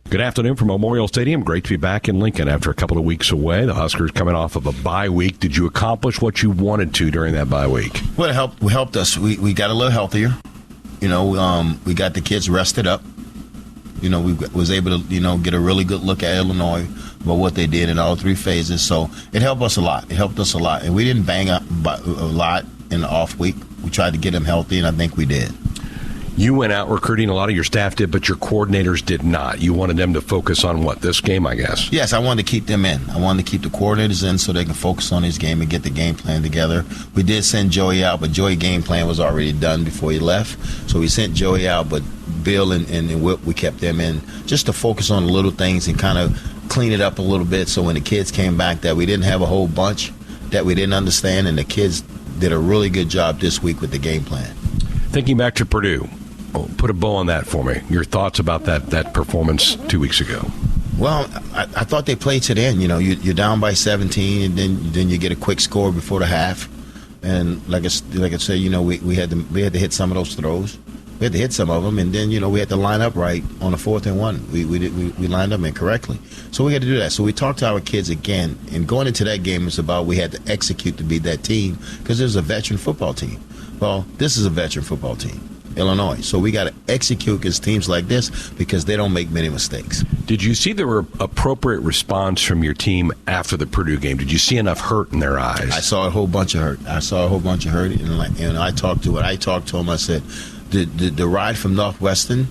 Good afternoon from Memorial Stadium. Great to be back in Lincoln after a couple of weeks away. The Huskers coming off of a bye week. Did you accomplish what you wanted to during that bye week? Well, it helped us. We got a little healthier. We got the kids rested up. We was able to, get a really good look at Illinois about what they did in all three phases. So it helped us a lot. And we didn't bang up a lot in the off week. We tried to get them healthy, and I think we did. You went out recruiting, a lot of your staff did, but your coordinators did not. You wanted them to focus on what, this game, I guess? Yes, I wanted to keep them in. I wanted to keep the coordinators in so they can focus on this game and get the game plan together. We did send Joey out, but Joey's game plan was already done before he left. So we sent Joey out, but Bill and Whip, we kept them in just to focus on the little things and kind of clean it up a little bit so when the kids came back that we didn't have a whole bunch that we didn't understand, and the kids did a really good job this week with the game plan. Thinking back to Purdue, put a bow on that for me. Your thoughts about that performance 2 weeks ago? Well, I thought they played to the end. You're down by 17, and then you get a quick score before the half. And like I said, we had to hit some of those throws. We had to hit some of them, and then we had to line up right on the 4th and 1. We lined up incorrectly, so we had to do that. So we talked to our kids again, and going into that game is about we had to execute to beat that team because there's a veteran football team. Well, this is a veteran football team, Illinois. So we got to execute against teams like this because they don't make many mistakes. Did you see the appropriate response from your team after the Purdue game? Did you see enough hurt in their eyes? I saw a whole bunch of hurt. And I talked to them. I said, the ride from Northwestern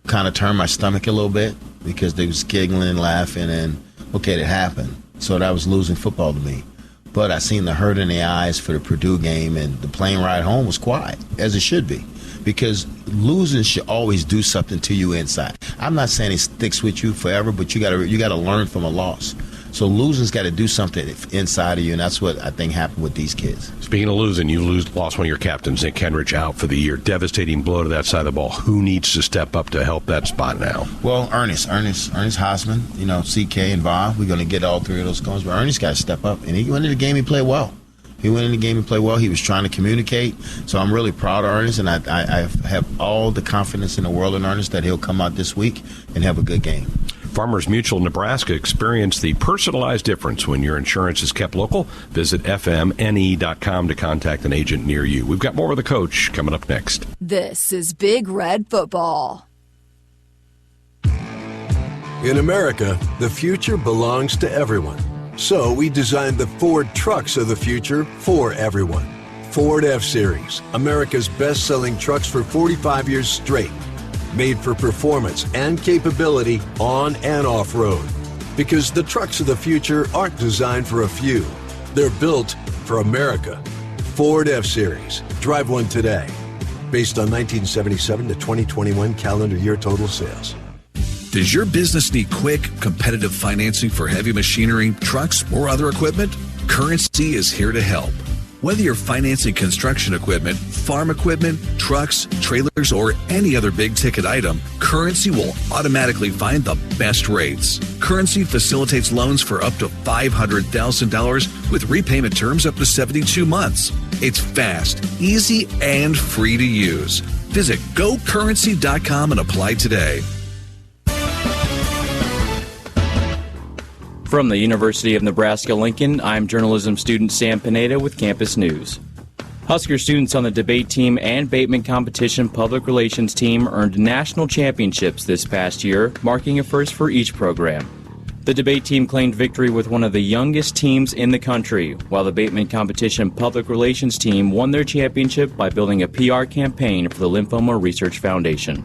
kind of turned my stomach a little bit because they was giggling and laughing, and okay, it happened. So that was losing football to me. But I seen the hurt in the eyes for the Purdue game, and the plane ride home was quiet, as it should be. Because losing should always do something to you inside. I'm not saying it sticks with you forever, but you gotta learn from a loss. So losing's got to do something inside of you, and that's what I think happened with these kids. Speaking of losing, you lost one of your captains, Nick Henrich, out for the year. Devastating blow to that side of the ball. Who needs to step up to help that spot now? Well, Ernest Hausman, CK and Bob. We're going to get all three of those goals, but Ernest got to step up, and he went into the game. He played well. He was trying to communicate. So I'm really proud of Ernest, and I have all the confidence in the world in Ernest that he'll come out this week and have a good game. Farmers Mutual Nebraska, experience the personalized difference when your insurance is kept local. Visit fmne.com to contact an agent near you. We've got more with the coach coming up next. This is Big Red Football. In America, the future belongs to everyone. So we designed the Ford trucks of the future for everyone. Ford F-Series, America's best-selling trucks for 45 years straight. Made for performance and capability on and off-road. Because the trucks of the future aren't designed for a few. They're built for America. Ford F-Series. Drive one today. Based on 1977 to 2021 calendar year total sales. Does your business need quick, competitive financing for heavy machinery, trucks, or other equipment? Currency is here to help. Whether you're financing construction equipment, farm equipment, trucks, trailers, or any other big-ticket item, Currency will automatically find the best rates. Currency facilitates loans for up to $500,000 with repayment terms up to 72 months. It's fast, easy, and free to use. Visit GoCurrency.com and apply today. From the University of Nebraska-Lincoln, I'm journalism student Sam Pineda with Campus News. Husker students on the debate team and Bateman competition public relations team earned national championships this past year, marking a first for each program. The debate team claimed victory with one of the youngest teams in the country, while the Bateman competition public relations team won their championship by building a PR campaign for the Lymphoma Research Foundation.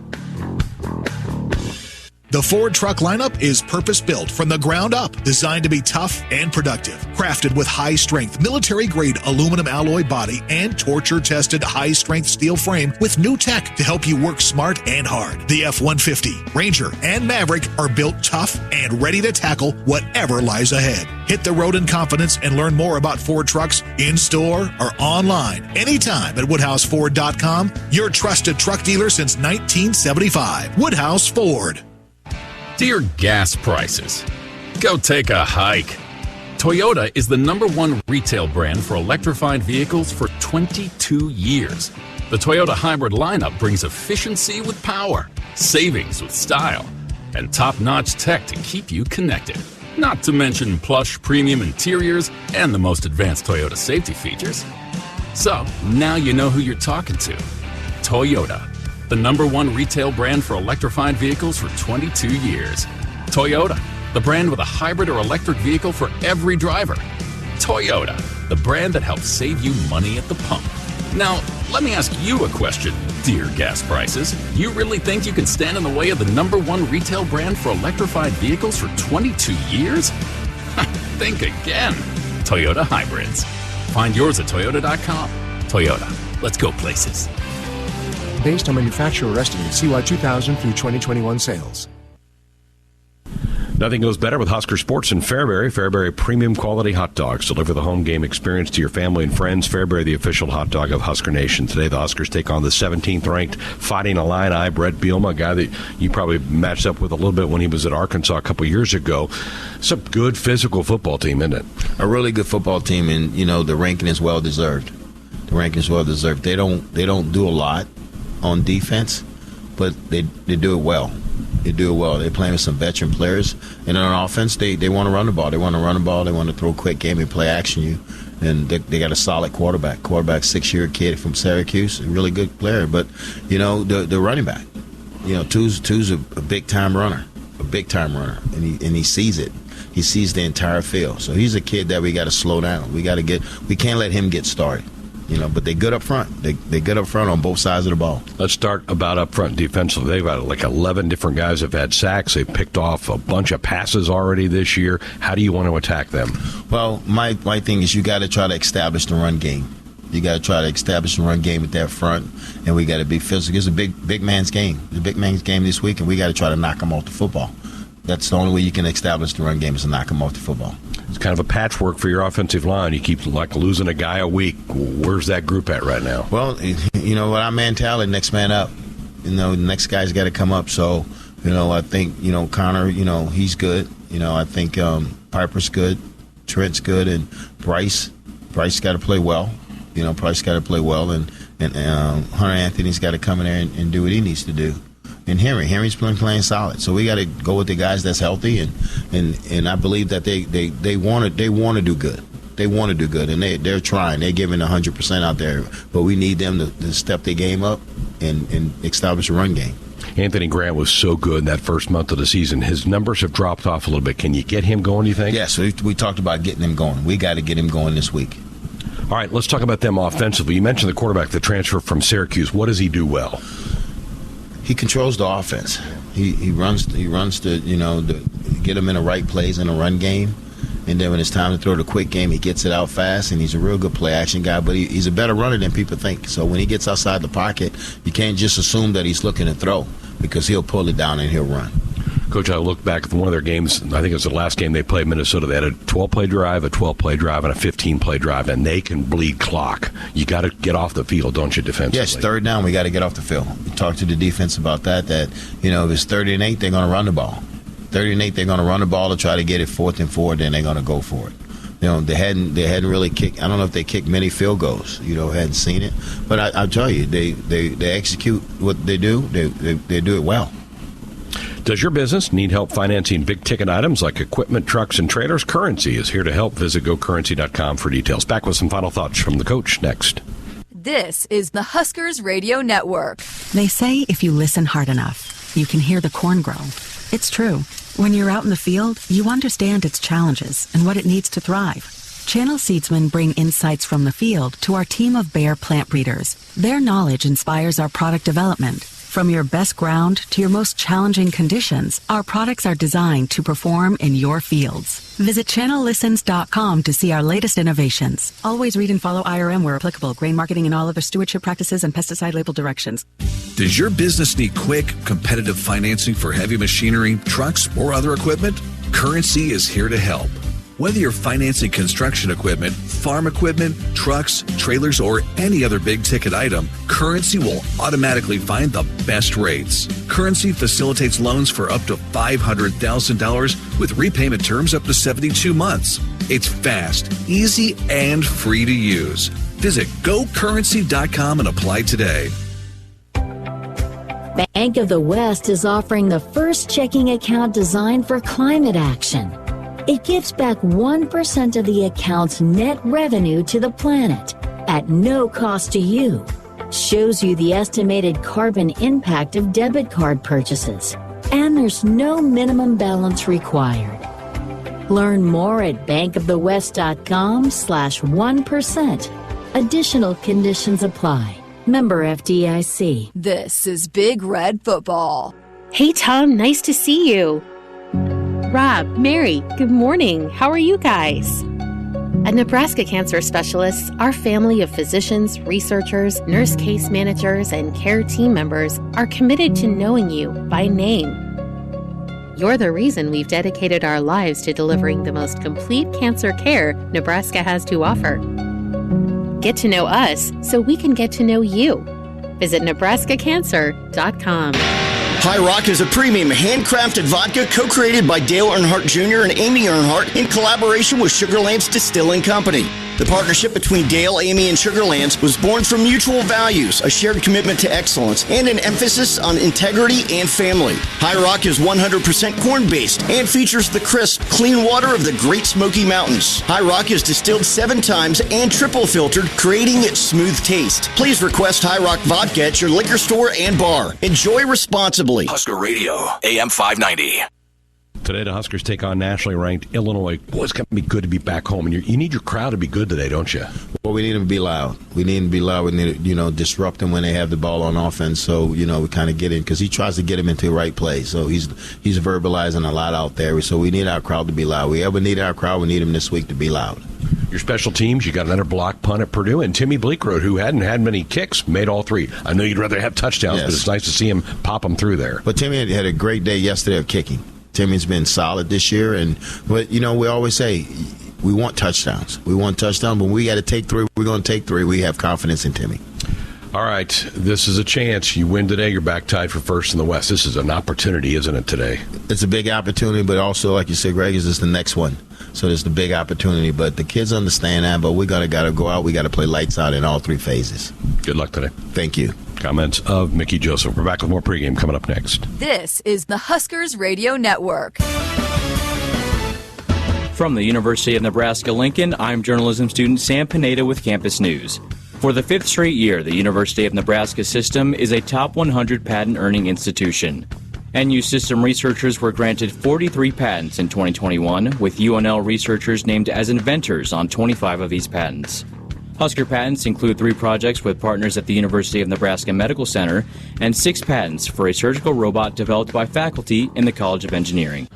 The Ford truck lineup is purpose-built from the ground up, designed to be tough and productive. Crafted with high-strength, military-grade aluminum alloy body and torture-tested high-strength steel frame with new tech to help you work smart and hard. The F-150, Ranger, and Maverick are built tough and ready to tackle whatever lies ahead. Hit the road in confidence and learn more about Ford trucks in-store or online anytime at WoodhouseFord.com, your trusted truck dealer since 1975. Woodhouse Ford. Dear gas prices, go take a hike. Toyota is the #1 retail brand for electrified vehicles for 22 years. The Toyota hybrid lineup brings efficiency with power, savings with style, and top-notch tech to keep you connected. Not to mention plush premium interiors and the most advanced Toyota safety features. So, now you know who you're talking to. Toyota, the #1 retail brand for electrified vehicles for 22 years. Toyota, the brand with a hybrid or electric vehicle for every driver. Toyota, the brand that helps save you money at the pump. Now, let me ask you a question, dear gas prices. You really think you can stand in the way of the #1 retail brand for electrified vehicles for 22 years? Think again. Toyota Hybrids. Find yours at Toyota.com. Toyota, let's go places. Based on manufacturer estimates, CY 2000 through 2021 sales. Nothing goes better with Husker Sports in Fairbury. Fairbury premium quality hot dogs. Deliver the home game experience to your family and friends. Fairbury, the official hot dog of Husker Nation. Today, the Huskers take on the 17th-ranked Fighting Illini, Brett Bielema, a guy that you probably matched up with a little bit when he was at Arkansas a couple years ago. It's a good physical football team, isn't it? A really good football team, and, you know, the ranking is well-deserved. The ranking is well-deserved. They don't do a lot on defense, but they do it well. They do it well. They're playing with some veteran players. And on offense, they want to run the ball. They want to run the ball. They want to throw a quick game and play action you. And they got a solid quarterback. Quarterback, 6-year kid from Syracuse, a really good player. But, you know, the running back, you know, Two's a big-time runner, and he sees it. He sees the entire field. So he's a kid that we got to slow down. We can't let him get started. You know, but they're good up front. They're good up front on both sides of the ball. Let's start about up front defensively. They've got like 11 different guys have had sacks. They've picked off a bunch of passes already this year. How do you want to attack them? Well, my thing is you got to try to establish the run game. You got to try to establish the run game at that front, and we got to be physical. It's a big man's game. It's a big man's game this week, and we got to try to knock them off the football. That's the only way you can establish the run game is to knock them off the football. It's kind of a patchwork for your offensive line. You keep like losing a guy a week. Where's that group at right now? Well, you know what, our mentality, next man up. You know, the next guy's got to come up. So, you know, I think, you know, Connor, you know, he's good. You know, I think Piper's good, Trent's good, and Bryce got to play well. You know, Bryce got to play well, and Hunter Anthony's got to come in there and do what he needs to do. And Henry's playing solid. So we got to go with the guys that's healthy, and I believe that they want to do good. They want to do good, and they're trying. They're giving 100% out there. But we need them to step their game up and establish a run game. Anthony Grant was so good in that first month of the season. His numbers have dropped off a little bit. Can you get him going, you think? Yes, we talked about getting him going. We got to get him going this week. All right, let's talk about them offensively. You mentioned the quarterback, the transfer from Syracuse. What does he do well? He controls the offense. He runs to, you know, get him in the right plays in the run game, and then when it's time to throw the quick game, he gets it out fast, and he's a real good play action guy. But he's a better runner than people think. So when he gets outside the pocket, you can't just assume that he's looking to throw, because he'll pull it down and he'll run. Coach, I looked back at one of their games. I think it was the last game they played Minnesota. They had a 12-play drive, and a 15-play drive, and they can bleed clock. You got to get off the field, don't you, defensively? Yes, third down, we got to get off the field. We talked to the defense about that, you know, if it's 30 and 8, they're going to run the ball. 30 and 8, they're going to run the ball to try to get it 4th and 4, then they're going to go for it. You know, they hadn't really kicked. I don't know if they kicked many field goals. You know, hadn't seen it, but I'll tell you, they execute what they do. They do it well. Does your business need help financing big-ticket items like equipment, trucks, and trailers? Currency is here to help. Visit GoCurrency.com for details. Back with some final thoughts from the coach next. This is the Huskers Radio Network. They say if you listen hard enough, you can hear the corn grow. It's true. When you're out in the field, you understand its challenges and what it needs to thrive. Channel Seedsmen bring insights from the field to our team of Bayer plant breeders. Their knowledge inspires our product development. From your best ground to your most challenging conditions, our products are designed to perform in your fields. Visit channellistens.com to see our latest innovations. Always read and follow IRM where applicable, grain marketing and all other stewardship practices and pesticide label directions. Does your business need quick, competitive financing for heavy machinery, trucks, or other equipment? Currency is here to help. Whether you're financing construction equipment, farm equipment, trucks, trailers, or any other big-ticket item, Currency will automatically find the best rates. Currency facilitates loans for up to $500,000 with repayment terms up to 72 months. It's fast, easy, and free to use. Visit GoCurrency.com and apply today. Bank of the West is offering the first checking account designed for climate action. It gives back 1% of the account's net revenue to the planet at no cost to you. Shows you the estimated carbon impact of debit card purchases. And there's no minimum balance required. Learn more at bankofthewest.com/1%. Additional conditions apply. Member FDIC. This is Big Red Football. Hey, Tom, nice to see you. Rob, Mary, good morning. How are you guys? At Nebraska Cancer Specialists, our family of physicians, researchers, nurse case managers, and care team members are committed to knowing you by name. You're the reason we've dedicated our lives to delivering the most complete cancer care Nebraska has to offer. Get to know us so we can get to know you. Visit NebraskaCancer.com. High Rock is a premium handcrafted vodka co-created by Dale Earnhardt Jr. and Amy Earnhardt in collaboration with Sugarlands Distilling Company. The partnership between Dale, Amy, and Sugarlands was born from mutual values, a shared commitment to excellence, and an emphasis on integrity and family. High Rock is 100% corn-based and features the crisp, clean water of the Great Smoky Mountains. High Rock is distilled 7 times and triple filtered, creating its smooth taste. Please request High Rock vodka at your liquor store and bar. Enjoy responsibly. Husker Radio, AM 590. Today, the Huskers take on nationally ranked Illinois. Boy, it's going to be good to be back home. And you need your crowd to be good today, don't you? Well, we need them to be loud. We need them to be loud. We need to, disrupt them when they have the ball on offense. So, we kind of get in because he tries to get them into the right place. So he's verbalizing a lot out there. So we need our crowd to be loud. We ever need our crowd, we need them this week to be loud. Your special teams, you got another block punt at Purdue, and Timmy Bleekrode, who hadn't had many kicks, made all 3. I know you'd rather have touchdowns, But it's nice to see him pop them through there. But Timmy had a great day yesterday of kicking. Timmy's been solid this year, but we always say we want touchdowns. We want touchdowns, but we got to take 3. We're going to take 3. We have confidence in Timmy. All right, this is a chance. You win today, you're back tied for first in the West. This is an opportunity, isn't it, today? It's a big opportunity, but also, like you said, Greg, is this the next one? So there's the big opportunity, but the kids understand that, but we got to go out. We got to play lights out in all 3 phases. Good luck today. Thank you. Comments of Mickey Joseph. We're back with more pregame coming up next. This is the Huskers Radio Network. From the University of Nebraska-Lincoln, I'm journalism student Sam Pineda with Campus News. For the 5th straight year, the University of Nebraska system is a top 100 patent-earning institution. NU system researchers were granted 43 patents in 2021, with UNL researchers named as inventors on 25 of these patents. Husker patents include 3 projects with partners at the University of Nebraska Medical Center and 6 patents for a surgical robot developed by faculty in the College of Engineering.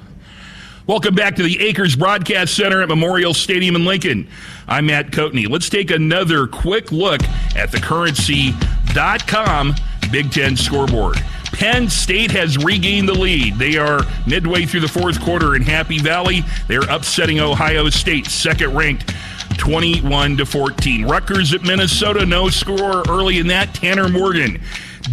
Welcome back to the Acres Broadcast Center at Memorial Stadium in Lincoln. I'm Matt Coatney. Let's take another quick look at the Currency.com Big Ten scoreboard. Penn State has regained the lead. They are midway through the 4th quarter in Happy Valley. They're upsetting Ohio State, second-ranked, 21-14. Rutgers at Minnesota, no score early in that. Tanner Morgan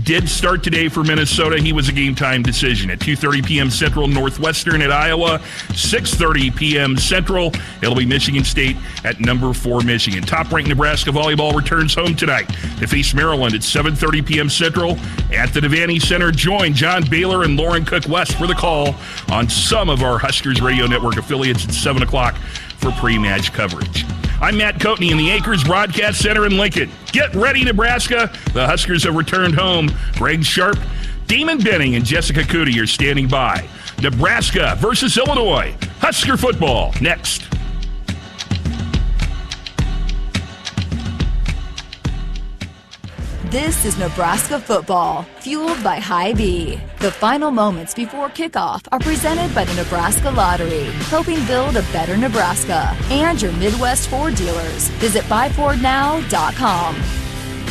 did start today for Minnesota. He was a game-time decision at 2:30 p.m. Central, Northwestern at Iowa. 6:30 p.m. Central, it'll be Michigan State at number 4 Michigan. Top-ranked Nebraska volleyball returns home tonight to face Maryland at 7:30 p.m. Central at the Devaney Center. Join John Baylor and Lauren Cook West for the call on some of our Huskers Radio Network affiliates at 7 o'clock for pre-match coverage. I'm Matt Coatney in the Acres Broadcast Center in Lincoln. Get ready, Nebraska. The Huskers have returned home. Greg Sharp, Damon Benning, and Jessica Cootie are standing by. Nebraska versus Illinois. Husker football next. This is Nebraska football, fueled by Hy-Vee. The final moments before kickoff are presented by the Nebraska Lottery, helping build a better Nebraska. And your Midwest Ford dealers. Visit buyfordnow.com.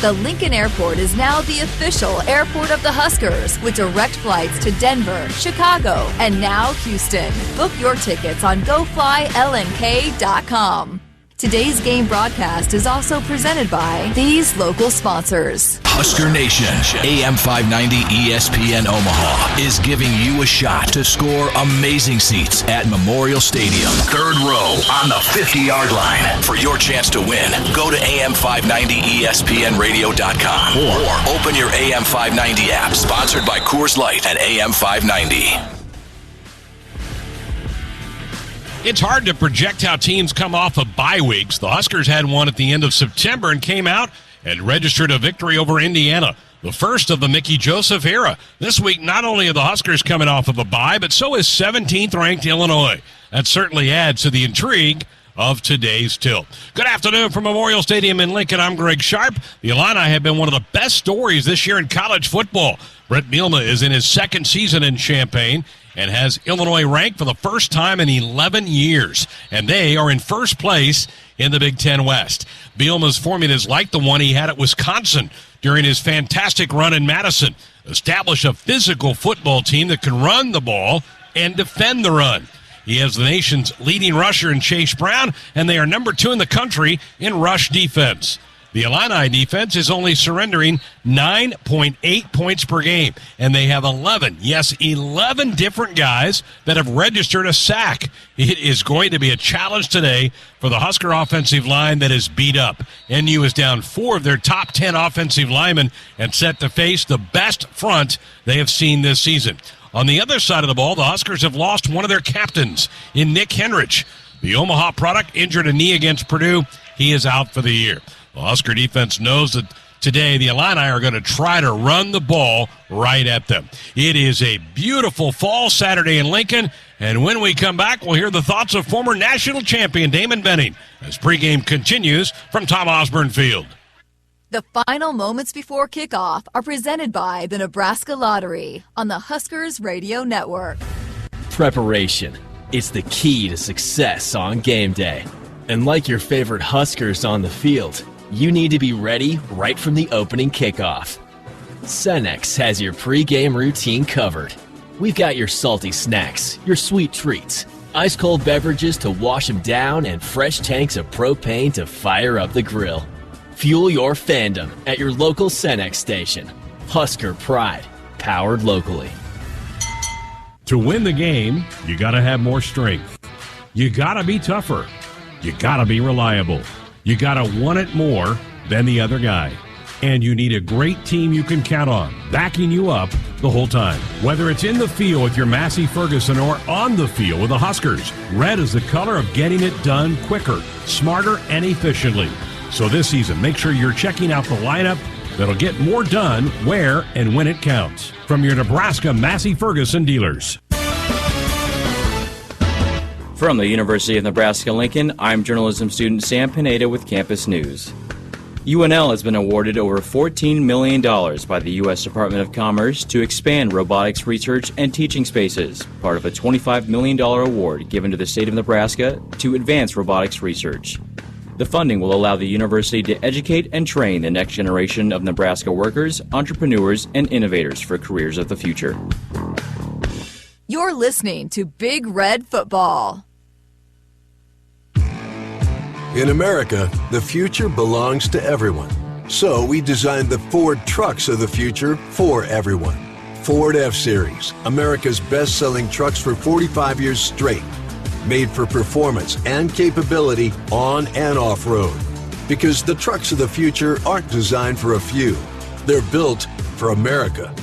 The Lincoln Airport is now the official airport of the Huskers, with direct flights to Denver, Chicago, and now Houston. Book your tickets on GoFlyLNK.com. Today's game broadcast is also presented by these local sponsors. Husker Nation, AM 590 ESPN Omaha is giving you a shot to score amazing seats at Memorial Stadium. Third row on the 50-yard line. For your chance to win, go to am590ESPNradio.com or open your AM 590 app, sponsored by Coors Light and AM 590. It's hard to project how teams come off of bye weeks. The Huskers had one at the end of September and came out and registered a victory over Indiana, the first of the Mickey Joseph era. This week, not only are the Huskers coming off of a bye, but so is 17th-ranked Illinois. That certainly adds to the intrigue of today's tilt. Good afternoon from Memorial Stadium in Lincoln. I'm Greg Sharp. The Illini have been one of the best stories this year in college football. Brett Bielema is in his second season in Champaign and has Illinois ranked for the first time in 11 years. And they are in first place in the Big Ten West. Bielema's formula is like the one he had at Wisconsin during his fantastic run in Madison. Establish a physical football team that can run the ball and defend the run. He has the nation's leading rusher in Chase Brown, and they are number 2 in the country in rush defense. The Illini defense is only surrendering 9.8 points per game, and they have 11 different guys that have registered a sack. It is going to be a challenge today for the Husker offensive line that is beat up. NU is down 4 of their top 10 offensive linemen and set to face the best front they have seen this season. On the other side of the ball, the Huskers have lost one of their captains in Nick Henrich. The Omaha product injured a knee against Purdue. He is out for the year. The Husker defense knows that today the Illini are going to try to run the ball right at them. It is a beautiful fall Saturday in Lincoln, and when we come back, we'll hear the thoughts of former national champion Damon Benning as pregame continues from Tom Osborne Field. The final moments before kickoff are presented by the Nebraska Lottery on the Huskers Radio Network. Preparation. It's the key to success on game day. And like your favorite Huskers on the field, you need to be ready right from the opening kickoff. Cenex has your pregame routine covered. We've got your salty snacks, your sweet treats, ice-cold beverages to wash them down, and fresh tanks of propane to fire up the grill. Fuel your fandom at your local Cenex station. Husker Pride, powered locally. To win the game, you got to have more strength. You got to be tougher. You got to be reliable. You got to want it more than the other guy. And you need a great team you can count on, backing you up the whole time. Whether it's in the field with your Massey Ferguson or on the field with the Huskers, red is the color of getting it done quicker, smarter, and efficiently. So this season, make sure you're checking out the lineup that'll get more done where and when it counts. From your Nebraska Massey Ferguson dealers. From the University of Nebraska-Lincoln, I'm journalism student Sam Pineda with Campus News. UNL has been awarded over $14 million by the U.S. Department of Commerce to expand robotics research and teaching spaces, part of a $25 million award given to the state of Nebraska to advance robotics research. The funding will allow the university to educate and train the next generation of Nebraska workers, entrepreneurs, and innovators for careers of the future. You're listening to Big Red Football. In America, the future belongs to everyone. So we designed the Ford trucks of the future for everyone. Ford F-Series, America's best-selling trucks for 45 years straight. Made for performance and capability on and off-road. Because the trucks of the future aren't designed for a few. They're built for America.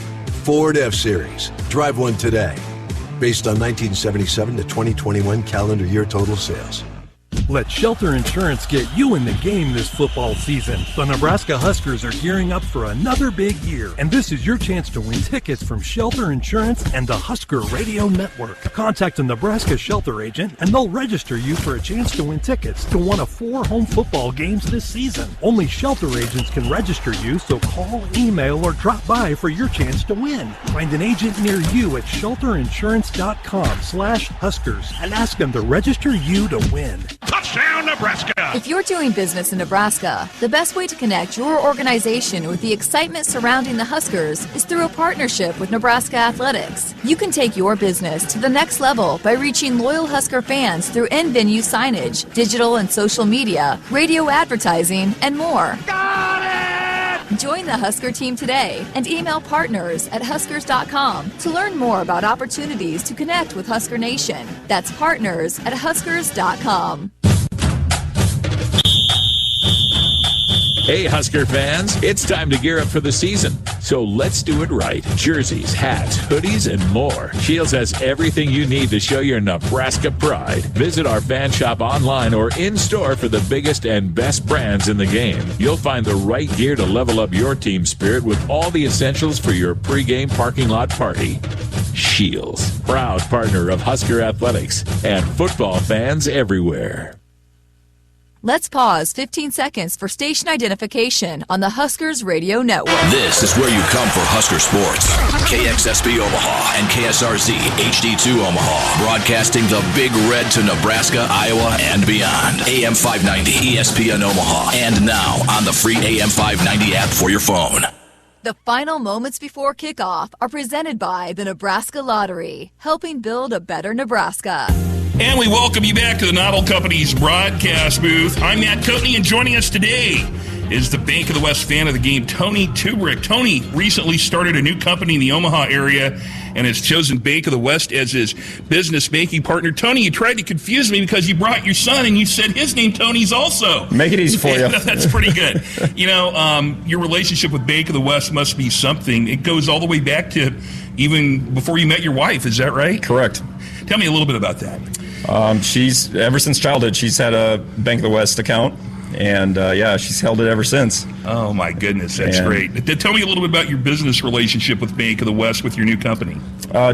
Ford F-Series. Drive one today. Based on 1977 to 2021 calendar year total sales. Let Shelter Insurance get you in the game this football season. The Nebraska Huskers are gearing up for another big year, and this is your chance to win tickets from Shelter Insurance and the Husker Radio Network. Contact a Nebraska Shelter agent, and they'll register you for a chance to win tickets to one of 4 home football games this season. Only Shelter agents can register you, so call, email, or drop by for your chance to win. Find an agent near you at shelterinsurance.com/Huskers and ask them to register you to win. Touchdown, Nebraska! If you're doing business in Nebraska, the best way to connect your organization with the excitement surrounding the Huskers is through a partnership with Nebraska Athletics. You can take your business to the next level by reaching loyal Husker fans through in-venue signage, digital and social media, radio advertising, and more. Got it! Join the Husker team today and email partners@huskers.com to learn more about opportunities to connect with Husker Nation. That's partners@huskers.com. Hey, Husker fans, it's time to gear up for the season. So let's do it right. Jerseys, hats, hoodies, and more. Shields has everything you need to show your Nebraska pride. Visit our fan shop online or in-store for the biggest and best brands in the game. You'll find the right gear to level up your team spirit with all the essentials for your pregame parking lot party. Shields, proud partner of Husker Athletics and football fans everywhere. Let's pause 15 seconds for station identification on the Huskers Radio Network. This is where you come for Husker Sports. KXSB Omaha and KSRZ HD2 Omaha. Broadcasting the Big Red to Nebraska, Iowa, and beyond. AM 590, ESPN Omaha. And now on the free AM 590 app for your phone. The final moments before kickoff are presented by the Nebraska Lottery, helping build a better Nebraska. And we welcome you back to the Noddle Company's broadcast booth. I'm Matt Coatney, and joining us today is the Bank of the West fan of the game, Tony Tubrick. Tony recently started a new company in the Omaha area and has chosen Bank of the West as his business banking partner. Tony, you tried to confuse me because you brought your son and you said his name Tony's also. Make it easy for you. That's pretty good. You know, your relationship with Bank of the West must be something. It goes all the way back to even before you met your wife. Is that right? Correct. Tell me a little bit about that. She's, ever since childhood, she's had a Bank of the West account, and she's held it ever since. Oh my goodness, that's great. Tell me a little bit about your business relationship with Bank of the West, with your new company.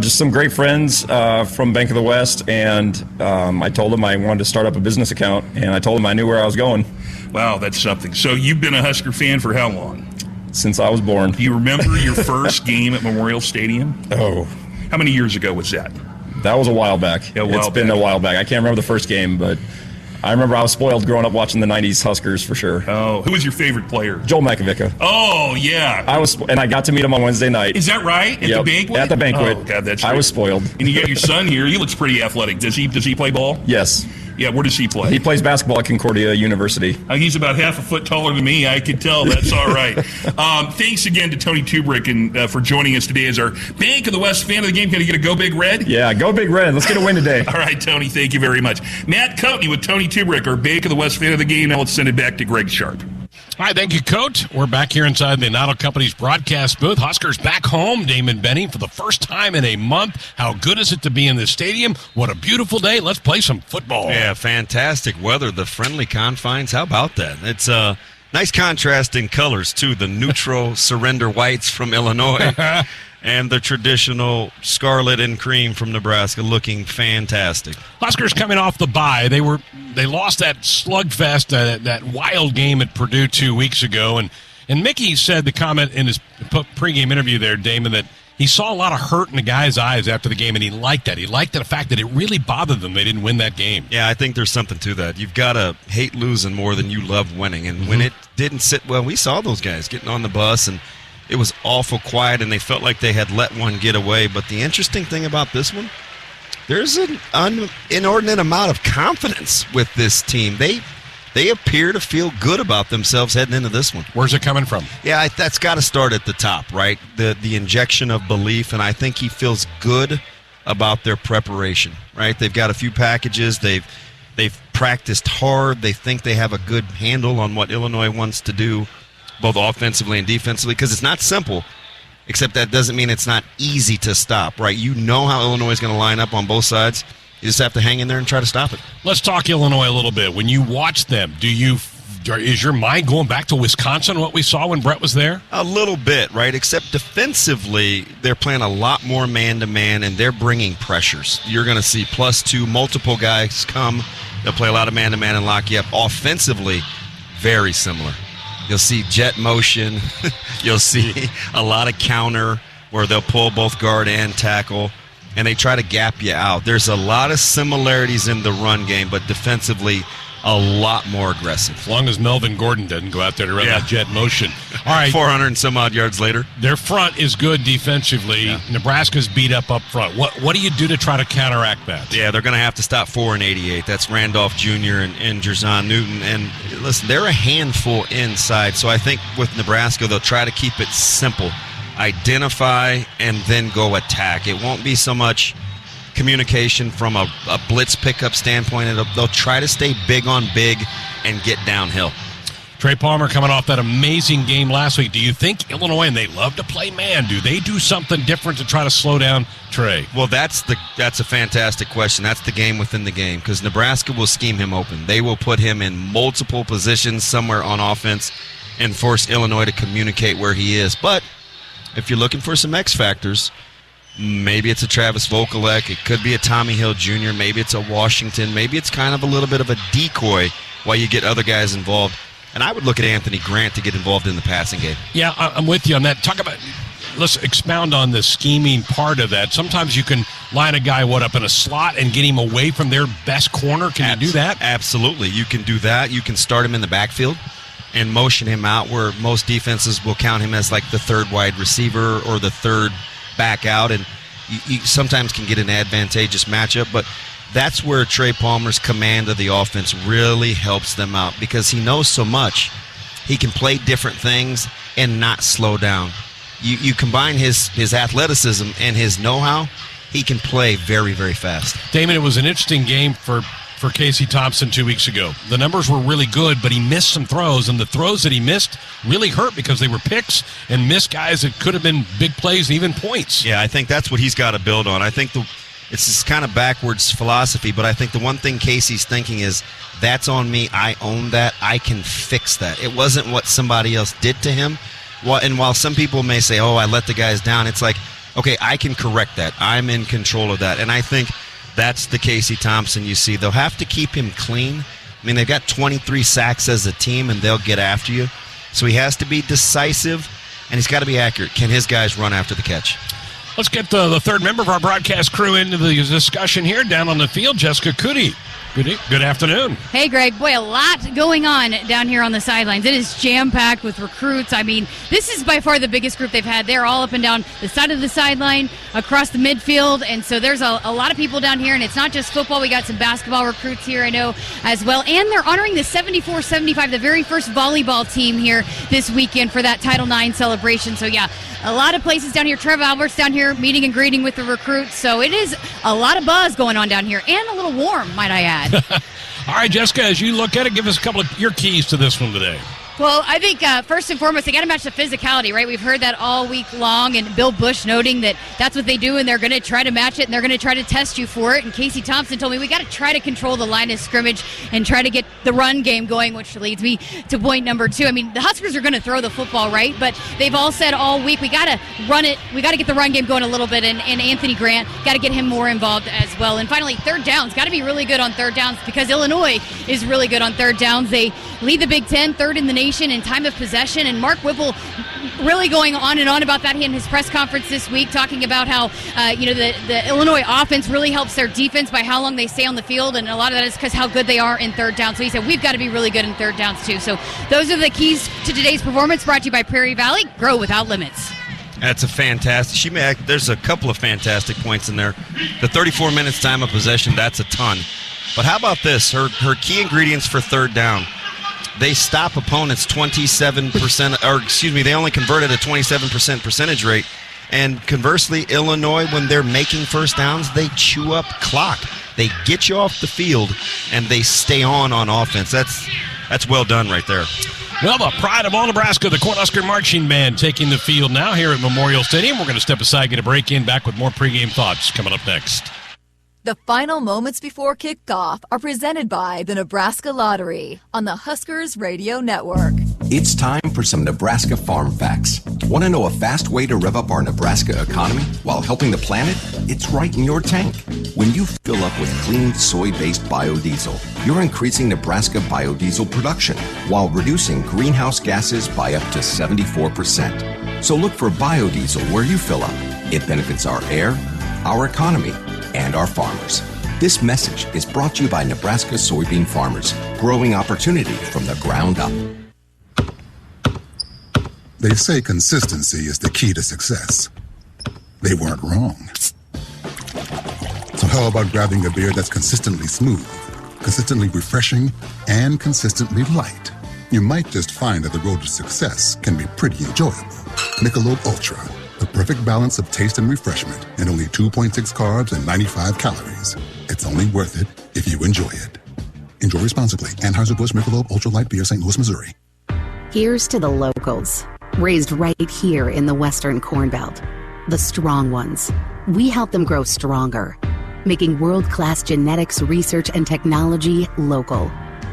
Just some great friends from Bank of the West, and I told them I wanted to start up a business account, and I told them I knew where I was going. Wow, that's something. So you've been a Husker fan for how long? Since I was born. Do you remember your first game at Memorial Stadium? Oh. How many years ago was that? That was a while back. It's been a while back. I can't remember the first game, but I remember I was spoiled growing up watching the 90s Huskers for sure. Oh, who was your favorite player? Joel Makovica. Oh, yeah. And I got to meet him on Wednesday night. Is that right? At the banquet? At the banquet. Oh, God, that's great. I was spoiled. And you got your son here. He looks pretty athletic. Does he play ball? Yes. Yeah, where does he play? He plays basketball at Concordia University. He's about half a foot taller than me. I can tell. That's all right. Thanks again to Tony Tubrick and for joining us today as our Bank of the West fan of the game. Can I get a Go Big Red? Yeah, Go Big Red. Let's get a win today. All right, Tony. Thank you very much. Matt Coatney with Tony Tubrick, our Bank of the West fan of the game. Now let's send it back to Greg Sharp. Hi, thank you, Coach. We're back here inside the Noddle Company's broadcast booth. Huskers back home, Damon Benning, for the first time in a month. How good is it to be in this stadium? What a beautiful day. Let's play some football. Yeah, fantastic weather, the friendly confines. How about that? It's a nice contrast in colors, too. The neutral surrender whites from Illinois and the traditional scarlet and cream from Nebraska, looking fantastic. Huskers coming off the bye. They lost that slugfest, that wild game at Purdue 2 weeks ago. And Mickey said the comment in his pregame interview there, Damon, that he saw a lot of hurt in the guy's eyes after the game, and he liked that. He liked the fact that it really bothered them they didn't win that game. Yeah, I think there's something to that. You've got to hate losing more than you love winning. And when it didn't sit well, we saw those guys getting on the bus, and it was awful quiet, and they felt like they had let one get away. But the interesting thing about this one, there's an inordinate amount of confidence with this team. They appear to feel good about themselves heading into this one. Where's it coming from? Yeah, that's got to start at the top, right? The injection of belief, and I think he feels good about their preparation, right? They've got a few packages. They've practiced hard. They think they have a good handle on what Illinois wants to do, both offensively and defensively, because it's not simple, except that doesn't mean it's not easy to stop, right? You know how Illinois is going to line up on both sides. You just have to hang in there and try to stop it. Let's talk Illinois a little bit. When you watch them, is your mind going back to Wisconsin, what we saw when Brett was there? A little bit, right? Except defensively, they're playing a lot more man-to-man, and they're bringing pressures. You're going to see +2, multiple guys come. They'll play a lot of man-to-man and lock you up. Offensively, very similar. You'll see jet motion. You'll see a lot of counter where they'll pull both guard and tackle, and they try to gap you out. There's a lot of similarities in the run game, but defensively a lot more aggressive. As long as Melvin Gordon doesn't go out there to run that jet motion. All right. 400 and some odd yards later. Their front is good defensively. Yeah. Nebraska's beat up front. What do you do to try to counteract that? Yeah, they're going to have to stop 4 and 88. That's Randolph Jr. and Jerzon Newton. And listen, they're a handful inside. So I think with Nebraska, they'll try to keep it simple. Identify and then go attack. It won't be so much communication from a blitz pickup standpoint. They'll try to stay big on big and get downhill. Trey Palmer coming off that amazing game last week. Do you think Illinois, and they love to play man, do they do something different to try to slow down Trey? Well, that's a fantastic question. That's the game within the game, because Nebraska will scheme him open. They will put him in multiple positions somewhere on offense and force Illinois to communicate where he is. But if you're looking for some X factors, maybe it's a Travis Vokalek. It could be a Tommy Hill Jr. Maybe it's a Washington. Maybe it's kind of a little bit of a decoy while you get other guys involved. And I would look at Anthony Grant to get involved in the passing game. Yeah, I'm with you on that. Let's expound on the scheming part of that. Sometimes you can line a guy up in a slot and get him away from their best corner. Can you do that? Absolutely. You can do that. You can start him in the backfield and motion him out, where most defenses will count him as like the third wide receiver or the third back out, and you sometimes can get an advantageous matchup. But that's where Trey Palmer's command of the offense really helps them out, because he knows so much. He can play different things and not slow down. You combine his athleticism and his know-how, he can play very, very fast. Damon, it was an interesting game for Casey Thompson 2 weeks ago. The numbers were really good, but he missed some throws, and the throws that he missed really hurt because they were picks and missed guys that could have been big plays and even points. Yeah, I think that's what he's got to build on. I think it's this kind of backwards philosophy, but I think the one thing Casey's thinking is, that's on me, I own that, I can fix that. It wasn't what somebody else did to him. And while some people may say, oh, I let the guys down, it's like, okay, I can correct that. I'm in control of that. And I think that's the Casey Thompson you see. They'll have to keep him clean. I mean, they've got 23 sacks as a team, and they'll get after you. So he has to be decisive, and he's got to be accurate. Can his guys run after the catch? Let's get the third member of our broadcast crew into the discussion here down on the field, Jessica Cootie. Good afternoon. Hey, Greg. Boy, a lot going on down here on the sidelines. It is jam-packed with recruits. I mean, this is by far the biggest group they've had. They're all up and down the side of the sideline, across the midfield, and so there's a lot of people down here, and it's not just football. We got some basketball recruits here, I know, as well, and they're honoring the 74-75, the very first volleyball team here this weekend for that Title IX celebration. So, yeah, a lot of places down here. Trev Albert's down here meeting and greeting with the recruits, so it is a lot of buzz going on down here, and a little warm, might I add. All right, Jessica, as you look at it, give us a couple of your keys to this one today. Well, I think first and foremost, they got to match the physicality, right? We've heard that all week long, and Bill Bush noting that that's what they do, and they're going to try to match it, and they're going to try to test you for it. And Casey Thompson told me we got to try to control the line of scrimmage and try to get the run game going, which leads me to point number 2. I mean, the Huskers are going to throw the football, right? But they've all said all week we got to run it. We got to get the run game going a little bit, and Anthony Grant got to get him more involved as well. And finally, third downs. Got to be really good on third downs, because Illinois is really good on third downs. They lead the Big Ten, third in the nation in time of possession, and Mark Whipple really going on and on about that in his press conference this week, talking about how the Illinois offense really helps their defense by how long they stay on the field, and a lot of that is because how good they are in third down. So he said we've got to be really good in third downs too. So those are the keys to today's performance, brought to you by Prairie Valley. Grow without limits. That's a fantastic. There's a couple of fantastic points in there. The 34 minutes time of possession, that's a ton. But how about this? Her key ingredients for third down. They stop opponents 27%, or excuse me, they only converted a 27% percentage rate. And conversely, Illinois, when they're making first downs, they chew up clock. They get you off the field, and they stay on offense. That's well done right there. Well, the pride of all Nebraska, the Cornhusker Marching Band, taking the field now here at Memorial Stadium. We're going to step aside, get a break in, back with more pregame thoughts coming up next. The final moments before kickoff are presented by the Nebraska Lottery on the Huskers Radio Network. It's time for some Nebraska farm facts. Want to know a fast way to rev up our Nebraska economy while helping the planet? It's right in your tank. When you fill up with clean soy-based biodiesel, you're increasing Nebraska biodiesel production while reducing greenhouse gases by up to 74%. So look for biodiesel where you fill up. It benefits our air, our economy, and our farmers. This message is brought to you by Nebraska soybean farmers, growing opportunity from the ground up. They say consistency is the key to success. They weren't wrong. So how about grabbing a beer that's consistently smooth, consistently refreshing, and consistently light? You might just find that the road to success can be pretty enjoyable. Michelob Ultra, the perfect balance of taste and refreshment, and only 2.6 carbs and 95 calories. It's only worth it if you enjoy it. Enjoy responsibly. Anheuser-Busch Michelob Ultra Light Beer, St. Louis, Missouri. Here's to the locals, raised right here in the Western Corn Belt. The strong ones. We help them grow stronger, making world-class genetics, research, and technology local.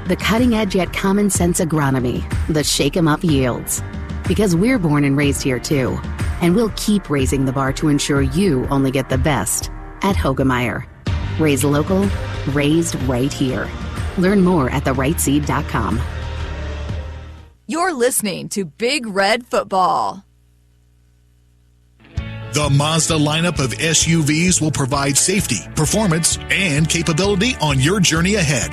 The cutting-edge yet common-sense agronomy, the shake-em-up yields. Because we're born and raised here too, and we'll keep raising the bar to ensure you only get the best at Hogemeyer. Raised local, raised right here. Learn more at therightseed.com. You're listening to Big Red Football. The Mazda lineup of SUVs will provide safety, performance, and capability on your journey ahead.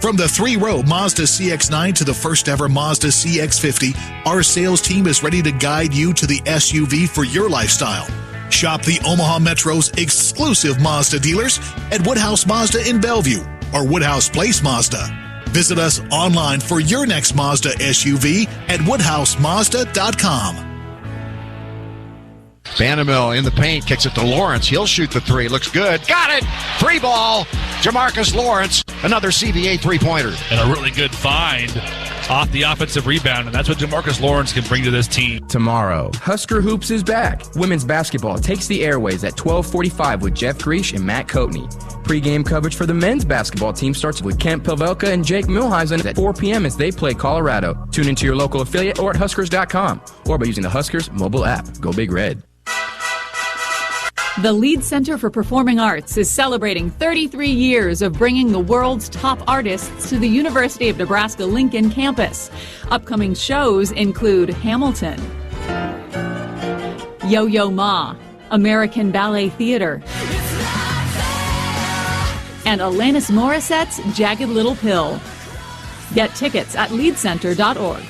From the 3-row Mazda CX-9 to the first ever Mazda CX-50, our sales team is ready to guide you to the SUV for your lifestyle. Shop the Omaha Metro's exclusive Mazda dealers at Woodhouse Mazda in Bellevue or Woodhouse Place Mazda. Visit us online for your next Mazda SUV at woodhousemazda.com. Vandermill in the paint, kicks it to Lawrence. He'll shoot the three. Looks good. Got it! 3-ball. Jamarcus Lawrence, another CBA three-pointer. And a really good find off the offensive rebound, and that's what Jamarcus Lawrence can bring to this team. Tomorrow, Husker Hoops is back. Women's basketball takes the airways at 12:45 with Jeff Griesch and Matt Coatney. Pre-game coverage for the men's basketball team starts with Kent Pavelka and Jake Milheisen at 4 p.m. as they play Colorado. Tune into your local affiliate or at Huskers.com or by using the Huskers mobile app. Go Big Red. The Lead Center for Performing Arts is celebrating 33 years of bringing the world's top artists to the University of Nebraska-Lincoln campus. Upcoming shows include Hamilton, Yo-Yo Ma, American Ballet Theater, and Alanis Morissette's Jagged Little Pill. Get tickets at leadcenter.org.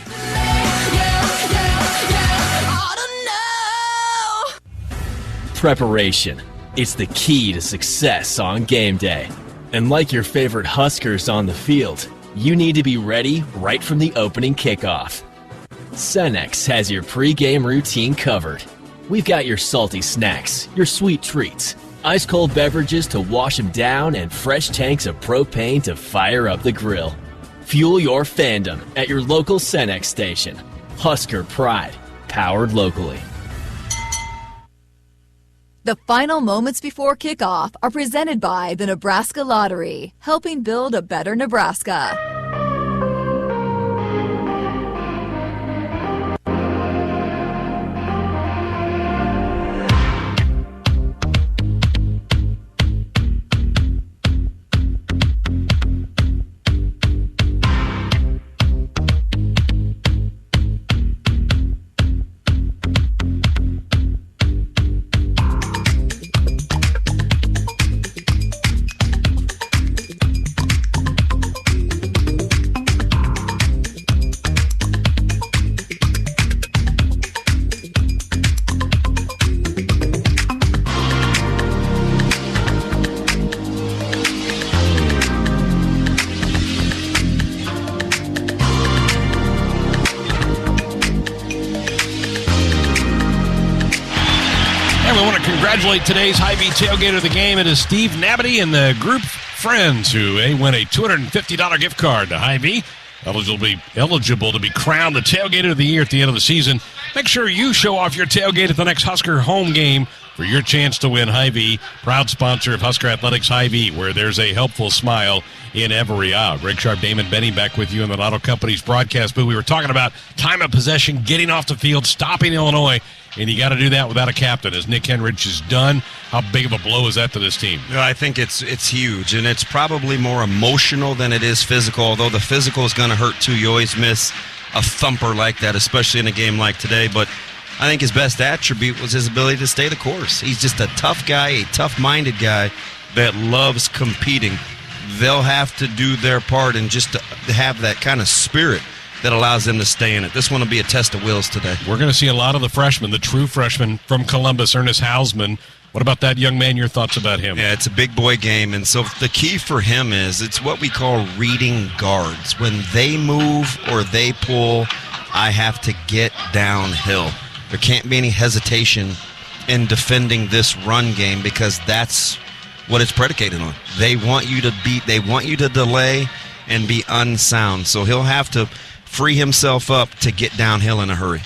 Preparation. It's the key to success on game day. And like your favorite Huskers on the field, you need to be ready right from the opening kickoff. Cenex has your pregame routine covered. We've got your salty snacks, your sweet treats, ice-cold beverages to wash them down, and fresh tanks of propane to fire up the grill. Fuel your fandom at your local Cenex station. Husker Pride, powered locally. The final moments before kickoff are presented by the Nebraska Lottery, helping build a better Nebraska. Congratulate today's Hy-Vee tailgater of the game. It is Steve Nabity and the group friends who win a $250 gift card to Hy-Vee. Eligible to be crowned the tailgater of the year at the end of the season. Make sure you show off your tailgate at the next Husker home game for your chance to win Hy-Vee. Proud sponsor of Husker Athletics Hy-Vee, where there's a helpful smile in every aisle. Greg Sharp, Damon Benny back with you in the Lotto Company's broadcast booth. We were talking about time of possession, getting off the field, stopping Illinois, and you got to do that without a captain, as Nick Henrich is done. How big of a blow is that to this team? I think it's huge, and it's probably more emotional than it is physical, although the physical is going to hurt too. You always miss a thumper like that, especially in a game like today. But I think his best attribute was his ability to stay the course. He's just a tough guy, a tough-minded guy, that loves competing, they'll have to do their part and just to have that kind of spirit that allows them to stay in it. This one will be a test of wills today. We're going to see a lot of the freshmen, the true freshmen from Columbus, Ernest Hausman. What about that young man? Your thoughts about him? Yeah, it's a big boy game, and so the key for him is it's what we call reading guards. When they move or they pull, I have to get downhill. There can't be any hesitation in defending this run game because that's what it's predicated on. They want you to beat, they want you to delay and be unsound. So he'll have to free himself up to get downhill in a hurry.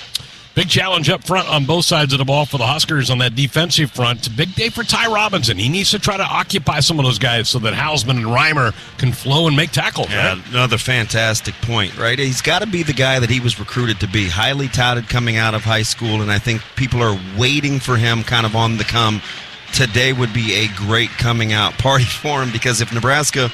Big challenge up front on both sides of the ball for the Huskers on that defensive front. Big day for Ty Robinson. He needs to try to occupy some of those guys so that Hausman and Reimer can flow and make tackles. Yeah, right? Another fantastic point, right? He's got to be the guy that he was recruited to be, highly touted coming out of high school, and I think people are waiting for him kind of on the come. Today would be a great coming out party for him because if Nebraska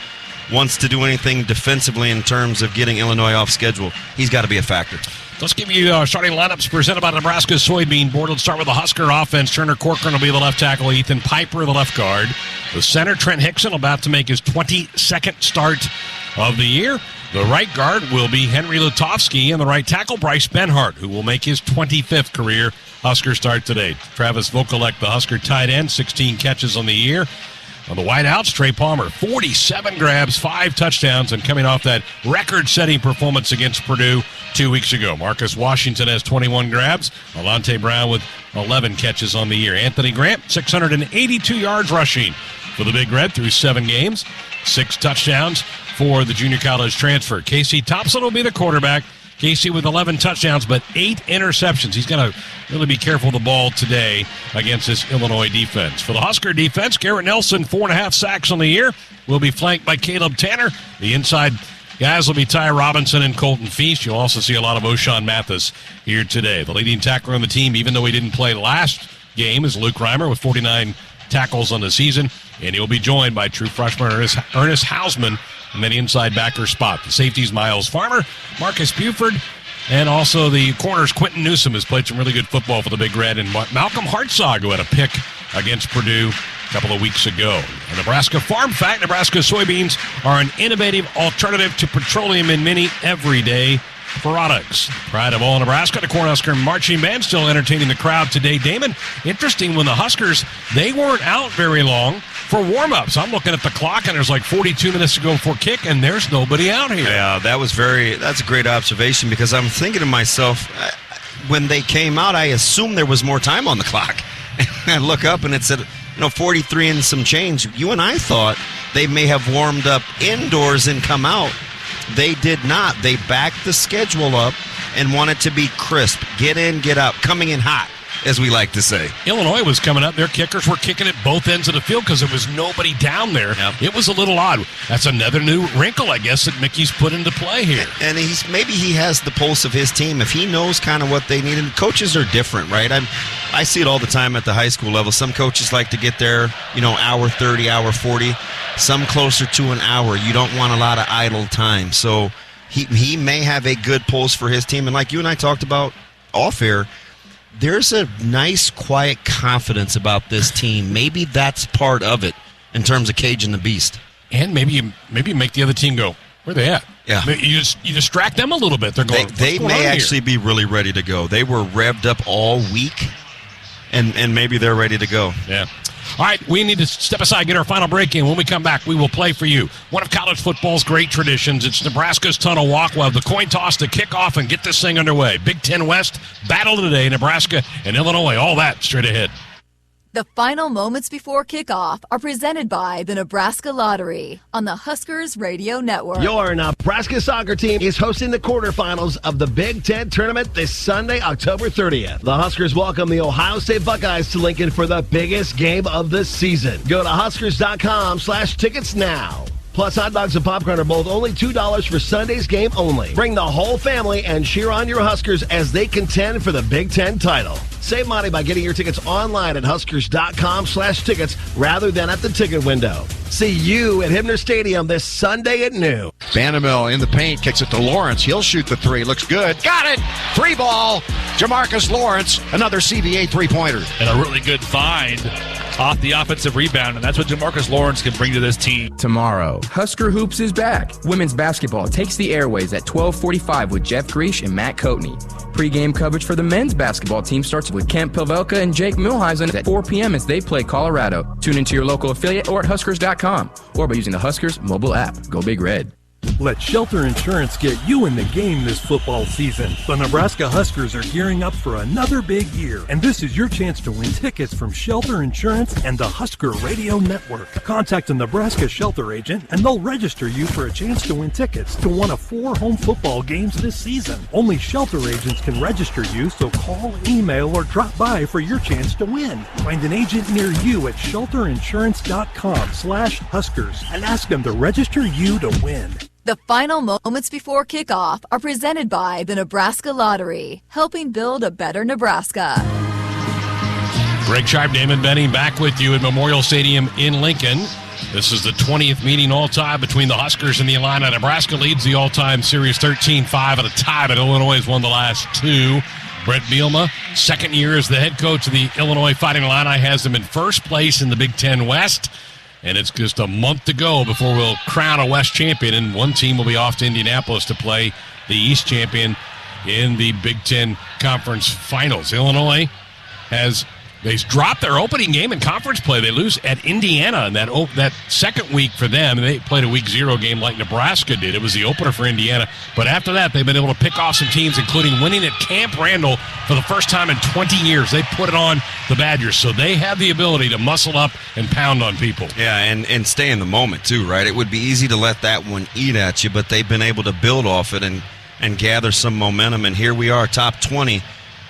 wants to do anything defensively in terms of getting Illinois off schedule, he's got to be a factor. Let's give you starting lineups presented by Nebraska's soybean board. Let's start with the Husker offense. Turner Corcoran will be the left tackle. Ethan Piper, the left guard. The center, Trent Hickson, about to make his 22nd start of the year. The right guard will be Henry Lutovsky, and the right tackle, Bryce Benhart, who will make his 25th career Husker start today. Travis Vokalek, the Husker tight end, 16 catches on the year. On the wideouts, Trey Palmer, 47 grabs, 5 touchdowns, and coming off that record-setting performance against Purdue 2 weeks ago. Marcus Washington has 21 grabs. Alante Brown with 11 catches on the year. Anthony Grant, 682 yards rushing for the Big Red through 7 games. 6 touchdowns for the junior college transfer. Casey Thompson will be the quarterback. Casey with 11 touchdowns, but 8 interceptions. He's going to really be careful of the ball today against this Illinois defense. For the Husker defense, Garrett Nelson, 4.5 sacks on the year, will be flanked by Caleb Tanner. The inside guys will be Ty Robinson and Colton Feast. You'll also see a lot of O'Shawn Mathis here today. The leading tackler on the team, even though he didn't play last game, is Luke Reimer with 49 tackles on the season, and he'll be joined by true freshman Ernest Hausman in that inside backer spot. The safeties, Miles Farmer, Marcus Buford, and also the corners, Quentin Newsom has played some really good football for the Big Red, and Malcolm Hartzog, who had a pick against Purdue a couple of weeks ago. A Nebraska farm fact, Nebraska soybeans are an innovative alternative to petroleum in many everyday products. Pride of all Nebraska, the Cornhusker marching band still entertaining the crowd today. Damon, interesting when the Huskers, they weren't out very long for warm-ups. I'm looking at the clock, and there's like 42 minutes to go before kick, and there's nobody out here. Yeah, that's a great observation because I'm thinking to myself, when they came out, I assumed there was more time on the clock. I look up, and it said, 43 and some change. You and I thought they may have warmed up indoors and come out. They did not. They backed the schedule up and wanted to be crisp. Get in, get out. Coming in hot, as we like to say. Illinois was coming up. Their kickers were kicking at both ends of the field because there was nobody down there. Yep. It was a little odd. That's another new wrinkle, I guess, that Mickey's put into play here. And maybe he has the pulse of his team. If he knows kind of what they need. And coaches are different, right? I see it all the time at the high school level. Some coaches like to get there, hour 30, hour 40. Some closer to an hour. You don't want a lot of idle time. So he may have a good pulse for his team. And like you and I talked about off air, there's a nice, quiet confidence about this team. Maybe that's part of it in terms of caging the beast. And maybe you make the other team go, where are they at? Yeah. You distract them a little bit. They're going, they may actually be really ready to go. They were revved up all week, and maybe they're ready to go. Yeah. All right, we need to step aside, get our final break in. When we come back, we will play for you one of college football's great traditions. It's Nebraska's Tunnel Walk. We'll have the coin toss to kick off and get this thing underway. Big Ten West battle today, Nebraska and Illinois. All that straight ahead. The final moments before kickoff are presented by the Nebraska Lottery on the Huskers Radio Network. Your Nebraska soccer team is hosting the quarterfinals of the Big Ten tournament this Sunday, October 30th. The Huskers welcome the Ohio State Buckeyes to Lincoln for the biggest game of the season. Go to Huskers.com/tickets now. Plus, hot dogs and popcorn are both only $2 for Sunday's game only. Bring the whole family and cheer on your Huskers as they contend for the Big Ten title. Save money by getting your tickets online at Huskers.com/tickets rather than at the ticket window. See you at Hibner Stadium this Sunday at noon. Vanderbilt in the paint, kicks it to Lawrence. He'll shoot the 3. Looks good. Got it! 3 ball. Jamarcus Lawrence, another CBA 3-pointer. And a really good find off the offensive rebound, and that's what Jamarcus Lawrence can bring to this team. Tomorrow, Husker Hoops is back. Women's basketball takes the airways at 12:45 with Jeff Griesch and Matt Coatney. Pre-game coverage for the men's basketball team starts with Kent Pavelka and Jake Milheisen at 4 p.m. as they play Colorado. Tune into your local affiliate or at Huskers.com or by using the Huskers mobile app. Go Big Red. Let Shelter Insurance get you in the game this football season. The Nebraska Huskers are gearing up for another big year, and this is your chance to win tickets from Shelter Insurance and the Husker Radio Network. Contact a Nebraska Shelter agent, and they'll register you for a chance to win tickets to one of 4 home football games this season. Only Shelter agents can register you, so call, email, or drop by for your chance to win. Find an agent near you at shelterinsurance.com/Huskers and ask them to register you to win. The final moments before kickoff are presented by the Nebraska Lottery, helping build a better Nebraska. Greg Sharp, Damon Benning back with you at Memorial Stadium in Lincoln. This is the 20th meeting all-time between the Huskers and the Illini. Nebraska leads the all-time series 13-5 at a tie, but Illinois has won the last 2. Brett Bielema, second year as the head coach of the Illinois Fighting Illini, has them in first place in the Big Ten West. And it's just a month to go before we'll crown a West champion, and one team will be off to Indianapolis to play the East champion in the Big Ten Conference Finals. Illinois they dropped their opening game in conference play. They lose at Indiana in that second week for them. They played a week 0 game like Nebraska did. It was the opener for Indiana. But after that, they've been able to pick off some teams, including winning at Camp Randall for the first time in 20 years. They put it on the Badgers, so they have the ability to muscle up and pound on people. Yeah, and stay in the moment, too, right? It would be easy to let that one eat at you, but they've been able to build off it and gather some momentum. And here we are, top 20.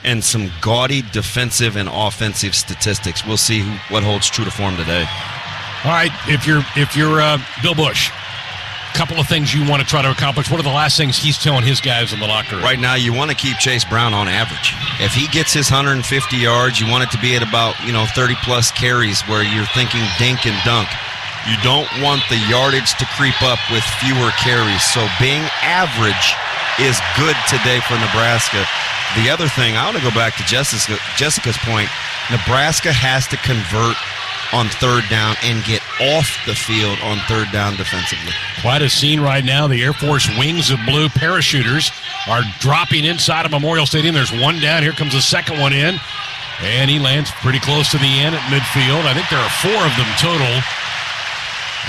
And some gaudy defensive and offensive statistics. We'll see what holds true to form today. All right, if you're Bill Busch, a couple of things you want to try to accomplish. What are the last things he's telling his guys in the locker room? Right now, you want to keep Chase Brown on average. If he gets his 150 yards, you want it to be at about 30-plus carries where you're thinking dink and dunk. You don't want the yardage to creep up with fewer carries. So being average is good today for Nebraska. The other thing, I want to go back to Jessica's point. Nebraska has to convert on third down and get off the field on third down defensively. Quite a scene right now. The Air Force Wings of Blue parachuters are dropping inside of Memorial Stadium. There's one down. Here comes the second one in. And he lands pretty close to the end at midfield. I think there are 4 of them total.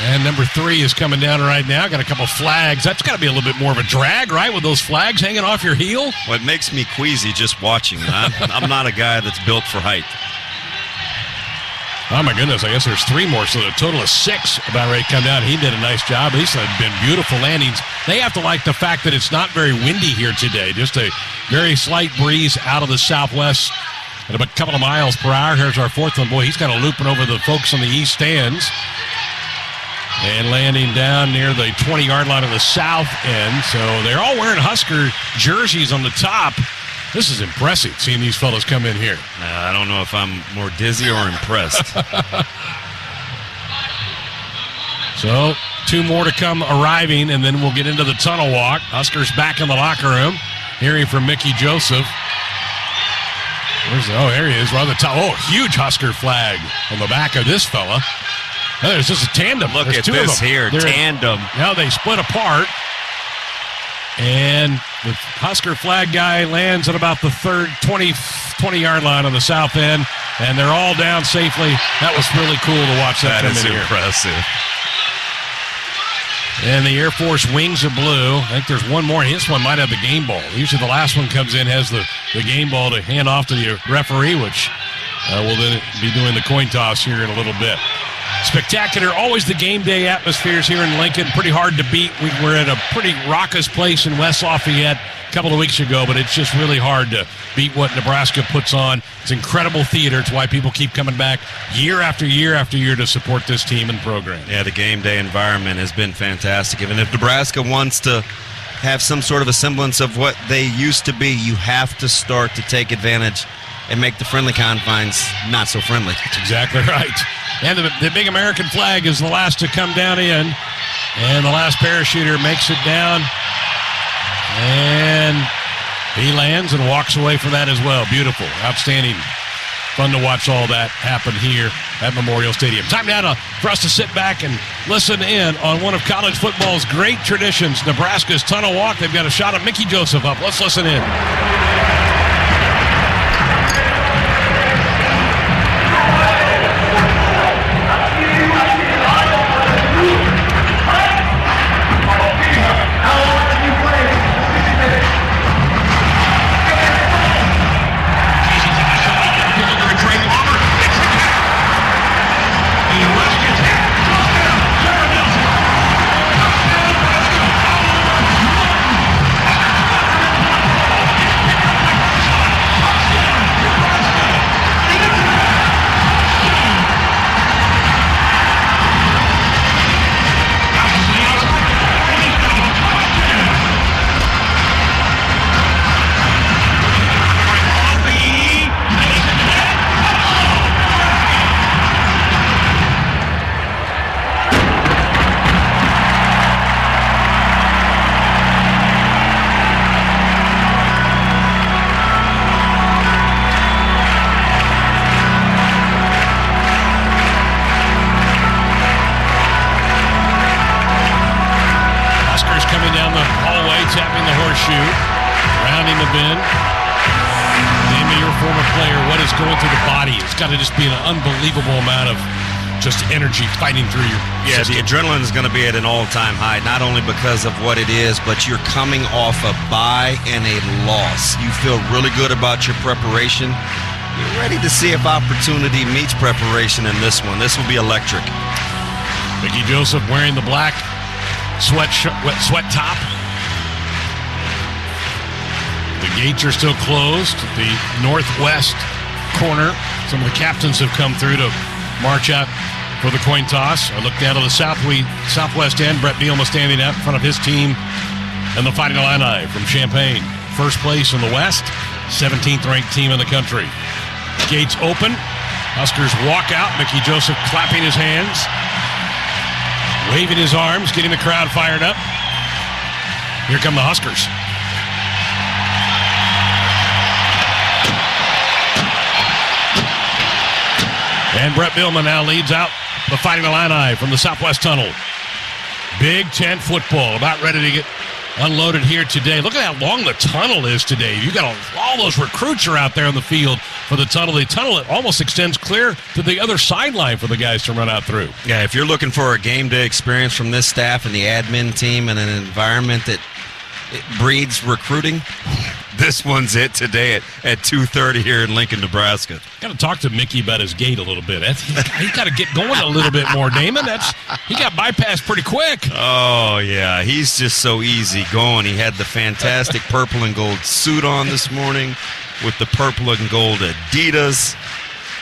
And number 3 is coming down right now. Got a couple flags. That's got to be a little bit more of a drag, right, with those flags hanging off your heel? Well, it makes me queasy just watching. I'm not a guy that's built for height. Oh, my goodness. I guess there's 3 more, so the total of 6 about ready to come down. He did a nice job. These have been beautiful landings. They have to like the fact that it's not very windy here today. Just a very slight breeze out of the southwest at about a couple of miles per hour. Here's our 4th one. Boy, he's kind of looping over the folks on the east stands. And landing down near the 20-yard line of the south end. So they're all wearing Husker jerseys on the top. This is impressive, seeing these fellas come in here. I don't know if I'm more dizzy or impressed. So 2 more to come arriving, and then we'll get into the tunnel walk. Huskers back in the locker room. Hearing from Mickey Joseph. There he is, right on the top. Oh, huge Husker flag on the back of this fella. Oh, there's just a tandem. Look There's at 2 this of them. here, tandem. Now they split apart. And the Husker flag guy lands at about the 20-yard line on the south end. And they're all down safely. That was really cool to watch that come in here. That is impressive. And the Air Force Wings of Blue. I think there's one more. This one might have the game ball. Usually the last one comes in, has the game ball to hand off to the referee, which will then be doing the coin toss here in a little bit. Spectacular. Always the game day atmospheres here in Lincoln. Pretty hard to beat. We were at a pretty raucous place in West Lafayette a couple of weeks ago, but it's just really hard to beat what Nebraska puts on. It's incredible theater. It's why people keep coming back year after year after year to support this team and program. Yeah, the game day environment has been fantastic. And if Nebraska wants to have some sort of a semblance of what they used to be, you have to start to take advantage and make the friendly confines not so friendly. That's exactly right. And the big American flag is the last to come down in. And the last parachuter makes it down. And he lands and walks away from that as well. Beautiful. Outstanding Fun to watch all that happen here at Memorial Stadium. Time now for us to sit back and listen in on one of college football's great traditions, Nebraska's Tunnel Walk. They've got a shot of Mickey Joseph up. Let's listen in. To just be an unbelievable amount of just energy fighting through your system. The adrenaline is going to be at an all-time high, not only because of what it is, but you're coming off a bye and a loss. You feel really good about your preparation. You're ready to see if opportunity meets preparation in this one. This will be electric. Mickey Joseph wearing the black sweat top. The gates are still closed at the northwest corner. Some of the captains have come through to march out for the coin toss. I look down to the southwest end. Brett Bielema standing out in front of his team and the Fighting Illini from Champaign. First place in the West, 17th ranked team in the country. Gates open. Huskers walk out. Mickey Joseph clapping his hands, waving his arms, getting the crowd fired up. Here come the Huskers. And Brett Bielema now leads out the Fighting Illini from the Southwest Tunnel. Big Ten football about ready to get unloaded here today. Look at how long the tunnel is today. You got all those recruits are out there on the field for the tunnel. The tunnel, it almost extends clear to the other sideline for the guys to run out through. Yeah, if you're looking for a game day experience from this staff and the admin team and an environment that it breeds recruiting, this one's it today at 2:30 here in Lincoln, Nebraska. Got to talk to Mickey about his gait a little bit. He's got to get going a little bit more, Damon. He got bypassed pretty quick. Oh, yeah. He's just so easy going. He had the fantastic purple and gold suit on this morning with the purple and gold Adidas.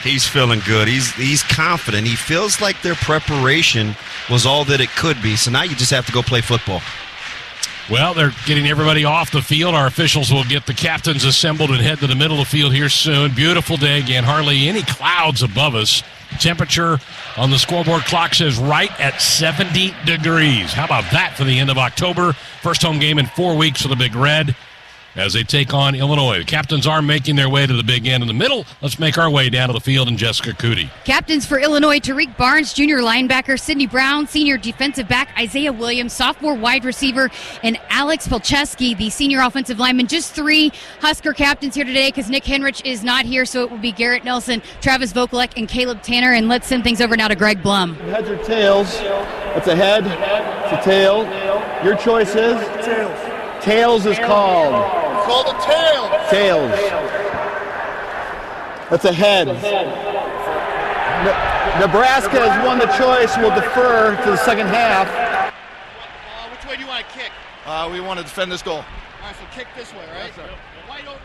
He's feeling good. He's confident. He feels like their preparation was all that it could be. So now you just have to go play football. Well, they're getting everybody off the field. Our officials will get the captains assembled and head to the middle of the field here soon. Beautiful day again. Hardly any clouds above us. Temperature on the scoreboard clock says right at 70 degrees. How about that for the end of October? First home game in 4 weeks for the Big Red as they take on Illinois. The captains are making their way to the big end in the middle. Let's make our way down to the field and Jessica Cootie. Captains for Illinois, Tariq Barnes, junior linebacker, Sidney Brown, senior defensive back, Isaiah Williams, sophomore wide receiver, and Alex Polcheski, the senior offensive lineman. Just three Husker captains here today because Nick Henrich is not here, so it will be Garrett Nelson, Travis Vokalek, and Caleb Tanner. And let's send things over now to Greg Blum. Heads or tails? That's a head. It's a tail. Your choice is? Tails. Tails is called. Called a tail. Tails. That's a head. Nebraska has won the choice. We'll defer to the second half. Which way do you want to kick? We want to defend this goal. All right, so kick this way, right? Yes, right over here.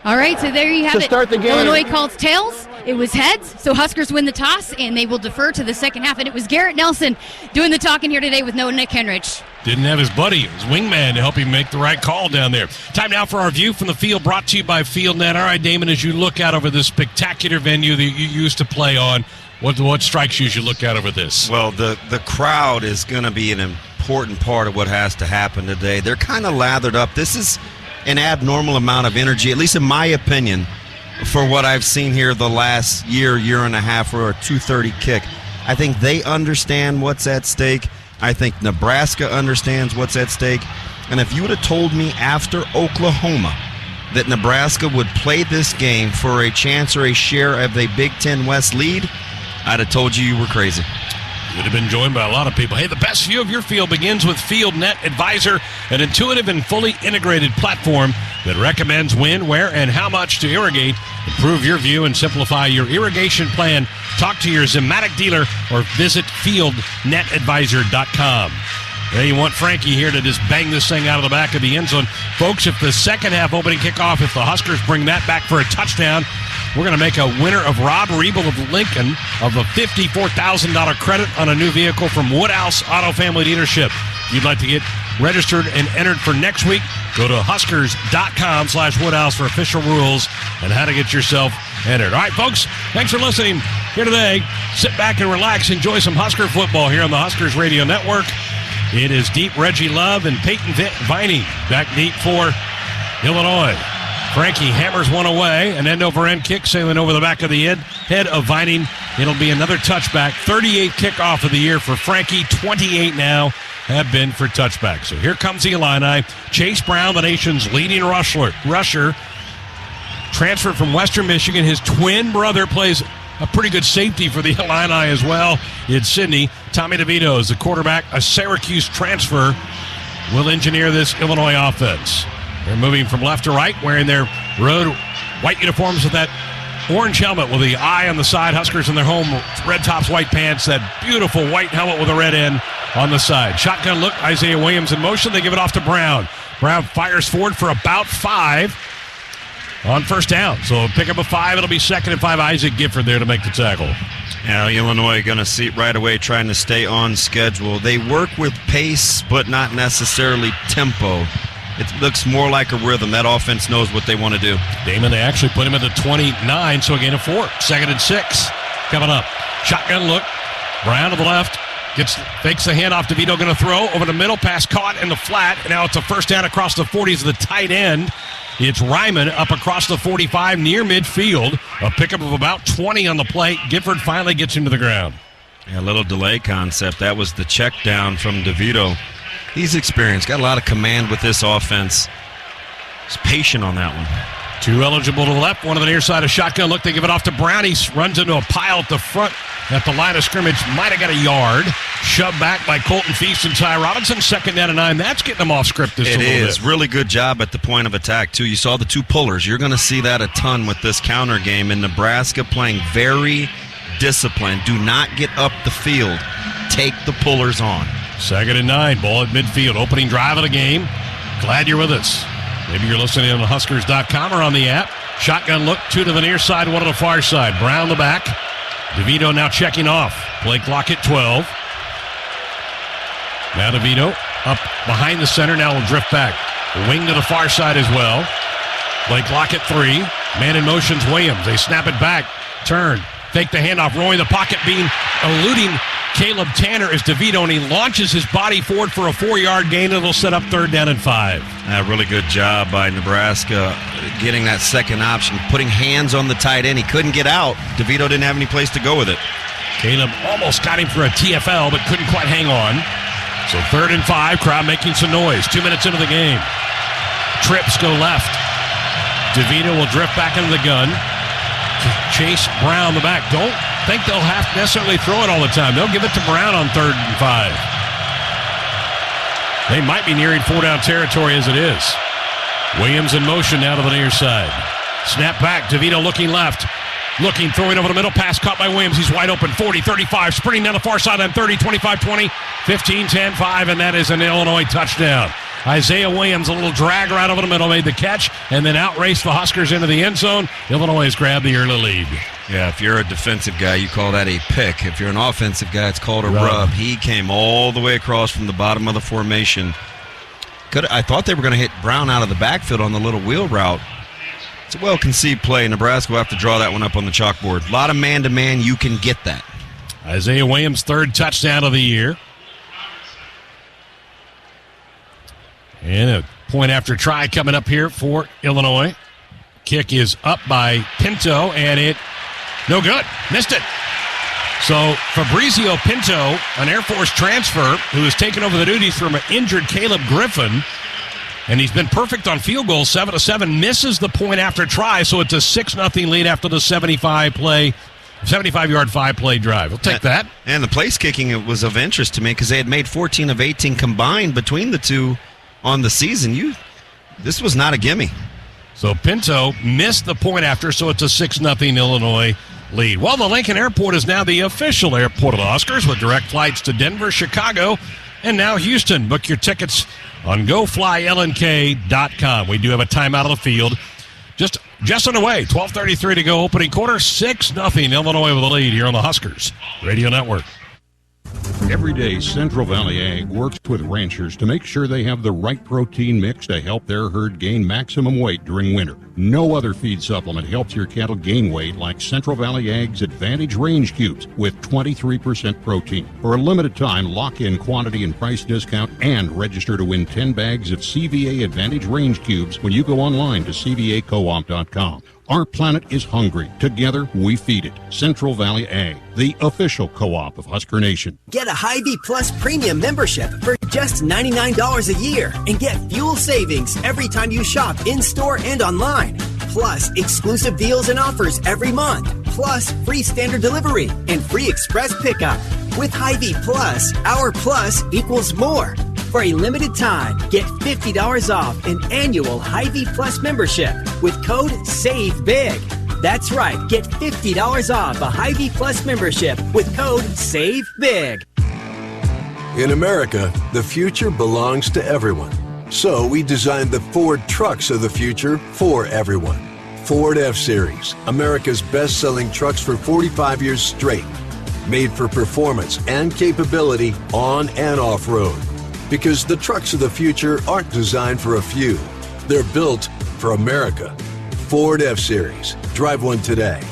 All right, so there you have it. Start the game. Illinois calls tails. It was heads, so Huskers win the toss, and they will defer to the second half. And it was Garrett Nelson doing the talking here today with no Nick Henrich. Didn't have his buddy, his wingman, to help him make the right call down there. Time now for our view from the field, brought to you by FieldNet. All right, Damon, as you look out over this spectacular venue that you used to play on, what strikes you as you look out over this? Well, the crowd is going to be an important part of what has to happen today. They're kind of lathered up. This is an abnormal amount of energy, at least in my opinion, for what I've seen here the last year and a half for a 230 kick. I think they understand what's at stake. I think Nebraska understands what's at stake. And if you would have told me after Oklahoma that Nebraska would play this game for a chance or a share of a Big Ten West lead, I'd have told you were crazy. You'd have been joined by a lot of people. Hey, the best view of your field begins with FieldNet Advisor, an intuitive and fully integrated platform that recommends when, where, and how much to irrigate. Improve your view and simplify your irrigation plan. Talk to your Zematic dealer or visit fieldnetadvisor.com. Now you want Frankie here to just bang this thing out of the back of the end zone. Folks, if the second half opening kickoff, if the Huskers bring that back for a touchdown, we're going to make a winner of Rob Riebel of Lincoln of a $54,000 credit on a new vehicle from Woodhouse Auto Family Dealership. If you'd like to get registered and entered for next week, go to huskers.com/Woodhouse for official rules and how to get yourself entered. All right, folks, thanks for listening here today. Sit back and relax. Enjoy some Husker football here on the Huskers Radio Network. It is deep Reggie Love and Peyton Viney back deep for Illinois. Frankie hammers one away, an end-over-end kick sailing over the back of the head of Vining. It'll be another touchback. 38th kickoff of the year for Frankie. 28 now have been for touchback. So here comes the Illini. Chase Brown, the nation's leading rusher, transferred from Western Michigan. His twin brother plays a pretty good safety for the Illini as well. It's Sydney. Tommy DeVito is the quarterback. A Syracuse transfer will engineer this Illinois offense. They're moving from left to right, wearing their road white uniforms with that orange helmet with the eye on the side. Huskers in their home red tops, white pants, that beautiful white helmet with a red end on the side. Shotgun look, Isaiah Williams in motion. They give it off to Brown. Brown fires forward for about 5 on first down. So pick up a 5. It'll be 2nd and 5. Isaac Gifford there to make the tackle. Now, Illinois going to see it right away, trying to stay on schedule. They work with pace, but not necessarily tempo. It looks more like a rhythm. That offense knows what they want to do. Damon, they actually put him at the 29, so a gain of 4. 2nd and 6 coming up. Shotgun look. Brown to the left. Fakes the handoff. DeVito going to throw over the middle. Pass caught in the flat. And now it's a first down across the 40s of the tight end. It's Ryman up across the 45 near midfield. A pickup of about 20 on the play. Gifford finally gets him to the ground. Yeah, a little delay concept. That was the check down from DeVito. He's experienced, got a lot of command with this offense. He's patient on that one. 2 eligible to the left, 1 on the near side of shotgun. Look, they give it off to Brown. He runs into a pile at the front at the line of scrimmage. Might have got a yard. Shoved back by Colton Feast and Ty Robinson. 2nd down and 9. That's getting them off script this a little bit. It is. Really good job at the point of attack, too. You saw the 2 pullers. You're going to see that a ton with this counter game. In Nebraska playing very disciplined. Do not get up the field. Take the pullers on. 2nd and 9, ball at midfield. Opening drive of the game. Glad you're with us. Maybe you're listening on Huskers.com or on the app. Shotgun look, 2 to the near side, 1 to the far side. Brown the back. DeVito now checking off. Play clock at 12. Now DeVito up behind the center. Now will drift back. Wing to the far side as well. Play clock at 3. Man in motion's Williams. They snap it back. Turn. Fake the handoff. Rolling the pocket beam. Eluding Caleb Tanner is DeVito, and he launches his body forward for a 4-yard gain. It'll set up 3rd down and 5. Really good job by Nebraska getting that second option, putting hands on the tight end. He couldn't get out. DeVito didn't have any place to go with it. Caleb almost got him for a TFL, but couldn't quite hang on. So 3rd and 5, crowd making some noise. 2 minutes into the game. Trips go left. DeVito will drift back into the gun. Chase Brown the back. Don't think they'll have to necessarily throw it all the time. They'll give it to Brown on 3rd and 5. They might be nearing 4-down territory as it is. Williams in motion now to the near side. Snap back. DeVito looking left. Looking, throwing over the middle. Pass caught by Williams. He's wide open. 40, 35. Sprinting down the far side on 30, 25, 20, 15, 10, 5. And that is an Illinois touchdown. Isaiah Williams, a little drag right over the middle, made the catch, and then outraced the Huskers into the end zone. Illinois has grabbed the early lead. Yeah, if you're a defensive guy, you call that a pick. If you're an offensive guy, it's called a rub. He came all the way across from the bottom of the formation. I thought they were going to hit Brown out of the backfield on the little wheel route. It's a well-conceived play. Nebraska will have to draw that one up on the chalkboard. A lot of man-to-man, you can get that. Isaiah Williams' 3rd touchdown of the year. And a point after try coming up here for Illinois. Kick is up by Pinto, and it no good. Missed it. So Fabrizio Pinto, an Air Force transfer who has taken over the duties from an injured Caleb Griffin, and he's been perfect on field goals, 7-7, misses the point after try, so it's a 6-0 lead after the 75-yard 5-play drive. We'll take that. And the place kicking, it was of interest to me because they had made 14 of 18 combined between the two on the season. This was not a gimme. So Pinto missed the point after, so it's a 6-0 Illinois lead. Well, the Lincoln Airport is now the official airport of the Huskers with direct flights to Denver, Chicago, and now Houston. Book your tickets on GoFlyLNK.com. We do have a timeout of the field. Just underway. 12:33 to go. Opening quarter. 6-0 Illinois with the lead here on the Huskers Radio Network. Every day, Central Valley Ag works with ranchers to make sure they have the right protein mix to help their herd gain maximum weight during winter. No other feed supplement helps your cattle gain weight like Central Valley Ag's Advantage Range Cubes with 23% protein. For a limited time, lock in quantity and price discount and register to win 10 bags of CVA Advantage Range Cubes when you go online to cvacoop.com. Our planet is hungry. Together, we feed it. Central Valley Ag, the official co-op of Husker Nation. Get a Hy-Vee Plus Premium membership for just $99 a year and get fuel savings every time you shop in-store and online. Plus, exclusive deals and offers every month. Plus, free standard delivery and free express pickup. With Hy-Vee Plus, our plus equals more. For a limited time, get $50 off an annual Hy-Vee Plus membership with code SAVEBIG. That's right, get $50 off a Hy-Vee Plus membership with code SAVEBIG. In America, the future belongs to everyone. So we designed the Ford trucks of the future for everyone. Ford F-Series, America's best-selling trucks for 45 years straight. Made for performance and capability on and off-road. Because the trucks of the future aren't designed for a few. They're built for America. Ford F-Series. Drive one today.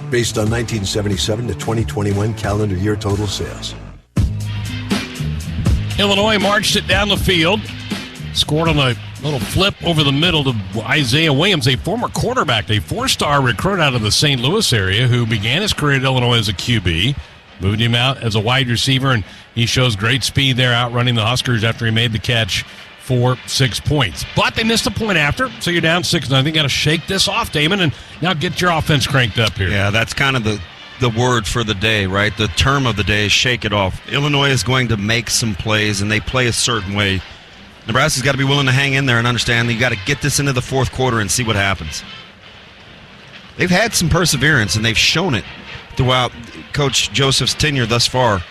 Based on 1977 to 2021 calendar year total sales. Illinois marched it down the field. Scored on a little flip over the middle to Isaiah Williams, a former quarterback, a four-star recruit out of the St. Louis area who began his career at Illinois as a QB. Moved him out as a wide receiver, and he shows great speed there outrunning the Huskers after he made the catch for 6 points. But they missed a point after, so you're down 6-0. Got to shake this off, Damon, and now get your offense cranked up here. Yeah, that's kind of the word for the day, right? The term of the day is shake it off. Illinois is going to make some plays, and they play a certain way. Nebraska's got to be willing to hang in there and understand that you got to get this into the fourth quarter and see what happens. They've had some perseverance, and they've shown it throughout Coach Joseph's tenure thus far,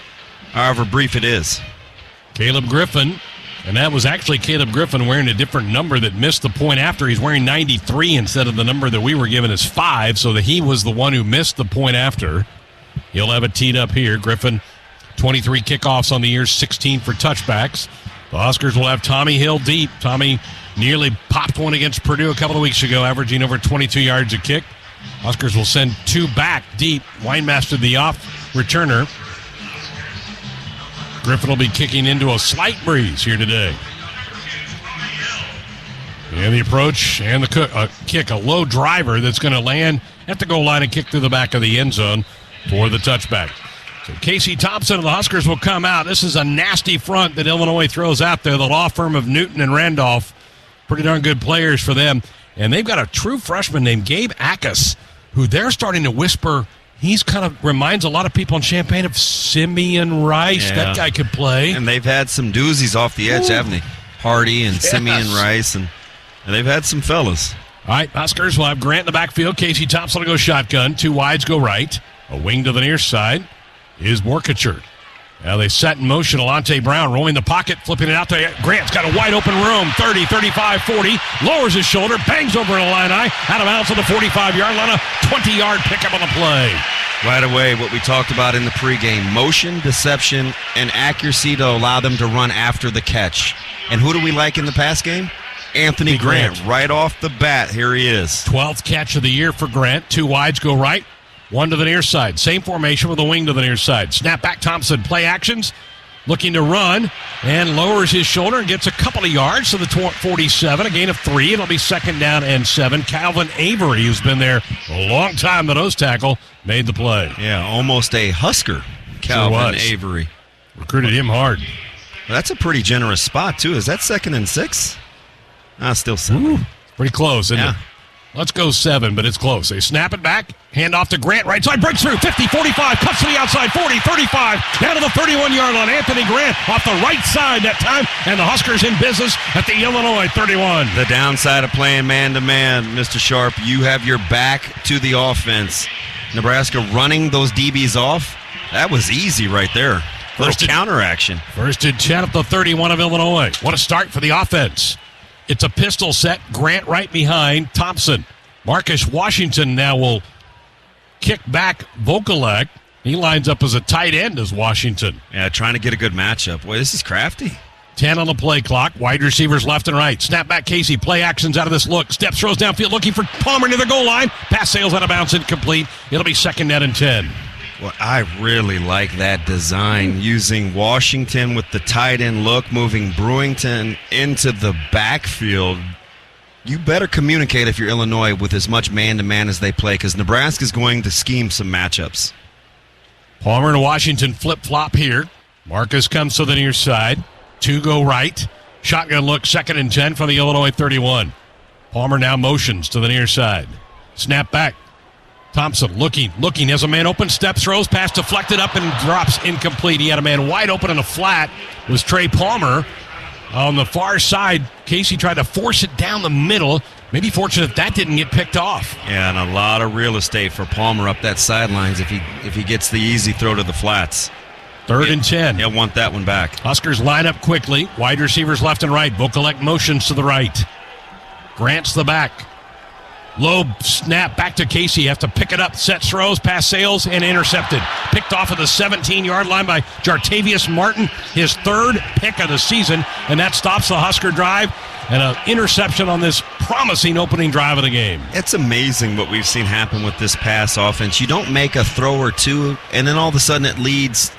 however brief it is. Caleb Griffin, and that was actually Caleb Griffin wearing a different number that missed the point after. He's wearing 93 instead of the number that we were given as 5, so that he was the one who missed the point after. He'll have it teed up here. Griffin, 23 kickoffs on the year, 16 for touchbacks. The Huskers will have Tommy Hill deep. Tommy nearly popped one against Purdue a couple of weeks ago, averaging over 22 yards a kick. Huskers will send 2 back deep. Winemaster, the off returner. Griffin will be kicking into a slight breeze here today. And the approach and the kick, a low driver that's going to land at the goal line and kick through the back of the end zone for the touchback. So Casey Thompson of the Huskers will come out. This is a nasty front that Illinois throws out there. The law firm of Newton and Randolph, pretty darn good players for them. And they've got a true freshman named Gabe Ackus, who they're starting to whisper, he's kind of reminds a lot of people in Champaign of Simeon Rice. Yeah. That guy could play. And they've had some doozies off the edge, haven't they? Hardy and Simeon Rice, and they've had some fellas. All right, Huskers will have Grant in the backfield. Casey Thompson will go shotgun. 2 wides go right. A wing to the near side is Morkacher. Now they set in motion. Alante Brown rolling the pocket, flipping it out there. Grant's got a wide open room. 30, 35, 40. Lowers his shoulder, bangs over an Illini. Out of bounds on the 45-yard line. A 20-yard pickup on the play. Right away, what we talked about in the pregame. Motion, deception, and accuracy to allow them to run after the catch. And who do we like in the pass game? Anthony Grant. Right off the bat, here he is. 12th catch of the year for Grant. 2 wides go right. 1 to the near side. Same formation with a wing to the near side. Snap back, Thompson. Play actions. looking to run and lowers his shoulder and gets a couple of yards to the 47, a gain of 3. It'll be 2nd down and 7. Calvin Avery, who's been there a long time, the nose tackle, made the play. Yeah, almost a Husker, Calvin Avery. Recruited him hard. Well, that's a pretty generous spot, too. Is that 2nd and 6? Still 7. Ooh, pretty close, isn't it? Let's go 7, but it's close. They snap it back, hand off to Grant, right side, breaks through, 50, 45, cuts to the outside, 40, 35, down to the 31-yard line. Anthony Grant off the right side that time, and the Huskers in business at the Illinois 31. The downside of playing man-to-man, Mr. Sharp, you have your back to the offense. Nebraska running those DBs off, that was easy right there. Little counter action. First and 10 at the 31 of Illinois. What a start for the offense. It's a pistol set. Grant right behind Thompson. Marcus Washington now will kick back Vokalek. He lines up as a tight end as Washington. Yeah, trying to get a good matchup. Boy, this is crafty. 10 on the play clock. Wide receivers left and right. Snap back Casey. Play actions out of this look. Steps, throws downfield looking for Palmer near the goal line. Pass sails out of bounds, incomplete. It'll be 2nd down and 10. Well, I really like that design, using Washington with the tight end look, moving Brewington into the backfield. You better communicate if you're Illinois with as much man-to-man as they play, because Nebraska's going to scheme some matchups. Palmer and Washington flip-flop here. Marcus comes to the near side. 2 go right. Shotgun look, 2nd and 10 from the Illinois 31. Palmer now motions to the near side. Snap back. Thompson looking, has a man open, steps, throws, pass deflected up and drops incomplete. He had a man wide open in a flat. It was Trey Palmer. On the far side, Casey tried to force it down the middle. Maybe fortunate that didn't get picked off. Yeah, and a lot of real estate for Palmer up that sidelines if he gets the easy throw to the flats. 3rd and 10. He'll want that one back. Huskers line up quickly. Wide receivers left and right. Vokalek motions to the right. Grant's the back. Low snap back to Casey. Have to pick it up. Set throws, pass sails, and intercepted. Picked off at the 17-yard line by Jartavius Martin, his 3rd pick of the season, and that stops the Husker drive and an interception on this promising opening drive of the game. It's amazing what we've seen happen with this pass offense. You don't make a throw or two, and then all of a sudden it leads,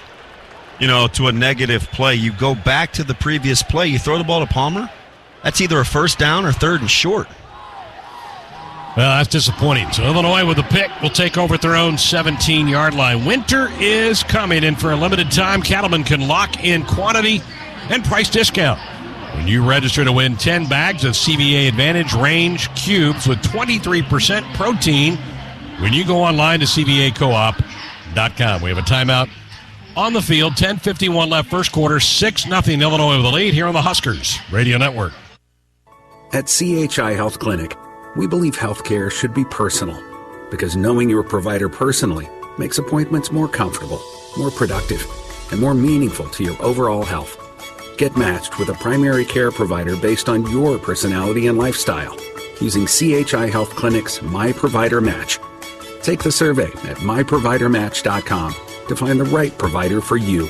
to a negative play. You go back to the previous play. You throw the ball to Palmer. That's either a 1st down or 3rd and short. Well, that's disappointing. So Illinois with the pick will take over at their own 17-yard line. Winter is coming, and for a limited time, Cattlemen can lock in quantity and price discount. When you register to win 10 bags of CBA Advantage Range Cubes with 23% protein when you go online to CBACoop.com. We have a timeout on the field. 10:51 left first quarter. 6-0 Illinois with the lead here on the Huskers Radio Network. At CHI Health Clinic, we believe healthcare should be personal, because knowing your provider personally makes appointments more comfortable, more productive, and more meaningful to your overall health. Get matched with a primary care provider based on your personality and lifestyle using CHI Health Clinic's My Provider Match. Take the survey at myprovidermatch.com to find the right provider for you.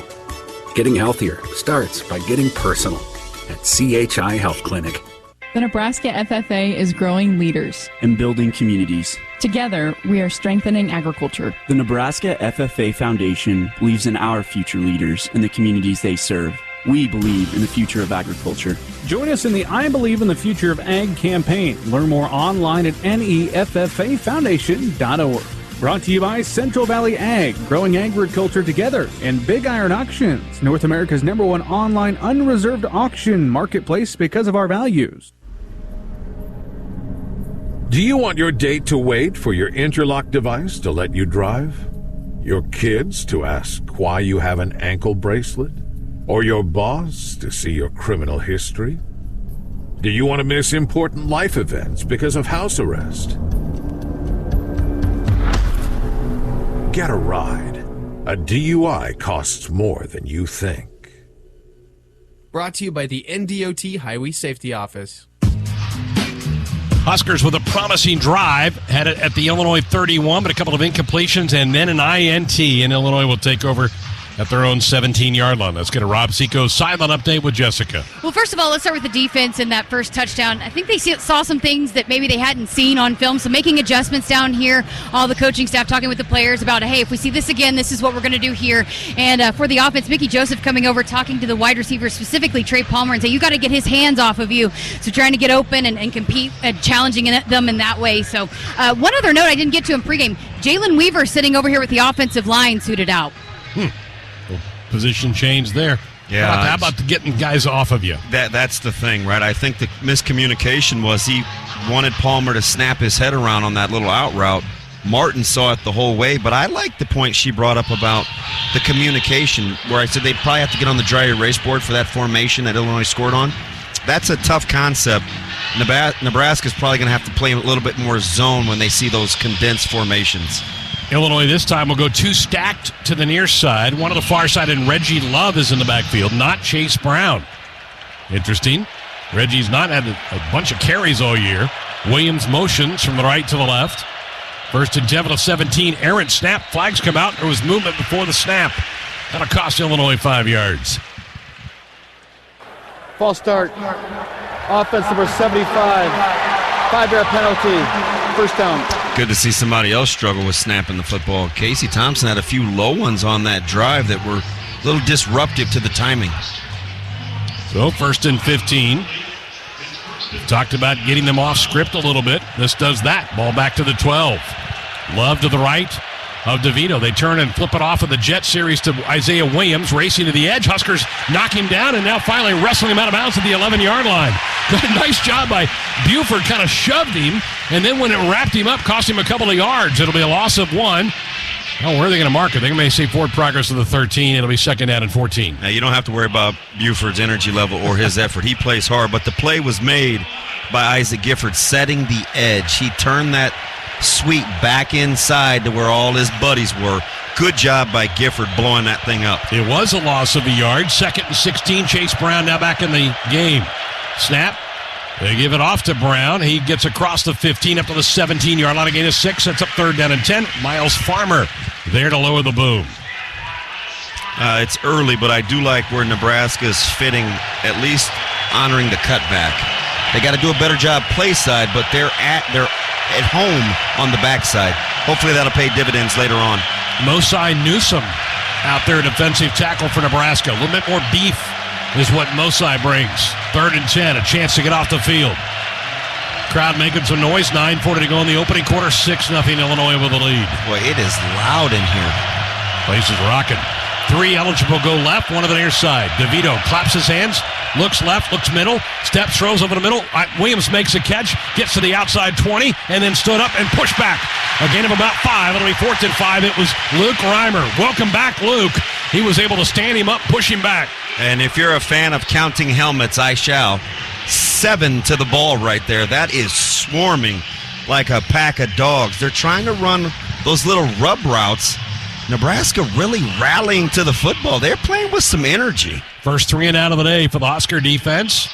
Getting healthier starts by getting personal at CHI Health Clinic. The Nebraska FFA is growing leaders and building communities. Together, we are strengthening agriculture. The Nebraska FFA Foundation believes in our future leaders and the communities they serve. We believe in the future of agriculture. Join us in the I Believe in the Future of Ag campaign. Learn more online at neffafoundation.org. Brought to you by Central Valley Ag, growing agriculture together, and Big Iron Auctions, North America's #1 online unreserved auction marketplace because of our values. Do you want your date to wait for your interlock device to let you drive? Your kids to ask why you have an ankle bracelet? Or your boss to see your criminal history? Do you want to miss important life events because of house arrest? Get a ride. A DUI costs more than you think. Brought to you by the NDOT Highway Safety Office. Huskers with a promising drive, had it at the Illinois 31, but a couple of incompletions and then an INT, and Illinois will take over at their own 17-yard line. Let's get a Rob Seco's sideline update with Jessica. Well, first of all, let's start with the defense in that first touchdown. I think they saw some things that maybe they hadn't seen on film, so making adjustments down here. All the coaching staff talking with the players about, hey, if we see this again, this is what we're going to do here. And for the offense, Mickey Joseph coming over, talking to the wide receivers, specifically Trey Palmer, and say, you got to get his hands off of you. So trying to get open and compete, challenging them in that way. So one other note I didn't get to in pregame, Jalen Weaver sitting over here with the offensive line suited out. Position change there. Yeah, how about getting guys off of you? That's the thing, right? I think the miscommunication was he wanted Palmer to snap his head around on that little out route. Martin saw it the whole way, but I like the point she brought up about the communication, where I said they'd probably have to get on the dry erase board for that formation that Illinois scored on. That's a tough concept. Nebraska's probably going to have to play a little bit more zone when they see those condensed formations. Illinois this time will go 2 stacked to the near side. One on the far side, and Reggie Love is in the backfield, not Chase Brown. Interesting. Reggie's not had a bunch of carries all year. Williams motions from the right to the left. First and 10 of 17. Errant snap. Flags come out. There was movement before the snap. That'll cost Illinois 5 yards. False start. Offense number 75. 5-yard penalty. First down. Good to see somebody else struggle with snapping the football. Casey Thompson had a few low ones on that drive that were a little disruptive to the timing. So first and 15. We've talked about getting them off script a little bit. This does that. Ball back to the 12. Love to the right of DeVito. They turn and flip it off of the jet series to Isaiah Williams, racing to the edge. Huskers knock him down, and now finally wrestling him out of bounds at the 11-yard line. Nice job by Buford, kind of shoved him, and then when it wrapped him up, cost him a couple of yards. It'll be a loss of 1. Oh, where are they going to mark it? They may say forward progress to the 13. It'll be second down and 14. Now, you don't have to worry about Buford's energy level or his effort. He plays hard, but the play was made by Isaac Gifford setting the edge. He turned that sweep back inside to where all his buddies were. Good job by Gifford blowing that thing up. It was a loss of a yard. Second and 16. Chase Brown now back in the game. Snap. They give it off to Brown. He gets across the 15 up to the 17-yard line. A gain of 6. Sets up third down and 10. Miles Farmer there to lower the boom. It's early, but I do like where Nebraska's fitting, at least honoring the cutback. They got to do a better job play side, but they're at home on the backside. Hopefully that'll pay dividends later on. Mosai Newsom out there, defensive tackle for Nebraska. A little bit more beef is what Mosai brings. Third and 10, a chance to get off the field. Crowd making some noise. 9:40 to go in the opening quarter. 6-0 Illinois with the lead. Boy, it is loud in here. Place is rocking. 3 eligible go left, 1 to the near side. DeVito claps his hands, looks left, looks middle, steps, throws over the middle. Williams makes a catch, gets to the outside 20, and then stood up and pushed back. A gain of about 5. It'll be 4th and 5. It was Luke Reimer. Welcome back, Luke. He was able to stand him up, push him back. And if you're a fan of counting helmets, I shall. 7 to the ball right there. That is swarming like a pack of dogs. They're trying to run those little rub routes. Nebraska really rallying to the football. They're playing with some energy. First 3 and out of the day for the Husker defense.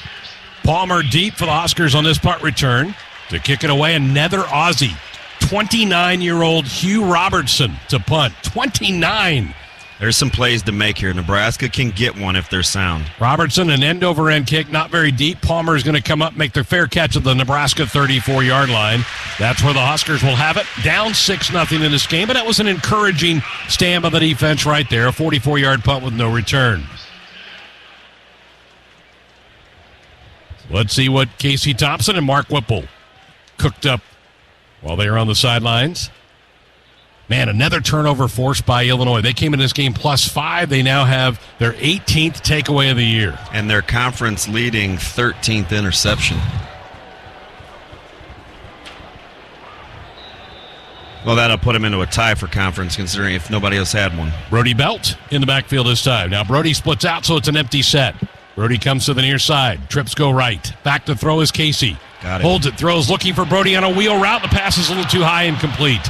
Palmer deep for the Huskers on this punt return. To kick it away, another Aussie. 29-year-old Hugh Robertson to punt. 29. There's some plays to make here. Nebraska can get one if they're sound. Robertson, an end-over-end kick, not very deep. Palmer is going to come up, make the fair catch at the Nebraska 34-yard line. That's where the Huskers will have it. Down 6-0 in this game, but that was an encouraging stand by the defense right there. A 44-yard punt with no return. Let's see what Casey Thompson and Mark Whipple cooked up while they were on the sidelines. Man, another turnover forced by Illinois. They came in this game +5. They now have their 18th takeaway of the year. And their conference leading 13th interception. Well, that'll put them into a tie for conference, considering if nobody else had one. Brody Belt in the backfield this time. Now Brody splits out, so it's an empty set. Brody comes to the near side. Trips go right. Back to throw is Casey. Got it. Holds it, throws, looking for Brody on a wheel route. The pass is a little too high and complete.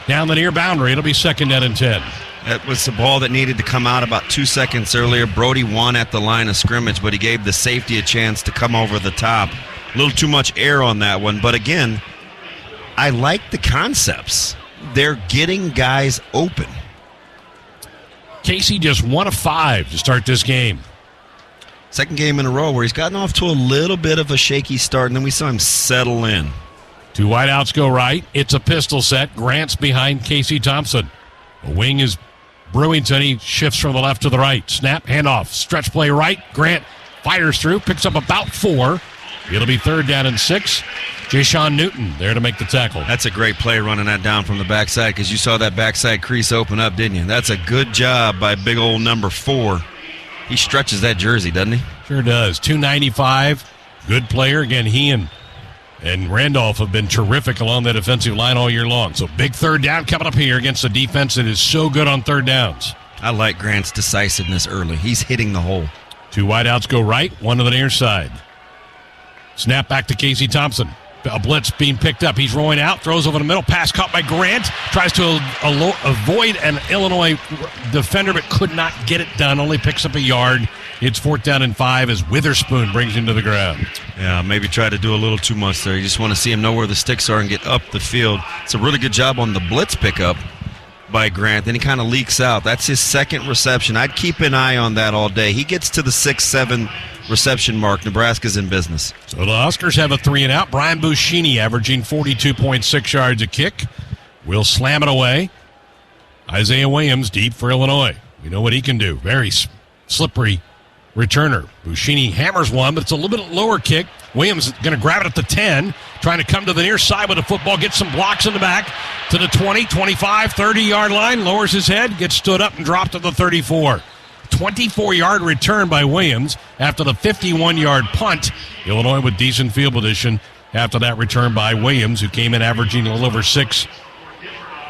Down the near boundary, it'll be second down and 10. That was the ball that needed to come out about 2 seconds earlier. Brody won at the line of scrimmage, but he gave the safety a chance to come over the top. A little too much air on that one, but again, I like the concepts. They're getting guys open. Casey just 1 of 5 to start this game. Second game in a row where he's gotten off to a little bit of a shaky start, and then we saw him settle in. 2 wideouts go right. It's a pistol set. Grant's behind Casey Thompson. The wing is Brewington. He shifts from the left to the right. Snap, handoff, stretch play right. Grant fires through, picks up about 4. It'll be 3rd down and 6. Jayshon Newton there to make the tackle. That's a great play running that down from the backside because you saw that backside crease open up, didn't you? That's a good job by big old number 4. He stretches that jersey, doesn't he? Sure does. 295. Good player. Again, he and Randolph have been terrific along the defensive line all year long. So big 3rd down coming up here against a defense that is so good on 3rd downs. I like Grant's decisiveness early. He's hitting the hole. 2 wideouts go right, 1 to the near side. Snap back to Casey Thompson. A blitz being picked up. He's rolling out, throws over the middle, pass caught by Grant. Tries to avoid an Illinois defender, but could not get it done. Only picks up a yard. It's 4th down and 5 as Witherspoon brings him to the ground. Yeah, maybe try to do a little too much there. You just want to see him know where the sticks are and get up the field. It's a really good job on the blitz pickup by Grant. Then he kind of leaks out. That's his 2nd reception. I'd keep an eye on that all day. He gets to the 6-7 reception mark. Nebraska's in business. So the Huskers have a 3-and-out. Brian Buschini averaging 42.6 yards a kick. Will slam it away. Isaiah Williams deep for Illinois. We know what he can do. Very slippery returner. Buschini hammers one, but it's a little bit lower kick. Williams is going to grab it at the 10, trying to come to the near side with the football, get some blocks in the back to the 20, 25, 30-yard line, lowers his head, gets stood up and dropped to the 34. 24-yard return by Williams after the 51-yard punt. Illinois with decent field position after that return by Williams, who came in averaging a little over 6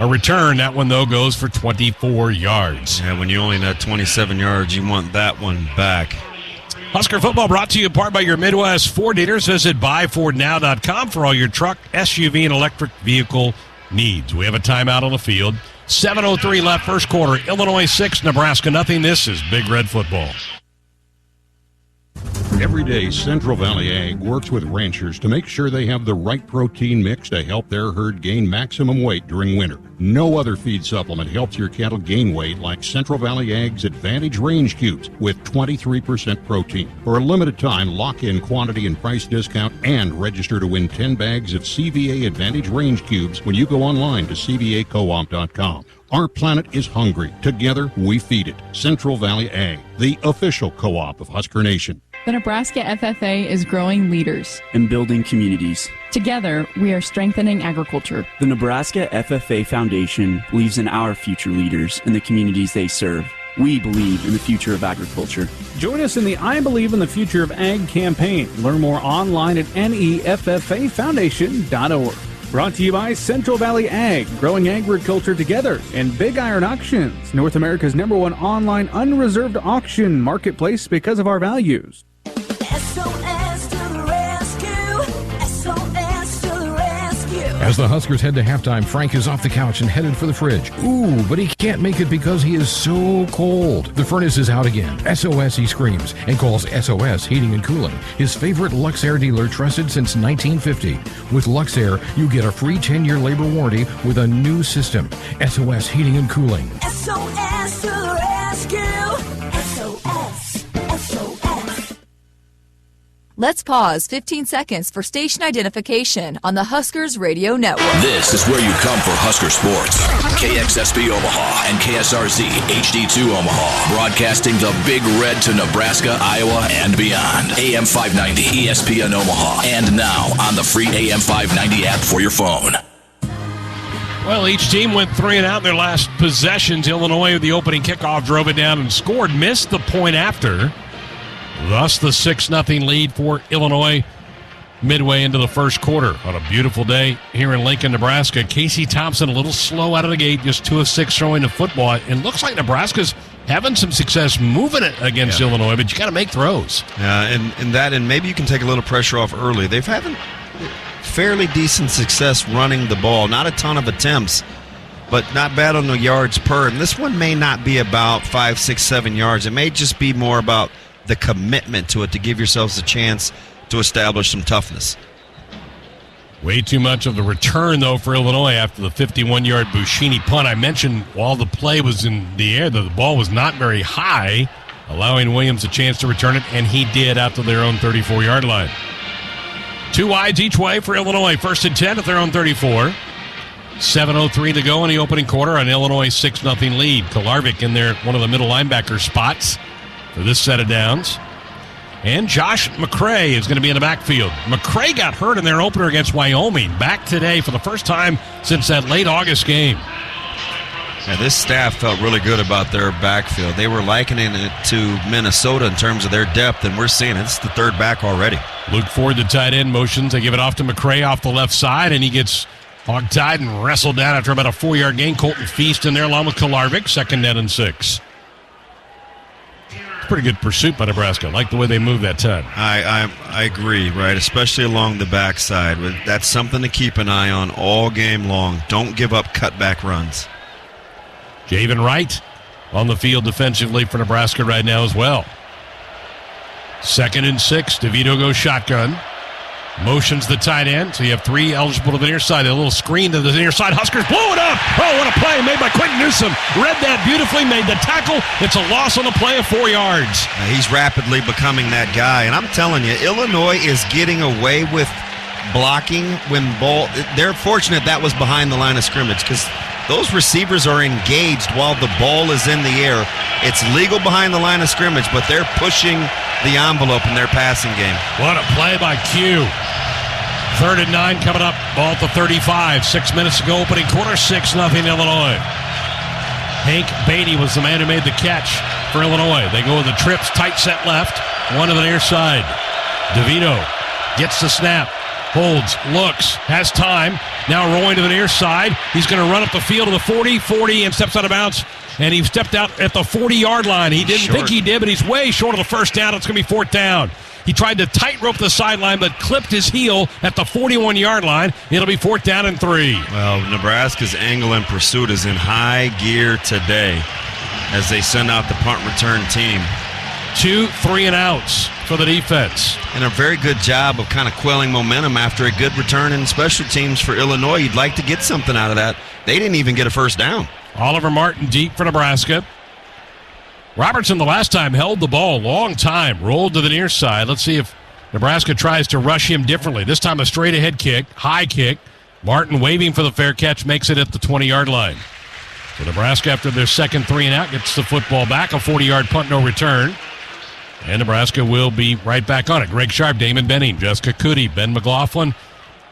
a return. That one, though, goes for 24 yards. Yeah, when you only net 27 yards, you want that one back. Husker football brought to you in part by your Midwest Ford dealers. Visit buyfordnow.com for all your truck, SUV, and electric vehicle needs. We have a timeout on the field. 7:03 left, first quarter. Illinois 6, Nebraska nothing. This is Big Red Football. Every day, Central Valley Ag works with ranchers to make sure they have the right protein mix to help their herd gain maximum weight during winter. No other feed supplement helps your cattle gain weight like Central Valley Ag's Advantage Range Cubes with 23% protein. For a limited time, lock in quantity and price discount and register to win 10 bags of CVA Advantage Range Cubes when you go online to cvacoop.com. Our planet is hungry. Together, we feed it. Central Valley Ag, the official co-op of Husker Nation. The Nebraska FFA is growing leaders and building communities. Together, we are strengthening agriculture. The Nebraska FFA Foundation believes in our future leaders and the communities they serve. We believe in the future of agriculture. Join us in the I Believe in the Future of Ag campaign. Learn more online at neffafoundation.org. Brought to you by Central Valley Ag, growing agriculture together, and Big Iron Auctions, North America's #1 online unreserved auction marketplace because of our values. SOS to the rescue. SOS to the rescue. As the Huskers head to halftime, Frank is off the couch and headed for the fridge. Ooh, but he can't make it because he is so cold. The furnace is out again. SOS, he screams, and calls SOS Heating and Cooling, his favorite Luxair dealer trusted since 1950. With Luxair, you get a free 10-year labor warranty with a new system. SOS Heating and Cooling. SOS to the rescue. SOS. SOS. Let's pause 15 seconds for station identification on the Huskers Radio Network. This is where you come for Husker sports. KXSB Omaha and KSRZ HD2 Omaha. Broadcasting the Big Red to Nebraska, Iowa, and beyond. AM 590, ESPN Omaha. And now on the free AM 590 app for your phone. Well, each team went 3-and-out in their last possessions. Illinois, with the opening kickoff, drove it down and scored. Missed the point after. Thus, the 6-0 lead for Illinois midway into the first quarter. On a beautiful day here in Lincoln, Nebraska. Casey Thompson a little slow out of the gate, just 2 of 6 throwing the football. And looks like Nebraska's having some success moving it against Illinois, but you got to make throws. Yeah, and maybe you can take a little pressure off early. They've having fairly decent success running the ball. Not a ton of attempts, but not bad on the yards per. And this one may not be about 5, 6, 7 yards. It may just be more about the commitment to it to give yourselves a chance to establish some toughness. Way too much of the return, though, for Illinois after the 51-yard Buschini punt. I mentioned while the play was in the air, the ball was not very high, allowing Williams a chance to return it, and he did out to their own 34-yard line. 2 wides each way for Illinois. 1st and 10 at their own 34. 7:03 to go in the opening quarter on Illinois' 6-0 lead. Kolarvik in there, one of the middle linebacker spots for this set of downs. And Josh McCray is going to be in the backfield. McCray got hurt in their opener against Wyoming. Back today for the first time since that late August game. Yeah, this staff felt really good about their backfield. They were likening it to Minnesota in terms of their depth, and we're seeing it's the third back already. Luke Ford, the tight end, motions. They give it off to McCray off the left side, and he gets hog-tied and wrestled down after about a 4-yard gain. Colton Feast in there along with Kolarvik, 2nd down and 6. Pretty good pursuit by Nebraska. I like the way they moved that time. I agree, right? Especially along the backside. That's something to keep an eye on all game long. Don't give up cutback runs. Javen Wright on the field defensively for Nebraska right now as well. 2nd and 6. DeVito goes shotgun. Motions the tight end, so you have 3 eligible to the near side. A little screen to the near side. Huskers blow it up. Oh, what a play made by Quentin Newsom. Read that beautifully, made the tackle. It's a loss on the play of 4 yards. He's rapidly becoming that guy, and I'm telling you, Illinois is getting away with blocking when ball. They're fortunate that was behind the line of scrimmage because those receivers are engaged while the ball is in the air. It's legal behind the line of scrimmage, but they're pushing the envelope in their passing game. What a play by Q. 3rd and 9 coming up. Ball at the 35. 6 minutes to go, opening quarter. 6-0 Illinois. Hank Beatty was the man who made the catch for Illinois. They go with the trips, tight set left, one to the near side. DeVito gets the snap, holds, looks, has time. Now rolling to the near side. He's going to run up the field to the 40, and steps out of bounds. And he stepped out at the 40-yard line. He didn't think he did, but he's way short of the first down. It's going to be 4th down. He tried to tightrope the sideline, but clipped his heel at the 41-yard line. It'll be 4th down and 3. Well, Nebraska's angle and pursuit is in high gear today as they send out the punt return team. 2 3-and-outs for the defense. And a very good job of kind of quelling momentum after a good return in special teams for Illinois. You'd like to get something out of that. They didn't even get a first down. Oliver Martin deep for Nebraska. Robertson the last time held the ball a long time, rolled to the near side. Let's see if Nebraska tries to rush him differently. This time a straight ahead kick, high kick. Martin waving for the fair catch, makes it at the 20-yard line. So Nebraska, after their second 3-and-out, gets the football back, a 40-yard punt, no return. And Nebraska will be right back on it. Greg Sharp, Damon Benning, Jessica Cootie, Ben McLaughlin,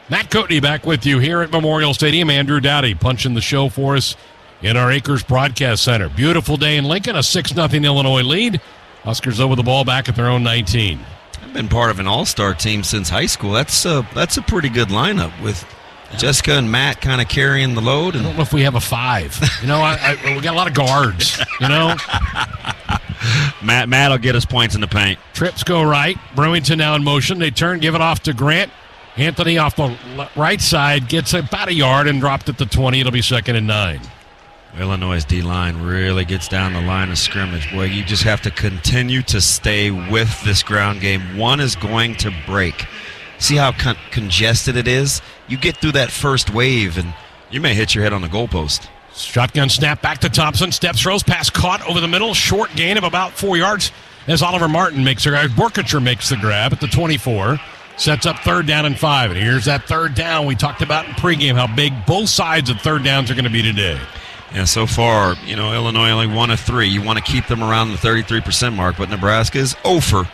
Matt Coatney back with you here at Memorial Stadium. Andrew Dowdy punching the show for us in our Acres Broadcast Center. Beautiful day in Lincoln, a 6-0 Illinois lead. Huskers over the ball back at their own 19. I've been part of an all-star team since high school. That's a pretty good lineup with Jessica and Matt kind of carrying the load. And I don't know if we have a 5. You know, we got a lot of guards, you know. Matt will get us points in the paint. Trips go right. Brewington now in motion. They turn, give it off to Grant. Anthony off the right side gets about a yard and dropped at the 20. It'll be 2nd and 9. Illinois' D-line really gets down the line of scrimmage. Boy, you just have to continue to stay with this ground game. One is going to break. See how congested it is? You get through that first wave, and you may hit your head on the goalpost. Shotgun snap back to Thompson. Steps, throws, pass caught over the middle. Short gain of about 4 yards as Oliver Martin makes the grab. Borkacher makes the grab at the 24. Sets up 3rd down and 5. And here's that 3rd down we talked about in pregame, how big both sides of 3rd downs are going to be today. Yeah, so far, Illinois only 1 of 3. You want to keep them around the 33% mark, but Nebraska is 0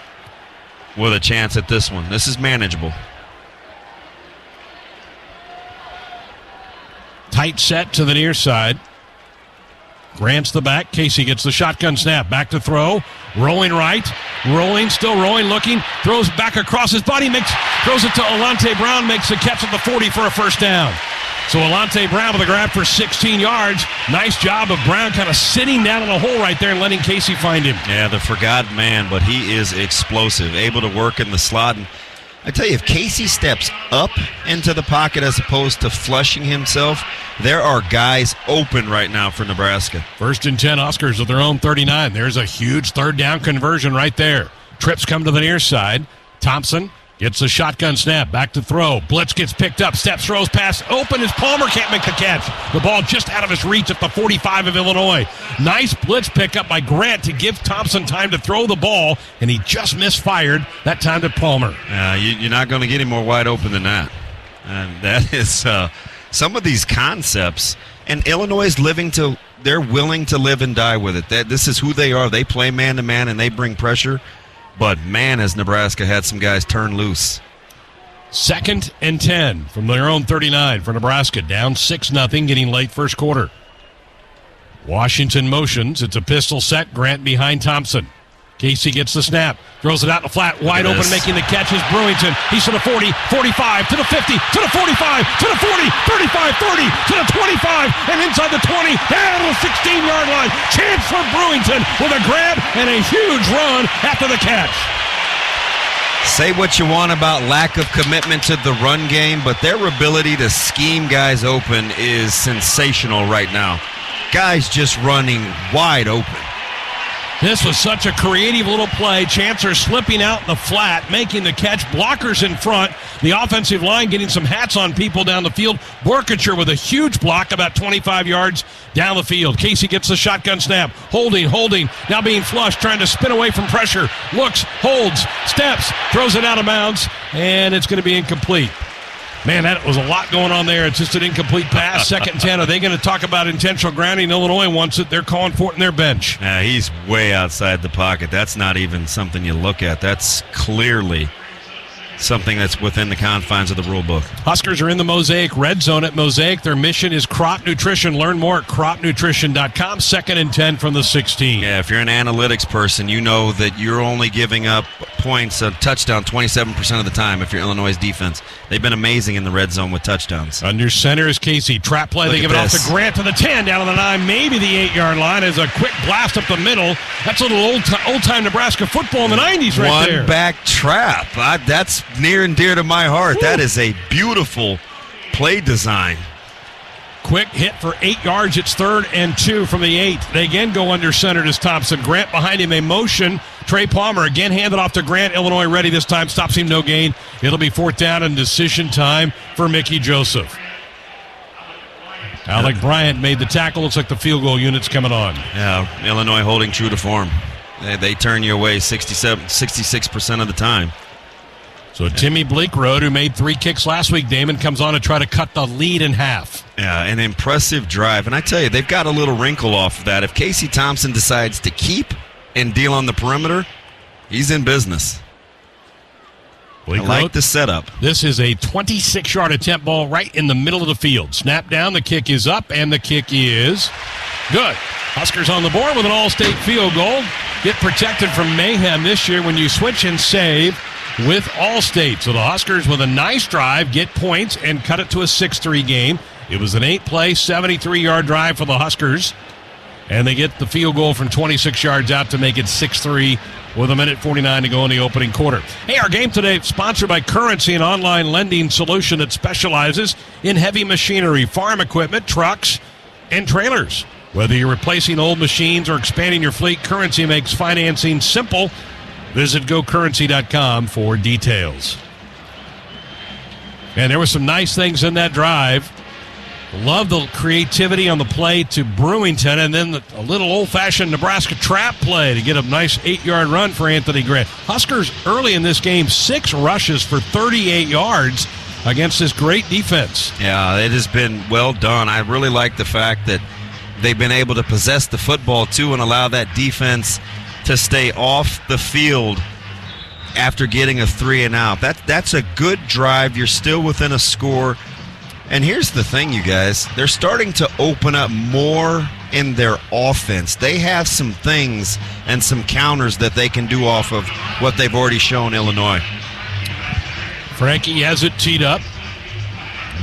with a chance at this one. This is manageable. Tight set to the near side. Grant's the back. Casey gets the shotgun snap. Back to throw. Rolling right. Rolling, still rolling, looking. Throws back across his body. Throws it to Alante Brown. Makes the catch at the 40 for a first down. So Alante Brown with a grab for 16 yards. Nice job of Brown kind of sitting down in a hole right there and letting Casey find him. Yeah, the forgotten man, but he is explosive. Able to work in the slot. And I tell you, if Casey steps up into the pocket as opposed to flushing himself, there are guys open right now for Nebraska. 1st and 10 Huskers at their own 39. There's a huge 3rd down conversion right there. Trips come to the near side. Thompson Gets a shotgun snap, back to throw. Blitz gets picked up, steps, throws, pass, open as Palmer can't make the catch. The ball just out of his reach at the 45 of Illinois. Nice blitz pickup by Grant to give Thompson time to throw the ball, and he just misfired that time to Palmer. You're not going to get any more wide open than that. And that is some of these concepts. And Illinois is they're willing to live and die with it. This is who they are. They play man-to-man, and they bring pressure. But, man, has Nebraska had some guys turn loose. 2nd and 10 from their own 39 for Nebraska. Down 6-0, getting late first quarter. Washington motions. It's a pistol set. Grant behind Thompson. Casey gets the snap. Throws it out in the flat. Wide open, making the catch is Brewington. He's to the 40, 45, to the 50, to the 45, to the 40, 35, 30, to the 25, and inside the 20, down to the 16-yard line. Chance for Brewington with a grab and a huge run after the catch. Say what you want about lack of commitment to the run game, but their ability to scheme guys open is sensational right now. Guys just running wide open. This was such a creative little play. Chancer slipping out in the flat, making the catch. Blockers in front. The offensive line getting some hats on people down the field. Borkacher with a huge block about 25 yards down the field. Casey gets the shotgun snap. Holding. Now being flushed, trying to spin away from pressure. Looks, holds, steps, throws it out of bounds, and it's going to be incomplete. Man, that was a lot going on there. It's just an incomplete pass. 2nd and 10. Are they going to talk about intentional grounding? Illinois wants it. They're calling for it in their bench. He's way outside the pocket. That's not even something you look at. That's clearly something that's within the confines of the rule book. Huskers are in the Mosaic red zone at Mosaic. Their mission is crop nutrition. Learn more at cropnutrition.com. 2nd and 10 from the 16. Yeah, if you're an analytics person, you know that you're only giving up points, a touchdown 27% of the time if you're Illinois' defense. They've been amazing in the red zone with touchdowns. Under center is Casey. Trap play. They give it off to Grant to the 10, down to the 9, maybe the 8-yard line as a quick blast up the middle. That's a little old-time Nebraska football in the 90s right there. One-back trap. That's near and dear to my heart. Woo. That is a beautiful play design. Quick hit for 8 yards. It's 3rd and 2 from the 8. They again go under center as Thompson. Grant behind him, a motion. Trey Palmer again handed off to Grant. Illinois ready this time. Stops him, no gain. It'll be 4th down and decision time for Mickey Joseph. Alec Bryant made the tackle. Looks like the field goal unit's coming on. Yeah, Illinois holding true to form. They turn you away 66% of the time. So Timmy Bleekrode, who made 3 kicks last week, Damon, comes on to try to cut the lead in half. Yeah, an impressive drive. And I tell you, they've got a little wrinkle off of that. If Casey Thompson decides to keep and deal on the perimeter, he's in business. I like the setup. This is a 26-yard attempt ball right in the middle of the field. Snap down, the kick is up, and the kick is good. Huskers on the board with an all-state field goal. Get protected from mayhem this year when you switch and save with Allstate. So the Huskers with a nice drive get points and cut it to a 6-3 game. It was an 8-play, 73-yard drive for the Huskers. And they get the field goal from 26 yards out to make it 6-3 with 1:49 to go in the opening quarter. Hey, our game today sponsored by Currency, an online lending solution that specializes in heavy machinery, farm equipment, trucks, and trailers. Whether you're replacing old machines or expanding your fleet, Currency makes financing simple. Visit gocurrency.com for details. And there were some nice things in that drive. Love the creativity on the play to Brewington, and then a little old-fashioned Nebraska trap play to get a nice 8-yard run for Anthony Grant. Huskers early in this game, 6 rushes for 38 yards against this great defense. Yeah, it has been well done. I really like the fact that they've been able to possess the football, too, and allow that defense to stay off the field after getting a 3-and-out. That's a good drive. You're still within a score. And here's the thing, you guys. They're starting to open up more in their offense. They have some things and some counters that they can do off of what they've already shown Illinois. Frankie has it teed up.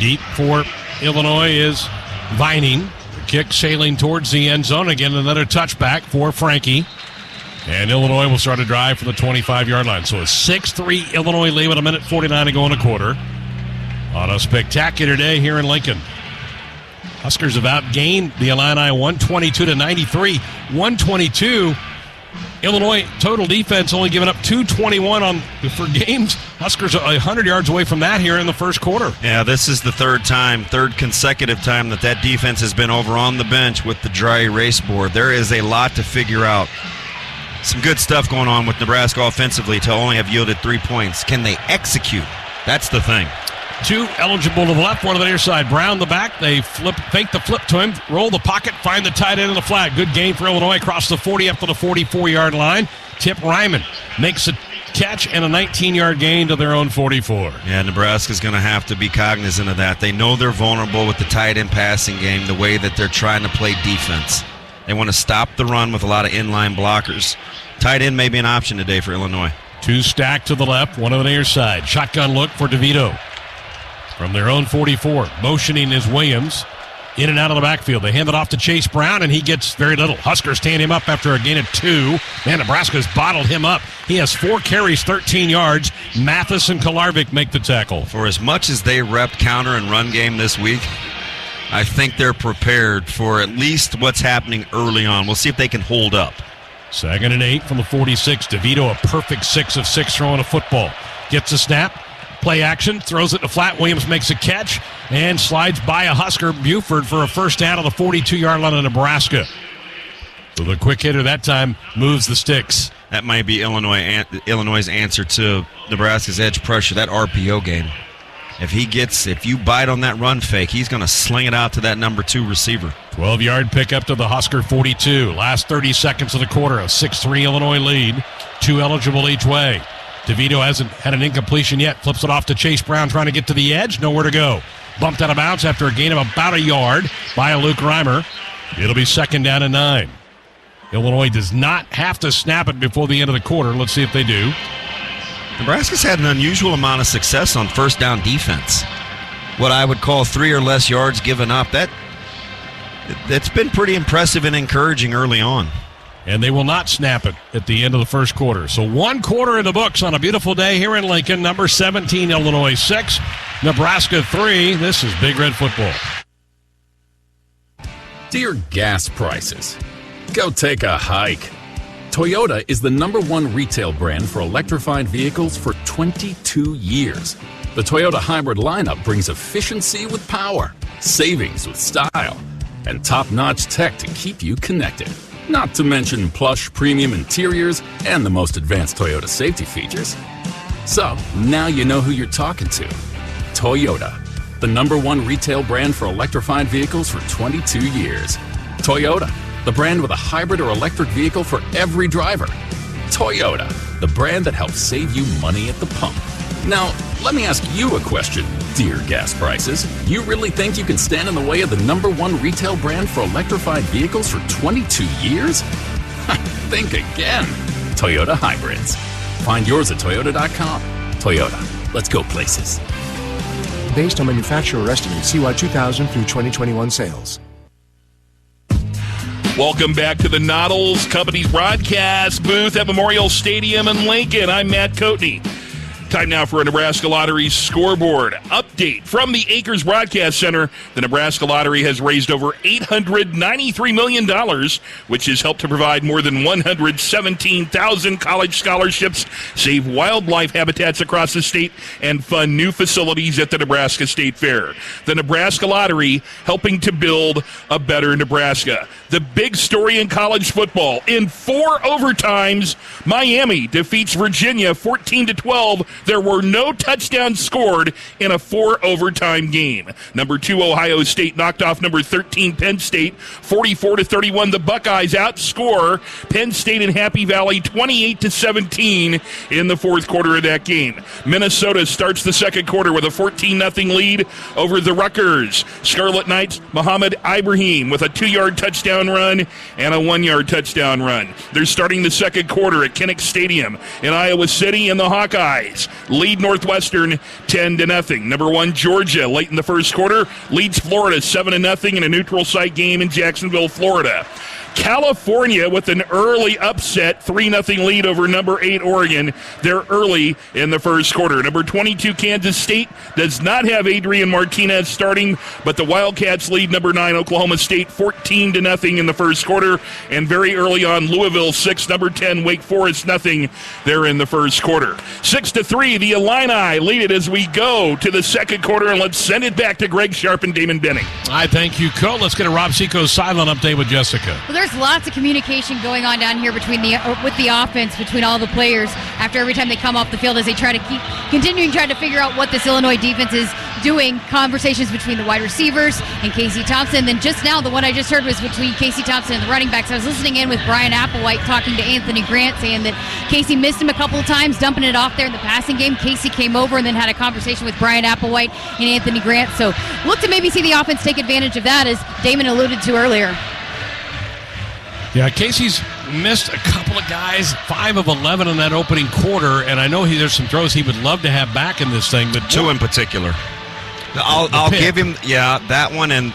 Deep for Illinois is Vining. The kick sailing towards the end zone. Again, another touchback for Frankie. And Illinois will start a drive from the 25-yard line. So a 6-3 Illinois lead with 1:49 to go in a quarter. On a spectacular day here in Lincoln. Huskers have outgained the Illini 122-93. 122. Illinois total defense only giving up 221 for games. Huskers are 100 yards away from that here in the first quarter. Yeah, this is the third consecutive time that defense has been over on the bench with the dry erase board. There is a lot to figure out. Some good stuff going on with Nebraska offensively to only have yielded 3 points. Can they execute? That's the thing. 2 eligible to the left, 1 to the near side. Brown the back. They fake the flip to him, roll the pocket, find the tight end of the flag. Good gain for Illinois across the 40 up to the 44-yard line. Tip Ryman makes a catch and a 19-yard gain to their own 44. Yeah, Nebraska's going to have to be cognizant of that. They know they're vulnerable with the tight end passing game, the way that they're trying to play defense. They want to stop the run with a lot of inline blockers. Tight end may be an option today for Illinois. 2 stacked to the left, 1 on the near side. Shotgun look for DeVito. From their own 44, motioning is Williams. In and out of the backfield. They hand it off to Chase Brown, and he gets very little. Huskers stand him up after a gain of 2. Man, Nebraska's bottled him up. He has 4 carries, 13 yards. Mathis and Kolarvik make the tackle. For as much as they repped counter and run game this week, I think they're prepared for at least what's happening early on. We'll see if they can hold up. 2nd and 8 from the 46. DeVito, a perfect 6 of 6 throwing a football. Gets a snap. Play action, throws it to flat. Williams makes a catch and slides by a Husker, Buford, for a first down on the 42-yard line of Nebraska. So the quick hitter that time moves the sticks. That might be Illinois' answer to Nebraska's edge pressure, that RPO game. If you bite on that run fake, he's going to sling it out to that number 2 receiver. 12-yard pickup to the Husker 42. Last 30 seconds of the quarter, a 6-3 Illinois lead. 2 eligible each way. DeVito hasn't had an incompletion yet. Flips it off to Chase Brown trying to get to the edge. Nowhere to go. Bumped out of bounds after a gain of about a yard by a Luke Reimer. It'll be 2nd down and 9. Illinois does not have to snap it before the end of the quarter. Let's see if they do. Nebraska's had an unusual amount of success on first down defense. What I would call 3 or less yards given up. That's been pretty impressive and encouraging early on. And they will not snap it at the end of the first quarter. So 1 quarter in the books on a beautiful day here in Lincoln. Number 17, Illinois 6, Nebraska 3. This is Big Red Football. Dear gas prices, go take a hike. Toyota is the #1 retail brand for electrified vehicles for 22 years. The Toyota hybrid lineup brings efficiency with power, savings with style, and top-notch tech to keep you connected. Not to mention plush premium interiors and the most advanced Toyota safety features. So, now you know who you're talking to. Toyota, the #1 retail brand for electrified vehicles for 22 years. Toyota, the brand with a hybrid or electric vehicle for every driver. Toyota, the brand that helps save you money at the pump. Now, let me ask you a question, dear gas prices. You really think you can stand in the way of the #1 retail brand for electrified vehicles for 22 years? Think again. Toyota Hybrids. Find yours at Toyota.com. Toyota, let's go places. Based on manufacturer estimates, CY 2000 through 2021 sales. Welcome back to the Noddles Company's broadcast booth at Memorial Stadium in Lincoln. I'm Matt Coatney. Time now for a Nebraska Lottery scoreboard update from the Acres Broadcast Center. The Nebraska Lottery has raised over $893 million, which has helped to provide more than 117,000 college scholarships, save wildlife habitats across the state, and fund new facilities at the Nebraska State Fair. The Nebraska Lottery helping to build a better Nebraska. The big story in college football. In 4 overtimes, Miami defeats Virginia 14-12. There were no touchdowns scored in a 4 overtime game. Number 2 Ohio State knocked off number 13 Penn State 44-31. The Buckeyes outscore Penn State and Happy Valley 28-17 in the fourth quarter of that game. Minnesota starts the second quarter with a 14-0 lead over the Rutgers. Scarlet Knights Muhammad Ibrahim with a 2-yard touchdown run and a 1-yard touchdown run. They're starting the second quarter at Kinnick Stadium in Iowa City, and the Hawkeyes lead Northwestern 10-0. Number 1 Georgia late in the first quarter leads Florida 7-0 in a neutral site game in Jacksonville, Florida. California with an early upset, 3-0 lead over number 8 Oregon. They're early in the first quarter. Number 22 Kansas State does not have Adrian Martinez starting, but the Wildcats lead number 9 Oklahoma State 14-0 in the first quarter. And very early on, Louisville 6, number 10 Wake Forest nothing. They're in the first quarter. 6-3, the Illini lead it as we go to the second quarter, and let's send it back to Greg Sharp and Damon Benning. I thank you, Coach. Let's get a Rob Seco's sideline update with Jessica. Well, there's lots of communication going on down here with the offense, between all the players after every time they come off the field as they try to keep continuing trying to figure out what this Illinois defense is doing. Conversations between the wide receivers and Casey Thompson. Then just now, the one I just heard was between Casey Thompson and the running backs. I was listening in with Brian Applewhite talking to Anthony Grant, saying that Casey missed him a couple of times, dumping it off there in the passing game. Casey came over and then had a conversation with Brian Applewhite and Anthony Grant. So look to maybe see the offense take advantage of that, as Damon alluded to earlier. Yeah, Casey's missed a couple of guys, 5 of 11 in that opening quarter, and I know there's some throws he would love to have back in this thing, but 2 in particular. I'll give him, that one, and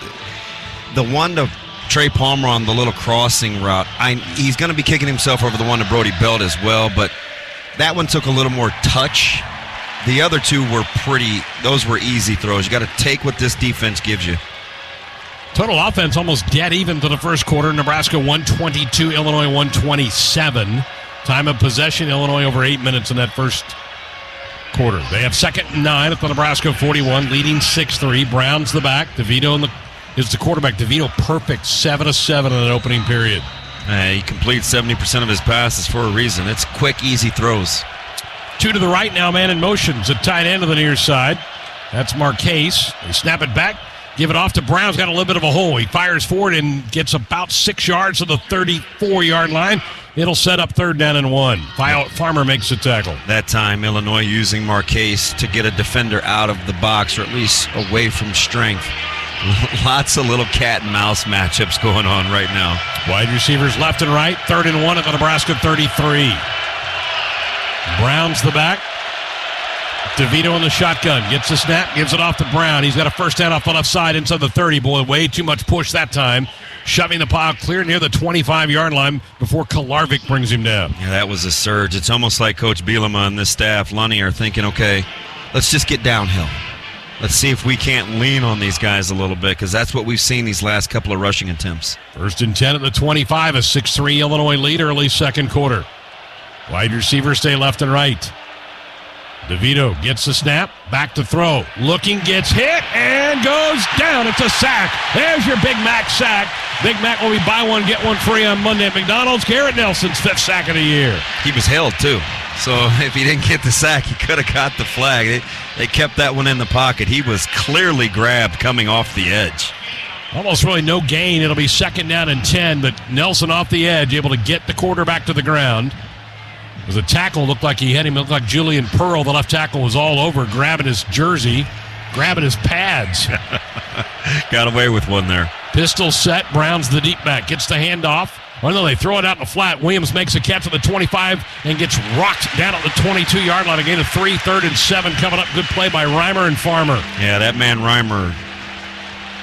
the one to Trey Palmer on the little crossing route. He's going to be kicking himself over the one to Brody Belt as well, but that one took a little more touch. The other 2 were those were easy throws. You got to take what this defense gives you. Total offense almost dead even to the first quarter. Nebraska 122, Illinois 127. Time of possession, Illinois over 8 minutes in that first quarter. They have 2nd and 9 at the Nebraska 41, leading 6-3. Brown's the back. DeVito is the quarterback. DeVito perfect, 7 of 7 in that opening period. He completes 70% of his passes for a reason. It's quick, easy throws. 2 to the right now, man in motion. It's a tight end to the near side. That's Marquez. They snap it back. Give it off to Brown's got a little bit of a hole. He fires forward and gets about 6 yards to the 34-yard line. It'll set up 3rd down and 1. Farmer makes the tackle. That time, Illinois using Marquez to get a defender out of the box, or at least away from strength. Lots of little cat and mouse matchups going on right now. Wide receivers left and right. 3rd and 1 at the Nebraska 33. Brown's the back. DeVito in the shotgun. Gets the snap. Gives it off to Brown. He's got a first down off the left side inside the 30. Boy, way too much push that time. Shoving the pile clear near the 25-yard line before Kolarvik brings him down. Yeah, that was a surge. It's almost like Coach Bielema and this staff, Lunny, are thinking, okay, let's just get downhill. Let's see if we can't lean on these guys a little bit, because that's what we've seen these last couple of rushing attempts. 1st and 10 at the 25. A 6-3 Illinois lead early second quarter. Wide receivers stay left and right. DeVito gets the snap, back to throw. Looking, gets hit, and goes down. It's a sack. There's your Big Mac sack. Big Mac will be buy one, get one free on Monday at McDonald's. Garrett Nelson's 5th sack of the year. He was held, too. So if he didn't get the sack, he could have got the flag. They kept that one in the pocket. He was clearly grabbed coming off the edge. Almost really no gain. It'll be 2nd down and 10, but Nelson off the edge, able to get the quarterback to the ground. It was a tackle, looked like he had him. It looked like Julian Pearl, the left tackle, was all over, grabbing his jersey, grabbing his pads. Got away with one there. Pistol set. Brown's the deep back. Gets the handoff. Well, no, they throw it out in the flat. Williams makes a catch at the 25 and gets rocked down at the 22-yard line. A gain of 3, 3rd and 7 coming up. Good play by Reimer and Farmer. Yeah, that man Reimer,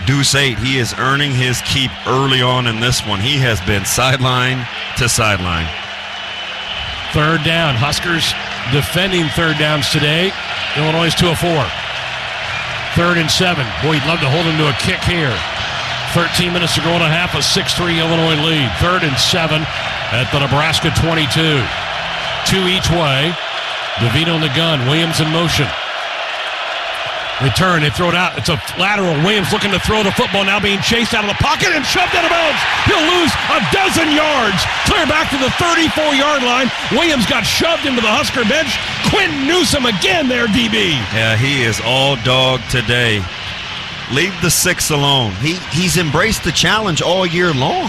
Deuce 8, he is earning his keep early on in this one. He has been sideline to sideline. 3rd down. Huskers defending 3rd downs today. Illinois is 2 of 4. 3rd and 7. Boy, you'd love to hold him to a kick here. 13 minutes to go and a half. A 6-3 Illinois lead. 3rd and 7 at the Nebraska 22. 2 each way. DeVito in the gun. Williams in motion. Return, they throw it out. It's a lateral. Williams looking to throw the football, now being chased out of the pocket and shoved out of bounds. He'll lose a dozen yards. Clear back to the 34-yard line. Williams got shoved into the Husker bench. Quinn Newsom again there, DB. Yeah, he is all dog today. Leave the 6 alone. He's embraced the challenge all year long.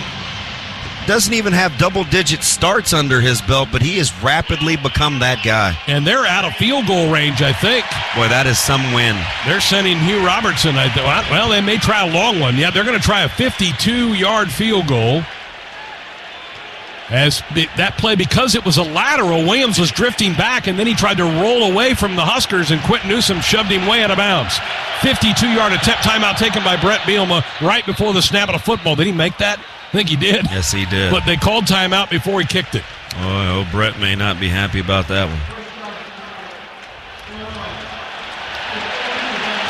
Doesn't even have double-digit starts under his belt, but he has rapidly become that guy. And they're out of field goal range, I think. Boy, that is some win. They're sending Hugh Robertson. Well, they may try a long one. Yeah, they're going to try a 52-yard field goal. As that play, because it was a lateral, Williams was drifting back, and then he tried to roll away from the Huskers, and Quentin Newsom shoved him way out of bounds. 52-yard attempt, timeout taken by Brett Bielema right before the snap of the football. Did he make that? I think he did. Yes, he did. But they called timeout before he kicked it. Oh, Brett may not be happy about that one.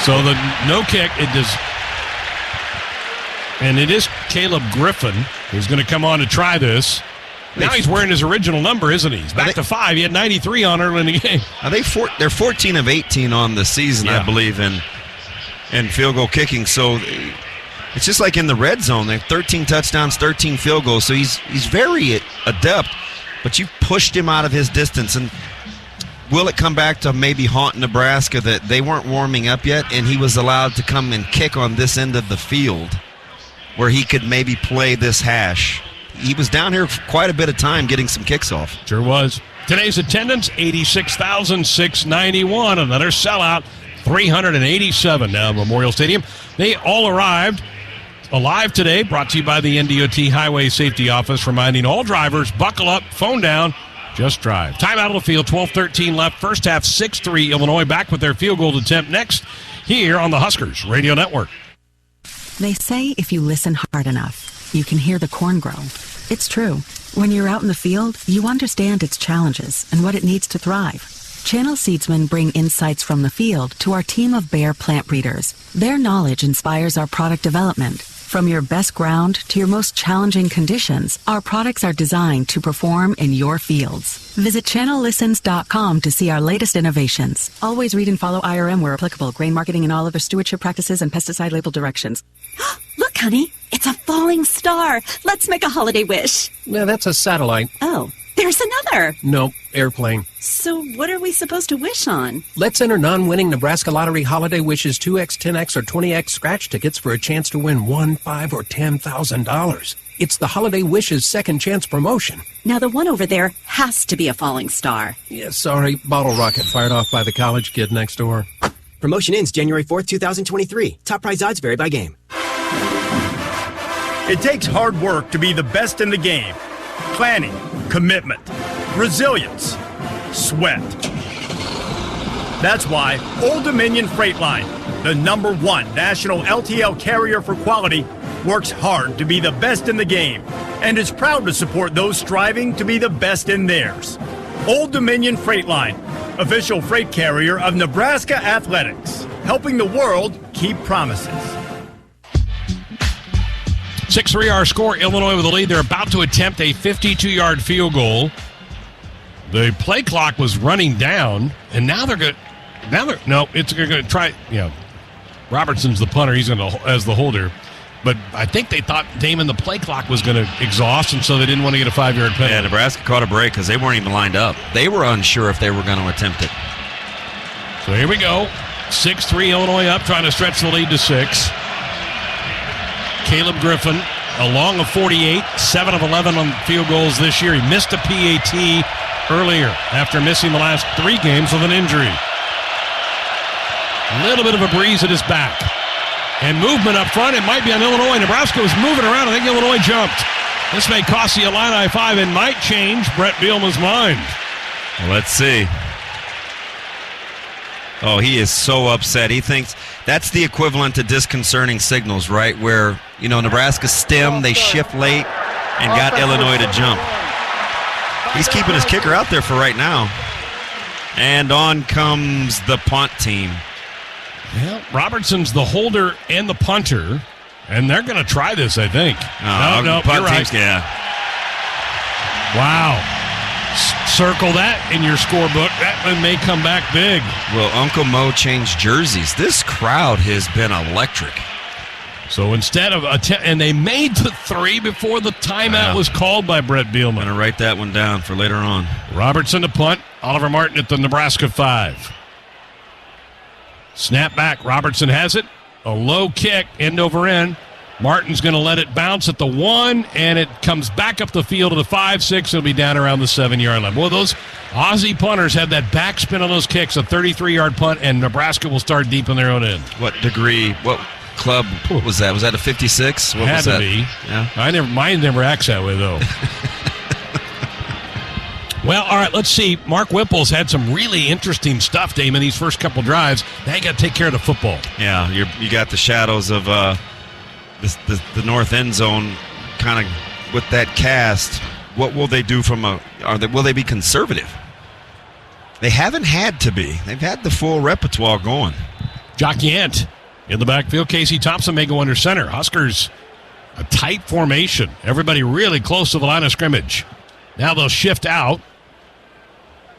So the no kick, it does. And it is Caleb Griffin who's going to come on to try this. Now he's wearing his original number, isn't he? He's back to 5. He had 93 on early in the game. They're 14 of 18 on the season, I believe, in field goal kicking. So it's just like in the red zone. They have 13 touchdowns, 13 field goals. So he's very adept, but you pushed him out of his distance. And will it come back to maybe haunt Nebraska that they weren't warming up yet, and he was allowed to come and kick on this end of the field where he could maybe play this hash? He was down here for quite a bit of time getting some kicks off. Sure was. Today's attendance, 86,691. Another sellout, 387 now at Memorial Stadium. They all arrived alive today, brought to you by the NDOT Highway Safety Office, reminding all drivers, buckle up, phone down, just drive. Time out of the field, 12:13 left. First half, 6-3. Illinois back with their field goal attempt next here on the Huskers Radio Network. They say if you listen hard enough, you can hear the corn grow. It's true. When you're out in the field, you understand its challenges and what it needs to thrive. Channel Seedsmen bring insights from the field to our team of Bayer plant breeders. Their knowledge inspires our product development. From your best ground to your most challenging conditions, our products are designed to perform in your fields. Visit channellistens.com to see our latest innovations. Always read and follow IRM where applicable, grain marketing and all other stewardship practices and pesticide label directions. Look, honey, it's a falling star. Let's make a holiday wish. No, that's a satellite. Oh, there's another. Nope, airplane. So what are we supposed to wish on? Let's enter non-winning Nebraska Lottery Holiday Wishes 2X, 10X, or 20X scratch tickets for a chance to win $1, $5, or $10,000. It's the Holiday Wishes second chance promotion. Now the one over there has to be a falling star. Yeah, sorry, bottle rocket fired off by the college kid next door. Promotion ends January 4th, 2023. Top prize odds vary by game. It takes hard work to be the best in the game. Planning, commitment, resilience, sweat. That's why Old Dominion Freight Line, the #1 national LTL carrier for quality, works hard to be the best in the game and is proud to support those striving to be the best in theirs. Old Dominion Freight Line, official freight carrier of Nebraska Athletics, helping the world keep promises. 6-3 our score. Illinois with the lead. They're about to attempt a 52-yard field goal. The play clock was running down, and now they're going. It's going to try. Robertson's the punter. He's going to as the holder, but I think they thought Damon the play clock was going to exhaust, and so they didn't want to get a 5-yard penalty. Yeah, Nebraska caught a break because they weren't even lined up. They were unsure if they were going to attempt it. So here we go. 6-3 Illinois up, trying to stretch the lead to 6. Caleb Griffin, along of 48, 7 of 11 on field goals this year. He missed a PAT earlier after missing the last 3 games with an injury. A little bit of a breeze at his back. And movement up front, it might be on Illinois. Nebraska was moving around. I think Illinois jumped. This may cost the Illini 5 and might change Brett Bielema's mind. Well, let's see. Oh, he is so upset. He thinks that's the equivalent to disconcerting signals, right? Where, Nebraska stem, they shift late and got Illinois to jump. He's keeping his kicker out there for right now. And on comes the punt team. Well, Robertson's the holder and the punter, and they're going to try this, I think. No, punt you're right. Teams, yeah. Wow. Circle that in your scorebook. That one may come back big. Will Uncle Mo change jerseys? This crowd has been electric. So instead of and they made the 3 before the timeout was called by Brett Bielema. I'm going to write that one down for later on. Robertson to punt. Oliver Martin at the Nebraska 5. Snap back. Robertson has it. A low kick, end over end. Martin's going to let it bounce at the 1, and it comes back up the field to the 5-6. It'll be down around the 7-yard line. Well, those Aussie punters had that backspin on those kicks, a 33-yard punt, and Nebraska will start deep in their own end. What degree, what club was that? Was that a 56? What had was to that? Be. Yeah. Mine never acts that way, though. Well, all right, let's see. Mark Whipple's had some really interesting stuff, Damon, these first couple drives. Now you got to take care of the football. Yeah, you got the shadows of the north end zone kind of with that cast, what will they do will they be conservative? They haven't had to be. They've had the full repertoire going. Jock Yant in the backfield. Casey Thompson may go under center. Huskers, a tight formation. Everybody really close to the line of scrimmage. Now they'll shift out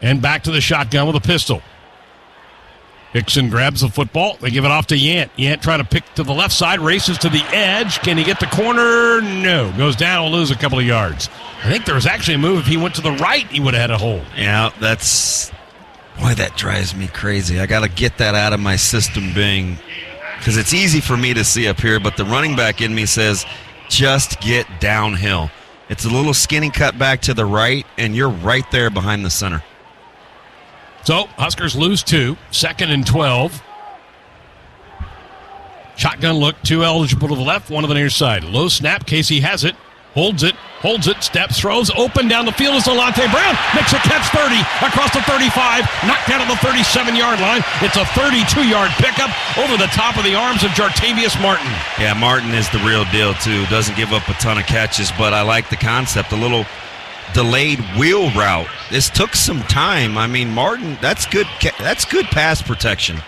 and back to the shotgun with a pistol. Hickson grabs the football. They give it off to Yant. Yant trying to pick to the left side, races to the edge. Can he get the corner? No. Goes down, will lose a couple of yards. I think there was actually a move. If he went to the right, he would have had a hold. Yeah, boy, that drives me crazy. I got to get that out of my system, because it's easy for me to see up here, but the running back in me says, just get downhill. It's a little skinny cut back to the right, and you're right there behind the center. So, Huskers lose 2. 2nd and 12. Shotgun look, 2 eligible to the left, 1 to the near side. Low snap, Casey has it. Holds it, steps, throws, open down the field is Delonte Brown. Makes a catch 30, across the 35, knocked down to the 37-yard line. It's a 32-yard pickup over the top of the arms of Jartavius Martin. Yeah, Martin is the real deal, too. Doesn't give up a ton of catches, but I like the concept. A little delayed wheel route. This took some time. I mean, Martin, that's good pass protection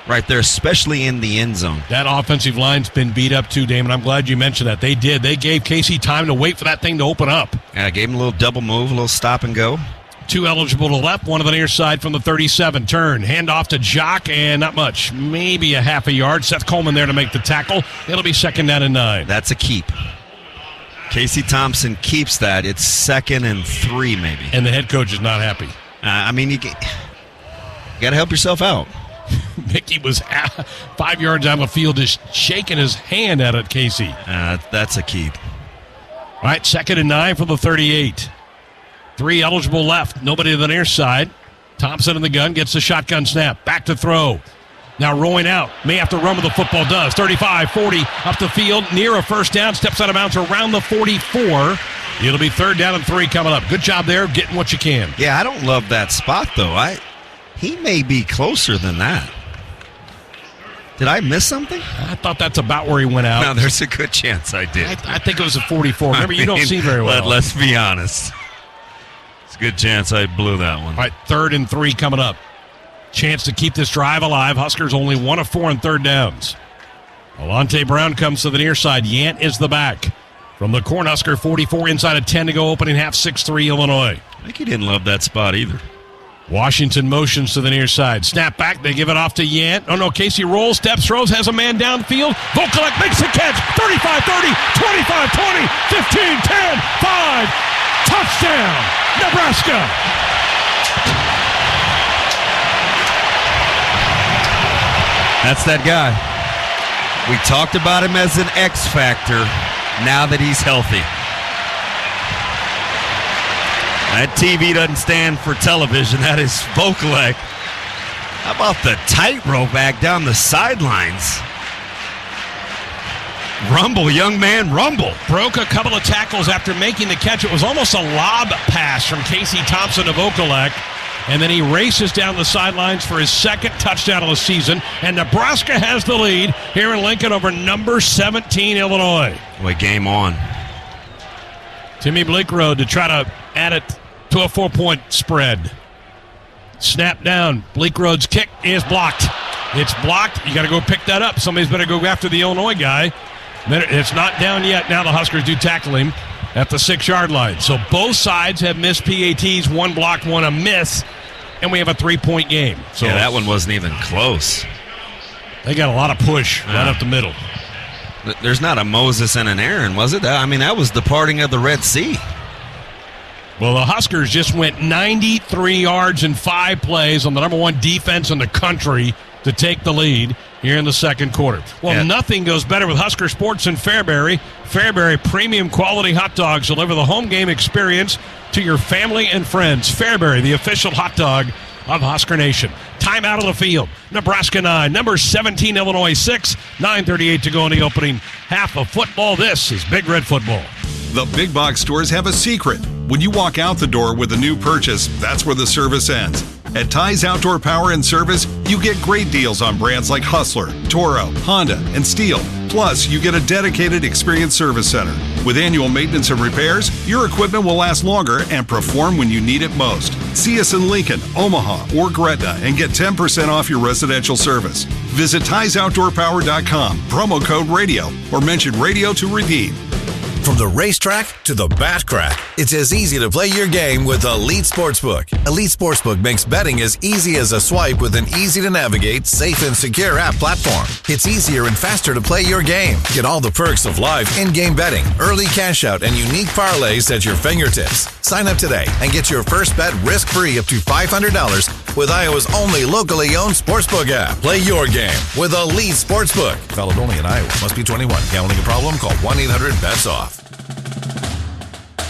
right there, especially in the end zone. That offensive line's been beat up too, Damon. I'm glad you mentioned that. They did. They gave Casey time to wait for that thing to open up. Yeah, gave him a little double move, a little stop and go. 2 eligible to the left, 1 to the near side from the 37. Turn, hand off to Jock, and not much. Maybe a half a yard. Seth Coleman there to make the tackle. It'll be 2nd down and 9. That's a keep. Casey Thompson keeps that. It's 2nd and 3 maybe. And the head coach is not happy. I mean, you got to help yourself out. Mickey was 5 yards out of the field just shaking his hand at it, Casey. That's a keep. All right, 2nd and 9 for the 38. 3 eligible left. Nobody to the near side. Thompson in the gun gets the shotgun snap. Back to throw. Now rolling out. May have to run with the football. Does. 35, 40, up the field. Near a first down. Steps out of bounds around the 44. It'll be 3rd down and 3 coming up. Good job there, getting what you can. Yeah, I don't love that spot, though. He may be closer than that. Did I miss something? I thought that's about where he went out. No, there's a good chance I did. I think it was a 44. Remember, you don't see very well. Let's be honest. It's a good chance I blew that one. All right, 3rd and 3 coming up. Chance to keep this drive alive. Huskers only 1 of 4 on 3rd downs. Delonte Brown comes to the near side. Yant is the back. From the Cornhusker 44, inside of 10 to go, opening half, 6-3 Illinois. I think he didn't love that spot either. Washington motions to the near side. Snap back. They give it off to Yant. Oh, no. Casey rolls, steps, throws, has a man downfield. Vokalek makes the catch. 35, 30, 25, 20, 15, 10, 5. Touchdown, Nebraska. That's that guy. We talked about him as an X factor now that he's healthy. That TV doesn't stand for television. That is Vokalek. How about the tightrope back down the sidelines? Rumble, young man, rumble. Broke a couple of tackles after making the catch. It was almost a lob pass from Casey Thompson to Vokalek. And then he races down the sidelines for his 2nd touchdown of the season. And Nebraska has the lead here in Lincoln over number 17, Illinois. Boy, game on. Timmy Bleekrode to try to add it to a 4-point spread. Snap down. Bleekrode's kick is blocked. It's blocked. You got to go pick that up. Somebody's better go after the Illinois guy. It's not down yet. Now the Huskers do tackle him at the 6-yard line. So both sides have missed PATs. 1 blocked, 1 a miss. And we have a 3-point game. So yeah, that one wasn't even close. They got a lot of push right up the middle. There's not a Moses and an Aaron, was it? I mean, that was the parting of the Red Sea. Well, the Huskers just went 93 yards in 5 plays on the number 1 defense in the country to take the lead here in the 2nd quarter. Well, Nothing goes better with Husker Sports in Fairbury. Fairbury premium quality hot dogs deliver the home game experience to your family and friends. Fairbury, the official hot dog of Husker Nation. Time out of the field. Nebraska 9, number 17, Illinois 6. 9:38 to go in the opening half of football. This is Big Red Football. The big box stores have a secret. When you walk out the door with a new purchase, that's where the service ends. At Ties Outdoor Power and Service, you get great deals on brands like Hustler, Toro, Honda, and Steel. Plus, you get a dedicated, experienced service center. With annual maintenance and repairs, your equipment will last longer and perform when you need it most. See us in Lincoln, Omaha, or Gretna and get 10% off your residential service. Visit TiesOutdoorPower.com, promo code radio, or mention radio to redeem. From the racetrack to the bat crack, it's as easy to play your game with Elite Sportsbook. Elite Sportsbook makes betting as easy as a swipe with an easy-to-navigate, safe and secure app platform. It's easier and faster to play your game. Get all the perks of live in-game betting, early cash out, and unique parlays at your fingertips. Sign up today and get your first bet risk-free up to $500 with Iowa's only locally owned sportsbook app. Play your game with Elite Sportsbook. Valid only in Iowa. Must be 21. Gambling a problem? Call 1-800-BETS-OFF.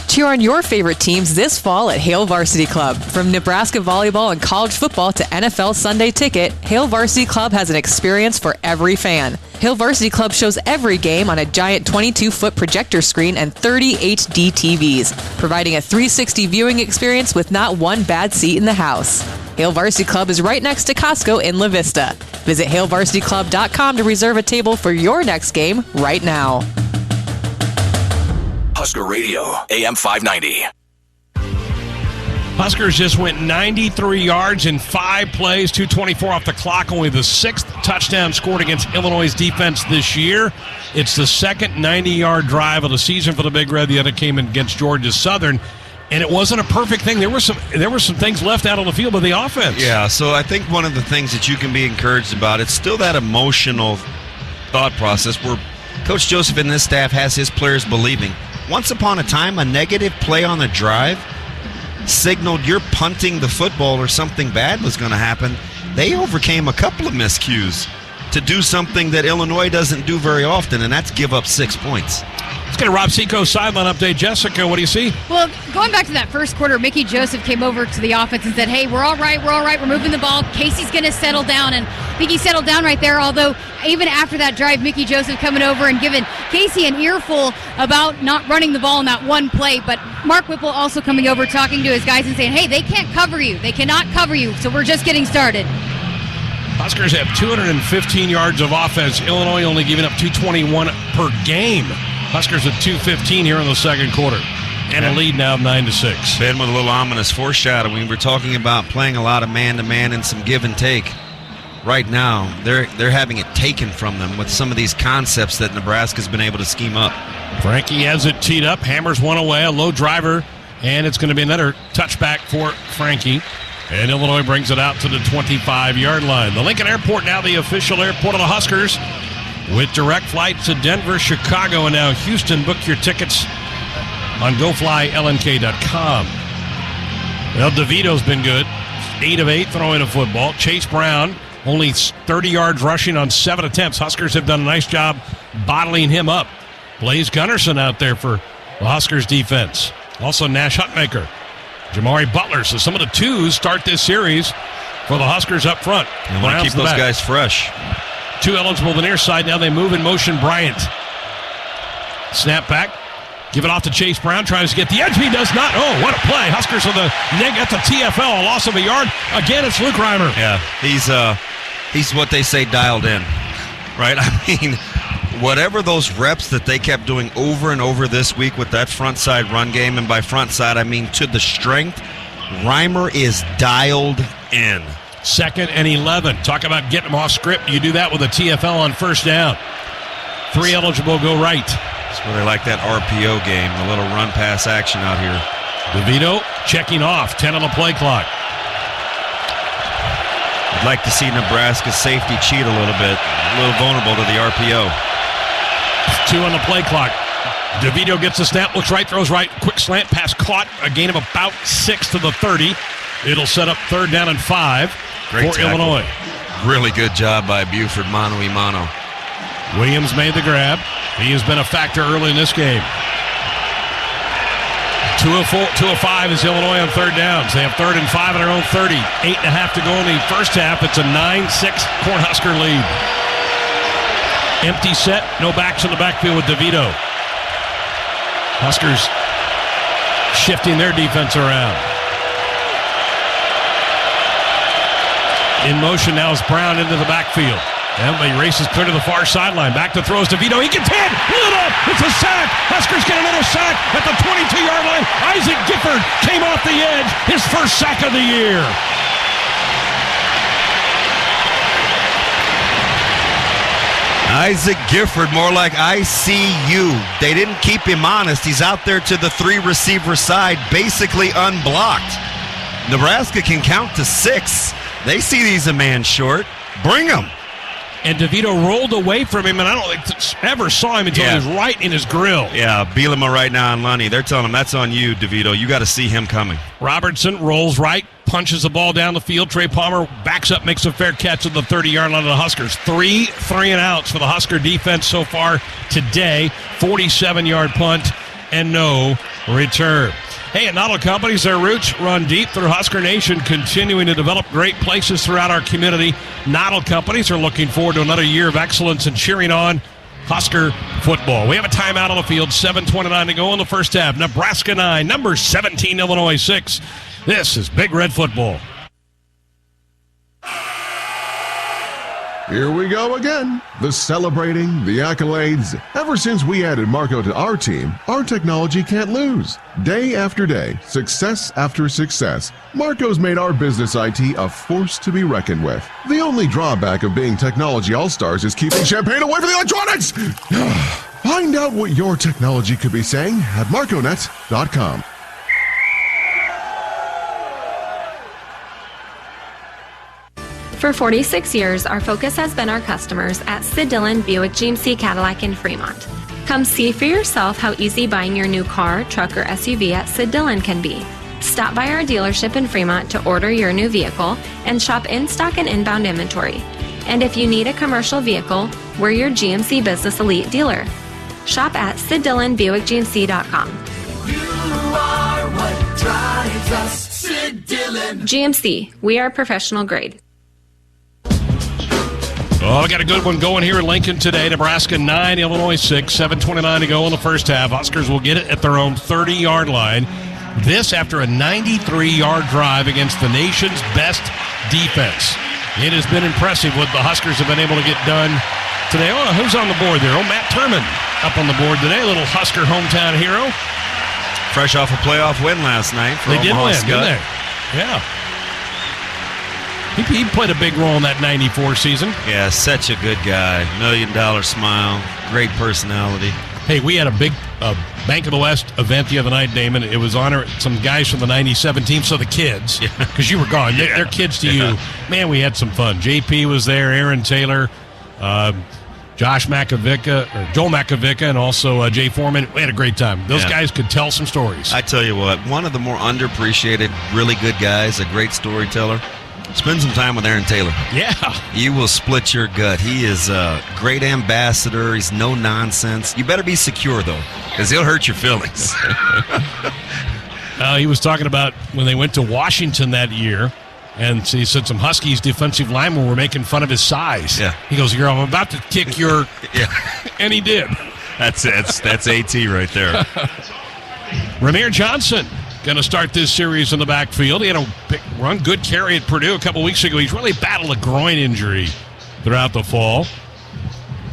Cheer on your favorite teams this fall at Hale Varsity Club. From Nebraska volleyball and college football to NFL Sunday Ticket, Hale Varsity Club has an experience for every fan. Hale Varsity Club shows every game on a giant 22-foot projector screen and 30 HD TVs, providing a 360 viewing experience with not one bad seat in the house. Hale Varsity Club is right next to Costco in La Vista. Visit HaleVarsityClub.com to reserve a table for your next game right now. Husker Radio, AM 590. Huskers just went 93 yards in 5 plays, 2:24 off the clock, only the 6th touchdown scored against Illinois' defense this year. It's the second 90-yard drive of the season for the Big Red. The other came against Georgia Southern, and it wasn't a perfect thing. There were some things left out on the field of the offense. Yeah, so I think one of the things that you can be encouraged about, it's still that emotional thought process where Coach Joseph and this staff has his players believing. Once upon a time, a negative play on the drive signaled you're punting the football or something bad was going to happen. They overcame a couple of miscues to do something that Illinois doesn't do very often, and that's give up 6 points. Let's get a Rob Seco sideline update. Jessica, what do you see? Well, going back to that first quarter, Mickey Joseph came over to the offense and said, hey, we're all right, we're moving the ball. Casey's going to settle down, and I think he settled down right there, although even after that drive, Mickey Joseph coming over and giving Casey an earful about not running the ball in that one play, but Mark Whipple also coming over, talking to his guys and saying, hey, they can't cover you. They cannot cover you, so we're just getting started. Huskers have 215 yards of offense. Illinois only giving up 221 per game. Huskers at 215 here in the second quarter. And a lead now of 9-6. Ben with a little ominous foreshadowing. We're talking about playing a lot of man-to-man and some give and take. Right now, they're having it taken from them with some of these concepts that Nebraska's been able to scheme up. Frankie has it teed up, hammers one away, a low driver, and it's going to be another touchback for Frankie. And Illinois brings it out to the 25-yard line. The Lincoln Airport now the official airport of the Huskers, with direct flights to Denver, Chicago, and now Houston. Book your tickets on GoFlyLNK.com. Well, DeVito's been good. 8 of 8 throwing a football. Chase Brown, only 30 yards rushing on 7 attempts. Huskers have done a nice job bottling him up. Blaze Gunnarsson out there for the Huskers defense. Also Nash Hutmaker. Jamari Butler. So some of the twos start this series for the Huskers up front. You want to keep those guys fresh. 2 eligible the near side. Now they move in motion Bryant. Snap back. Give it off to Chase Brown. Tries to get the edge. He does not. Oh, what a play. Huskers with a neg at the TFL. A loss of a yard. Again, it's Luke Reimer. Yeah, he's what they say dialed in. Right? I mean, whatever those reps that they kept doing over and over this week with that front side run game, and by front side, I mean to the strength, Reimer is dialed in. 2nd and 11. Talk about getting them off script. You do that with a TFL on first down. 3 eligible go right. That's where they like that RPO game, the little run pass action out here. DeVito checking off. 10 on the play clock. I'd like to see Nebraska's safety cheat a little bit. A little vulnerable to the RPO. 2 on the play clock. DeVito gets the snap, looks right, throws right. Quick slant pass caught. A gain of about 6 to the 30. It'll set up 3rd down and 5 Great for tackle. Illinois. Really good job by Buford, mano-y-mano. Williams made the grab. He has been a factor early in this game. 2 of 5 is Illinois on 3rd downs. They have 3rd and 5 on their own 30. 8.5 to go in the first half. It's a 9-6 Cornhusker lead. Empty set, no backs in the backfield with DeVito. Huskers shifting their defense around. In motion now is Brown into the backfield. Emily races clear to the far sideline. Back to throws to Vito. He gets hit. Lit up. It's a sack. Huskers get another sack at the 22-yard line. Isaac Gifford came off the edge. His first sack of the year. Isaac Gifford, more like ICU. They didn't keep him honest. He's out there to the 3-receiver side, basically unblocked. Nebraska can count to 6. They see he's a man short. Bring him. And DeVito rolled away from him, and I don't think ever saw him until he was right in his grill. Yeah, Bielema right now on Lunny. They're telling him, that's on you, DeVito. You got to see him coming. Robertson rolls right, punches the ball down the field. Trey Palmer backs up, makes a fair catch at the 30-yard line of the Huskers. 3 3-and-outs for the Husker defense so far today. 47-yard punt and no return. Hey, at Noddle Companies, their roots run deep through Husker Nation, continuing to develop great places throughout our community. Noddle Companies are looking forward to another year of excellence and cheering on Husker football. We have a timeout on the field, 7:29 to go in the first half. Nebraska 9, number 17, Illinois 6. This is Big Red Football. Here we go again. The celebrating, the accolades. Ever since we added Marco to our team, our technology can't lose. Day after day, success after success, Marco's made our business IT a force to be reckoned with. The only drawback of being technology all-stars is keeping champagne away from the electronics! Find out what your technology could be saying at marconet.com. For 46 years, our focus has been our customers at Sid Dillon Buick GMC Cadillac in Fremont. Come see for yourself how easy buying your new car, truck, or SUV at Sid Dillon can be. Stop by our dealership in Fremont to order your new vehicle and shop in-stock and inbound inventory. And if you need a commercial vehicle, we're your GMC Business Elite dealer. Shop at SidDillonBuickGMC.com. You are what drives us, Sid Dillon. GMC, we are professional grade. Oh, I got a good one going here in Lincoln today. Nebraska 9, Illinois 6, 7:29 to go in the first half. Huskers will get it at their own 30-yard line. This after a 93-yard drive against the nation's best defense. It has been impressive what the Huskers have been able to get done today. Oh, who's on the board there? Oh, Matt Turman up on the board today. A little Husker hometown hero. Fresh off a playoff win last night for They did Omaha win, Scott. didn't they? Yeah. He played a big role in that 94 season. Yeah, such a good guy. $1 million smile. Great personality. Hey, we had a big Bank of the West event the other night, Damon. It was honoring some guys from the 97 team, so the kids, because you were gone. They're kids to you. Man, we had some fun. JP was there, Aaron Taylor, Joel Makovica, and also Jay Foreman. We had a great time. Those guys could tell some stories. I tell you what, one of the more underappreciated, really good guys, a great storyteller. Spend some time with Aaron Taylor. Yeah. You will split your gut. He is a great ambassador. He's no nonsense. You better be secure, though, because he'll hurt your feelings. He was talking about when they went to Washington that year, and he said some Huskies defensive linemen were making fun of his size. Yeah. He goes, I'm about to kick your... Yeah. And he did. That's AT right there. Ramir Johnson going to start this series in the backfield. He had a big run, good carry at Purdue a couple weeks ago. He's really battled a groin injury throughout the fall.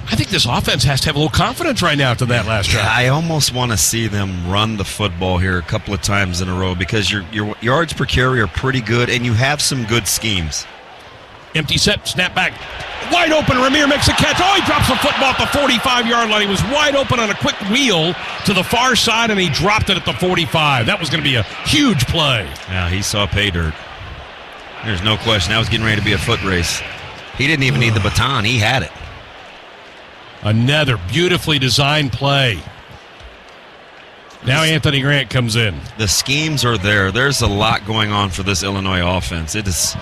I think this offense has to have a little confidence right now after that last drive. I almost want to see them run the football here a couple of times in a row because your yards per carry are pretty good, and you have some good schemes. Empty set, snap back. Wide open, Ramir makes a catch. Oh, he drops the football at the 45-yard line. He was wide open on a quick wheel to the far side, and he dropped it at the 45. That was going to be a huge play. Yeah, he saw pay dirt. There's no question. That was getting ready to be a foot race. He didn't even need the baton. He had it. Another beautifully designed play. Now Anthony Grant comes in. The schemes are there. There's a lot going on for this Illinois offense. It's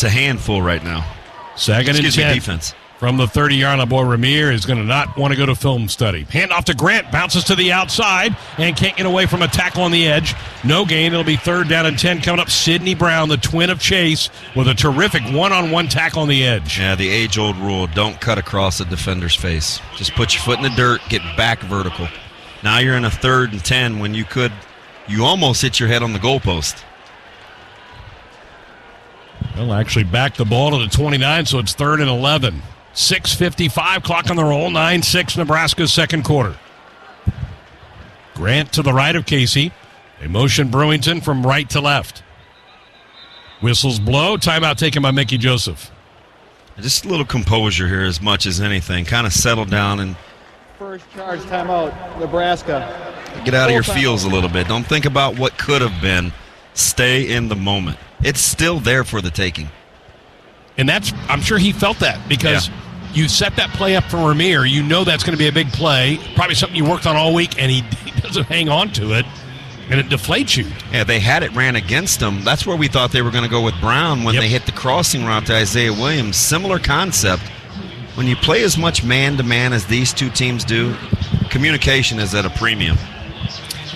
a handful right now. Second and 10. Defense. From the 30-yard line, boy, Ramir is going to not want to go to film study. Hand off to Grant, bounces to the outside, and can't get away from a tackle on the edge. No gain. It'll be 3rd down and 10 coming up. Sidney Brown, the twin of Chase, with a terrific one-on-one tackle on the edge. Yeah, the age-old rule, don't cut across a defender's face. Just put your foot in the dirt, get back vertical. Now you're in a 3rd and 10 when you almost hit your head on the goalpost. They'll actually back the ball to the 29, so it's 3rd and 11. 6:55, clock on the roll, 9-6 Nebraska's second quarter. Grant to the right of Casey. A motion Brewington from right to left. Whistles blow, timeout taken by Mickey Joseph. Just a little composure here as much as anything. Kind of settle down and first charge timeout, Nebraska. get out of your feels a little bit. Don't think about what could have been. Stay in the moment. It's still there for the taking. And I'm sure he felt that because you set that play up for Ramir. You know that's going to be a big play, probably something you worked on all week, and he doesn't hang on to it, and it deflates you. Yeah, they had it ran against them. That's where we thought they were going to go with Brown when they hit the crossing route to Isaiah Williams. Similar concept. When you play as much man-to-man as these two teams do, communication is at a premium.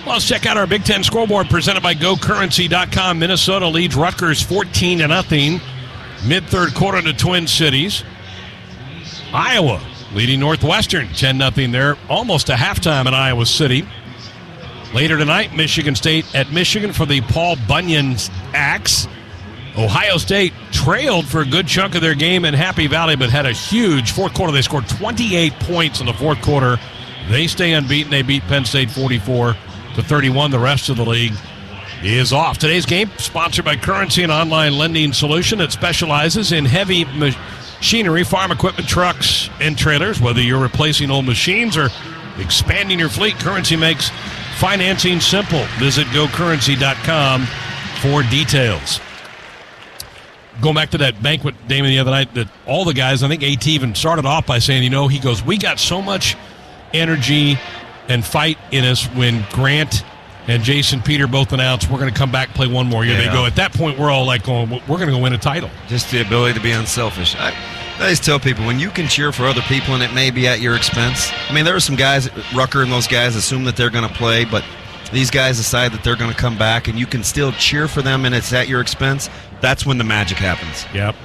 Well, let's check out our Big Ten scoreboard presented by GoCurrency.com. Minnesota leads Rutgers 14-0. Mid-third quarter to Twin Cities. Iowa leading Northwestern 10-0 there. Almost a halftime in Iowa City. Later tonight, Michigan State at Michigan for the Paul Bunyan Axe. Ohio State trailed for a good chunk of their game in Happy Valley, but had a huge fourth quarter. They scored 28 points in the fourth quarter. They stay unbeaten. They beat Penn State 44-31. The rest of the league is off. Today's game sponsored by Currency, an online lending solution that specializes in heavy machinery, farm equipment, trucks, and trailers. Whether you're replacing old machines or expanding your fleet, Currency makes financing simple. Visit GoCurrency.com for details. Going back to that banquet, Damon, the other night, that all the guys, I think AT even started off by saying, he goes, we got so much energy and fight in us when Grant and Jason Peter both announced we're going to come back play one more year. They go, at that point, we're all like going, we're going to go win a title. Just the ability to be unselfish. I always tell people, when you can cheer for other people and it may be at your expense. I mean, there are some guys, Rucker and those guys assume that they're going to play, but these guys decide that they're going to come back and you can still cheer for them and it's at your expense. That's when the magic happens. Yep.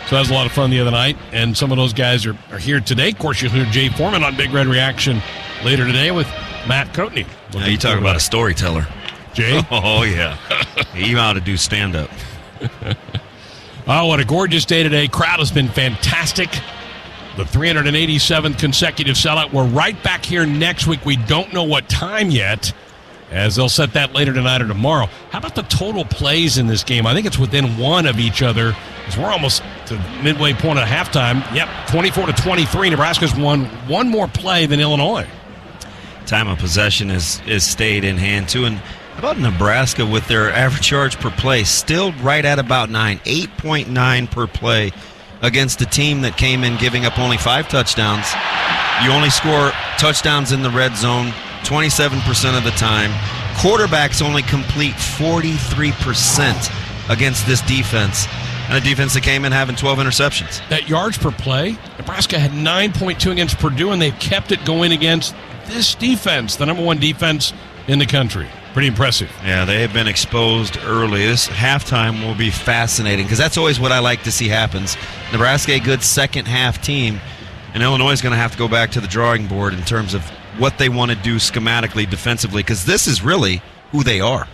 So that was a lot of fun the other night, and some of those guys are here today. Of course, you'll hear Jay Foreman on Big Red Reaction later today with Matt Coatney. Now you talk about a storyteller. Jay? Oh, yeah. He ought to do stand-up. Oh, what a gorgeous day today. Crowd has been fantastic. The 387th consecutive sellout. We're right back here next week. We don't know what time yet, as they'll set that later tonight or tomorrow. How about the total plays in this game? I think it's within one of each other, as we're almost to midway point at halftime. Yep, 24-23. Nebraska's won one more play than Illinois. Time of possession is stayed in hand, too. And how about Nebraska with their average yards per play? Still right at about 8.9 per play against a team that came in giving up only 5 touchdowns. You only score touchdowns in the red zone 27% of the time. Quarterbacks only complete 43% against this defense. And a defense that came in having 12 interceptions. That yards per play, Nebraska had 9.2 against Purdue, and they've kept it going against this defense, the number one defense in the country. Pretty impressive. Yeah, they have been exposed early. This halftime will be fascinating because that's always what I like to see happens. Nebraska, a good second-half team, and Illinois is going to have to go back to the drawing board in terms of what they want to do schematically, defensively, because this is really who they are.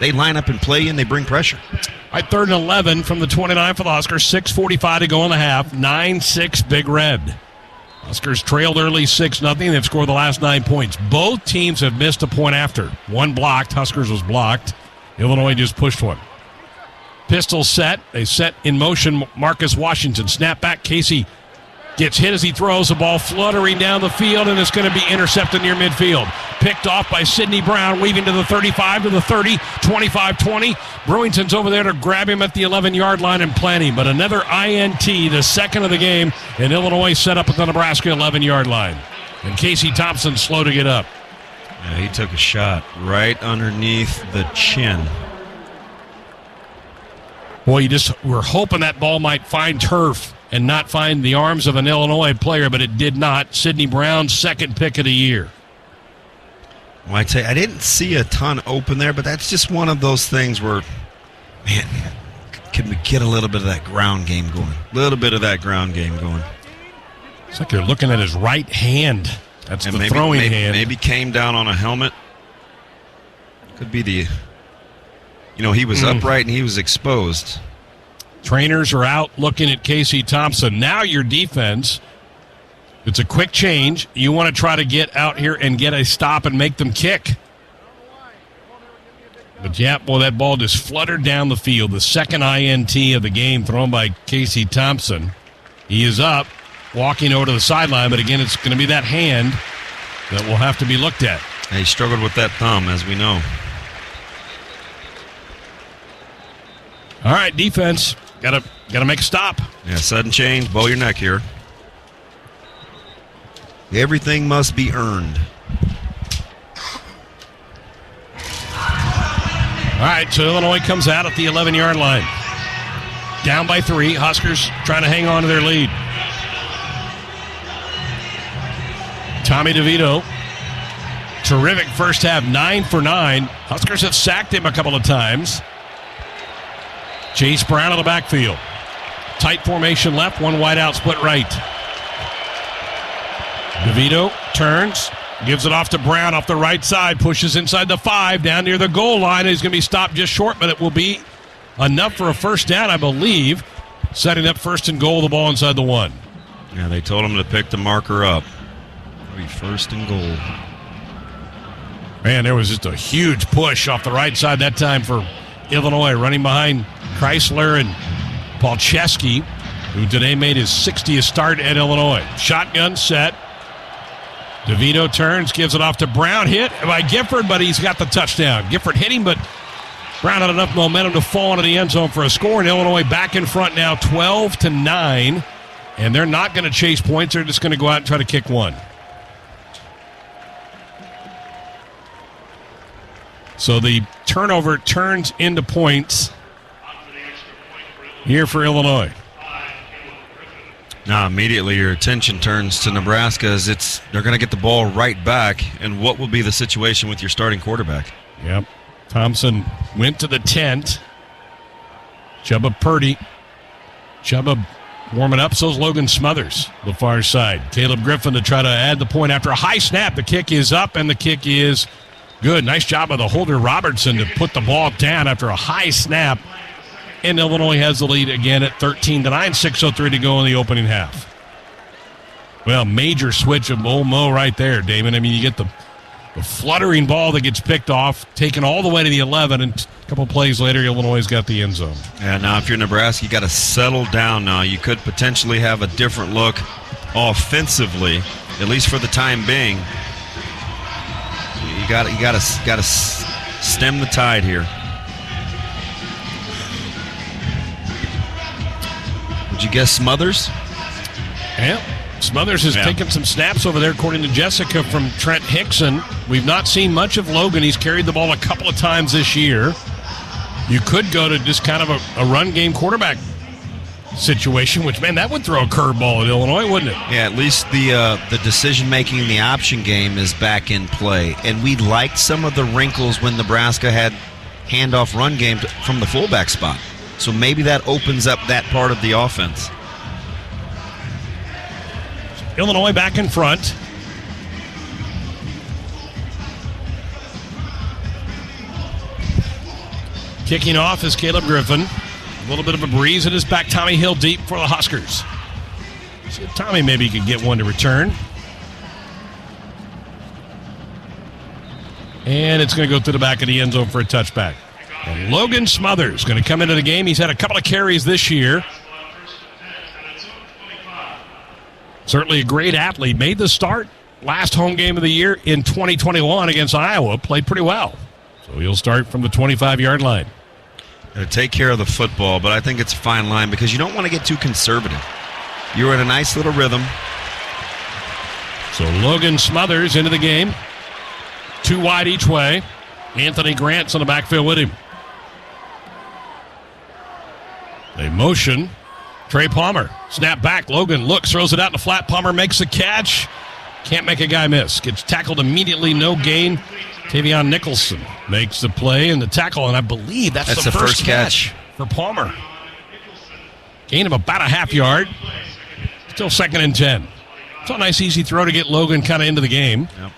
They line up and play and they bring pressure. All right, 3rd and 11 from the 29 for the Huskers. 6:45 to go in the half. 9-6 Big Red. Huskers trailed early 6-0. They've scored the last 9 points. Both teams have missed a point after. One blocked. Huskers was blocked. Illinois just pushed one. Pistol set. They set in motion Marcus Washington. Snap back. Casey gets hit as he throws the ball fluttering down the field, and it's going to be intercepted near midfield. Picked off by Sidney Brown, weaving to the 35, to the 30, 25-20. Brewington's over there to grab him at the 11-yard line and plant him. But another INT, the second of the game, and Illinois set up at the Nebraska 11-yard line. And Casey Thompson slow to get up. Yeah, he took a shot right underneath the chin. Boy, you just were hoping that ball might find turf and not find the arms of an Illinois player, but it did not. Sidney Brown's second pick of the year. Well, I tell you, I didn't see a ton open there, but that's just one of those things where, man, can we get a little bit of that ground game going? A little bit of that ground game going. It's like they're looking at his right hand. That's the throwing hand. Maybe came down on a helmet. Could be the, he was upright and he was exposed. Trainers are out looking at Casey Thompson. Now your defense, it's a quick change. You want to try to get out here and get a stop and make them kick. But, yeah, boy, that ball just fluttered down the field. The second INT of the game thrown by Casey Thompson. He is up, walking over to the sideline, but, again, it's going to be that hand that will have to be looked at. He struggled with that thumb, as we know. All right, defense. Got to make a stop. Yeah, sudden change. Bow your neck here. Everything must be earned. All right, so Illinois comes out at the 11-yard line. Down by 3. Huskers trying to hang on to their lead. Tommy DeVito. Terrific first half, 9 for 9. Huskers have sacked him a couple of times. Chase Brown on the backfield. Tight formation left, one wide out, split right. DeVito turns, gives it off to Brown off the right side, pushes inside the 5, down near the goal line. He's going to be stopped just short, but it will be enough for a first down, I believe. Setting up first and goal, the ball inside the 1. Yeah, they told him to pick the marker up. It'll be first and goal. Man, there was just a huge push off the right side that time for Illinois, running behind Chrysler and Palczewski, who today made his 60th start at Illinois. Shotgun set. DeVito turns, gives it off to Brown. Hit by Gifford, but he's got the touchdown. Gifford hit him, but Brown had enough momentum to fall into the end zone for a score. And Illinois back in front now, 12-9. And they're not going to chase points. They're just going to go out and try to kick one. So the turnover turns into points here for Illinois. Now immediately your attention turns to Nebraska as they're going to get the ball right back. And what will be the situation with your starting quarterback? Yep. Thompson went to the tent. Chubba Purdy. Chubba warming up. So's Logan Smothers, the far side. Caleb Griffin to try to add the point after a high snap. The kick is up and the kick is good. Nice job of the holder Robertson to put the ball down after a high snap. And Illinois has the lead again at 13-9. 6:03 to go in the opening half. Well, major switch of Mo right there, Damon. I mean, you get the fluttering ball that gets picked off, taken all the way to the 11, and a couple plays later, Illinois has got the end zone. Yeah, now if you're Nebraska, you got to settle down now. You could potentially have a different look offensively, at least for the time being. You got to stem the tide here. Would you guess Smothers? Yeah. Smothers has taken some snaps over there, according to Jessica, from Trent Hickson. We've not seen much of Logan. He's carried the ball a couple of times this year. You could go to just kind of a run game quarterback situation, which, man, that would throw a curveball at Illinois, wouldn't it? Yeah, at least the decision-making in the option game is back in play. And we liked some of the wrinkles when Nebraska had handoff run game from the fullback spot. So maybe that opens up that part of the offense. Illinois back in front. Kicking off is Caleb Griffin. A little bit of a breeze at his back. Tommy Hill deep for the Huskers. See if Tommy maybe could get one to return. And it's going to go through the back of the end zone for a touchback. And Logan Smothers going to come into the game. He's had a couple of carries this year. Certainly a great athlete. Made the start last home game of the year in 2021 against Iowa. Played pretty well. So he'll start from the 25-yard line. Take care of the football, but I think it's a fine line because you don't want to get too conservative. You're in a nice little rhythm. So Logan Smothers into the game. 2 wide each way. Anthony Grant's on the backfield with him. They motion. Trey Palmer. Snap back. Logan looks, throws it out in the flat. Palmer makes the catch. Can't make a guy miss. Gets tackled immediately. No gain. Tavion Nicholson makes the play and the tackle, and I believe that's the first catch for Palmer. Gain of about a half yard. Still 2nd and 10. It's a nice, easy throw to get Logan kind of into the game. Yep.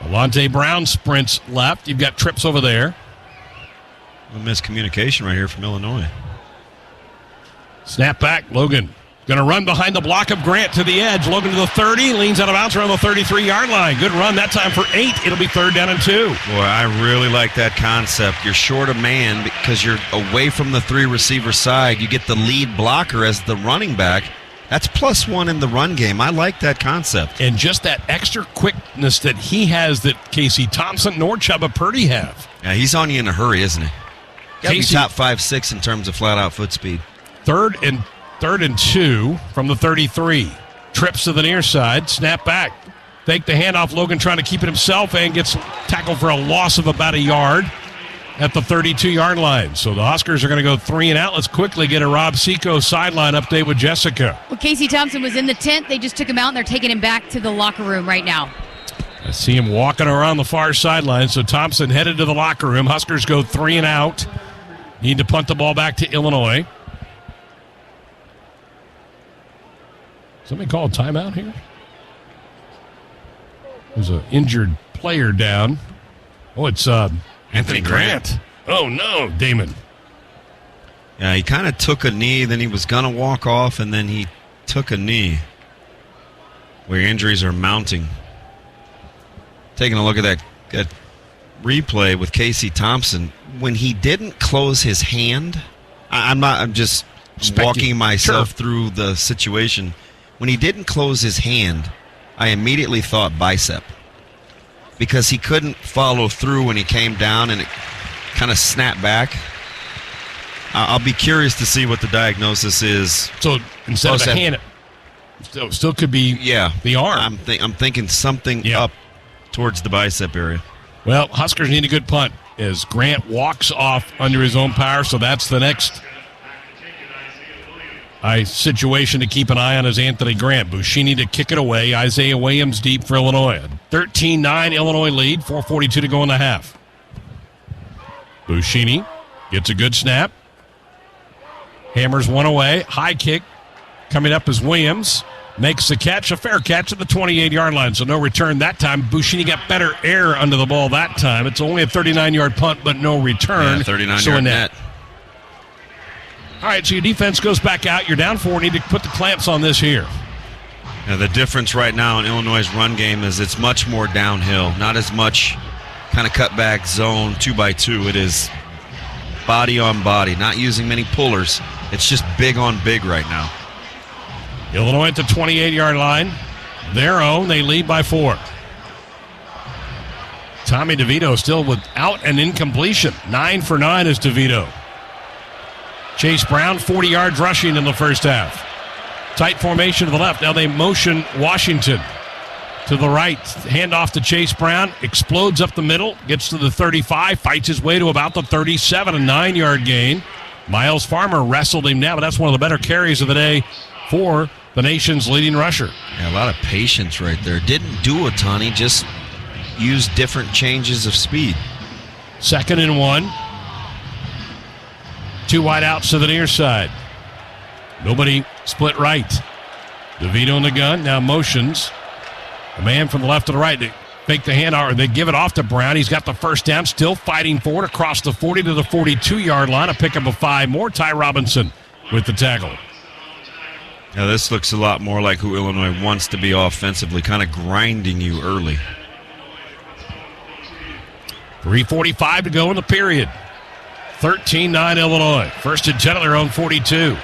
Alante Brown sprints left. You've got trips over there. A miscommunication right here from Illinois. Snap back. Logan going to run behind the block of Grant to the edge. Logan to the 30. Leans out of bounds around the 33-yard line. Good run that time for 8. It'll be 3rd down and 2. Boy, I really like that concept. You're short a man because you're away from the 3-receiver side. You get the lead blocker as the running back. That's +1 in the run game. I like that concept. And just that extra quickness that he has that Casey Thompson nor Chubba Purdy have. Yeah, he's on you in a hurry, isn't he? Got to be top 5-6 in terms of flat-out foot speed. 3rd and 2 from the 33. Trips to the near side. Snap back. Fake the handoff. Logan trying to keep it himself and gets tackled for a loss of about a yard at the 32-yard line. So the Huskers are going to go 3 and out. Let's quickly get a Rob Seco sideline update with Jessica. Well, Casey Thompson was in the tent. They just took him out, and they're taking him back to the locker room right now. I see him walking around the far sideline. So Thompson headed to the locker room. Huskers go 3 and out. Need to punt the ball back to Illinois. Somebody call a timeout here? There's an injured player down. Oh, it's Anthony Grant. Oh, no, Damon. Yeah, he kind of took a knee, then he was going to walk off, and then he took a knee where injuries are mounting. Taking a look at that replay with Casey Thompson, when he didn't close his hand, I'm just walking myself through the situation. When he didn't close his hand, I immediately thought bicep because he couldn't follow through when he came down and it kind of snapped back. I'll be curious to see what the diagnosis is. So instead of a hand, it still could be the arm. I'm thinking something up towards the bicep area. Well, Huskers need a good punt as Grant walks off under his own power, so that's the next situation to keep an eye on is Anthony Grant. Buschini to kick it away. Isaiah Williams deep for Illinois. 13-9 Illinois lead. 4:42 to go in the half. Buschini gets a good snap. Hammers one away. High kick coming up as Williams makes the catch. A fair catch at the 28-yard line, so no return that time. Buschini got better air under the ball that time. It's only a 39-yard punt, but no return. 39-yard net. All right, so your defense goes back out. You're down 4. Need to put the clamps on this here. Now, the difference right now in Illinois' run game is it's much more downhill. Not as much kind of cutback zone 2x2. It is body on body, not using many pullers. It's just big on big right now. Illinois at the 28-yard line. Their own. They lead by 4. Tommy DeVito still without an incompletion. 9 for 9 is DeVito. Chase Brown, 40 yards rushing in the first half. Tight formation to the left. Now they motion Washington to the right. Handoff to Chase Brown. Explodes up the middle. Gets to the 35. Fights his way to about the 37. A 9-yard gain. Miles Farmer wrestled him down, but that's one of the better carries of the day for the nation's leading rusher. Yeah, a lot of patience right there. Didn't do a ton. He just used different changes of speed. 2nd and 1. 2 wide outs to the near side. Nobody split right. DeVito in the gun. Now motions. A man from the left to the right to fake the handoff, or they give it off to Brown. He's got the first down. Still fighting for it across the 40 to the 42-yard line. A pickup of 5 more. Ty Robinson with the tackle. Now this looks a lot more like who Illinois wants to be offensively, kind of grinding you early. 3:45 to go in the period. 13-9 Illinois. 1st and 10 of their own 42.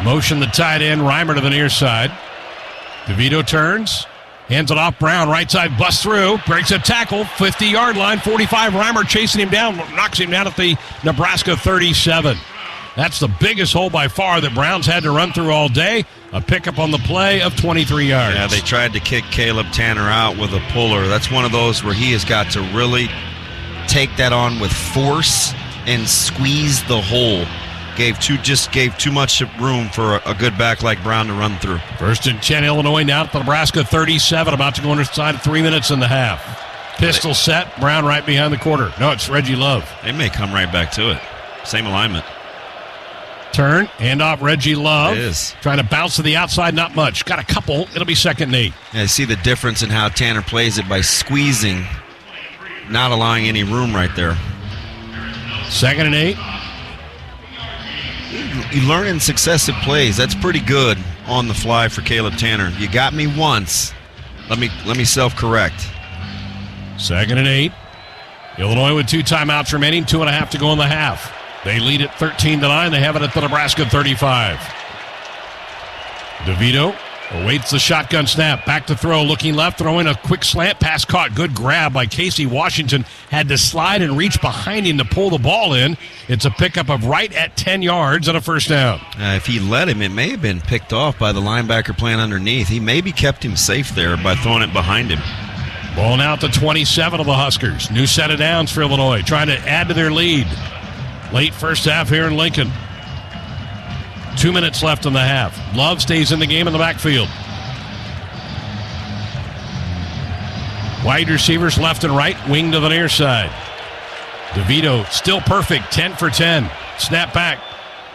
Motion the tight end, Reimer to the near side. DeVito turns, hands it off Brown, right side, busts through, breaks a tackle, 50-yard line, 45. Reimer chasing him down, knocks him down at the Nebraska 37. That's the biggest hole by far that Browns had to run through all day. A pickup on the play of 23 yards. Yeah, they tried to kick Caleb Tanner out with a puller. That's one of those where he has got to really take that on with force and squeeze the hole. Gave too much room for a good back like Brown to run through. 1st and 10 Illinois now at the Nebraska 37, about to go inside of 3 minutes in the half. Pistol set, Brown right behind the quarter. No, it's Reggie Love. They may come right back to it. Same alignment. Turn, handoff Reggie Love. It is. Trying to bounce to the outside, not much. Got a couple. It'll be 2nd and 8. Yeah, I see the difference in how Tanner plays it by squeezing not allowing any room right there. 2nd and 8. You learn in successive plays. That's pretty good on the fly for Caleb Tanner. You got me once. Let me self-correct. 2nd and 8. Illinois with 2 timeouts remaining, 2.5 to go in the half. They lead it 13-9. They have it at the Nebraska 35. DeVito awaits the shotgun snap. Back to throw, looking left, throwing a quick slant. Pass caught. Good grab by Casey Washington. Had to slide and reach behind him to pull the ball in. It's a pickup of right at 10 yards and a first down. If he let him, it may have been picked off by the linebacker playing underneath. He maybe kept him safe there by throwing it behind him. Ball now at the 27 of the Huskers. New set of downs for Illinois, trying to add to their lead. Late first half here in Lincoln. 2 minutes left in the half. Love stays in the game in the backfield. Wide receivers left and right, wing to the near side. DeVito still perfect, 10 for 10. Snap back.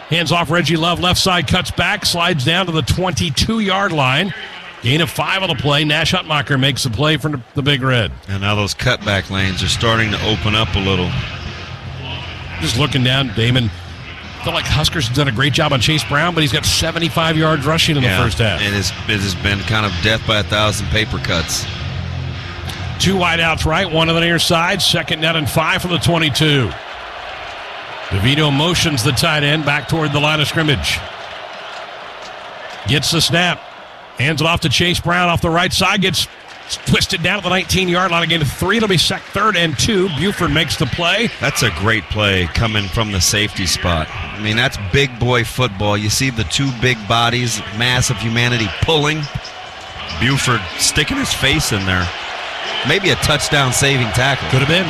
Hands off Reggie Love, left side, cuts back, slides down to the 22-yard line. Gain of 5 on the play. Nash Hutmacher makes the play for the Big Red. And now those cutback lanes are starting to open up a little. Just looking down, Damon. I feel like Huskers have done a great job on Chase Brown, but he's got 75 yards rushing in the first half. It has been kind of death by 1,000 paper cuts. 2 wideouts right, 1 on the near side. 2nd down and 5 from the 22. DeVito motions the tight end back toward the line of scrimmage. Gets the snap. Hands it off to Chase Brown off the right side. Gets twisted down at the 19-yard line. Again to 3. It'll be 3rd and 2. Buford makes the play. That's a great play coming from the safety spot. I mean, that's big boy football. You see the 2 big bodies, mass of humanity pulling. Buford sticking his face in there. Maybe a touchdown-saving tackle. Could have been.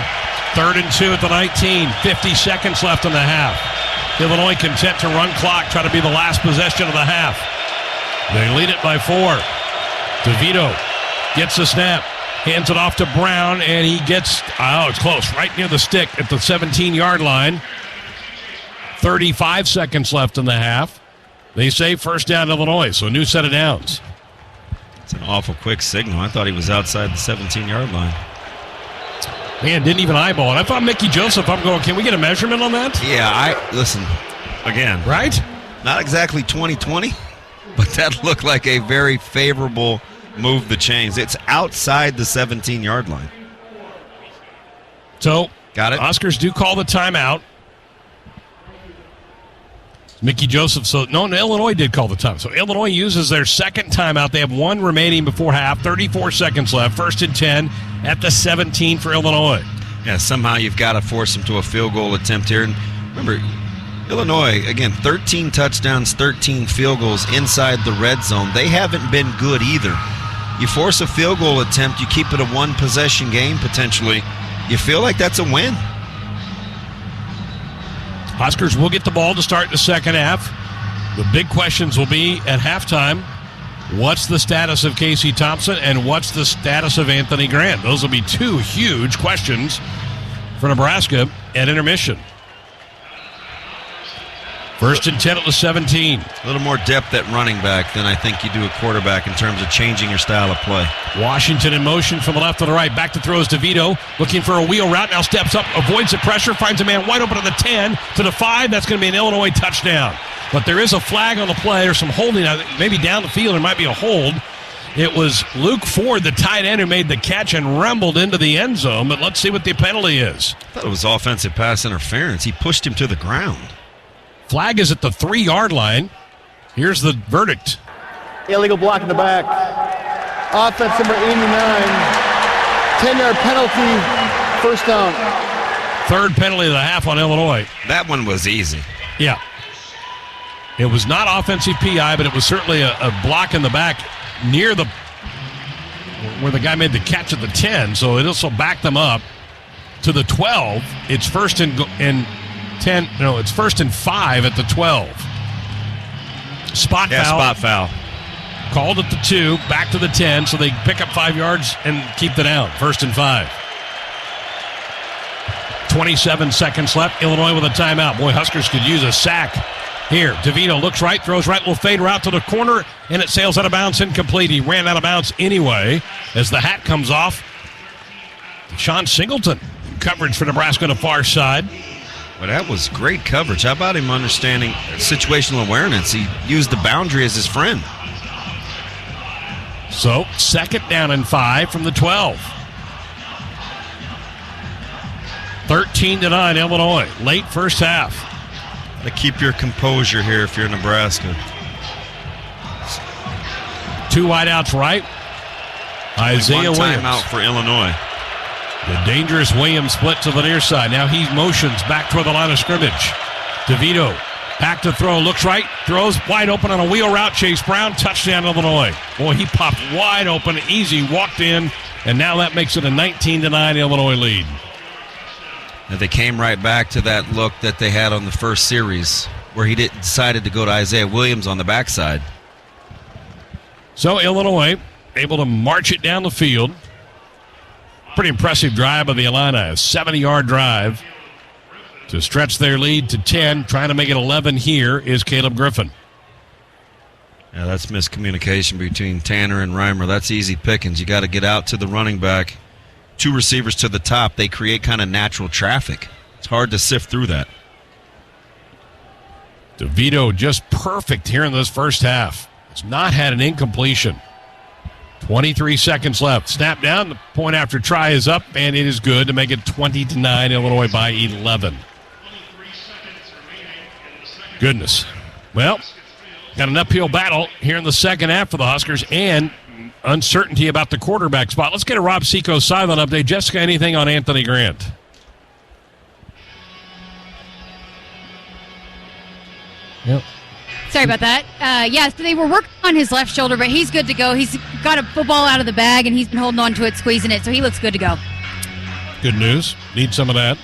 3rd and 2 at the 19. 50 seconds left in the half. Illinois content to run clock, try to be the last possession of the half. They lead it by 4. DeVito gets the snap, hands it off to Brown, and he gets, it's close, right near the stick at the 17-yard line. 35 seconds left in the half. They say first down Illinois, so a new set of downs. It's an awful quick signal. I thought he was outside the 17-yard line. Man, didn't even eyeball it. I thought Mickey Joseph, I'm going, can we get a measurement on that? Yeah, listen, again. Right? Not exactly 2020, but that looked like a very favorable move the chains. It's outside the 17-yard line. So, got it. Oscars do call the timeout. Mickey Joseph, Illinois did call the time. So Illinois uses their 2nd timeout. They have 1 remaining before half, 34 seconds left. 1st and 10 at the 17 for Illinois. Yeah, somehow you've got to force them to a field goal attempt here. And remember, Illinois, again, 13 touchdowns, 13 field goals inside the red zone. They haven't been good either. You force a field goal attempt, you keep it a 1-possession game potentially. You feel like that's a win. Huskers will get the ball to start the second half. The big questions will be at halftime, what's the status of Casey Thompson and what's the status of Anthony Grant? Those will be 2 huge questions for Nebraska at intermission. 1st and 10 at the 17. A little more depth at running back than I think you do at quarterback in terms of changing your style of play. Washington in motion from the left to the right. Back to throws DeVito. Looking for a wheel route. Now steps up, avoids the pressure, finds a man wide open at the 10 to the 5. That's going to be an Illinois touchdown. But there is a flag on the play or some holding. Maybe down the field there might be a hold. It was Luke Ford, the tight end, who made the catch and rumbled into the end zone. But let's see what the penalty is. I thought it was offensive pass interference. He pushed him to the ground. Flag is at the 3-yard line. Here's the verdict. Illegal block in the back. Offense number 89. 10-yard penalty. First down. 3rd penalty of the half on Illinois. That one was easy. Yeah. It was not offensive PI, but it was certainly a block in the back near where the guy made the catch at the 10. So it also backed them up to the 12. It's 1st and 10. No, it's 1st and 5 at the 12. Spot foul. Called at the 2, back to the 10, so they pick up 5 yards and keep the down. 1st and 5. 27 seconds left. Illinois with a timeout. Boy, Huskers could use a sack here. DeVito looks right, throws right, little fade route to the corner, and it sails out of bounds, incomplete. He ran out of bounds anyway as the hat comes off. Sean Singleton coverage for Nebraska on the far side. But that was great coverage. How about him understanding situational awareness? He used the boundary as his friend. So, 2nd down and 5 from the 12. 13-9 Illinois. Late first half. To keep your composure here if you're Nebraska. 2 wideouts right. Isaiah Williams. Williams. Timeout for Illinois. The dangerous Williams split to the near side. Now he motions back toward the line of scrimmage. DeVito back to throw. Looks right. Throws wide open on a wheel route. Chase Brown. Touchdown Illinois. Boy, he popped wide open. Easy. Walked in. And now that makes it a 19-9 Illinois lead. And they came right back to that look that they had on the first series where he decided to go to Isaiah Williams on the backside. So Illinois able to march it down the field. Pretty impressive drive by the Illini. A 70-yard drive to stretch their lead to 10. Trying to make it 11 here is Caleb Griffin. Yeah, that's miscommunication between Tanner and Reimer. That's easy pickings. You got to get out to the running back. 2 receivers to the top. They create kind of natural traffic. It's hard to sift through that. DeVito just perfect here in this first half. Has not had an incompletion. 23 seconds left. Snap down. The point after try is up, and it is good to make it 20-9. Illinois by 11. Goodness. Well, got an uphill battle here in the second half for the Huskers and uncertainty about the quarterback spot. Let's get a Rob Seco silent update. Jessica, anything on Anthony Grant? Yep. Sorry about that. Yes, they were working on his left shoulder, but he's good to go. He's got a football out of the bag, and he's been holding on to it, squeezing it, so he looks good to go. Good news. Need some of that.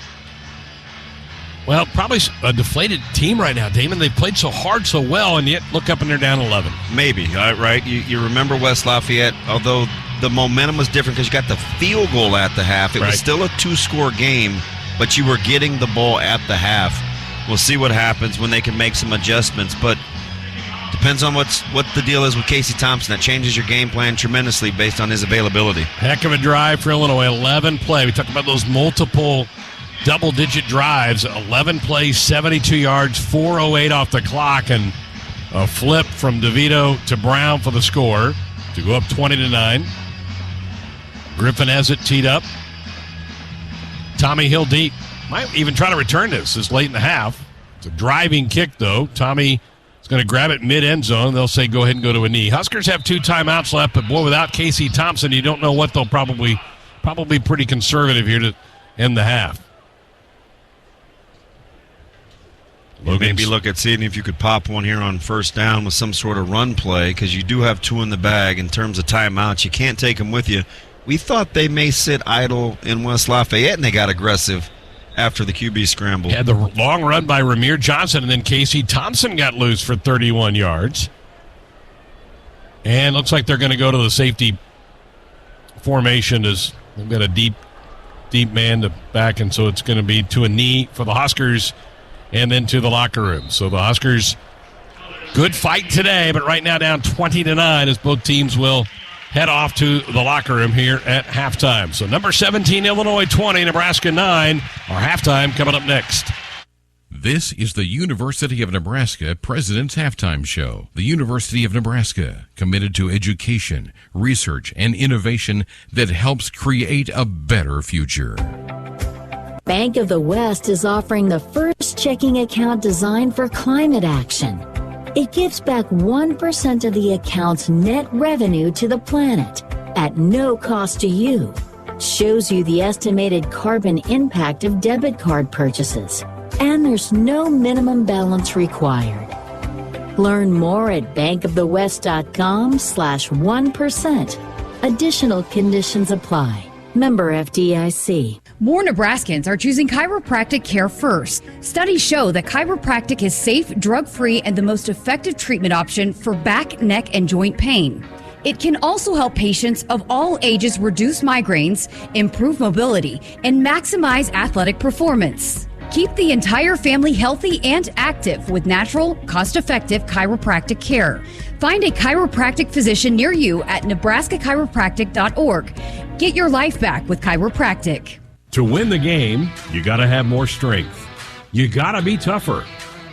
Well, probably a deflated team right now, Damon. They played so hard, so well, and yet look up and they're down 11. Maybe, right? You remember West Lafayette, although the momentum was different because you got the field goal at the half. It was still a 2-score game, but you were getting the ball at the half. We'll see what happens when they can make some adjustments, but depends on what the deal is with Casey Thompson. That changes your game plan tremendously based on his availability. Heck of a drive for Illinois. 11 play. We talked about those multiple double-digit drives. 11 plays, 72 yards, 4:08 off the clock, and a flip from DeVito to Brown for the score to go up 20-9. Griffin has it teed up. Tommy Hill deep. Might even try to return this late in the half. It's a driving kick, though. Tommy is going to grab it mid-end zone. They'll say go ahead and go to a knee. Huskers have 2 timeouts left, but, boy, without Casey Thompson, you don't know what they'll probably pretty conservative here to end the half. Maybe look at seeing if you could pop one here on first down with some sort of run play because you do have 2 in the bag in terms of timeouts. You can't take them with you. We thought they may sit idle in West Lafayette, and they got aggressive after the QB scramble. Had the long run by Ramir Johnson, and then Casey Thompson got loose for 31 yards. And looks like they're going to go to the safety formation as they've got a deep man to back, and so it's going to be to a knee for the Huskers and then to the locker room. So the Huskers, good fight today, but right now down 20-9 as both teams will head off to the locker room here at halftime. So number 17, Illinois 20, Nebraska 9. Our halftime coming up next. This is the University of Nebraska President's Halftime Show. The University of Nebraska, committed to education, research, and innovation that helps create a better future. Bank of the West is offering the first checking account designed for climate action. It gives back 1% of the account's net revenue to the planet at no cost to you. Shows you the estimated carbon impact of debit card purchases. And there's no minimum balance required. Learn more at bankofthewest.com/1%. Additional conditions apply. Member FDIC. More Nebraskans are choosing chiropractic care first. Studies show that chiropractic is safe, drug-free, and the most effective treatment option for back, neck, and joint pain. It can also help patients of all ages reduce migraines, improve mobility, and maximize athletic performance. Keep the entire family healthy and active with natural, cost-effective chiropractic care. Find a chiropractic physician near you at nebraskachiropractic.org. Get your life back with chiropractic. To win the game, you got to have more strength. You got to be tougher.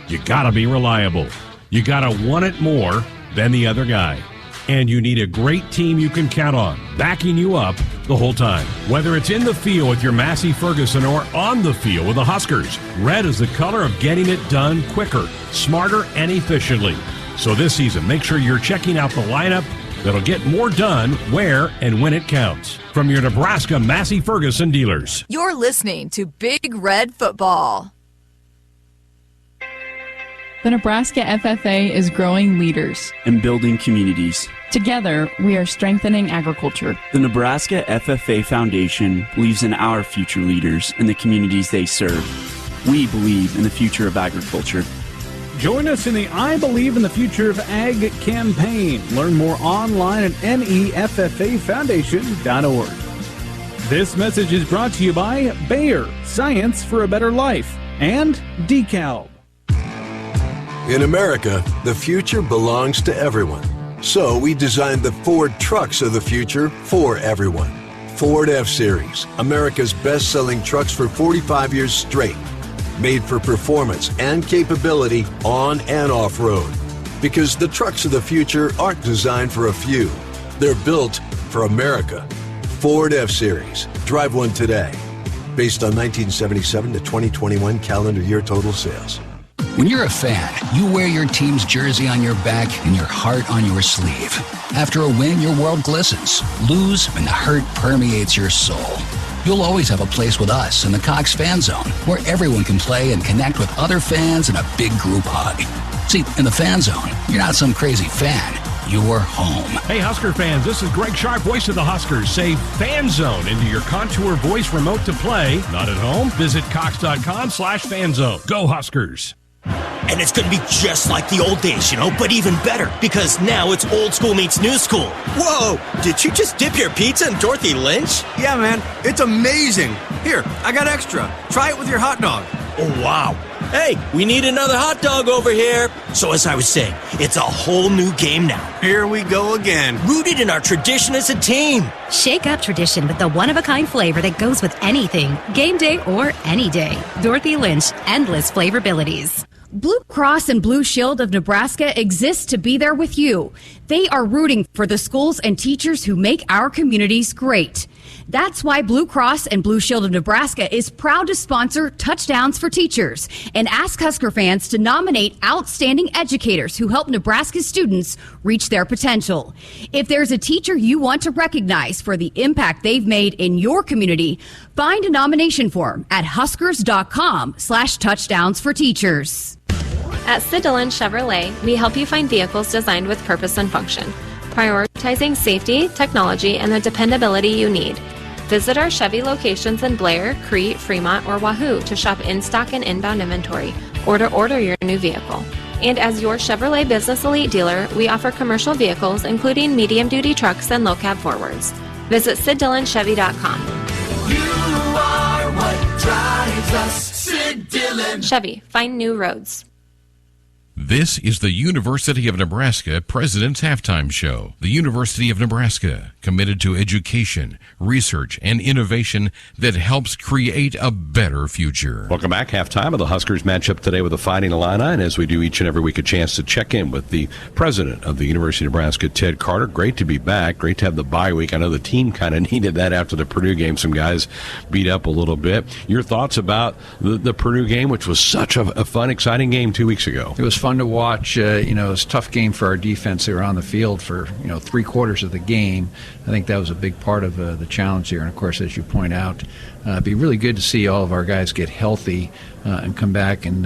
You got to be reliable. You got to want it more than the other guy. And you need a great team you can count on, backing you up the whole time. Whether it's in the field with your Massey Ferguson or on the field with the Huskers, red is the color of getting it done quicker, smarter, and efficiently. So this season, make sure you're checking out the lineup that'll get more done where and when it counts. From your Nebraska Massey Ferguson dealers. You're listening to Big Red Football. The Nebraska FFA is growing leaders and building communities. Together, we are strengthening agriculture. The Nebraska FFA Foundation believes in our future leaders and the communities they serve. We believe in the future of agriculture. Join us in the I Believe in the Future of Ag campaign. Learn more online at neffafoundation.org. This message is brought to you by Bayer, Science for a Better Life, and DeKalb. In America, the future belongs to everyone. So we designed the Ford trucks of the future for everyone. Ford F-Series, America's best-selling trucks for 45 years straight. Made for performance and capability on and off-road. Because the trucks of the future aren't designed for a few. They're built for America. Ford F-Series. Drive one today. Based on 1977 to 2021 calendar year total sales. When you're a fan, you wear your team's jersey on your back and your heart on your sleeve. After a win, your world glistens. Lose, and the hurt permeates your soul. You'll always have a place with us in the Cox Fan Zone, where everyone can play and connect with other fans in a big group hug. See, in the Fan Zone, you're not some crazy fan. You're home. Hey, Husker fans, this is Greg Sharp, voice of the Huskers. Say Fan Zone into your Contour voice remote to play. Not at home? Visit cox.com/fanzone. Go Huskers. And it's going to be just like the old days, but even better, because now it's old school meets new school. Whoa, did you just dip your pizza in Dorothy Lynch? Yeah, man, it's amazing. Here, I got extra. Try it with your hot dog. Oh, wow. Hey, we need another hot dog over here. So as I was saying, it's a whole new game now. Here we go again. Rooted in our tradition as a team. Shake up tradition with the one-of-a-kind flavor that goes with anything, game day or any day. Dorothy Lynch, endless flavorabilities. Blue Cross and Blue Shield of Nebraska exists to be there with you. They are rooting for the schools and teachers who make our communities great. That's why Blue Cross and Blue Shield of Nebraska is proud to sponsor Touchdowns for Teachers and ask Husker fans to nominate outstanding educators who help Nebraska students reach their potential. If there's a teacher you want to recognize for the impact they've made in your community, find a nomination form at huskers.com/touchdowns-for-teachers. At Sid Dillon Chevrolet, we help you find vehicles designed with purpose and function, prioritizing safety, technology, and the dependability you need. Visit our Chevy locations in Blair, Crete, Fremont, or Wahoo to shop in-stock and inbound inventory or to order your new vehicle. And as your Chevrolet Business Elite dealer, we offer commercial vehicles including medium-duty trucks and low-cab forwards. Visit SidDillonChevy.com. You are what drives us, Sid Dillon. Chevy, find new roads. This is the University of Nebraska President's Halftime Show. The University of Nebraska, committed to education, research, and innovation that helps create a better future. Welcome back. Halftime of the Huskers matchup today with the Fighting Illini. And as we do each and every week, a chance to check in with the president of the University of Nebraska, Ted Carter. Great to be back. Great to have the bye week. I know the team kind of needed that after the Purdue game. Some guys beat up a little bit. Your thoughts about the Purdue game, which was such a fun, exciting game 2 weeks ago? It was fun to watch. It was a tough game for our defense. They were on the field for 3/4 of the game. I think that was a big part of the challenge here. And of course, as you point out, it'd be really good to see all of our guys get healthy and come back and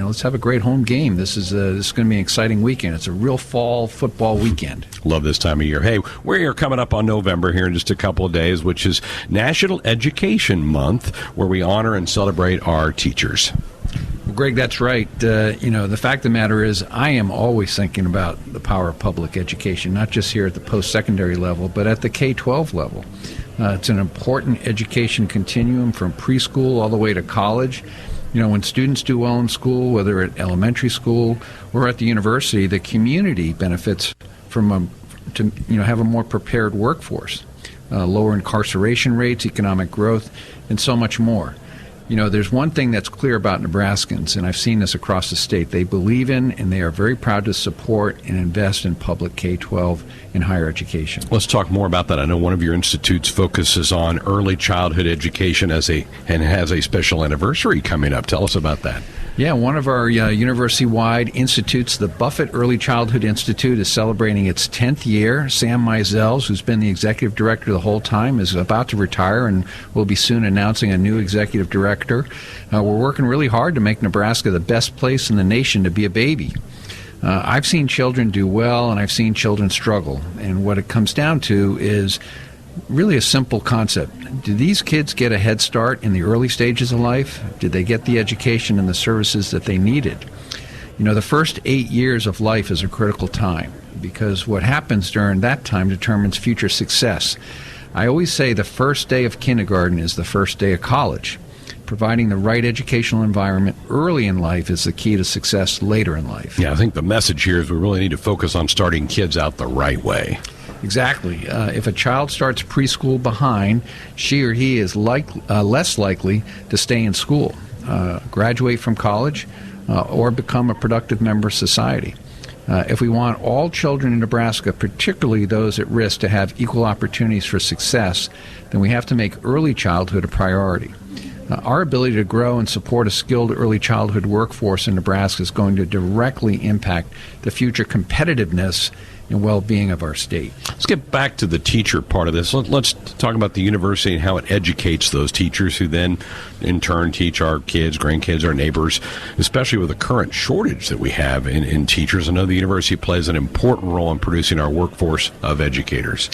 let's have a great home game. This is going to be an exciting weekend. It's a real fall football weekend. Love this time of year. Hey, we're coming up on November here in just a couple of days, which is National Education Month, where we honor and celebrate our teachers. Well, Greg, that's right. The fact of the matter is I am always thinking about the power of public education, not just here at the post-secondary level, but at the K-12 level. It's an important education continuum from preschool all the way to college. When students do well in school, whether at elementary school or at the university, the community benefits from have a more prepared workforce. lower incarceration rates, economic growth, and so much more. You know, there's one thing that's clear about Nebraskans, and I've seen this across the state. They believe in and they are very proud to support and invest in public K-12 and higher education. Let's talk more about that. I know one of your institutes focuses on early childhood education and has a special anniversary coming up. Tell us about that. Yeah, one of our university-wide institutes, the Buffett Early Childhood Institute, is celebrating its 10th year. Sam Mizels, who's been the executive director the whole time, is about to retire and will be soon announcing a new executive director. We're working really hard to make Nebraska the best place in the nation to be a baby. I've seen children do well, and I've seen children struggle. And what it comes down to is really a simple concept. Did these kids get a head start in the early stages of life? Did they get the education and the services that they needed? You know, the first 8 years of life is a critical time because what happens during that time determines future success. I always say the first day of kindergarten is the first day of college. Providing the right educational environment early in life is the key to success later in life. Yeah, I think the message here is we really need to focus on starting kids out the right way. Exactly. If a child starts preschool behind, she or he is less likely to stay in school, graduate from college, or become a productive member of society. If we want all children in Nebraska, particularly those at risk, to have equal opportunities for success, then we have to make early childhood a priority. Our ability to grow and support a skilled early childhood workforce in Nebraska is going to directly impact the future competitiveness and well-being of our state. Let's get back to the teacher part of this. Let's talk about the university and how it educates those teachers who then, in turn, teach our kids, grandkids, our neighbors, especially with the current shortage that we have in teachers. I know the university plays an important role in producing our workforce of educators.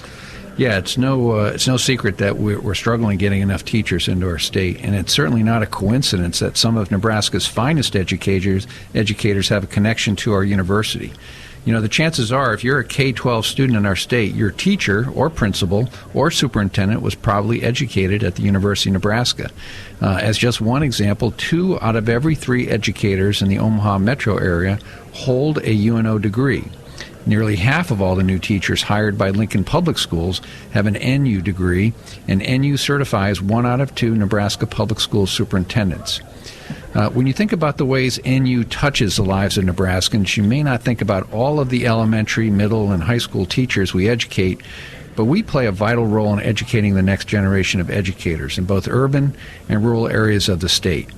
Yeah, it's no secret that we're struggling getting enough teachers into our state, and it's certainly not a coincidence that some of Nebraska's finest educators have a connection to our university. You know, the chances are if you're a K-12 student in our state, your teacher or principal or superintendent was probably educated at the University of Nebraska. As just one example, 2 out of every 3 educators in the Omaha metro area hold a UNO degree. Nearly half of all the new teachers hired by Lincoln Public Schools have an NU degree, and NU certifies 1 out of 2 Nebraska public school superintendents. When you think about the ways NU touches the lives of Nebraskans, you may not think about all of the elementary, middle, and high school teachers we educate, but we play a vital role in educating the next generation of educators in both urban and rural areas of the state.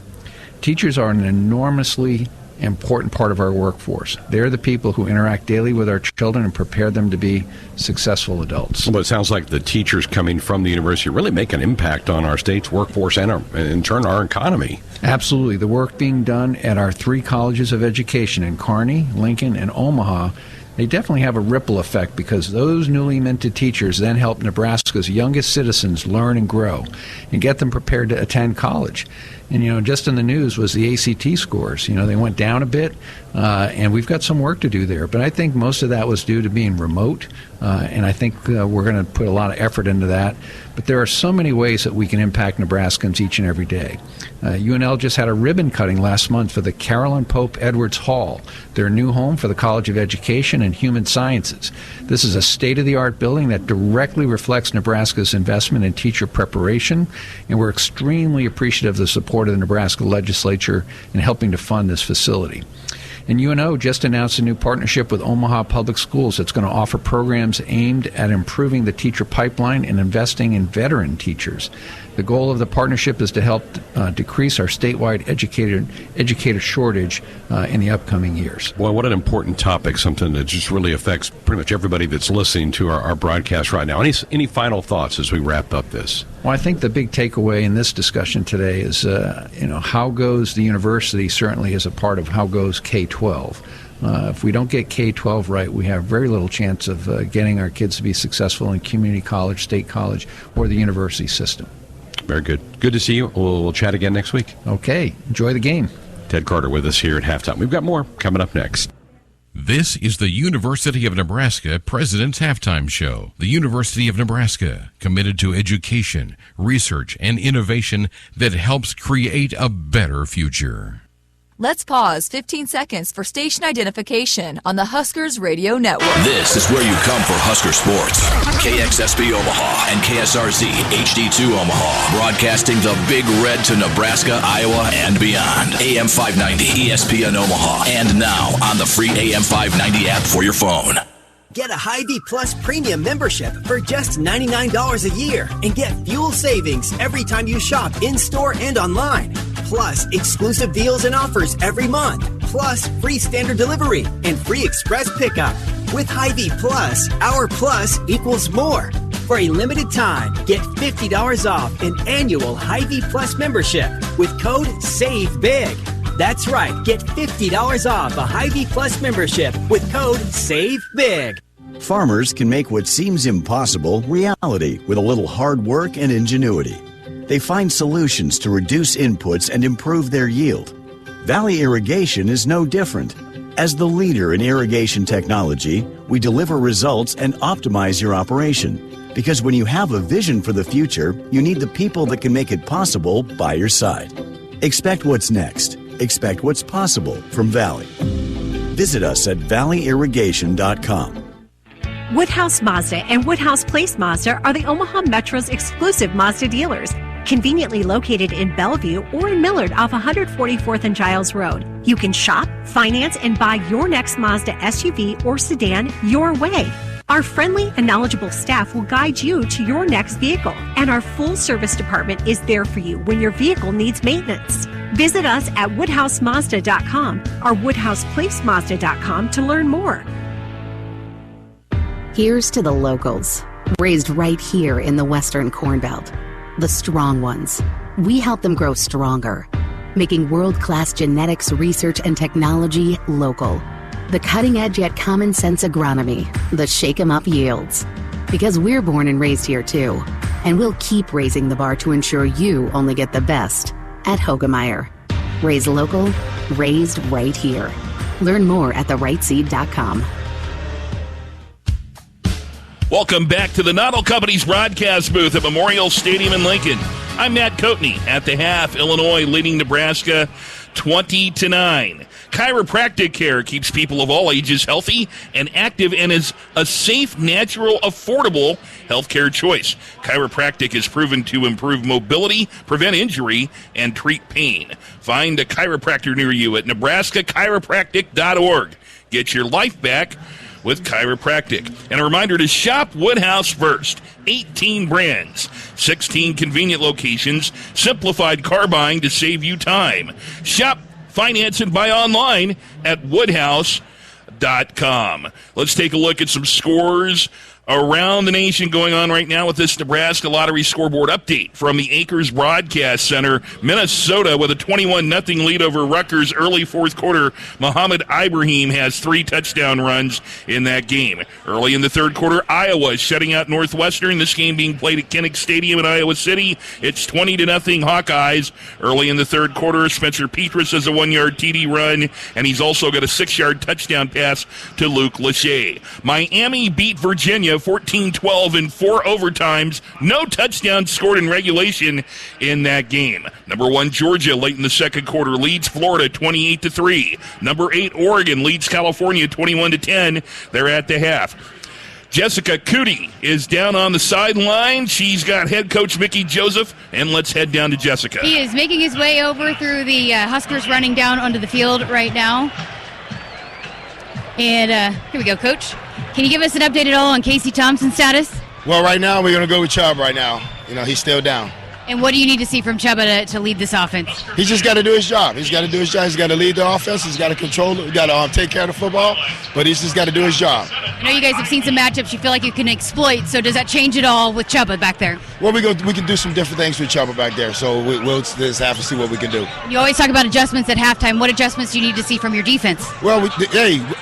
Teachers are an enormously important part of our workforce. They're the people who interact daily with our children and prepare them to be successful adults. Well, it sounds like the teachers coming from the university really make an impact on our state's workforce and, in turn, our economy. Absolutely. The work being done at our 3 colleges of education in Kearney, Lincoln, and Omaha, they definitely have a ripple effect because those newly minted teachers then help Nebraska's youngest citizens learn and grow and get them prepared to attend college. And, you know, just in the news was the ACT scores. You know, they went down a bit, and we've got some work to do there. But I think most of that was due to being remote, and I think we're going to put a lot of effort into that. But there are so many ways that we can impact Nebraskans each and every day. UNL just had a ribbon cutting last month for the Carolyn Pope Edwards Hall, their new home for the College of Education and Human Sciences. This is a state-of-the-art building that directly reflects Nebraska's investment in teacher preparation, and we're extremely appreciative of the support of the Nebraska legislature in helping to fund this facility. And UNO just announced a new partnership with Omaha Public Schools that's going to offer programs aimed at improving the teacher pipeline and investing in veteran teachers. The goal of the partnership is to help decrease our statewide educator shortage in the upcoming years. Boy, what an important topic, something that just really affects pretty much everybody that's listening to our broadcast right now. Any final thoughts as we wrap up this? Well, I think the big takeaway in this discussion today is, how goes the university certainly is a part of how goes K-12. If we don't get K-12 right, we have very little chance of getting our kids to be successful in community college, state college, or the university system. Very good. Good to see you. We'll chat again next week. Okay. Enjoy the game. Ted Carter with us here at halftime. We've got more coming up next. This is the University of Nebraska President's Halftime Show. The University of Nebraska, committed to education, research, and innovation that helps create a better future. Let's pause 15 seconds for station identification on the Huskers Radio Network. This is where you come for Husker sports. KXSB Omaha and KSRZ HD2 Omaha. Broadcasting the Big Red to Nebraska, Iowa, and beyond. AM 590, ESPN Omaha. And now on the free AM 590 app for your phone. Get a Hy-Vee Plus Premium membership for just $99 a year and get fuel savings every time you shop in-store and online. Plus, exclusive deals and offers every month. Plus, free standard delivery and free express pickup. With Hy-Vee Plus, our plus equals more. For a limited time, get $50 off an annual Hy-Vee Plus membership with code SAVEBIG. That's right, get $50 off a Hy-Vee Plus membership with code SAVEBIG. Farmers can make what seems impossible reality with a little hard work and ingenuity. They find solutions to reduce inputs and improve their yield. Valley Irrigation is no different. As the leader in irrigation technology, we deliver results and optimize your operation. Because when you have a vision for the future, you need the people that can make it possible by your side. Expect what's next. Expect what's possible from Valley. Visit us at valleyirrigation.com. Woodhouse Mazda and Woodhouse Place Mazda are the Omaha Metro's exclusive Mazda dealers. Conveniently located in Bellevue or in Millard off 144th and Giles Road. You can shop, finance, and buy your next Mazda SUV or sedan your way. Our friendly and knowledgeable staff will guide you to your next vehicle, and our full service department is there for you when your vehicle needs maintenance. Visit us at woodhousemazda.com or woodhouseplacemazda.com to learn more. Here's to the locals, raised right here in the Western Corn Belt. The strong ones. We help them grow stronger, making world-class genetics research and technology local. The cutting-edge yet common-sense agronomy, the shake-em-up yields. Because we're born and raised here too, and we'll keep raising the bar to ensure you only get the best at Hogemeyer. Raised local, raised right here. Learn more at therightseed.com. Welcome back to the Noddle Company's broadcast booth at Memorial Stadium in Lincoln. I'm Matt Coatney. At the half, Illinois leading Nebraska 20-9. Chiropractic care keeps people of all ages healthy and active and is a safe, natural, affordable healthcare choice. Chiropractic is proven to improve mobility, prevent injury, and treat pain. Find a chiropractor near you at nebraskachiropractic.org. Get your life back with chiropractic. And a reminder to shop Woodhouse first. 18 brands, 16 convenient locations, simplified car buying to save you time. Shop, finance, and buy online at woodhouse.com. Let's take a look at some scores around the nation going on right now with this Nebraska Lottery scoreboard update from the Acres Broadcast Center. Minnesota with a 21-0 lead over Rutgers early fourth quarter. Muhammad Ibrahim has 3 touchdown runs in that game. Early in the third quarter, Iowa is shutting out Northwestern. This game being played at Kinnick Stadium in Iowa City. It's 20-0 Hawkeyes. Early in the third quarter, Spencer Petras has a 1-yard TD run, and he's also got a 6-yard touchdown pass to Luke Lachey. Miami beat Virginia 14-12 in 4 overtimes. No touchdowns scored in regulation in that game. Number 1, Georgia, late in the second quarter, leads Florida 28-3. Number 8, Oregon, leads California 21-10. They're at the half. Jessica Cootie is down on the sideline. She's got head coach Mickey Joseph, and let's head down to Jessica. He is making his way over through the Huskers running down onto the field right now. And here we go, Coach. Can you give us an update at all on Casey Thompson's status? Well, right now we're going to go with Chubb right now. You know, he's still down. And what do you need to see from Chubba to lead this offense? He's just got to do his job. He's got to do his job. He's got to lead the offense. He's got to control it. He's got to take care of the football. But he's just got to do his job. I know you guys have seen some matchups you feel like you can exploit. So does that change at all with Chubba back there? Well, we can do some different things with Chubba back there. So we'll just have to see what we can do. You always talk about adjustments at halftime. What adjustments do you need to see from your defense? Well,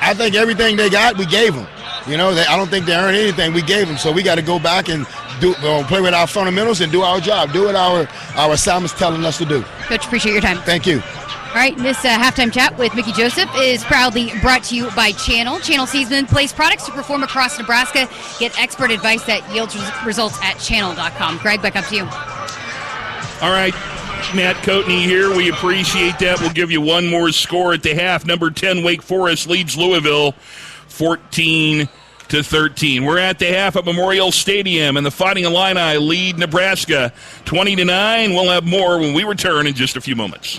I think everything they got, we gave them. You know, I don't think they earned anything. We gave them. So we got to go back and play with our fundamentals and do our job. Do what our assignment's telling us to do. Coach, appreciate your time. Thank you. All right, this halftime chat with Mickey Joseph is proudly brought to you by Channel. Channel season-placed products to perform across Nebraska. Get expert advice that yields results at channel.com. Greg, back up to you. All right. Matt Coatney here. We appreciate that. We'll give you one more score at the half. Number 10, Wake Forest leads Louisville 14-13. We're at the half at Memorial Stadium, and the Fighting Illini lead Nebraska 20-9. We'll have more when we return in just a few moments.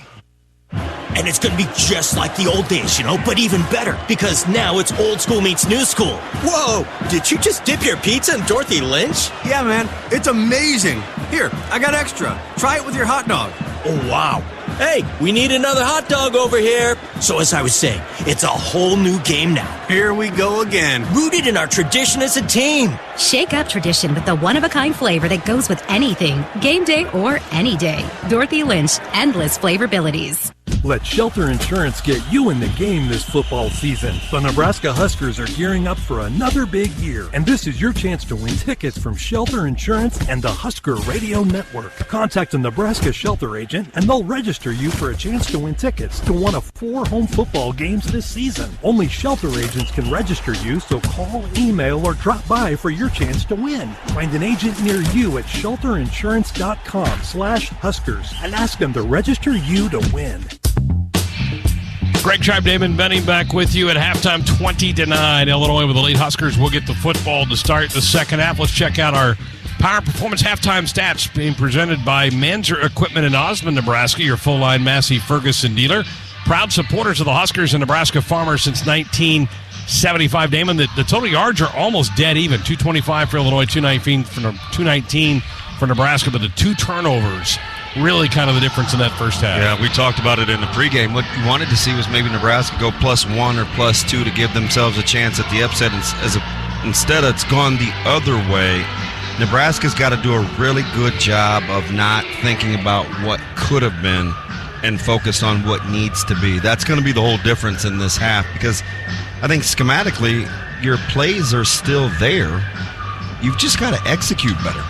And it's going to be just like the old days, but even better, because now it's old school meets new school. Whoa, did you just dip your pizza in Dorothy Lynch? Yeah, man, it's amazing. Here, I got extra. Try it with your hot dog. Oh, wow. Hey, we need another hot dog over here. So as I was saying, it's a whole new game now. Here we go again. Rooted in our tradition as a team. Shake up tradition with the one-of-a-kind flavor that goes with anything, game day or any day. Dorothy Lynch, endless flavorabilities. Let Shelter Insurance get you in the game this football season. The Nebraska Huskers are gearing up for another big year, and this is your chance to win tickets from Shelter Insurance and the Husker Radio Network. Contact a Nebraska Shelter agent, and they'll register you for a chance to win tickets to one of 4 home football games this season. Only Shelter agents can register you, so call, email, or drop by for your chance to win. Find an agent near you at shelterinsurance.com/Huskers and ask them to register you to win. Greg Tribe, Damon Benning back with you at halftime, 20-9. Illinois with the lead. Huskers will get the football to start the second half. Let's check out our Power Performance halftime stats being presented by Manzer Equipment in Osmond, Nebraska, your full-line Massey Ferguson dealer. Proud supporters of the Huskers and Nebraska Farmers since 1975. Damon, the total yards are almost dead even. 225 for Illinois, 219 for Nebraska, but the 2 turnovers really kind of the difference in that first half. Yeah, we talked about it in the pregame. What you wanted to see was maybe Nebraska go +1 or +2 to give themselves a chance at the upset. Instead, it's gone the other way. Nebraska's got to do a really good job of not thinking about what could have been and focus on what needs to be. That's going to be the whole difference in this half, because I think schematically your plays are still there. You've just got to execute better.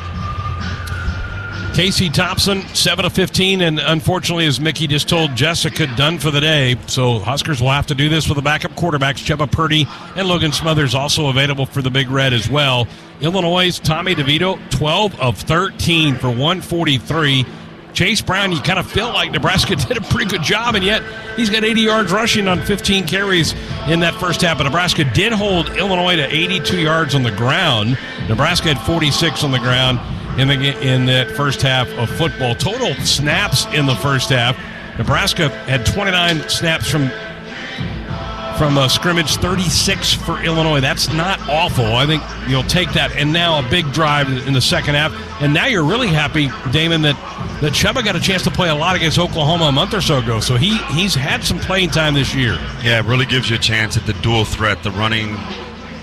Casey Thompson, 7 of 15, and unfortunately, as Mickey just told Jessica, done for the day. So Huskers will have to do this with the backup quarterbacks, Chubba Purdy and Logan Smothers, also available for the Big Red as well. Illinois' Tommy DeVito, 12 of 13 for 143. Chase Brown, you kind of feel like Nebraska did a pretty good job, and yet he's got 80 yards rushing on 15 carries in that first half. But Nebraska did hold Illinois to 82 yards on the ground. Nebraska had 46 on the ground in that first half of football. Total snaps in the first half, Nebraska had 29 snaps from a scrimmage, 36 for Illinois. That's not awful. I think you'll take that. And now a big drive in the second half. And now you're really happy, Damon, that Chubba got a chance to play a lot against Oklahoma a month or so ago. So he's had some playing time this year. Yeah, it really gives you a chance at the dual threat, the running,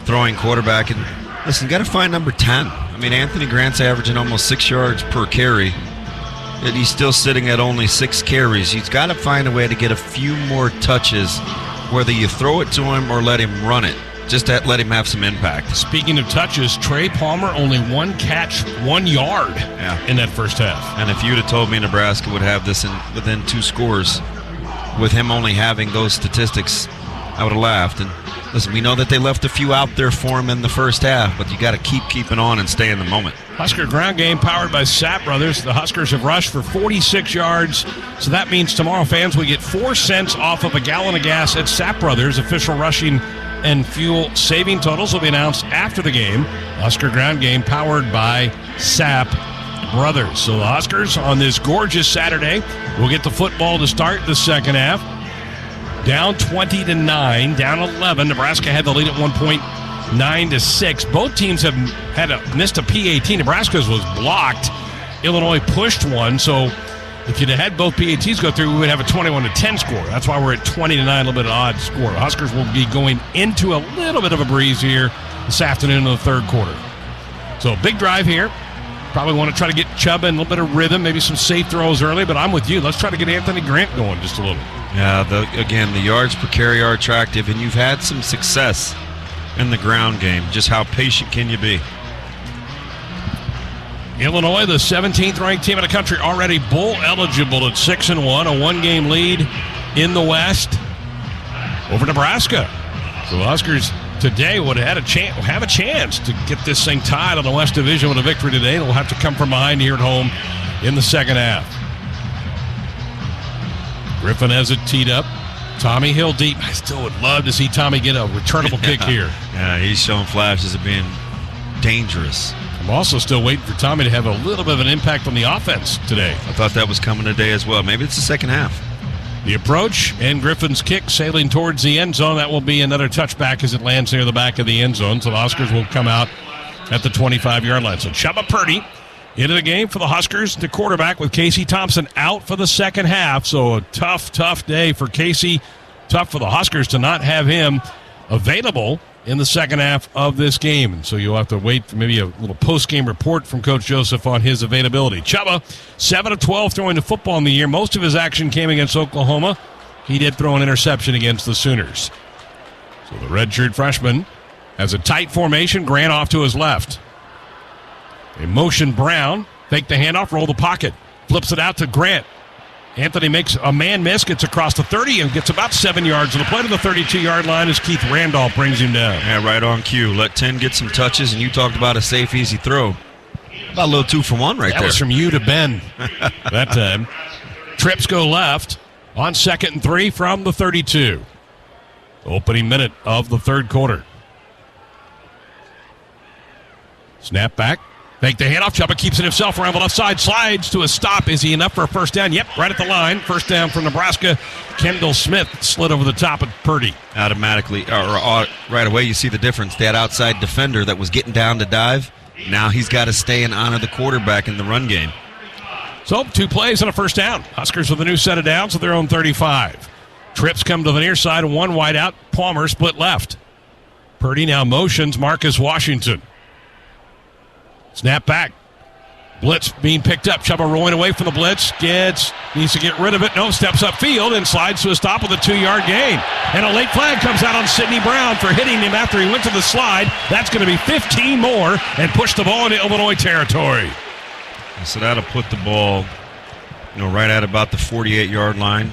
throwing quarterback. And listen, got to find number 10. I mean, Anthony Grant's averaging almost 6 yards per carry, and he's still sitting at only 6 carries. He's got to find a way to get a few more touches, whether you throw it to him or let him run it. Just to let him have some impact. Speaking of touches, Trey Palmer only 1 catch, 1 yard in that first half. And if you'd have told me Nebraska would have this within 2 scores, with him only having those statistics, I would have laughed. And listen, we know that they left a few out there for him in the first half, but you got to keeping on and stay in the moment. Husker ground game powered by Sapp Brothers. The Huskers have rushed for 46 yards, so that means tomorrow fans will get 4 cents off of a gallon of gas at Sapp Brothers. Official rushing and fuel saving totals will be announced after the game. Husker ground game powered by Sapp Brothers. So the Huskers on this gorgeous Saturday will get the football to start the second half. Down 20-9, down 11. Nebraska had the lead at one point, 9-6. Both teams have missed a PAT. Nebraska's was blocked. Illinois pushed one. So if you'd had both PATs go through, we would have a 21-10 score. That's why we're at 20-9, a little bit of odd score. The Huskers will be going into a little bit of a breeze here this afternoon in the third quarter. So big drive here. Probably want to try to get Chubba in a little bit of rhythm, maybe some safe throws early, but I'm with you. Let's try to get Anthony Grant going just a little. Yeah, the yards per carry are attractive, and you've had some success in the ground game. Just how patient can you be? Illinois, the 17th ranked team in the country, already bowl eligible at 6-1, a 1-game lead in the West over Nebraska. So the Huskers today would have a chance to get this thing tied on the West Division with a victory today. They'll have to come from behind here at home in the second half. Griffin has it teed up. Tommy Hill deep. I still would love to see Tommy get a returnable kick here. Yeah, he's showing flashes of being dangerous. I'm also still waiting for Tommy to have a little bit of an impact on the offense today. I thought that was coming today as well. Maybe it's the second half. The approach and Griffin's kick sailing towards the end zone. That will be another touchback as it lands near the back of the end zone. So the Huskers will come out at the 25-yard line. So Chubba Purdy into the game for the Huskers, the quarterback, with Casey Thompson out for the second half. So a tough day for Casey. Tough for the Huskers to not have him available in the second half of this game. And so you'll have to wait for maybe a little post-game report from Coach Joseph on his availability. Chubba, 7 of 12 throwing the football in the year. Most of his action came against Oklahoma. He did throw an interception against the Sooners. So the redshirt freshman has a tight formation. Grant off to his left. A motion Brown. Fake the handoff, roll the pocket. Flips it out to Grant. Anthony makes a man miss, gets across the 30 and gets about 7 yards on the play to the 32-yard line as Keith Randolph brings him down. Yeah, right on cue. Let 10 get some touches, and you talked about a safe, easy throw. About a little 2-for-1 right there. That was from you to Ben that time. Trips go left on 2nd and 3 from the 32. Opening minute of the third quarter. Snap back. Fake the handoff. Chubba keeps it himself around the left side. Slides to a stop. Is he enough for a first down? Yep, right at the line. First down for Nebraska. Kendall Smith slid over the top of Purdy. Automatically, or right away, you see the difference. That outside defender that was getting down to dive, now he's got to stay and honor the quarterback in the run game. So, 2 plays and a first down. Huskers with a new set of downs with their own 35. Trips come to the near side. 1 wide out. Palmer split left. Purdy now motions Marcus Washington. Snap back. Blitz being picked up. Chubba rolling away from the blitz. Needs to get rid of it. No, steps upfield and slides to a stop with a 2-yard gain. And a late flag comes out on Sidney Brown for hitting him after he went to the slide. That's going to be 15 more and push the ball into Illinois territory. So that'll put the ball, right at about the 48-yard line.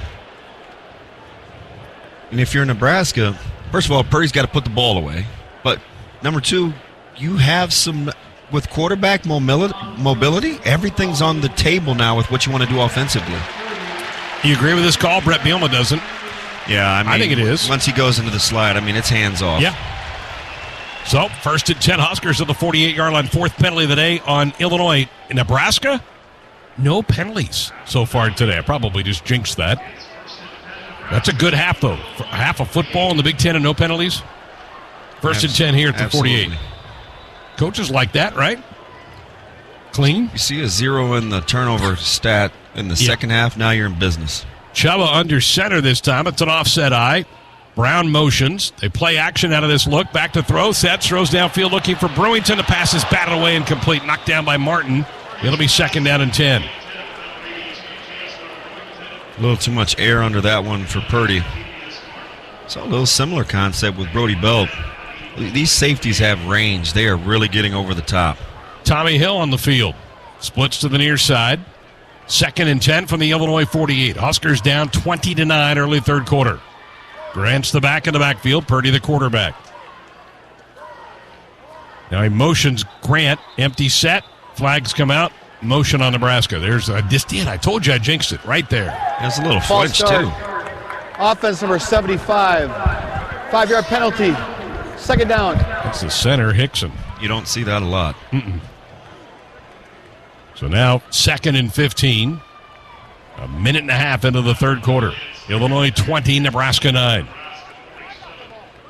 And if you're Nebraska, first of all, Purdy's got to put the ball away. But number 2, you have some... With quarterback mobility, everything's on the table now with what you want to do offensively. You agree with this call? Brett Bielema doesn't. Yeah, I think it is. Once he goes into the slide, it's hands off. Yeah. So, 1st and 10 Huskers at the 48-yard line. 4th penalty of the day on Illinois. In Nebraska, no penalties so far today. I probably just jinxed that. That's a good half, though. For half of football in the Big Ten and no penalties. 1st and 10 here at the 48. Coaches like that, right? Clean. You see a 0 in the turnover stat in the second half, now you're in business. Chubba under center this time. It's an offset eye. Brown motions. They play action out of this look. Back to throw. Sets. Throws downfield looking for Brewington. The pass is batted away and complete. Knocked down by Martin. It'll be 2nd down and 10. A little too much air under that one for Purdy. It's a little similar concept with Brody Belt. These safeties have range. They are really getting over the top. Tommy Hill on the field. Splits to the near side. 2nd and 10 from the Illinois 48. Huskers down 20-9 early third quarter. Grant's the back in the backfield. Purdy the quarterback. Now he motions Grant. Empty set. Flags come out. Motion on Nebraska. I just did. I told you I jinxed it right there. There's a little flinch, too. Offense number 75. 5-yard penalty. 2nd down. That's the center, Hickson. You don't see that a lot. So now 2nd and 15. A minute and a half into the third quarter. Illinois 20, Nebraska 9.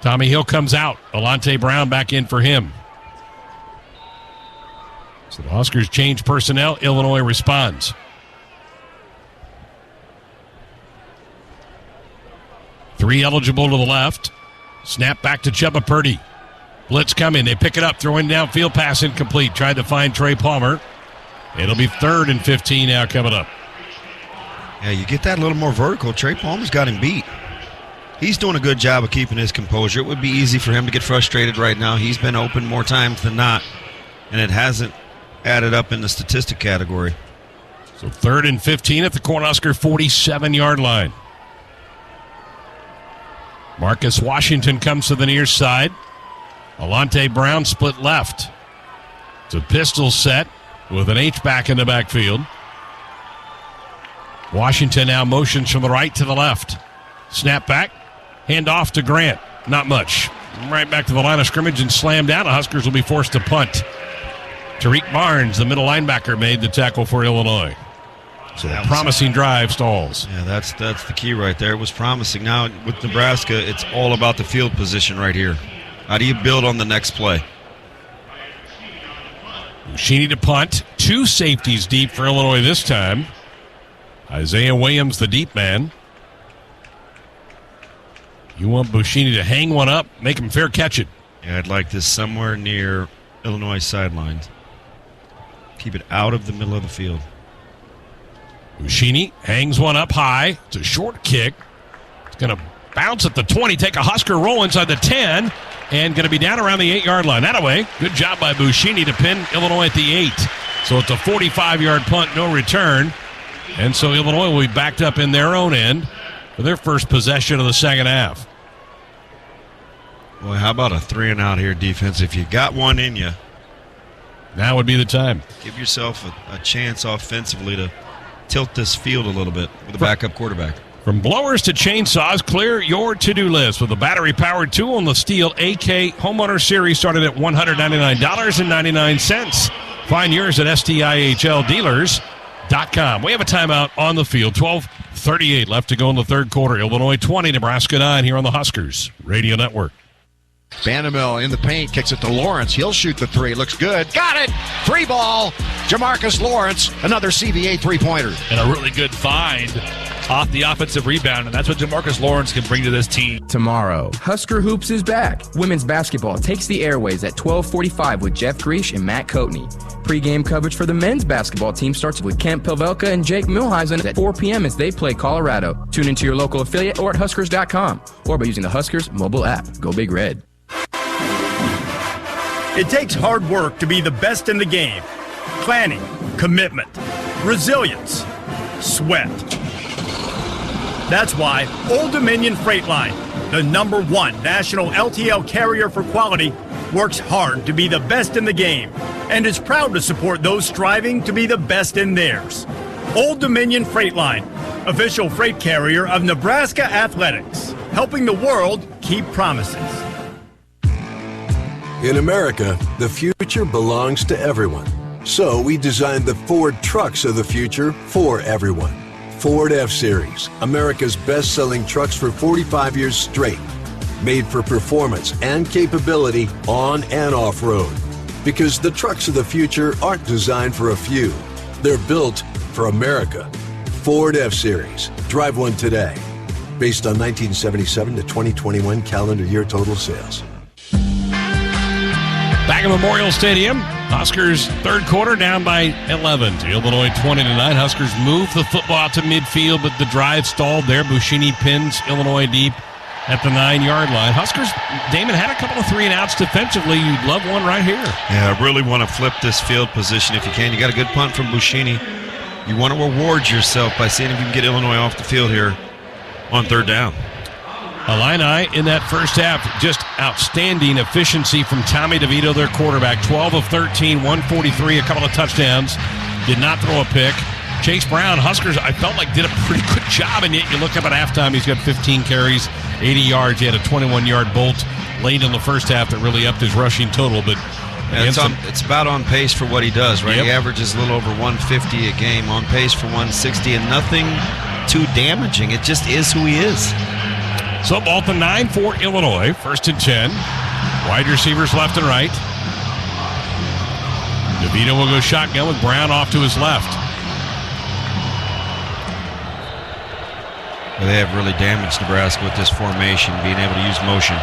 Tommy Hill comes out. Alante Brown back in for him. So the Huskers change personnel. Illinois responds. 3 eligible to the left. Snap back to Chubba Purdy. Blitz coming. They pick it up. Throwing downfield. Pass incomplete. Tried to find Trey Palmer. It'll be 3rd and 15 now coming up. Yeah, you get that a little more vertical. Trey Palmer's got him beat. He's doing a good job of keeping his composure. It would be easy for him to get frustrated right now. He's been open more times than not, and it hasn't added up in the statistic category. So 3rd and 15 at the Cornhusker 47-yard line. Marcus Washington comes to the near side. Alante Brown split left. It's a pistol set with an H-back in the backfield. Washington now motions from the right to the left. Snap back. Hand off to Grant. Not much. Right back to the line of scrimmage and slammed down. The Huskers will be forced to punt. Tariq Barnes, the middle linebacker, made the tackle for Illinois. So a promising drive stalls. Yeah, that's the key right there. It was promising. Now with Nebraska, it's all about the field position right here. How do you build on the next play? Buschini to punt. 2 safeties deep for Illinois this time. Isaiah Williams, the deep man. You want Buschini to hang one up, make him fair catch it. Yeah, I'd like this somewhere near Illinois sidelines. Keep it out of the middle of the field. Buschini hangs one up high. It's a short kick. It's going to bounce at the 20, take a Husker roll inside the 10, and going to be down around the 8-yard line. That away. Good job by Buschini to pin Illinois at the 8. So it's a 45-yard punt, no return. And so Illinois will be backed up in their own end for their first possession of the second half. Boy, how about a 3-and-out here, defense? If you got one in you, now would be the time. Give yourself a chance offensively to tilt this field a little bit with a backup quarterback. From blowers to chainsaws, clear your to-do list with a battery-powered tool on the Steel AK Homeowner Series, started at $199.99. Find yours at STIHLdealers.com. We have a timeout on the field. 12:38 left to go in the third quarter. Illinois 20, Nebraska 9 here on the Huskers Radio Network. Vanderbilt in the paint, kicks it to Lawrence. He'll shoot the 3. Looks good. Got it! 3 ball. Jamarcus Lawrence, another CBA 3-pointer. And a really good find off the offensive rebound, and that's what Jamarcus Lawrence can bring to this team. Tomorrow, Husker Hoops is back. Women's basketball takes the airways at 12:45 with Jeff Griesch and Matt Coatney. Pre-game coverage for the men's basketball team starts with Kent Pavelka and Jake Milheisen at 4 p.m. as they play Colorado. Tune into your local affiliate or at Huskers.com or by using the Huskers mobile app. Go Big Red. It takes hard work to be the best in the game. Planning, commitment, resilience, sweat. That's why Old Dominion Freight Line, the #1 national LTL carrier for quality, works hard to be the best in the game and is proud to support those striving to be the best in theirs. Old Dominion Freight Line, official freight carrier of Nebraska Athletics, helping the world keep promises. In America, the future belongs to everyone. So we designed the Ford trucks of the future for everyone. Ford F-Series, America's best-selling trucks for 45 years straight. Made for performance and capability on and off-road. Because the trucks of the future aren't designed for a few. They're built for America. Ford F-Series. Drive one today. Based on 1977 to 2021 calendar year total sales. Back at Memorial Stadium, Huskers third quarter down by 11 to Illinois 20-9. Huskers move the football out to midfield, but the drive stalled there. Buschini pins Illinois deep at the 9-yard line. Huskers, Damon, had a couple of 3-and-outs defensively. You'd love one right here. Yeah, I really want to flip this field position if you can. You got a good punt from Buschini. You want to reward yourself by seeing if you can get Illinois off the field here on third down. Illini in that first half, just outstanding efficiency from Tommy DeVito, their quarterback. 12 of 13, 143, a couple of touchdowns. Did not throw a pick. Chase Brown, Huskers, I felt like did a pretty good job, and yet you look up at halftime, he's got 15 carries, 80 yards. He had a 21-yard bolt late in the first half that really upped his rushing total. But yeah, it's about on pace for what he does, right? Yep. He averages a little over 150 a game, on pace for 160, and nothing too damaging. It just is who he is. So ball to 9 for Illinois. 1st and 10. Wide receivers left and right. DeVito will go shotgun with Brown off to his left. Well, they have really damaged Nebraska with this formation, being able to use motion.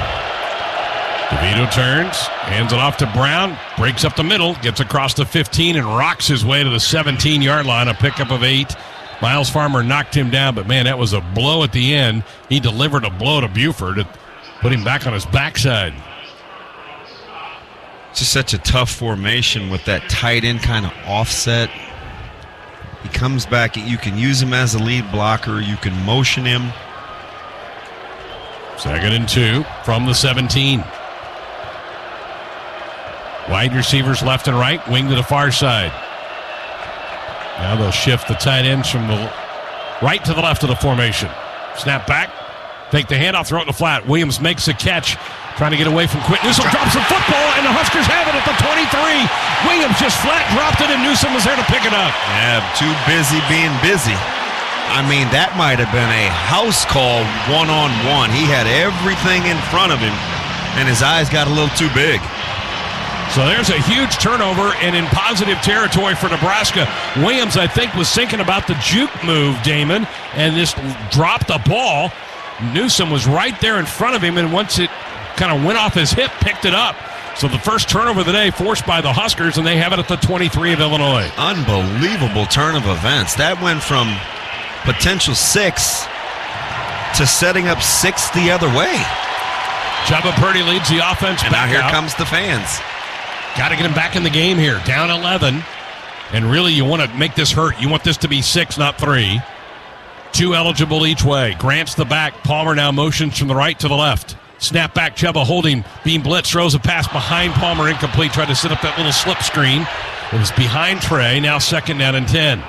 DeVito turns, hands it off to Brown, breaks up the middle, gets across the 15 and rocks his way to the 17-yard line, a pickup of 8. Miles Farmer knocked him down, but man, that was a blow at the end. He delivered a blow to Buford to put him back on his backside. It's just such a tough formation with that tight end kind of offset. He comes back, you can use him as a lead blocker, you can motion him. 2nd and 2 from the 17. Wide receivers left and right, wing to the far side. Now they'll shift the tight ends from the right to the left of the formation. Snap back, take the handoff, throw it in the flat. Williams makes a catch, trying to get away from Quinn. Newsom drops the football, and the Huskers have it at the 23. Williams just flat dropped it, and Newsom was there to pick it up. Yeah, too busy being busy. I mean, that might have been a house call one-on-one. He had everything in front of him, and his eyes got a little too big. So there's a huge turnover and in positive territory for Nebraska. Williams, I think, was thinking about the juke move, Damon, and just dropped the ball. Newsom was right there in front of him, and once it kind of went off his hip, picked it up. So the first turnover of the day forced by the Huskers, and they have it at the 23 of Illinois. Unbelievable turn of events. That went from potential 6 to setting up 6 the other way. Chubba Purdy leads the offense and back now here out. Comes the fans. Got to get him back in the game here. Down 11. And really, you want to make this hurt. You want this to be 6, not 3. 2 eligible each way. Grant's the back. Palmer now motions from the right to the left. Snap back. Chubba holding. Being blitzed. Throws a pass behind Palmer. Incomplete. Tried to set up that little slip screen. It was behind Trey. Now 2nd down and 10.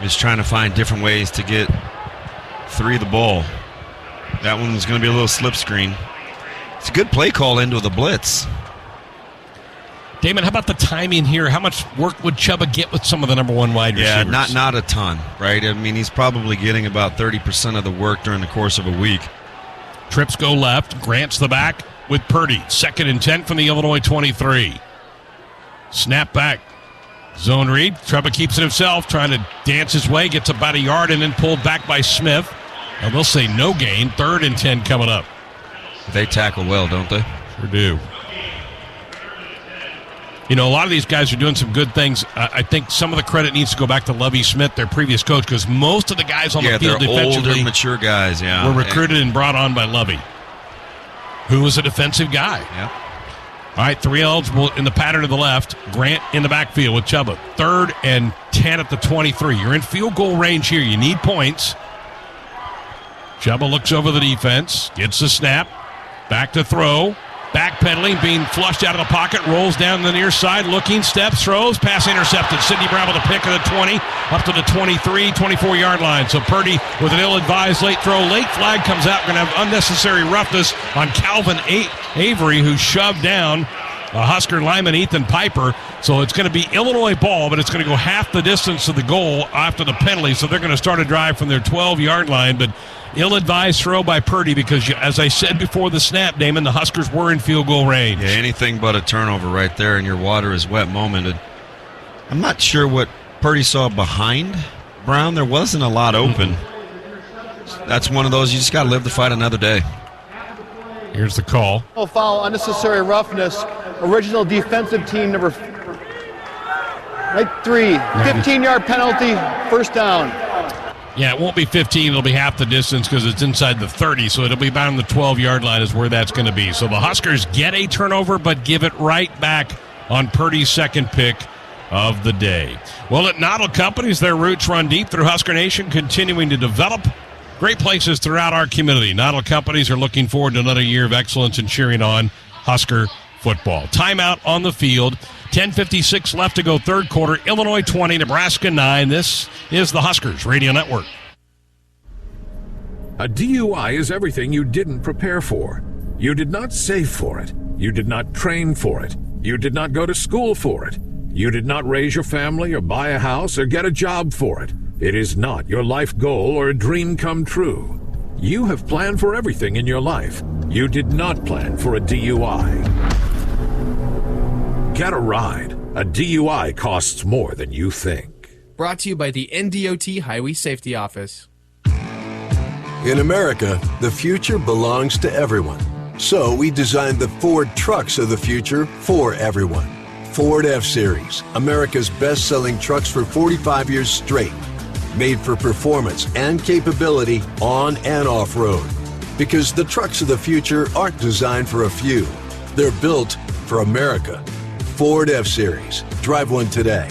Just trying to find different ways to get 3 the ball. That one was going to be a little slip screen. It's a good play call into the blitz. Damon, how about the timing here? How much work would Chubba get with some of the number 1 wide receivers? Yeah, not a ton, right? I mean, he's probably getting about 30% of the work during the course of a week. Trips go left. Grant's the back with Purdy. 2nd and 10 from the Illinois 23. Snap back. Zone read. Chubba keeps it himself, trying to dance his way. Gets about a yard and then pulled back by Smith. And they'll say no gain. 3rd and 10 coming up. They tackle well, don't they? Sure do. You know, a lot of these guys are doing some good things. I think some of the credit needs to go back to Lovie Smith, their previous coach, because most of the guys on the field they're defensively older, mature guys, were recruited and brought on by Lovie, who was a defensive guy. Yep. All right, 3 eligible in the pattern to the left. Grant in the backfield with Chubba. 3rd and 10 at the 23. You're in field goal range here. You need points. Chubba looks over the defense, gets the snap, back to throw. Backpedaling, being flushed out of the pocket, rolls down the near side, looking, steps, throws, pass intercepted. Sidney Brown with a pick of the 20, up to the 23, 24-yard line. So Purdy with an ill-advised late throw. Late flag comes out. Going to have unnecessary roughness on Calvin Avery, who shoved down a Husker lineman, Ethan Piper. So it's going to be Illinois ball, but it's going to go half the distance to the goal after the penalty. So they're going to start a drive from their 12-yard line, but ill-advised throw by Purdy because, as I said before the snap, Damon, the Huskers were in field goal range. Yeah, anything but a turnover right there, and your water is wet moment. I'm not sure what Purdy saw behind Brown. There wasn't a lot open. That's one of those, you just got to live to fight another day. Here's the call. Foul, unnecessary roughness. Original defensive team number 3. 15-yard penalty, 1st down. Yeah, it won't be 15. It'll be half the distance because it's inside the 30, so it'll be about on the 12-yard line is where that's going to be. So the Huskers get a turnover but give it right back on Purdy's 2nd pick of the day. Well, at Noddle Companies, their roots run deep through Husker Nation, continuing to develop great places throughout our community. Noddle Companies are looking forward to another year of excellence in cheering on Husker football. Timeout on the field. 10:56 left to go, 3rd quarter. Illinois 20, Nebraska 9. This is the Huskers Radio Network. A DUI is everything you didn't prepare for. You did not save for it. You did not train for it. You did not go to school for it. You did not raise your family or buy a house or get a job for it. It is not your life goal or a dream come true. You have planned for everything in your life. You did not plan for a DUI. Get a ride. A DUI costs more than you think. Brought to you by the NDOT Highway Safety Office. In America, the future belongs to everyone. So we designed the Ford trucks of the future for everyone. Ford F-Series, America's best-selling trucks for 45 years straight. Made for performance and capability on and off-road. Because the trucks of the future aren't designed for a few. They're built for America. Ford F-Series. Drive one today.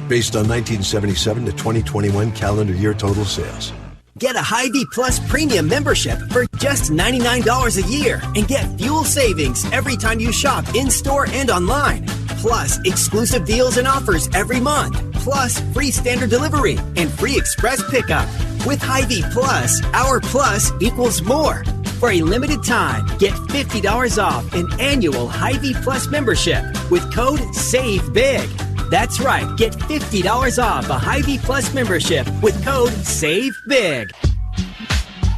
Based on 1977 to 2021 calendar year total sales. Get a Hy-Vee Plus Premium membership for just $99 a year and get fuel savings every time you shop in-store and online. Plus, exclusive deals and offers every month. plus free standard delivery and free express pickup. With Hy-Vee Plus, our plus equals more. For a limited time, get $50 off an annual Hy-Vee Plus membership with code SAVEBIG. That's right, get $50 off a Hy-Vee Plus membership with code SAVEBIG.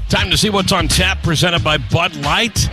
Time to see what's on tap, presented by Bud Light.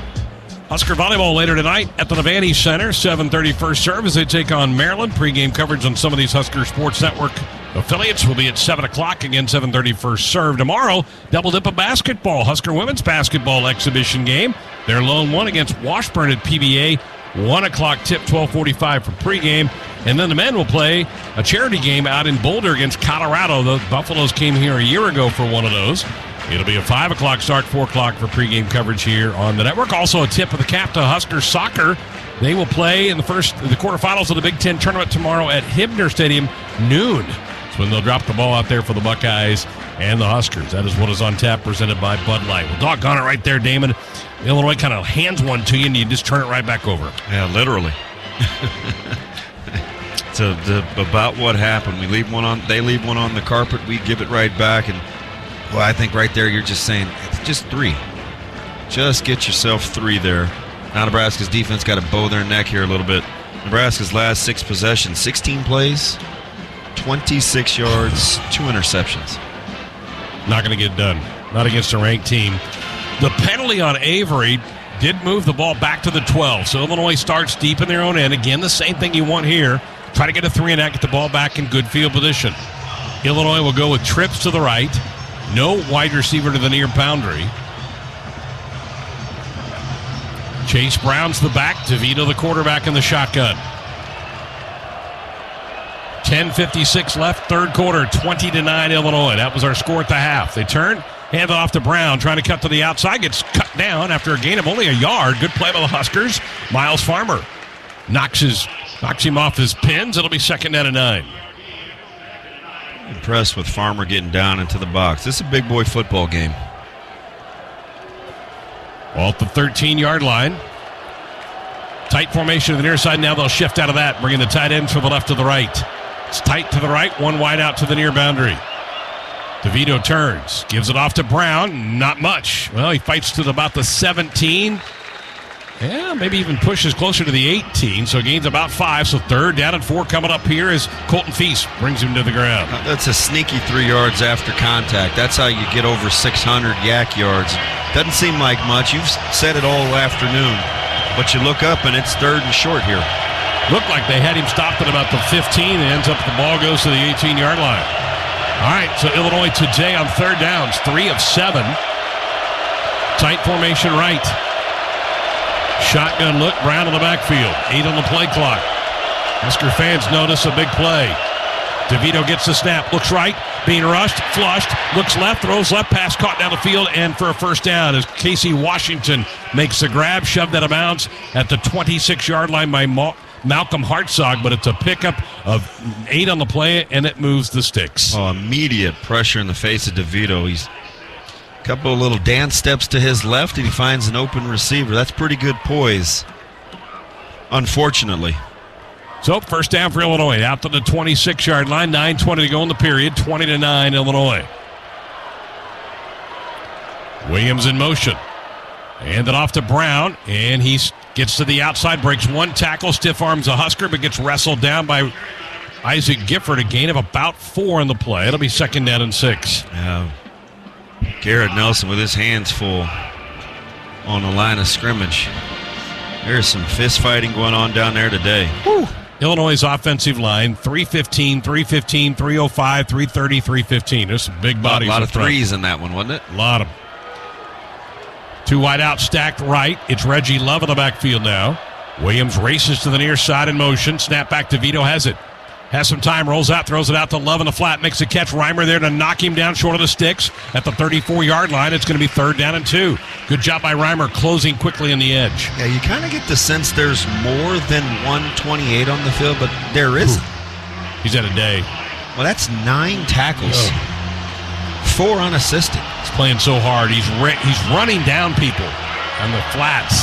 Husker volleyball later tonight at the Devaney Center, 7:30 first serve as they take on Maryland. Pre-game coverage on some of these Husker Sports Network affiliates will be at 7 o'clock. Again, 7:30 first serve. Tomorrow, double dip of basketball. Husker women's basketball exhibition game. Their lone one against Washburn at PBA. 1 o'clock tip, 12:45 for pregame. And then the men will play a charity game out in Boulder against Colorado. The Buffaloes came here a year ago for one of those. It'll be a 5 o'clock start, 4 o'clock for pregame coverage here on the network. Also a tip of the cap to Husker soccer. They will play in the quarterfinals of the Big Ten tournament tomorrow at Hibner Stadium, noon. That's when they'll drop the ball out there for the Buckeyes and the Huskers. That is what is on tap, presented by Bud Light. Well, doggone it right there, Damon. Illinois kind of hands one to you, and you just turn it right back over. Yeah, literally. It's about what happened. They leave one on the carpet. We give it right back, and well, I think right there you're just saying it's just 3. Just get yourself 3 there. Now Nebraska's defense got to bow their neck here a little bit. Nebraska's last 6 possessions, 16 plays, 26 yards, 2 interceptions. Not going to get done. Not against a ranked team. The penalty on Avery did move the ball back to the 12. So Illinois starts deep in their own end. Again, the same thing you want here. Try to get a 3 and out, get the ball back in good field position. Illinois will go with trips to the right. No wide receiver to the near boundary. Chase Brown's the back. DeVito the quarterback in the shotgun. 10:56 left, third quarter, 20-9 Illinois. That was our score at the half. They turn, hand it off to Brown, trying to cut to the outside. Gets cut down after a gain of only a yard. Good play by the Huskers. Miles Farmer knocks him off his pins. It'll be second down and 9. Impressed with Farmer getting down into the box. This is a big boy football game. Ball at the 13-yard line. Tight formation to the near side. Now they'll shift out of that, bringing the tight ends from the left to the right. It's tight to the right, one wide out to the near boundary. DeVito turns, gives it off to Brown. Not much. Well, he fights to about the 17. Yeah, maybe even pushes closer to the 18, so gains about 5. So third down and 4 coming up here as Colton Feast brings him to the ground. That's a sneaky 3 yards after contact. That's how you get over 600 yak yards. Doesn't seem like much. You've said it all afternoon, but you look up and it's third and short here. Looked like they had him stopped at about the 15, and ends up the ball goes to the 18-yard line. All right, so Illinois today on third downs, 3 of 7. Tight formation right. Shotgun look, Brown in the backfield. 8 on the play clock. Husker fans notice a big play. DeVito gets the snap, looks right, being rushed, flushed, looks left, throws left, pass caught down the field, and for a first down as Casey Washington makes the grab, shoved out of bounds at the 26-yard line by Malcolm Hartzog, but it's a pickup of 8 on the play, and it moves the sticks. Oh, immediate pressure in the face of DeVito. He's a couple of little dance steps to his left, and he finds an open receiver. That's pretty good poise, unfortunately. So, first down for Illinois, out to the 26-yard line, 9:20 to go in the period, 20-9 Illinois. Williams in motion. Hand it off to Brown, and he gets to the outside, breaks one tackle, stiff arms a Husker, but gets wrestled down by Isaac Gifford, a gain of about 4 in the play. It'll be second down and 6. Yeah. Garrett Nelson with his hands full on the line of scrimmage. There's some fist fighting going on down there today. Whew. Illinois' offensive line, 315, 305, 330, 315. There's some big bodies. A lot of threes in that one, wasn't it? A lot of them. 2 wide out, stacked right. It's Reggie Love in the backfield now. Williams races to the near side in motion. Snap back to Vito, has it. Has some time, rolls out, throws it out to Love in the flat, makes a catch. Reimer there to knock him down short of the sticks at the 34-yard line. It's going to be third down and 2. Good job by Reimer closing quickly in the edge. Yeah, you kind of get the sense there's more than 128 on the field, but there isn't. He's had a day. Well, that's 9 tackles. 4 unassisted. He's playing so hard. He's running down people on the flats.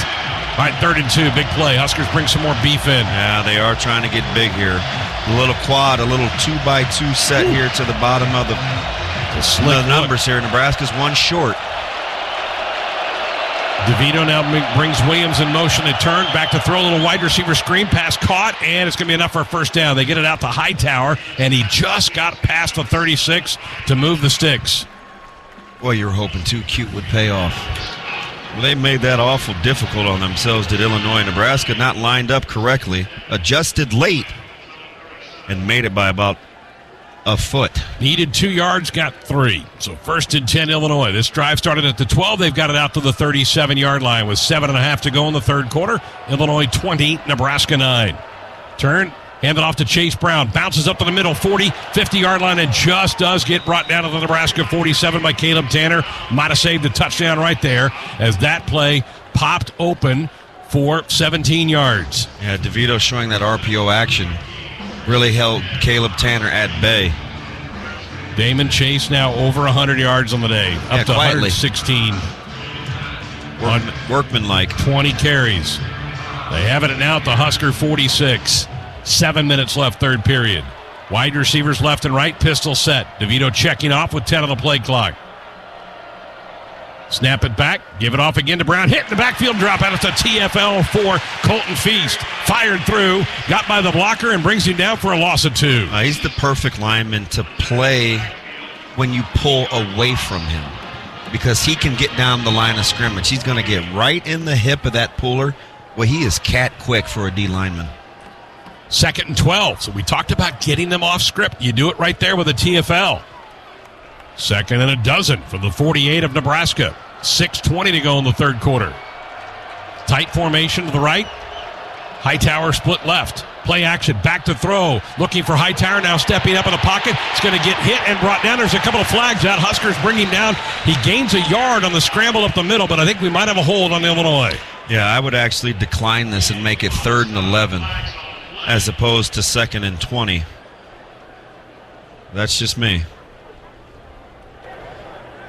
All right, third and 2, big play. Huskers bring some more beef in. Yeah, they are trying to get big here. A little quad, a little 2x2 set here to the bottom of the numbers here. Nebraska's one short. DeVito now brings Williams in motion to turn. Back to throw, a little wide receiver screen. Pass caught, and it's going to be enough for a first down. They get it out to Hightower, and he just got past the 36 to move the sticks. Well, you were hoping too cute would pay off. Well, they made that awful difficult on themselves, did Illinois. Nebraska not lined up correctly, adjusted late, and made it by about a foot. Needed 2 yards, got 3. So 1st and 10 Illinois. This drive started at the 12. They've got it out to the 37-yard line with 7.5 to go in the third quarter. Illinois 20, Nebraska 9. Turn, hand it off to Chase Brown. Bounces up to the middle, 40, 50-yard line, and just does get brought down to the Nebraska 47 by Caleb Tanner. Might have saved the touchdown right there as that play popped open for 17 yards. Yeah, DeVito showing that RPO action really held Caleb Tanner at bay. Damon Chase now over 100 yards on the day, up to quietly. 116. Workman-like. 20 carries. They have it now at the Husker 46. 7 minutes left, third period. Wide receivers left and right, pistol set. DeVito checking off with 10 on the play clock. Snap it back, give it off again to Brown. Hit in the backfield, drop out. It's a TFL for Colton Feast. Fired through, got by the blocker, and brings him down for a loss of 2. He's the perfect lineman to play when you pull away from him because he can get down the line of scrimmage. He's going to get right in the hip of that puller. Well, he is cat quick for a D lineman. 2nd and 12. So we talked about getting them off script. You do it right there with a TFL. 2nd and 12 for the 48 of Nebraska. 6:20 to go in the third quarter. Tight formation to the right. Hightower split left. Play action, back to throw. Looking for Hightower, now stepping up in the pocket. It's going to get hit and brought down. There's a couple of flags out. Huskers bring him down. He gains a yard on the scramble up the middle, but I think we might have a hold on Illinois. Yeah, I would actually decline this and make it 3rd and 11 as opposed to 2nd and 20. That's just me.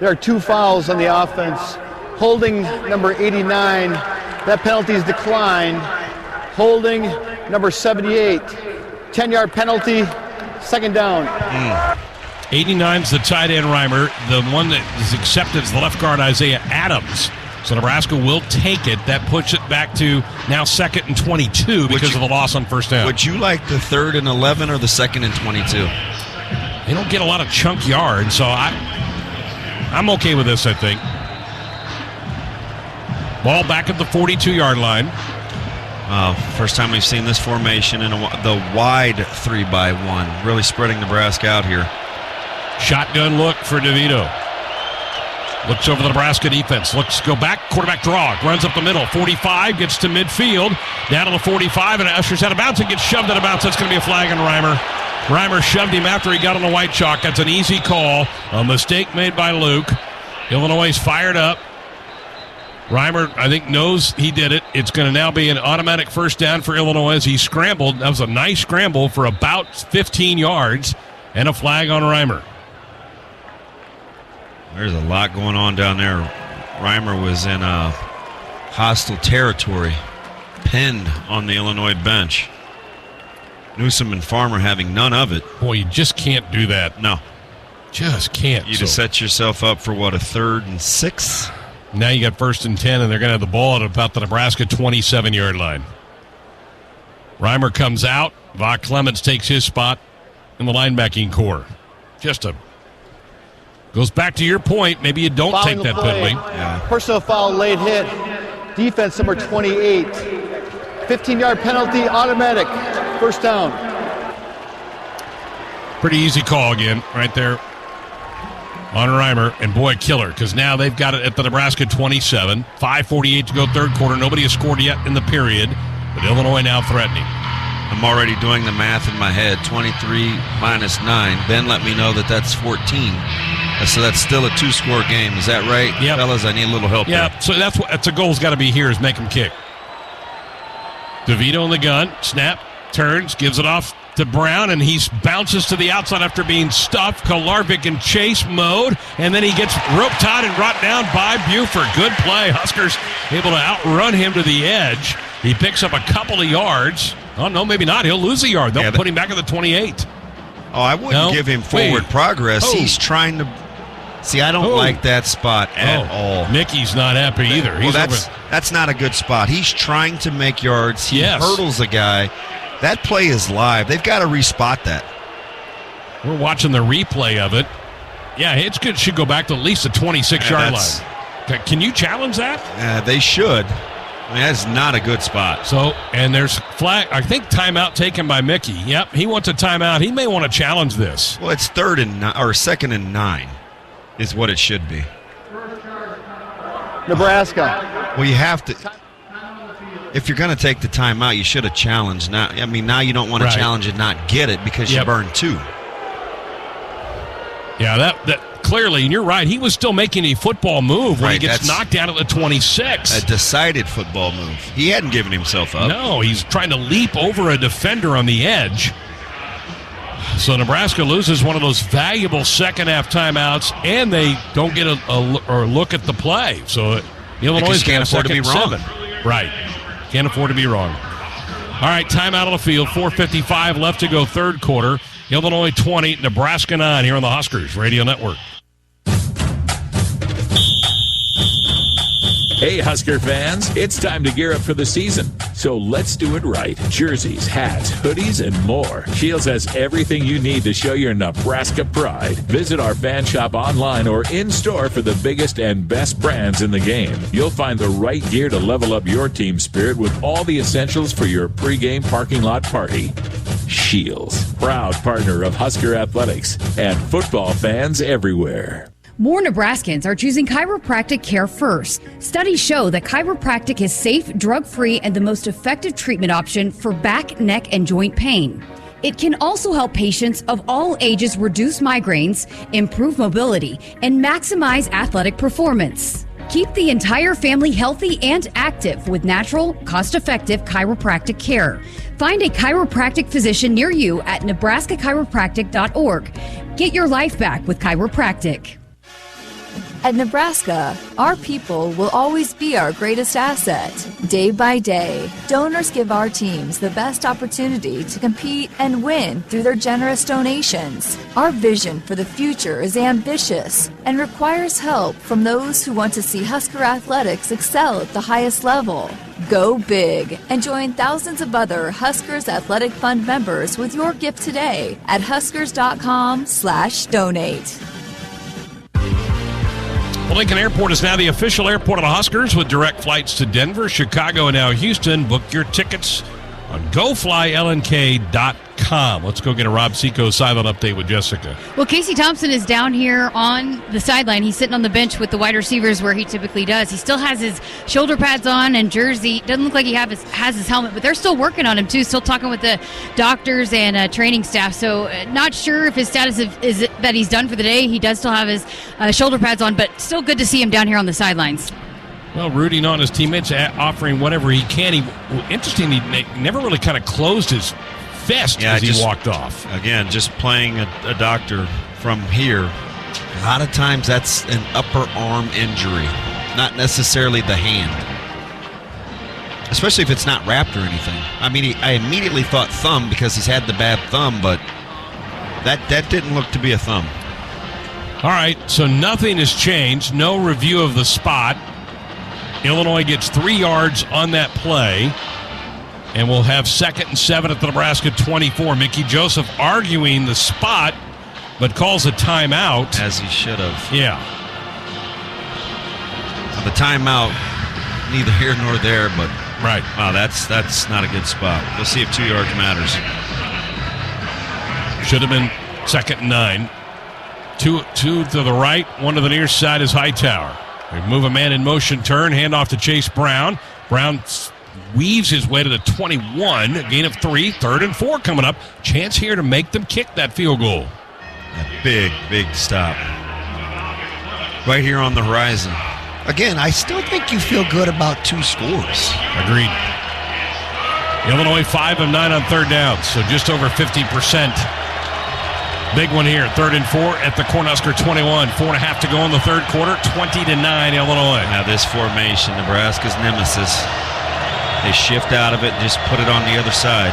There are 2 fouls on the offense. Holding number 89, that penalty is declined. Holding number 78, 10-yard penalty, 2nd down. 89's the tight end Reimer. The one that is accepted is the left guard Isaiah Adams. So Nebraska will take it. That puts it back to now 2nd and 22 because of the loss on first down. Would you like the 3rd and 11 or the 2nd and 22? They don't get a lot of chunk yards, so I'm okay with this, I think. Ball back at the 42-yard line. First time we've seen this formation in the wide 3x1. Really spreading Nebraska out here. Shotgun look for DeVito. Looks over the Nebraska defense. Looks go back. Quarterback draw. Runs up the middle. 45. Gets to midfield. Down to the 45. And ushers out of bounds and gets shoved out of bounds. That's going to be a flag on Reimer. Reimer shoved him after he got on the white chalk. That's an easy call. A mistake made by Luke. Illinois is fired up. Reimer, I think, knows he did it. It's going to now be an automatic first down for Illinois as he scrambled. That was a nice scramble for about 15 yards. And a flag on Reimer. There's a lot going on down there. Reimer was in hostile territory, pinned on the Illinois bench. Newsom and Farmer having none of it. Boy, you just can't do that. No. Just can't. You just set yourself up for, what, a 3rd and 6? Now you got 1st and 10, and they're going to have the ball at about the Nebraska 27-yard line. Reimer comes out. Va Clements takes his spot in the linebacking core. Goes back to your point. Maybe you don't take that penalty. Yeah. Personal foul, late hit. Defense number 28. 15-yard penalty, automatic. First down. Pretty easy call again right there on Reimer. And boy, killer, because now they've got it at the Nebraska 27. 5:48 to go third quarter. Nobody has scored yet in the period, but Illinois now threatening. I'm already doing the math in my head. 23 minus 9. Ben let me know that that's 14. So that's still a 2-score game. Is that right? Yeah, fellas, I need a little help there. So that's a goal's got to be here is make them kick. DeVito in the gun. Snap. Turns. Gives it off to Brown, and he bounces to the outside after being stuffed. Kolarvik in chase mode, and then he gets rope tied and brought down by Buford. Good play. Huskers able to outrun him to the edge. He picks up a couple of yards. Oh, no, maybe not. He'll lose a yard. They'll put him back at the 28. Oh, I wouldn't give him forward progress. Oh. He's trying to... See, I don't like that spot at all. Mickey's not happy either. Well, that's not a good spot. He's trying to make yards. He hurdles a guy. That play is live. They've got to respot that. We're watching the replay of it. Yeah, it's good. Should go back to at least the 26-yard line. Can you challenge that? They should. I mean, that's not a good spot. So, and there's flag. I think timeout taken by Mickey. Yep, he wants a timeout. He may want to challenge this. Well, it's 2nd and 9 is what it should be. Nebraska. Well, you have to. If you're going to take the timeout, you should have challenged. Now you don't want to challenge and not get it because you burned 2. Yeah, that clearly, and you're right, he was still making a football move when he gets knocked down at the 26. A decided football move. He hadn't given himself up. No, he's trying to leap over a defender on the edge. So Nebraska loses one of those valuable second-half timeouts, and they don't get a look at the play. So Illinois can't afford to be wrong. 7. Right. Can't afford to be wrong. All right, timeout on the field. 4:55 left to go, third quarter. Illinois 20, Nebraska 9 here on the Huskers Radio Network. Hey, Husker fans, it's time to gear up for the season. So let's do it right. Jerseys, hats, hoodies, and more. Shields has everything you need to show your Nebraska pride. Visit our fan shop online or in-store for the biggest and best brands in the game. You'll find the right gear to level up your team spirit with all the essentials for your pregame parking lot party. Shields, proud partner of Husker Athletics and football fans everywhere. More Nebraskans are choosing chiropractic care first. Studies show that chiropractic is safe, drug-free, and the most effective treatment option for back, neck, and joint pain. It can also help patients of all ages reduce migraines, improve mobility, and maximize athletic performance. Keep the entire family healthy and active with natural, cost-effective chiropractic care. Find a chiropractic physician near you at nebraskachiropractic.org. Get your life back with chiropractic. At Nebraska, our people will always be our greatest asset. Day by day, donors give our teams the best opportunity to compete and win through their generous donations. Our vision for the future is ambitious and requires help from those who want to see Husker athletics excel at the highest level. Go big and join thousands of other Huskers Athletic Fund members with your gift today at huskers.com/donate. Well, Lincoln Airport is now the official airport of the Huskers with direct flights to Denver, Chicago, and now Houston. Book your tickets on GoFlyLNK.com. Let's go get a Rob Seco sideline update with Jessica. Well, Casey Thompson is down here on the sideline. He's sitting on the bench with the wide receivers where he typically does. He still has his shoulder pads on and jersey. Doesn't look like he has his helmet, but they're still working on him, too. Still talking with the doctors and training staff. So not sure if his status is that he's done for the day. He does still have his shoulder pads on, but still good to see him down here on the sidelines. Well, rooting on his teammates, offering whatever he can. He never really kind of closed his fist as he walked off. Again, just playing a doctor from here. A lot of times that's an upper arm injury, not necessarily the hand. Especially if it's not wrapped or anything. I mean, I immediately thought thumb because he's had the bad thumb, but that didn't look to be a thumb. All right, so nothing has changed. No review of the spot. Illinois gets 3 yards on that play, and we'll have 2nd and 7 at the Nebraska 24. Mickey Joseph arguing the spot, but calls a timeout. As he should have. Yeah. The timeout, neither here nor there, but right. Wow, that's not a good spot. We'll see if 2 yards matters. Should have been 2nd and 9. Two to the right, one to the near side is Hightower. They move a man in motion turn, hand off to Chase Brown. Brown weaves his way to the 21, a gain of 3, 3rd and 4 coming up. Chance here to make them kick that field goal. A big stop. Right here on the horizon. Again, I still think you feel good about 2 scores. Agreed. Illinois 5 of 9 on 3rd down, so just over 50%. Big one here, 3rd and 4 at the Cornhusker 21. 4.5 to go in the third quarter, 20-9 Illinois. Now this formation, Nebraska's nemesis. They shift out of it and just put it on the other side.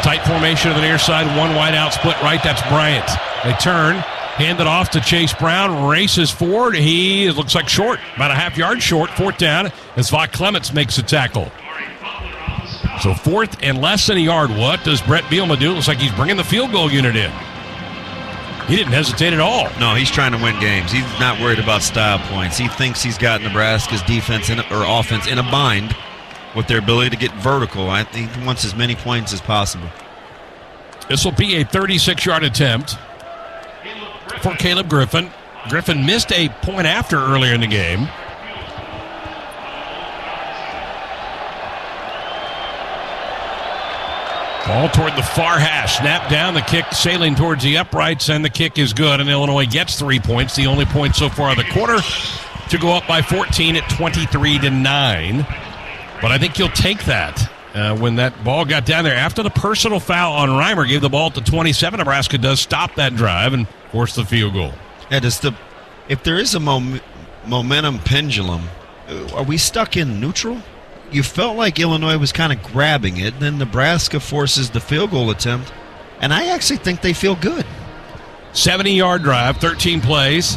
Tight formation on the near side, one wide out, split right. That's Bryant. They turn, hand it off to Chase Brown, races forward. He looks like short, about a half yard short. 4th down as Vaught Clements makes a tackle. So 4th and less than a yard. What does Brett Bielema do? Looks like he's bringing the field goal unit in. He didn't hesitate at all. No, he's trying to win games. He's not worried about style points. He thinks he's got Nebraska's defense or offense in a bind with their ability to get vertical. I think he wants as many points as possible. This will be a 36-yard attempt for Caleb Griffin. Griffin missed a point after earlier in the game. Ball toward the far hash. Snap down, the kick sailing towards the uprights, and the kick is good, and Illinois gets 3 points, the only point so far of the quarter, to go up by 14 at 23-9. But I think you'll take that. When that ball got down there, after the personal foul on Reimer gave the ball to 27, Nebraska does stop that drive and force the field goal. Yeah, if there is a momentum pendulum, are we stuck in neutral? You felt like Illinois was kind of grabbing it, then Nebraska forces the field goal attempt, and I actually think they feel good. 70-yard drive, 13 plays,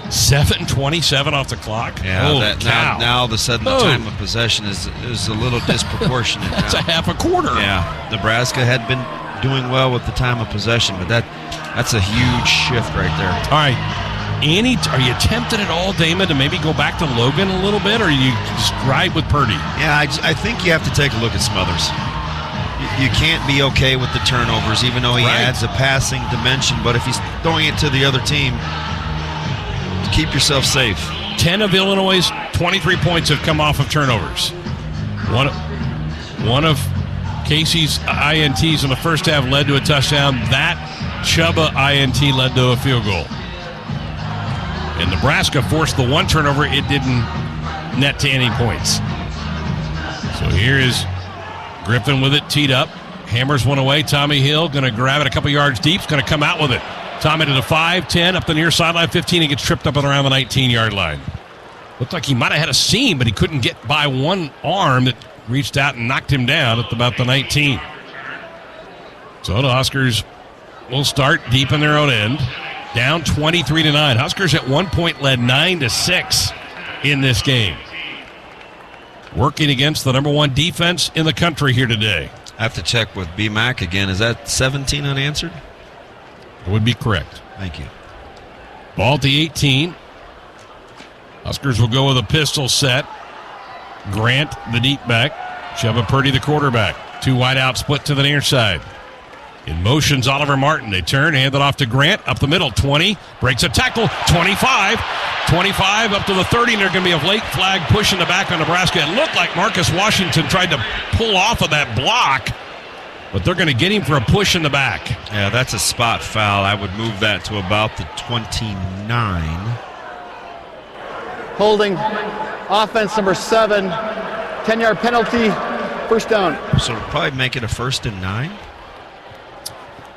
7:27 off the clock. Yeah, now all of a sudden the time of possession is a little disproportionate. That's a half a quarter. Yeah, Nebraska had been doing well with the time of possession, but that's a huge shift right there. All right. Are you tempted at all, Damon, to maybe go back to Logan a little bit, or you just ride with Purdy? Yeah, I think you have to take a look at Smothers. You can't be okay with the turnovers, even though he adds a passing dimension. But if he's throwing it to the other team, keep yourself safe. 10 of Illinois' 23 points have come off of turnovers. One of Casey's INTs in the first half led to a touchdown. That Chubba INT led to a field goal. And Nebraska forced the one turnover. It didn't net to any points. So here is Griffin with it teed up. Hammers one away. Tommy Hill going to grab it a couple yards deep. He's going to come out with it. Tommy to the 5, 10, up the near sideline, 15. He gets tripped up and around the 19-yard line. Looked like he might have had a seam, but he couldn't get by one arm that reached out and knocked him down at about the 19. So the Huskers will start deep in their own end. Down 23-9. Huskers at one point led 9-6 in this game. Working against the number one defense in the country here today. I have to check with B-Mac again. Is that 17 unanswered? It would be correct. Thank you. Ball at the 18. Huskers will go with a pistol set. Grant, the deep back. Chubba Purdy, the quarterback. Two wide out, split to the near side. In motion's Oliver Martin. They turn, hand it off to Grant. Up the middle, 20. Breaks a tackle, 25. 25 up to the 30, and there's going to be a late flag push in the back on Nebraska. It looked like Marcus Washington tried to pull off of that block, but they're going to get him for a push in the back. Yeah, that's a spot foul. I would move that to about the 29. Holding offense number 7, 10-yard penalty, first down. So we'll probably make it a 1st and 9.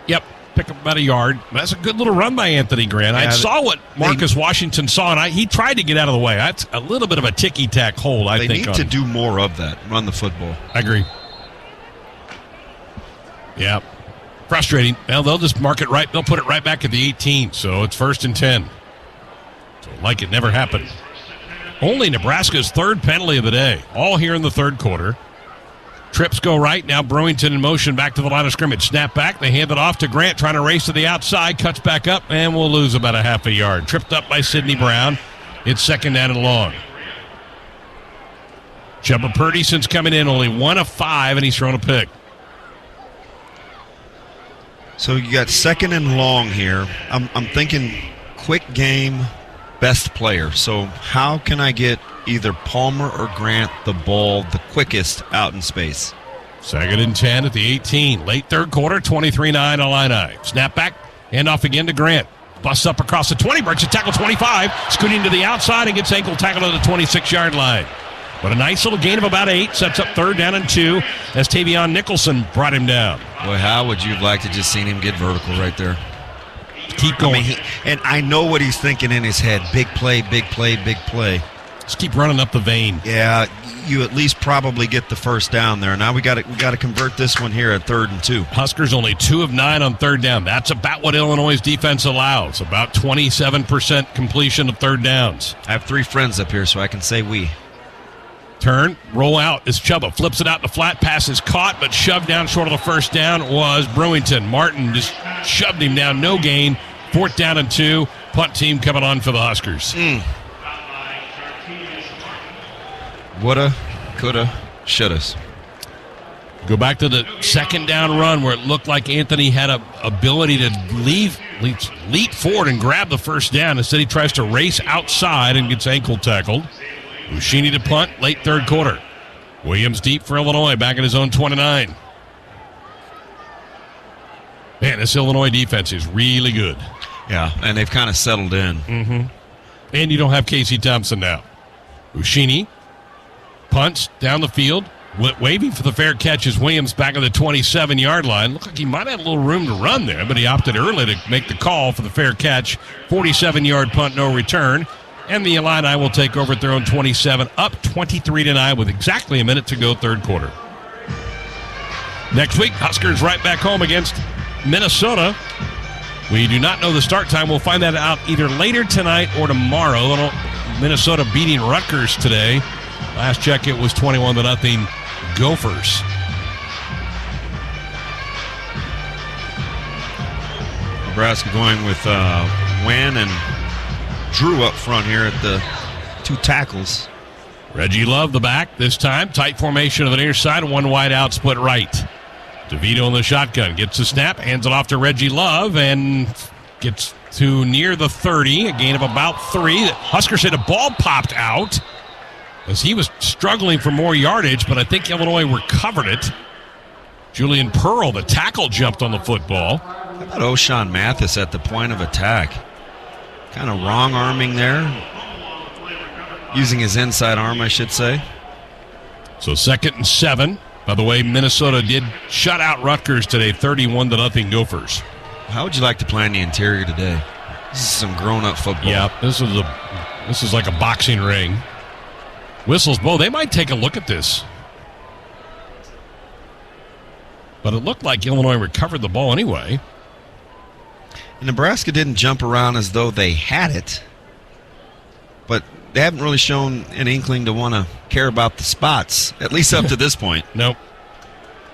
Yep, pick up about a yard. That's a good little run by Anthony Grant. I saw what Marcus Washington saw, and he tried to get out of the way. That's a little bit of a ticky-tack hold, I think. They need to do more of that, run the football. I agree. Yeah, frustrating. Well, they'll just mark it right. They'll put it right back at the 18, so it's 1st and 10. So like it never happened. Only Nebraska's third penalty of the day, all here in the third quarter. Trips go right. Now Brewington in motion back to the line of scrimmage. Snap back. They hand it off to Grant, trying to race to the outside. Cuts back up, and we'll lose about a half a yard. Tripped up by Sidney Brown. It's 2nd down and long. Chubba Purdy, since coming in, only 1 of 5, and he's thrown a pick. So you got 2nd and long here. I'm thinking quick game, best player. So how can I get either Palmer or Grant the ball the quickest out in space? 2nd and 10 at the 18. Late third quarter, 23-9 Illini. Snap back, hand off again to Grant. Busts up across the 20, breaks a tackle 25, scooting to the outside and gets ankle tackled at the 26-yard line. But a nice little gain of about 8 sets up 3rd down and 2 as Tavion Nicholson brought him down. Boy, how would you have liked to just seen him get vertical right there? Keep going. And I know what he's thinking in his head. Big play, big play, big play. Just keep running up the vein. Yeah, you at least probably get the first down there. Now we got to convert this one here at 3rd and 2. Huskers only 2 of 9 on 3rd down. That's about what Illinois' defense allows. About 27% completion of 3rd downs. I have 3 friends up here, so I can say we. Turn, roll out as Chuba flips it out in the flat. Pass is caught, but shoved down short of the first down was Brewington. Martin just shoved him down, no gain. 4th down and 2. Punt team coming on for the Huskers. Woulda, coulda, shouldas. Go back to the 2nd down run where it looked like Anthony had a ability to leap forward and grab the first down. Instead, he tries to race outside and gets ankle tackled. Ushini to punt, late 3rd quarter. Williams deep for Illinois, back in his own 29. Man, this Illinois defense is really good. Yeah, and they've kind of settled in. Mm-hmm. And you don't have Casey Thompson now. Ushini punts down the field. Waving for the fair catch is Williams back on the 27-yard line. Looked like he might have a little room to run there, but he opted early to make the call for the fair catch. 47-yard punt, no return. And the Illini will take over at their own 27, up 23-9 with exactly a minute to go, 3rd quarter. Next week, Huskers right back home against Minnesota. We do not know the start time. We'll find that out either later tonight or tomorrow. Minnesota beating Rutgers today. Last check, it was 21-0 Gophers. Nebraska going with Wynn and Drew up front here at the 2 tackles. Reggie Love, the back this time. Tight formation on the near side, 1 wide out, split right. DeVito in the shotgun. Gets the snap, hands it off to Reggie Love, and gets to near the 30. A gain of about 3. Huskers said a ball popped out as he was struggling for more yardage, but I think Illinois recovered it. Julian Pearl, the tackle, jumped on the football. How about O'Shawn Mathis at the point of attack? Kind of wrong arming there. Using his inside arm, I should say. So 2nd and 7. By the way, Minnesota did shut out Rutgers today, 31-0 Gophers. How would you like to play in the interior today? This is some grown-up football. Yeah, this is like a boxing ring. Whistles blow. They might take a look at this. But it looked like Illinois recovered the ball anyway. Nebraska didn't jump around as though they had it, but they haven't really shown an inkling to want to care about the spots, at least up to this point. Nope.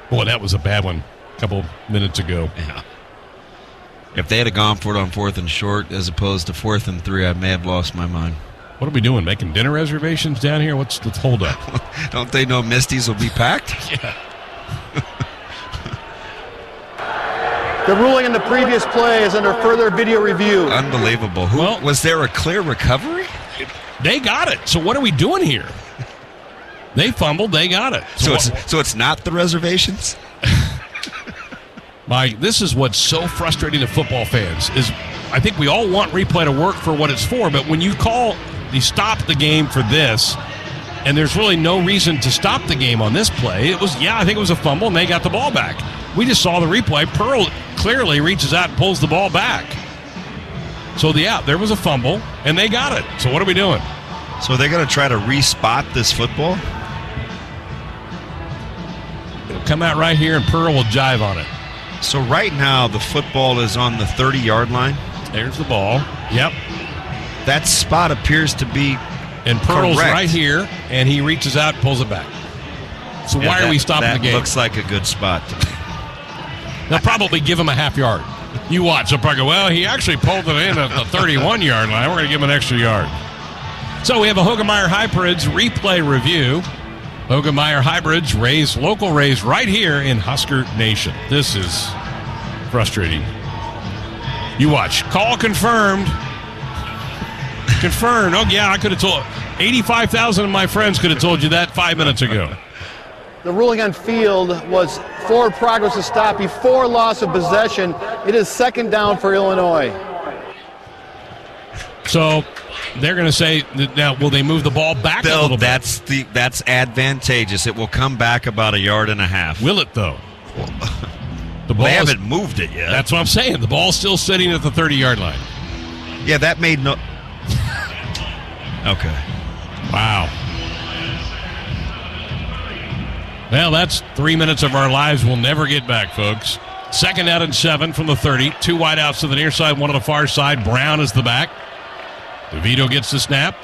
Boy, that was a bad one a couple minutes ago. Yeah. If they had gone for it on 4th and short as opposed to 4th and 3, I may have lost my mind. What are we doing, making dinner reservations down here? Let's hold up. Don't they know Misty's will be packed? Yeah. The ruling in the previous play is under further video review. Unbelievable. Was there a clear recovery? They got it. So what are we doing here? They fumbled. They got it. So it's not the reservations? Mike, this is what's so frustrating to football fans is I think we all want replay to work for what it's for, but when you stop the game for this, and there's really no reason to stop the game on this play. I think it was a fumble, and they got the ball back. We just saw the replay. Pearl clearly reaches out and pulls the ball back. So, there was a fumble, and they got it. So what are we doing? So are they going to try to re-spot this football? It'll come out right here, and Pearl will jive on it. So right now, the football is on the 30-yard line. There's the ball. Yep. That spot appears to be And Pearl's correct. right here, and he reaches out and pulls it back. So why are we stopping the game? That looks like a good spot to me. They'll probably give him a half yard. You watch. They'll probably go, well, he actually pulled it in at the 31-yard line. We're going to give him an extra yard. So we have a Hoegemeyer Hybrids replay review. Hoegemeyer Hybrids local raised right here in Husker Nation. This is frustrating. You watch. Call confirmed. Confirmed. Oh, yeah, I could have told 85,000 of my friends could have told you that 5 minutes ago. The ruling on field was forward progress to stop before loss of possession. It is 2nd down for Illinois. So they're going to say, now, will they move the ball back a little bit? That's advantageous. It will come back about a yard and a half. Will it, though? They haven't moved it yet. That's what I'm saying. The ball's still sitting at the 30-yard line. Yeah, that made no... Okay. Wow. Well, that's 3 minutes of our lives we'll never get back, folks. 2nd out and 7 from the 30. 2 wide outs to the near side, 1 on the far side. Brown is the back. DeVito gets the snap.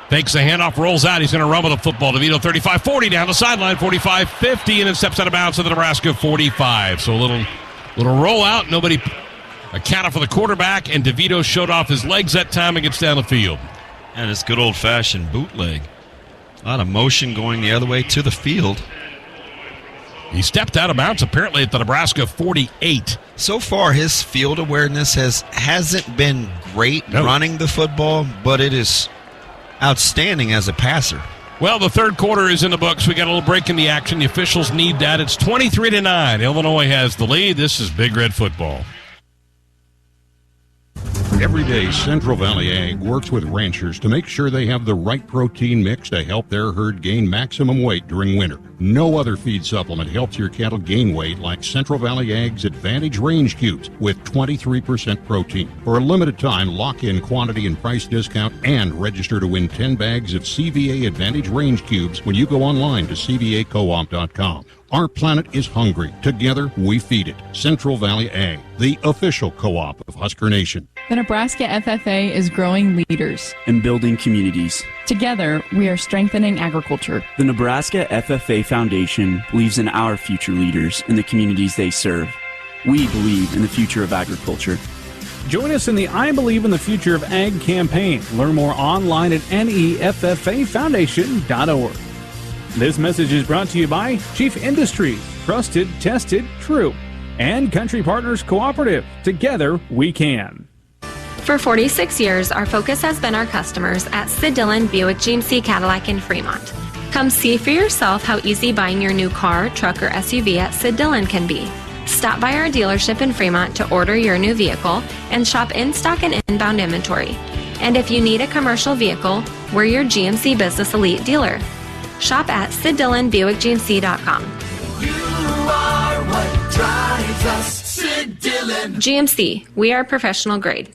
Takes the handoff, rolls out. He's going to run with the football. DeVito 35-40 down the sideline, 45-50, and then steps out of bounds to the Nebraska 45. So a little rollout. Nobody accounted for the quarterback, and DeVito showed off his legs that time and gets down the field. And it's good old-fashioned bootleg. A lot of motion going the other way to the field. He stepped out of bounds apparently at the Nebraska 48. So far, his field awareness hasn't been great running the football, but it is outstanding as a passer. Well, the third quarter is in the books. We got a little break in the action. The officials need that. It's 23-9. Illinois has the lead. This is Big Red football. Every day, Central Valley Ag works with ranchers to make sure they have the right protein mix to help their herd gain maximum weight during winter. No other feed supplement helps your cattle gain weight like Central Valley Ag's Advantage Range Cubes with 23% protein. For a limited time, lock in quantity and price discount and register to win 10 bags of CVA Advantage Range Cubes when you go online to cvacoop.com. Our planet is hungry. Together, we feed it. Central Valley Ag, the official co-op of Husker Nation. The Nebraska FFA is growing leaders and building communities. Together, we are strengthening agriculture. The Nebraska FFA Foundation believes in our future leaders and the communities they serve. We believe in the future of agriculture. Join us in the I Believe in the Future of Ag campaign. Learn more online at neffafoundation.org. This message is brought to you by Chief Industries, trusted, tested, true, and Country Partners Cooperative. Together, we can. For 46 years, our focus has been our customers at Sid Dillon Buick GMC Cadillac in Fremont. Come see for yourself how easy buying your new car, truck, or SUV at Sid Dillon can be. Stop by our dealership in Fremont to order your new vehicle and shop in-stock and inbound inventory. And if you need a commercial vehicle, we're your GMC Business Elite dealer. Shop at SidDillonBuickGMC.com. You are what drives us, Sid Dillon. GMC, we are professional grade.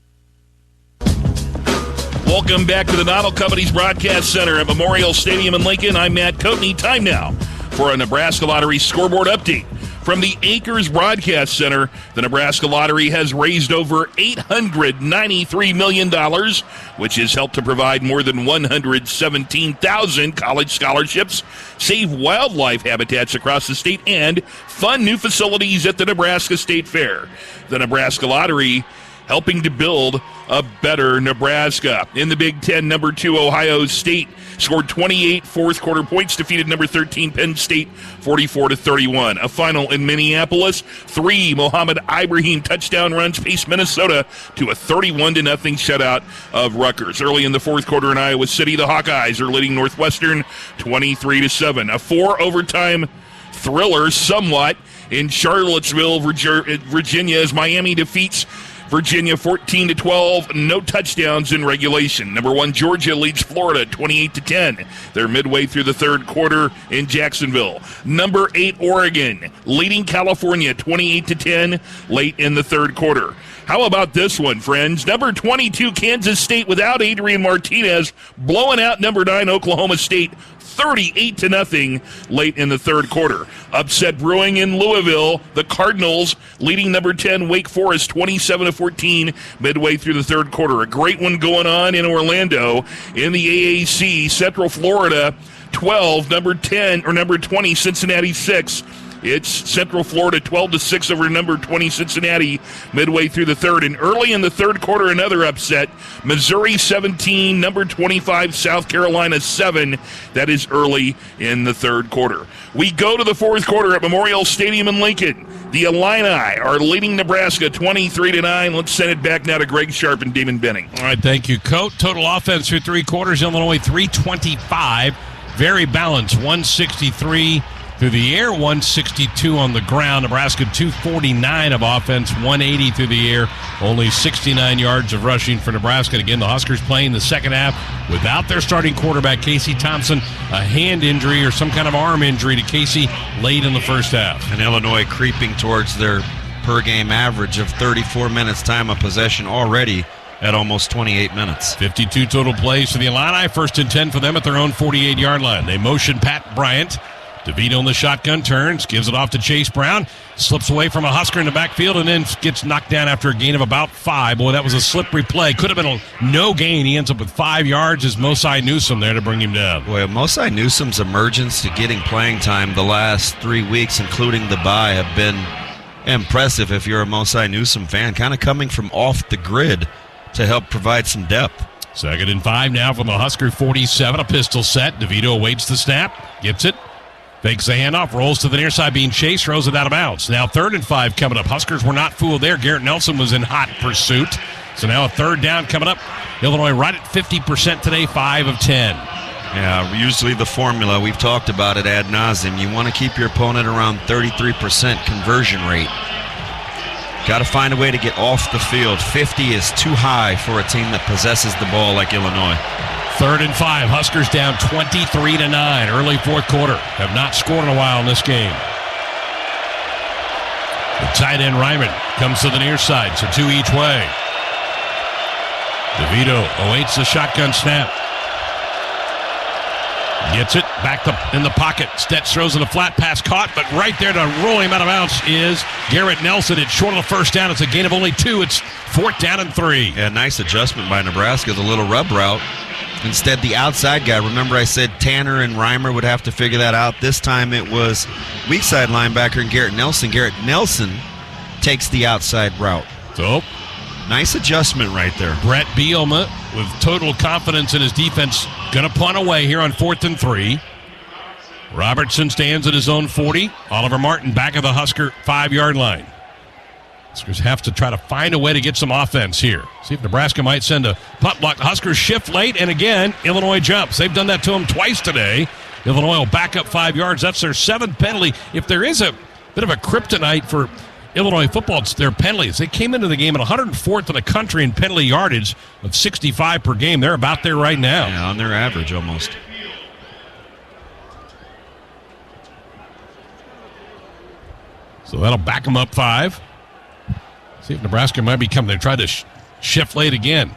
Welcome back to the Noddle Company's Broadcast Center at Memorial Stadium in Lincoln. I'm Matt Coatney. Time now for a Nebraska Lottery scoreboard update. From the Acres Broadcast Center, the Nebraska Lottery has raised over $893 million, which has helped to provide more than 117,000 college scholarships, save wildlife habitats across the state, and fund new facilities at the Nebraska State Fair. The Nebraska Lottery helping to build a better Nebraska. In the Big Ten, number 2 Ohio State scored 28 fourth-quarter points, defeated number 13 Penn State 44-31. A final in Minneapolis, 3 Mohamed Ibrahim touchdown runs paced Minnesota to a 31-0 shutout of Rutgers. Early in the fourth quarter in Iowa City, the Hawkeyes are leading Northwestern 23-7. A 4-overtime thriller somewhat in Charlottesville, Virginia, as Miami defeats Virginia 14-12, no touchdowns in regulation. Number 1 Georgia leads Florida 28-10. They're midway through the third quarter in Jacksonville. Number 8 Oregon leading California 28-10 late in the third quarter. How about this one, friends? Number 22 Kansas State without Adrian Martinez blowing out number 9 Oklahoma State 38-0 late in the third quarter. Upset brewing in Louisville. The Cardinals leading number 10 Wake Forest 27-14 midway through the third quarter. A great one going on in Orlando in the AAC. Central Florida 12, number 20 Cincinnati 6. It's Central Florida 12-6 over number 20 Cincinnati midway through the third. And early in the third quarter, another upset. Missouri 17, number 25 South Carolina 7. That is early in the third quarter. We go to the fourth quarter at Memorial Stadium in Lincoln. The Illini are leading Nebraska 23-9. Let's send it back now to Greg Sharp and Damon Benning. All right, thank you, Coat. Total offense through three quarters, Illinois 325. Very balanced, 163 through the air, 162 on the ground. Nebraska 249 of offense, 180 through the air. Only 69 yards of rushing for Nebraska. And again, the Huskers playing the second half without their starting quarterback, Casey Thompson. A hand injury or some kind of arm injury to Casey late in the first half. And Illinois creeping towards their per-game average of 34 minutes time of possession already at almost 28 minutes. 52 total plays for the Illini. 1st and 10 for them at their own 48-yard line. They motion Pat Bryant DeVito in the shotgun turns, gives it off to Chase Brown, slips away from a Husker in the backfield, and then gets knocked down after a gain of about 5. Boy, that was a slippery play. Could have been a no gain. He ends up with 5 yards as Mosai Newsome there to bring him down. Boy, Mosai Newsome's emergence to getting playing time the last 3 weeks, including the bye, have been impressive if you're a Mosai Newsome fan, kind of coming from off the grid to help provide some depth. 2nd and 5 now from the Husker 47, a pistol set. DeVito awaits the snap, gets it. Fakes the handoff, rolls to the near side, being chased, throws it out of bounds. Now 3rd and 5 coming up. Huskers were not fooled there. Garrett Nelson was in hot pursuit. So now a 3rd down coming up. Illinois right at 50% today, 5 of 10. Yeah, usually the formula, we've talked about it ad nauseum. You want to keep your opponent around 33% conversion rate. Got to find a way to get off the field. 50 is too high for a team that possesses the ball like Illinois. 3rd and 5. Huskers down 23-9. Early 4th quarter. Have not scored in a while in this game. The tight end Ryman comes to the near side, so 2 each way. DeVito awaits the shotgun snap. Gets it back in the pocket. Stetz throws in a flat pass caught, but right there to roll him out of bounds is Garrett Nelson. It's short of the 1st down. It's a gain of only 2. It's 4th down and 3. Yeah, nice adjustment by Nebraska. The little rub route. Instead, the outside guy. Remember I said Tanner and Reimer would have to figure that out. This time it was weak side linebacker and Garrett Nelson. Garrett Nelson takes the outside route. So, nice adjustment right there. Brett Bielema with total confidence in his defense. Going to punt away here on 4th and 3. Robertson stands at his own 40. Oliver Martin back of the Husker 5-yard line. Huskers have to try to find a way to get some offense here. See if Nebraska might send a punt block. Huskers shift late, and again, Illinois jumps. They've done that to them twice today. Illinois will back up 5 yards. That's their 7th penalty. If there is a bit of a kryptonite for Illinois football, it's their penalties. They came into the game at 104th in the country in penalty yardage of 65 per game. They're about there right now. Yeah, on their average almost. So that'll back them up 5. See if Nebraska might be coming. They tried to shift late again.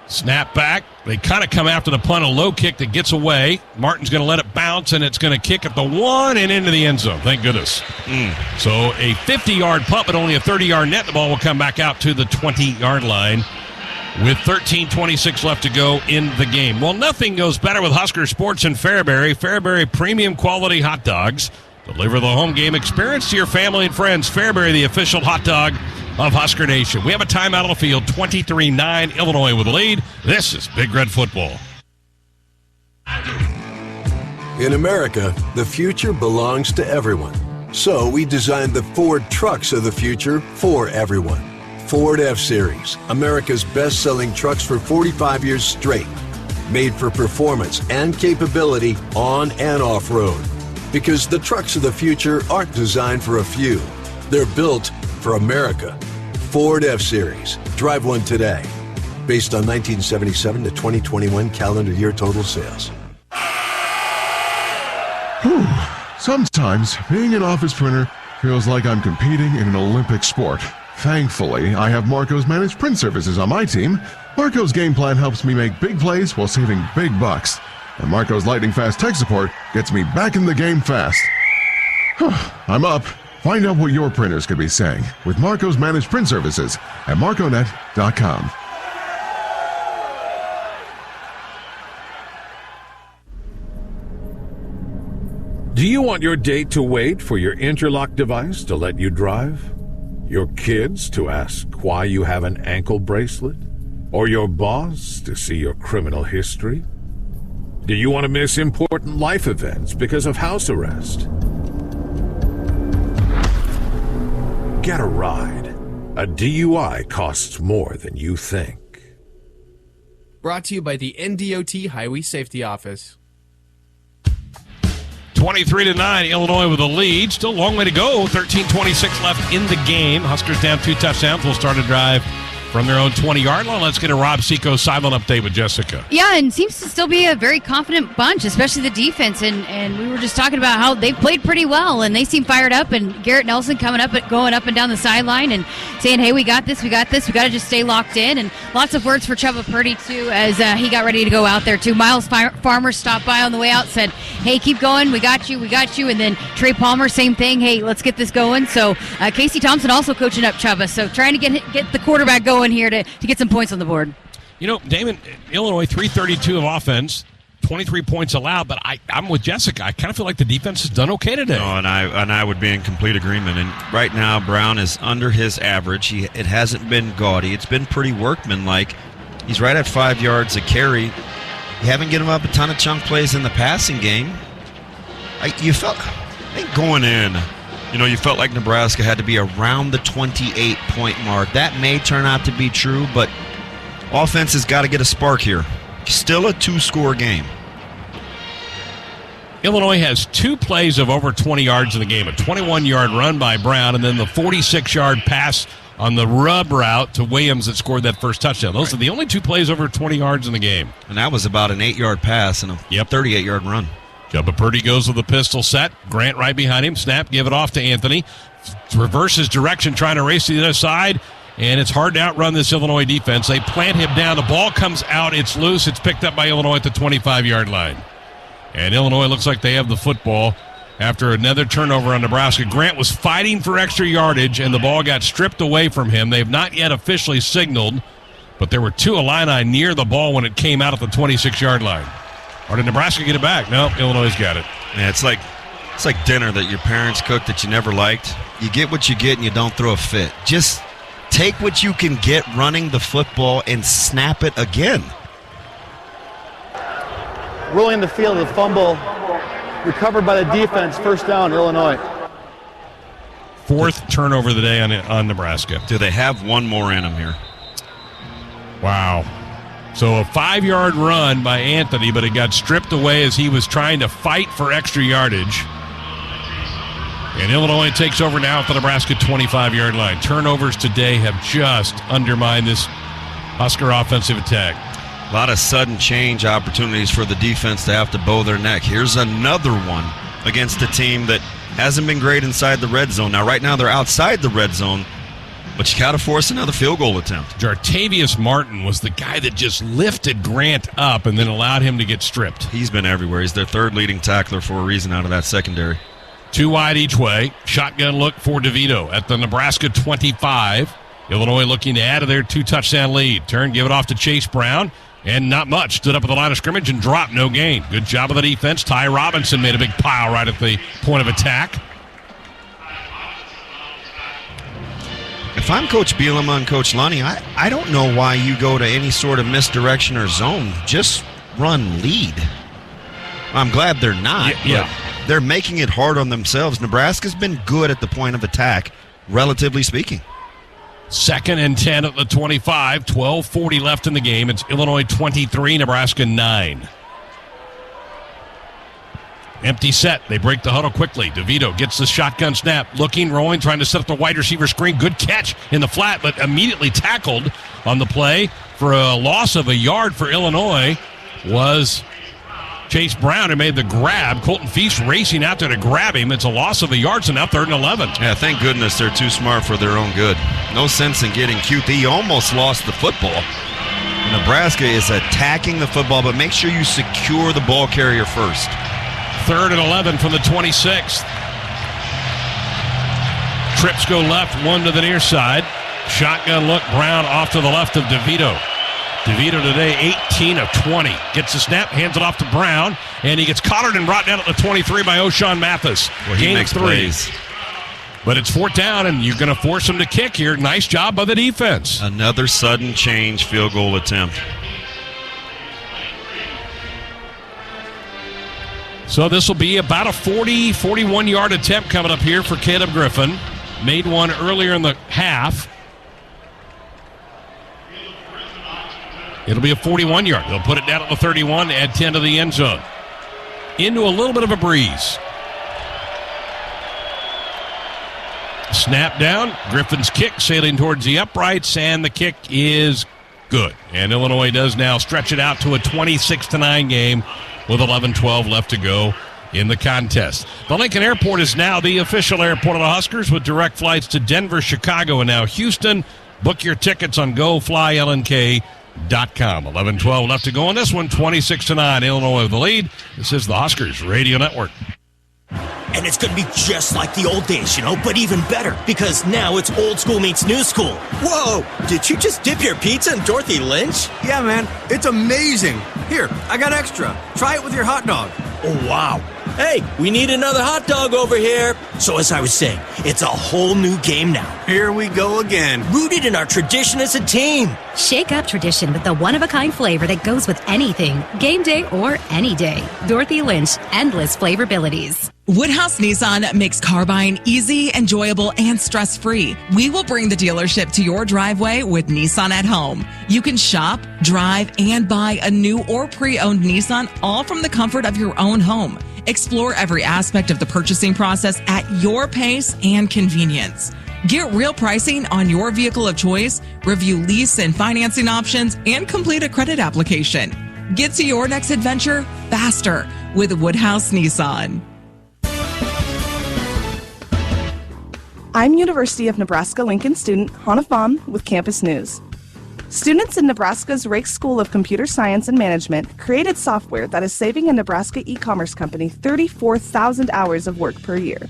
Snap back. They kind of come after the punt, a low kick that gets away. Martin's going to let it bounce, and it's going to kick at the 1 and into the end zone. Thank goodness. So a 50-yard punt, but only a 30-yard net. The ball will come back out to the 20-yard line with 13:26 left to go in the game. Well, nothing goes better with Husker Sports and Fairbury. Fairbury premium quality hot dogs. Deliver the home game experience to your family and friends. Fairbury, the official hot dog of Husker Nation. We have a timeout on the field, 23-9, Illinois with the lead. This is Big Red Football. In America, the future belongs to everyone. So we designed the Ford trucks of the future for everyone. Ford F-Series, America's best-selling trucks for 45 years straight. Made for performance and capability on and off-road. Because the trucks of the future aren't designed for a few. They're built for America. Ford F-Series. Drive one today. Based on 1977 to 2021 calendar year total sales. Whew. Sometimes being an office printer feels like I'm competing in an Olympic sport. Thankfully, I have Marco's Managed Print Services on my team. Marco's game plan helps me make big plays while saving big bucks. And Marco's lightning fast tech support gets me back in the game fast. I'm up. Find out what your printers could be saying with Marco's Managed Print Services at marconet.com. Do you want your date to wait for your interlock device to let you drive? Your kids to ask why you have an ankle bracelet? Or your boss to see your criminal history? Do you want to miss important life events because of house arrest? Get a ride. A DUI costs more than you think. Brought to you by the NDOT Highway Safety Office. 23-9, Illinois with a lead. Still a long way to go. 13:26 left in the game. Huskers down 2 touchdowns. We'll start a drive from their own 20-yard line. Let's get a Rob Seco sideline update with Jessica. Yeah, and seems to still be a very confident bunch, especially the defense. And we were just talking about how they've played pretty well, and they seem fired up. And Garrett Nelson going up and down the sideline and saying, hey, we got this. We got to just stay locked in. And lots of words for Chuba Purdy, too, as he got ready to go out there, too. Miles Farmer stopped by on the way out, said, hey, keep going. We got you. And then Trey Palmer, same thing. Hey, let's get this going. So Casey Thompson also coaching up Chuba. So trying to get the quarterback going here to get some points on the board. You know, Damon, Illinois, 332 of offense, 23 points allowed, but I'm with Jessica. I kind of feel like the defense has done okay today. Oh, and I would be in complete agreement. And right now, Brown is under his average. It hasn't been gaudy. It's been pretty workmanlike. He's right at 5 yards a carry. You haven't given him up a ton of chunk plays in the passing game. I think going in, you felt like Nebraska had to be around the 28-point mark. That may turn out to be true, but offense has got to get a spark here. Still a 2-score game. Illinois has 2 plays of over 20 yards in the game. A 21-yard run by Brown, and then the 46-yard pass on the rub route to Williams that scored that first touchdown. Those are the only 2 plays over 20 yards in the game. And that was about an 8-yard pass and a 38-yard run. Chuba Purdy goes with the pistol set. Grant right behind him. Snap, give it off to Anthony. Reverses direction, trying to race to the other side. And it's hard to outrun this Illinois defense. They plant him down. The ball comes out. It's loose. It's picked up by Illinois at the 25-yard line. And Illinois looks like they have the football after another turnover on Nebraska. Grant was fighting for extra yardage, and the ball got stripped away from him. They've not yet officially signaled, but there were 2 Illini near the ball when it came out at the 26-yard line. Or did Nebraska get it back? No, Illinois got it. Yeah, it's like dinner that your parents cooked that you never liked. You get what you get and you don't throw a fit. Just take what you can get running the football and snap it again. Rolling the field, the fumble recovered by the defense. First down, Illinois. 4th turnover of the day on Nebraska. Do they have one more in them here? Wow. So a 5-yard run by Anthony, but it got stripped away as he was trying to fight for extra yardage. And Illinois takes over now at the Nebraska 25-yard line. Turnovers today have just undermined this Husker offensive attack. A lot of sudden change opportunities for the defense to have to bow their neck. Here's another one against a team that hasn't been great inside the red zone. Now, right now, they're outside the red zone, but you got to force another field goal attempt. Jartavius Martin was the guy that just lifted Grant up and then allowed him to get stripped. He's been everywhere. He's their 3rd leading tackler for a reason out of that secondary. 2 wide each way. Shotgun look for DeVito at the Nebraska 25. Illinois looking to add to their 2-touchdown lead. Turn, give it off to Chase Brown. And not much. Stood up at the line of scrimmage and dropped. No gain. Good job of the defense. Ty Robinson made a big pile right at the point of attack. If I'm Coach Bielema and Coach Lunny, I don't know why you go to any sort of misdirection or zone. Just run lead. I'm glad they're not. Yeah. They're making it hard on themselves. Nebraska's been good at the point of attack, relatively speaking. 2nd and 10 at the 25. 12:40 left in the game. It's Illinois 23, Nebraska 9. Empty set. They break the huddle quickly. DeVito gets the shotgun snap. Looking, rolling, trying to set up the wide receiver screen. Good catch in the flat, but immediately tackled on the play for a loss of a yard for Illinois was Chase Brown, who made the grab. Colton Feast racing out there to grab him. It's a loss of a yard, so now 3rd and 11. Yeah, thank goodness they're too smart for their own good. No sense in getting cute. He almost lost the football. Nebraska is attacking the football, but make sure you secure the ball carrier first. 3rd and 11 from the 26th. Trips go left, 1 to the near side. Shotgun look, Brown off to the left of DeVito. DeVito today, 18 of 20. Gets the snap, hands it off to Brown, and he gets collared and brought down at the 23 by O'Shawn Mathis. Well, he makes 3. plays. But it's 4th down, and you're going to force him to kick here. Nice job by the defense. Another sudden change field goal attempt. So this will be about a 41-yard attempt coming up here for Caleb Griffin. Made one earlier in the half. It'll be a 41-yard. They'll put it down at the 31, add 10 to the end zone. Into a little bit of a breeze. Snap down. Griffin's kick sailing towards the uprights, and the kick is good. And Illinois does now stretch it out to a 26-9 game with 11-12 left to go in the contest. The Lincoln Airport is now the official airport of the Huskers with direct flights to Denver, Chicago, and now Houston. Book your tickets on GoFlyLNK.com. 11-12 left to go on this one. 26-9. Illinois with the lead. This is the Huskers Radio Network. And it's going to be just like the old days, but even better, because now it's old school meets new school. Whoa! Did you just dip your pizza in Dorothy Lynch? Yeah, man. It's amazing. Here, I got extra. Try it with your hot dog. Oh, wow. Hey, we need another hot dog over here. So as I was saying, it's a whole new game now. Here we go again. Rooted in our tradition as a team. Shake up tradition with the one-of-a-kind flavor that goes with anything, game day or any day. Dorothy Lynch, endless flavorabilities. Woodhouse Nissan makes car buying easy, enjoyable, and stress-free. We will bring the dealership to your driveway with Nissan at Home. You can shop, drive, and buy a new or pre-owned Nissan all from the comfort of your own home. Explore every aspect of the purchasing process at your pace and convenience. Get real pricing on your vehicle of choice, review lease and financing options, and complete a credit application. Get to your next adventure faster with Woodhouse Nissan. I'm University of Nebraska-Lincoln student Hannah Pham with Campus News. Students in Nebraska's Rake School of Computer Science and Management created software that is saving a Nebraska e-commerce company 34,000 hours of work per year.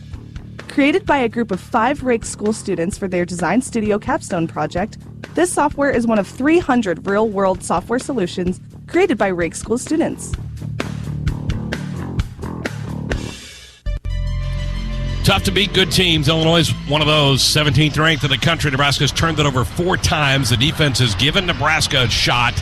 Created by a group of 5 Rake School students for their Design Studio Capstone project, this software is one of 300 real-world software solutions created by Rake School students. Tough to beat good teams. Illinois is one of those. 17th ranked in the country. Nebraska's turned it over 4 times. The defense has given Nebraska a shot.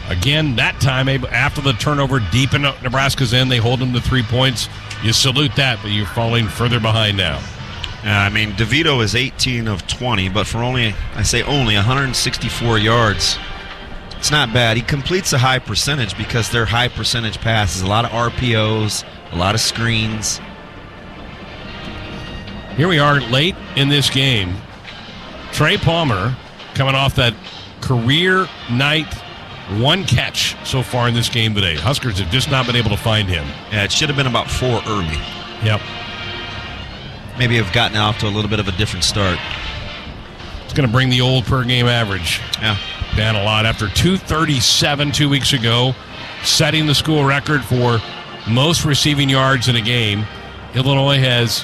Again, that time, after the turnover deep in Nebraska's end, they hold them to 3 points. You salute that, but you're falling further behind now. DeVito is 18 of 20, but for only 164 yards. It's not bad. He completes a high percentage because they're high percentage passes. A lot of RPOs, a lot of screens. Here we are late in this game. Trey Palmer coming off that career night 1 catch so far in this game today. Huskers have just not been able to find him. Yeah, it should have been about 4 early. Yep. Maybe have gotten off to a little bit of a different start. It's going to bring the old per game average down a lot. After 237 2 weeks ago, setting the school record for most receiving yards in a game, Illinois has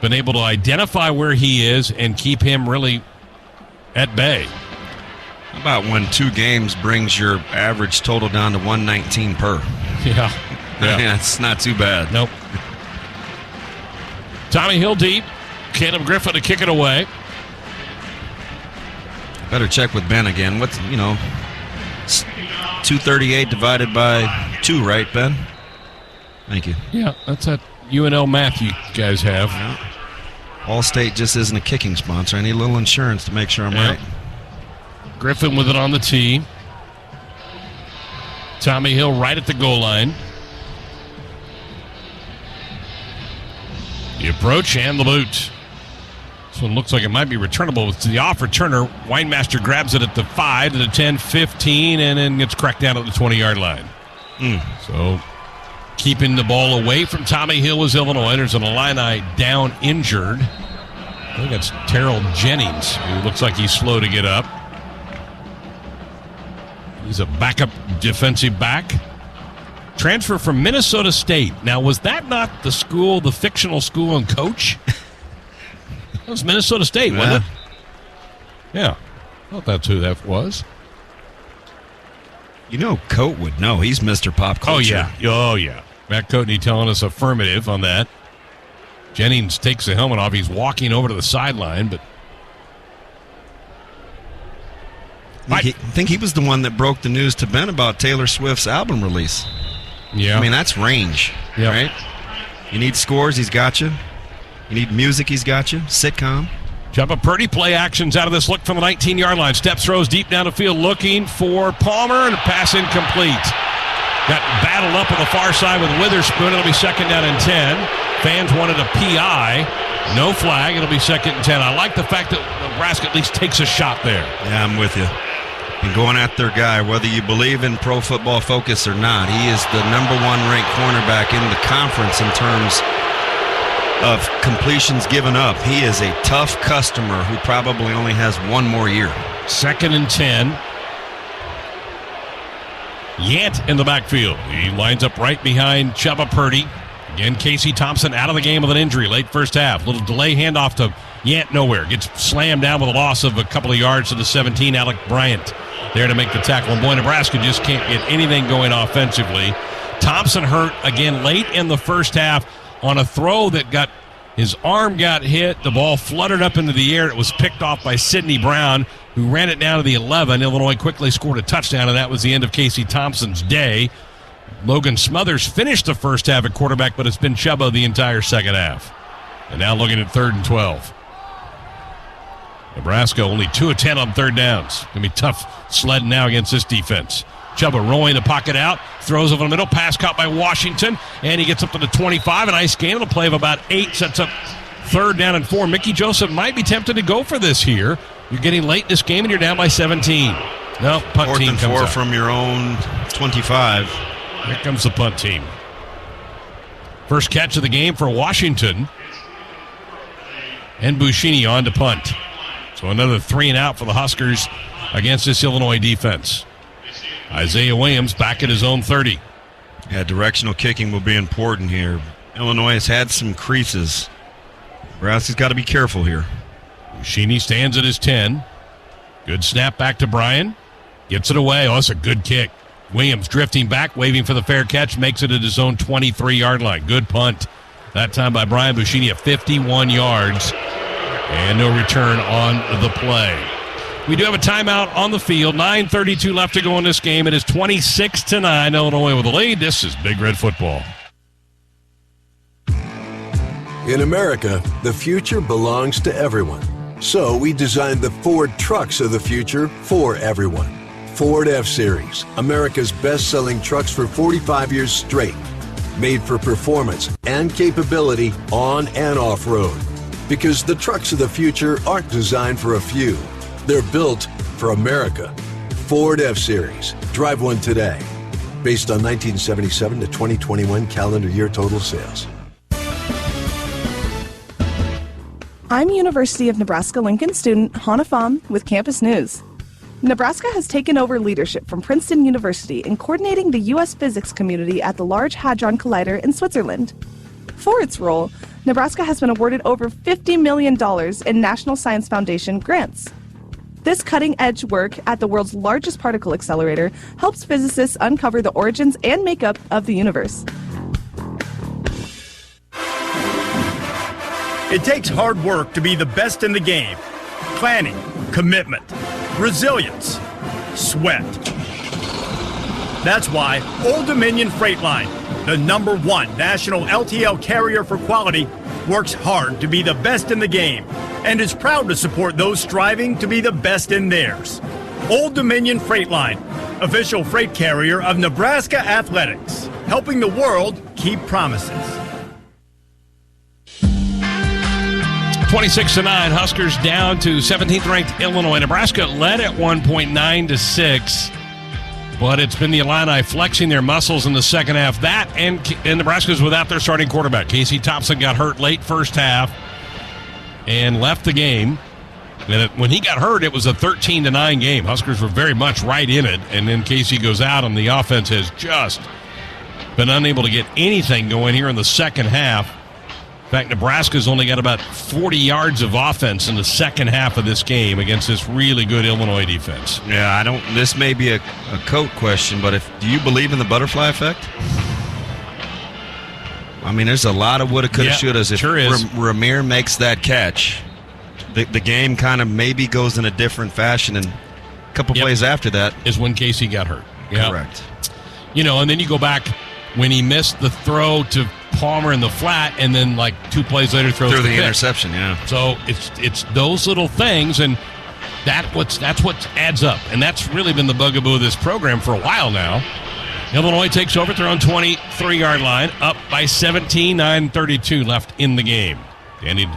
been able to identify where he is and keep him really at bay. How about when 2 games brings your average total down to 119 per? Yeah. That's not too bad. Nope. Tommy Hill deep. Caleb Griffin to kick it away. Better check with Ben again. 238 divided by 2, right, Ben? Thank you. Yeah, that's that UNL math you guys have. Yeah. Allstate just isn't a kicking sponsor. I need a little insurance to make sure I'm right. Griffin with it on the tee. Tommy Hill right at the goal line. The approach and the boot. This one looks like it might be returnable. It's the off returner. Weinmaster grabs it at the 5 to the 10, 15, and then gets cracked down at the 20-yard line. So keeping the ball away from Tommy Hill as Illinois. There's an Illini down injured. I think that's Terrell Jennings, who looks like he's slow to get up. He's a backup defensive back. Transfer from Minnesota State. Now, was that not the school, the fictional school and coach? That was Minnesota State, wasn't it? Yeah. I thought that's who that was. Coate would know. He's Mr. Pop Culture. Oh, yeah. Matt Coatney telling us affirmative on that. Jennings takes the helmet off. He's walking over to the sideline, but I think he was the one that broke the news to Ben about Taylor Swift's album release. Yeah. That's range, right? You need scores, he's got you. You need music, he's got you. Sitcom. Jump Purdy play actions out of this look from the 19-yard line. Steps, throws deep down the field looking for Palmer, and pass incomplete. Got battled up on the far side with Witherspoon. It'll be 2nd down and 10. Fans wanted a PI. No flag. It'll be 2nd and 10. I like the fact that Nebraska at least takes a shot there. Yeah, I'm with you. And going at their guy, whether you believe in Pro Football Focus or not, he is the #1 ranked cornerback in the conference in terms of completions given up. He is a tough customer who probably only has one more year. 2nd and 10. Yant in the backfield. He lines up right behind Chubba Purdy. Again, Casey Thompson out of the game with an injury late first half. Little delay handoff to Yant nowhere. Gets slammed down with a loss of a couple of yards to the 17. Alec Bryant there to make the tackle. And boy, Nebraska just can't get anything going offensively. Thompson hurt again late in the first half on a throw that his arm got hit. The ball fluttered up into the air. It was picked off by Sidney Brown, who ran it down to the 11. Illinois quickly scored a touchdown, and that was the end of Casey Thompson's day. Logan Smothers finished the first half at quarterback, but it's been Chubba the entire second half. And now looking at 3rd and 12. Nebraska only 2 of 10 on 3rd downs. Going to be tough sledding now against this defense. Chubba rolling the pocket out, throws over the middle, pass caught by Washington, and he gets up to the 25. A nice gain on a play of about 8, sets up 3rd down and 4. Mickey Joseph might be tempted to go for this here. You're getting late in this game, and you're down by 17. No, punt 4th team and comes 4 out. from your own 25. Here comes the punt team. First catch of the game for Washington. And Buschini on to punt. So another 3 and out for the Huskers against this Illinois defense. Isaiah Williams back at his own 30. Yeah, directional kicking will be important here. Illinois has had some creases. Nebraska's got to be careful here. Buschini stands at his 10. Good snap back to Bryan. Gets it away. Oh, that's a good kick. Williams drifting back, waving for the fair catch, makes it at his own 23-yard line. Good punt. That time by Brian Buschini at 51 yards. And no return on the play. We do have a timeout on the field. 9:32 left to go in this game. It is 26-9. Illinois with the lead. This is Big Red football. In America, the future belongs to everyone. So we designed the Ford trucks of the future for everyone. Ford F-Series, America's best-selling trucks for 45 years straight. Made for performance and capability on and off-road. Because the trucks of the future aren't designed for a few. They're built for America. Ford F-Series. Drive one today. Based on 1977 to 2021 calendar year total sales. I'm University of Nebraska-Lincoln student Hannah Pham with Campus News. Nebraska has taken over leadership from Princeton University in coordinating the U.S. physics community at the Large Hadron Collider in Switzerland. For its role, Nebraska has been awarded over $50 million in National Science Foundation grants. This cutting-edge work at the world's largest particle accelerator helps physicists uncover the origins and makeup of the universe. It takes hard work to be the best in the game. Planning, commitment, resilience, sweat. That's why Old Dominion Freight Line, the #1 national LTL carrier for quality, works hard to be the best in the game and is proud to support those striving to be the best in theirs. Old Dominion Freight Line, official freight carrier of Nebraska Athletics, helping the world keep promises. 26-9, Huskers down to 17th ranked Illinois. Nebraska led at one point 9-6, but it's been the Illini flexing their muscles in the second half. That and Nebraska's without their starting quarterback. Casey Thompson got hurt late first half and left the game. And when he got hurt, it was a 13-9 game. Huskers were very much right in it, and then Casey goes out, and the offense has just been unable to get anything going here in the second half. In fact, Nebraska's only got about 40 yards of offense in the second half of this game against this really good Illinois defense. Yeah, this may be a coat question, but do you believe in the butterfly effect? I mean, there's a lot of woulda, coulda, shouldas. If sure is. Ramir makes that catch, the game kind of maybe goes in a different fashion, and a couple plays after that is when Casey got hurt. Yep. Correct. And then you go back when he missed the throw to Palmer in the flat, and then like 2 plays later throws the pick. interception. Yeah. So it's those little things, and that's what adds up, and that's really been the bugaboo of this program for a while now. Illinois takes over at their own 23-yard line, up by 17, 9:32 left in the game. Danny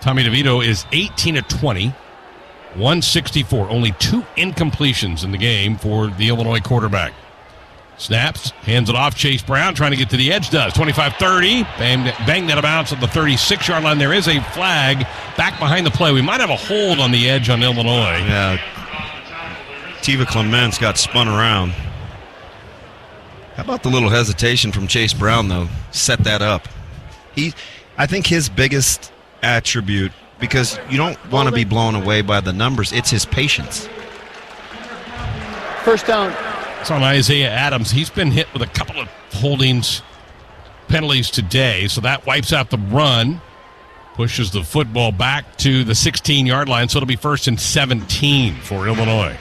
Tommy DeVito is 18 of 20, 164. Only 2 incompletions in the game for the Illinois quarterback. Snaps, hands it off. Chase Brown trying to get to the edge, does. 25-30, banged out of bounds at the 36-yard line. There is a flag back behind the play. We might have a hold on the edge on Illinois. Yeah. Tiva Clements got spun around. How about the little hesitation from Chase Brown, though? Set that up. I think his biggest attribute, because you don't want to be blown away by the numbers, it's his patience. First down. It's on Isaiah Adams. He's been hit with a couple of holdings, penalties today, so that wipes out the run, pushes the football back to the 16-yard line, so it'll be 1st and 17 for Illinois.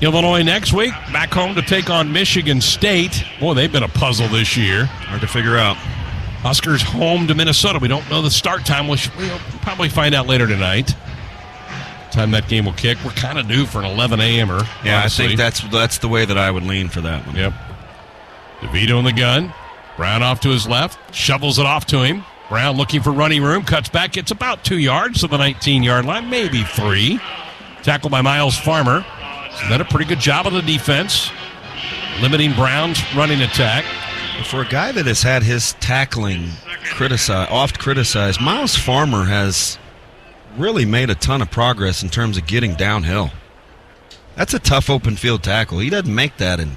Illinois next week, back home to take on Michigan State. Boy, they've been a puzzle this year. Hard to figure out. Huskers home to Minnesota. We don't know the start time. We'll probably find out later tonight. Time that game will kick. We're kind of due for an 11 a.m.er. Yeah, honestly. I think that's the way that I would lean for that one. Yep. DeVito in the gun. Brown off to his left. Shovels it off to him. Brown looking for running room. Cuts back. Gets about 2 yards to the 19-yard line. Maybe 3. Tackled by Miles Farmer. So done a pretty good job of the defense, limiting Brown's running attack. For a guy that has had his tackling oft criticized, Miles Farmer has really made a ton of progress in terms of getting downhill. That's a tough open field tackle. He doesn't make that in.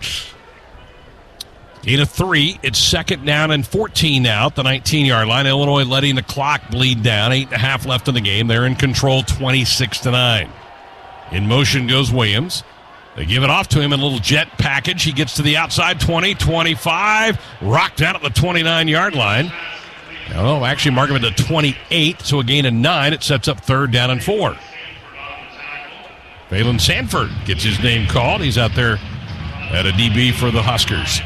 Gain of 3. It's 2nd down and 14 now at the 19-yard line. Illinois letting the clock bleed down. 8.5 left in the game. They're in control 26-9. In motion goes Williams. They give it off to him in a little jet package. He gets to the outside 20, 25. Rocked out at the 29-yard line. Oh, actually mark him at the 28, so a gain of 9. It sets up 3rd down and 4. Phelan Sanford gets his name called. He's out there at a DB for the Huskers.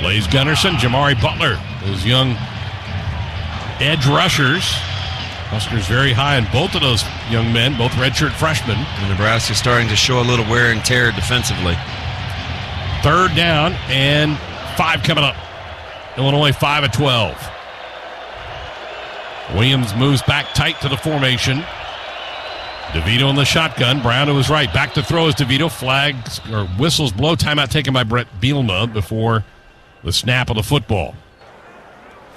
Blaze Gunnarsson, Jamari Butler, those young edge rushers. Huskers very high on both of those young men, both redshirt freshmen. And Nebraska starting to show a little wear and tear defensively. 3rd down and 5 coming up. Illinois 5 of 12. Williams moves back tight to the formation. DeVito in the shotgun. Brown to his right. Back to throw as DeVito. Flags or whistles blow. Timeout taken by Brett Bielema before the snap of the football.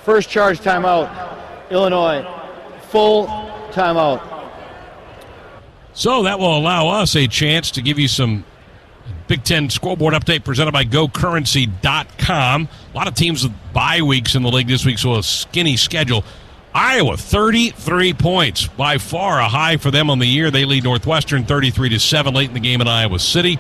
First charge timeout. Illinois. Full timeout. So that will allow us a chance to give you some Big Ten scoreboard update presented by GoCurrency.com. A lot of teams with bye weeks in the league this week, so a skinny schedule. Iowa, 33 points. By far a high for them on the year. They lead Northwestern 33-7 late in the game in Iowa City.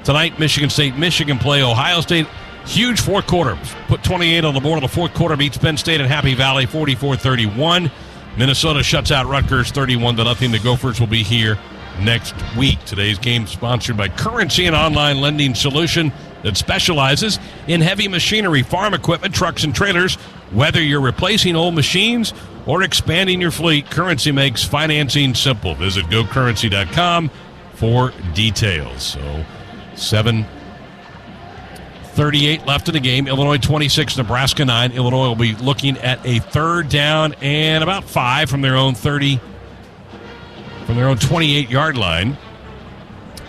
Tonight, Michigan State, Michigan play Ohio State. Huge fourth quarter. Put 28 on the board in the fourth quarter. Beats Penn State and Happy Valley 44-31. Minnesota shuts out Rutgers 31-0. The Gophers will be here next week. Today's game sponsored by Currency, an online lending solution that specializes in heavy machinery, farm equipment, trucks, and trailers. Whether you're replacing old machines or expanding your fleet, Currency makes financing simple. Visit GoCurrency.com for details. So 7:38 left in the game. Illinois 26, Nebraska 9. Illinois will be looking at a 3rd down and about 5 from their own 28-yard line.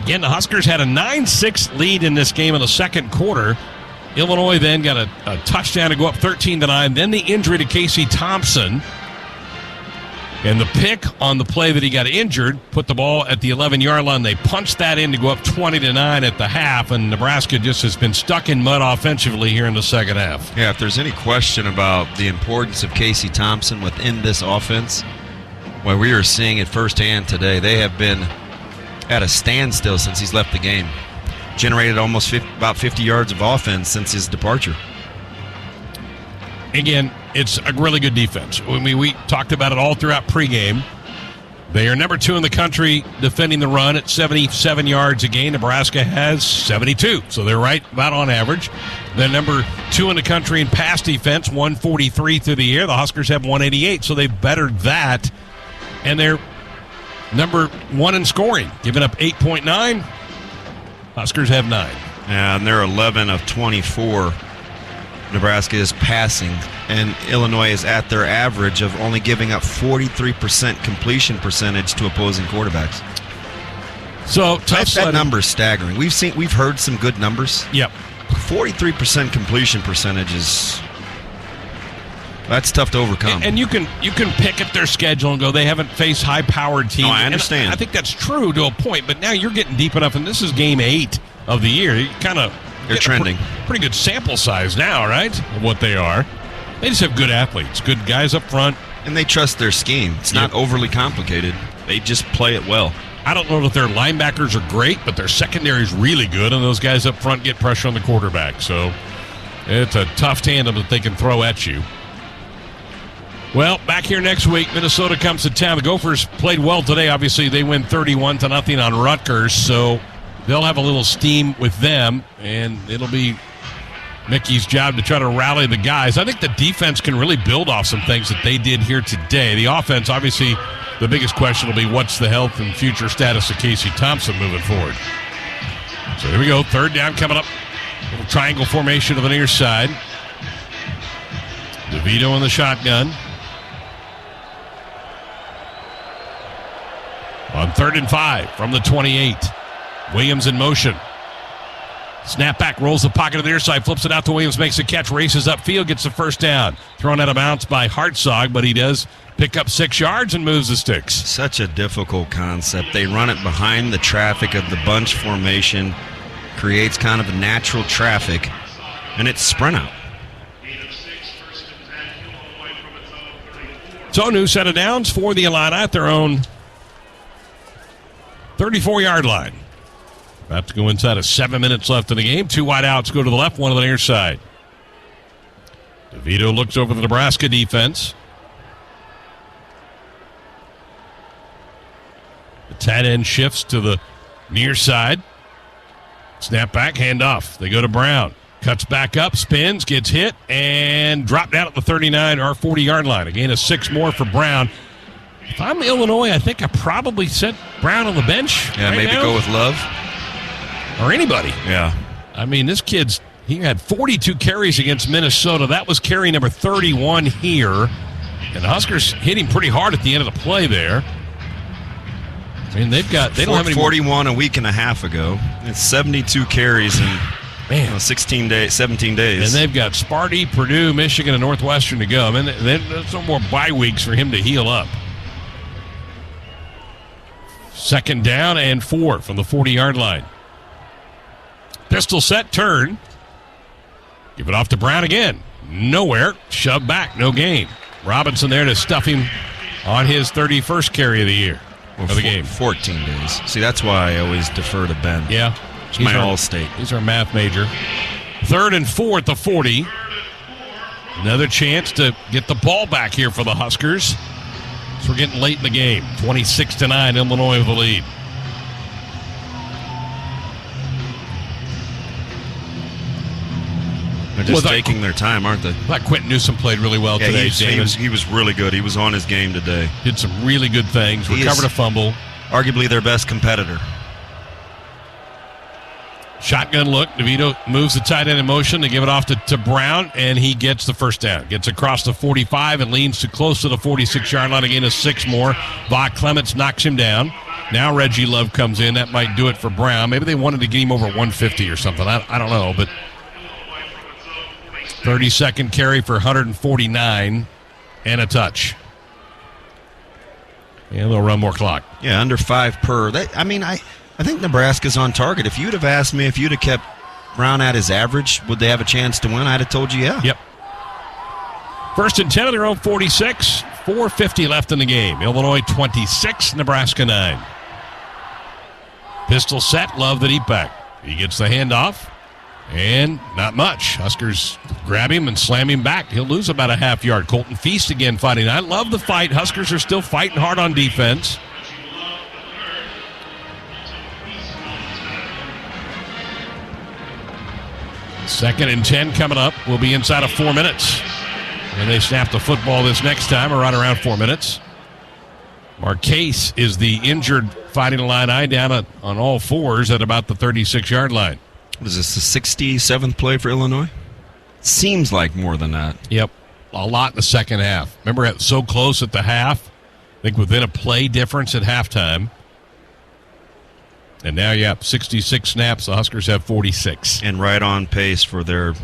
Again, the Huskers had a 9-6 lead in this game in the second quarter. Illinois then got a touchdown to go up 13-9. Then the injury to Casey Thompson. And the pick on the play that he got injured put the ball at the 11-yard line. They punched that in to go up 20-9 at the half, and Nebraska just has been stuck in mud offensively here in the second half. Yeah, if there's any question about the importance of Casey Thompson within this offense, well, we are seeing it firsthand today. They have been at a standstill since he's left the game. Generated almost about 50 yards of offense since his departure. Again, it's a really good defense. I mean, we talked about it all throughout pregame. They are number 2 in the country defending the run at 77 yards a game. Nebraska has 72, so they're right about on average. They're number 2 in the country in pass defense, 143 through the air. The Huskers have 188, so they've bettered that. And they're number 1 in scoring, giving up 8.9. Huskers have 9. Yeah, and they're 11 of 24 Nebraska is passing, and Illinois is at their average of only giving up 43% completion percentage to opposing quarterbacks. So that number is staggering. We've heard some good numbers. Yep. 43% completion percentage that's tough to overcome. And you can pick at their schedule and go, they haven't faced high-powered teams. No, I understand. And I think that's true to a point, but now you're getting deep enough, and this is game 8 of the year. You kind of they're trending. Pretty good sample size now, right? Of what they are. They just have good athletes, good guys up front. And they trust their scheme. It's not overly complicated. They just play it well. I don't know that their linebackers are great, but their secondary is really good, and those guys up front get pressure on the quarterback. So it's a tough tandem that they can throw at you. Well, back here next week, Minnesota comes to town. The Gophers played well today. Obviously, they win 31-0 on Rutgers, so they'll have a little steam with them, and it'll be Mickey's job to try to rally the guys. I think the defense can really build off some things that they did here today. The offense, obviously, the biggest question will be what's the health and future status of Casey Thompson moving forward. So here we go. 3rd down coming up. Little triangle formation to the near side. DeVito in the shotgun. On 3rd and 5 from the 28. Williams in motion. Snap back, rolls the pocket to the near side, flips it out to Williams, makes a catch, races upfield, gets the first down. Thrown out of bounds by Hartzog, but he does pick up 6 yards and moves the sticks. Such a difficult concept. They run it behind the traffic of the bunch formation, creates kind of a natural traffic, and it's sprint out. So new set of downs for the Illini at their own 34-yard line. About to go inside of 7 minutes left in the game. 2 wide outs go to the left, 1 to the near side. DeVito looks over the Nebraska defense. The tight end shifts to the near side. Snap back, handoff. They go to Brown. Cuts back up, spins, gets hit, and dropped down at the 39 or 40-yard line. A gain of 6 more for Brown. If I'm Illinois, I think I probably set Brown on the bench. Yeah, right maybe now. go with Love. Or anybody. Yeah. I mean, this he had 42 carries against Minnesota. That was carry number 31 here. And the Huskers hit him pretty hard at the end of the play there. I mean, they don't have any 41 a week and a half ago. It's 72 carries in 17 days. And they've got Sparty, Purdue, Michigan, and Northwestern to go. I mean, there's no more bye weeks for him to heal up. 2nd down and 4 from the 40-yard line. Pistol set, turn. Give it off to Brown again. Nowhere. Shoved back, no gain. Robinson there to stuff him on his 31st carry of the year. Of the game. 14 days. See, that's why I always defer to Ben. Yeah. It's my all-state. He's our math major. 3rd and 4 at the 40. Another chance to get the ball back here for the Huskers. So we're getting late in the game. 26-9, Illinois with the lead. They're just taking their time, aren't they? I thought Quentin Newsom played really well today, he was really good. He was on his game today. Did some really good things. Recovered a fumble. Arguably their best competitor. Shotgun look. DeVito moves the tight end in motion to give it off to Brown, and he gets the first down. Gets across the 45 and leans to close to the 46-yard line. Again, 6 more. Va Clements knocks him down. Now Reggie Love comes in. That might do it for Brown. Maybe they wanted to get him over 150 or something. I don't know, but 32nd carry for 149 and a touch. And they'll run more clock. Yeah, under 5 per. I think Nebraska's on target. If you'd have asked me if you'd have kept Brown at his average, would they have a chance to win? I'd have told you yeah. Yep. 1st and 10 of their own 46. 4:50 left in the game. Illinois 26, Nebraska 9. Pistol set, Love the deep back. He gets the handoff, and not much. Huskers grab him and slam him back. He'll lose about a half yard. Colton Feast again fighting. I love the fight. Huskers are still fighting hard on defense. Second and 10 coming up. We'll be inside of 4 minutes. And they snap the football this next time, around 4 minutes. Marcase is the injured Fighting Illini down on all fours at about the 36-yard line. What is this, the 67th play for Illinois? seems like more than that. Yep. A lot in the second half. Remember, it was so close at the half. I think within a play difference at halftime. And now, 66 snaps. The Huskers have 46. And right on pace for their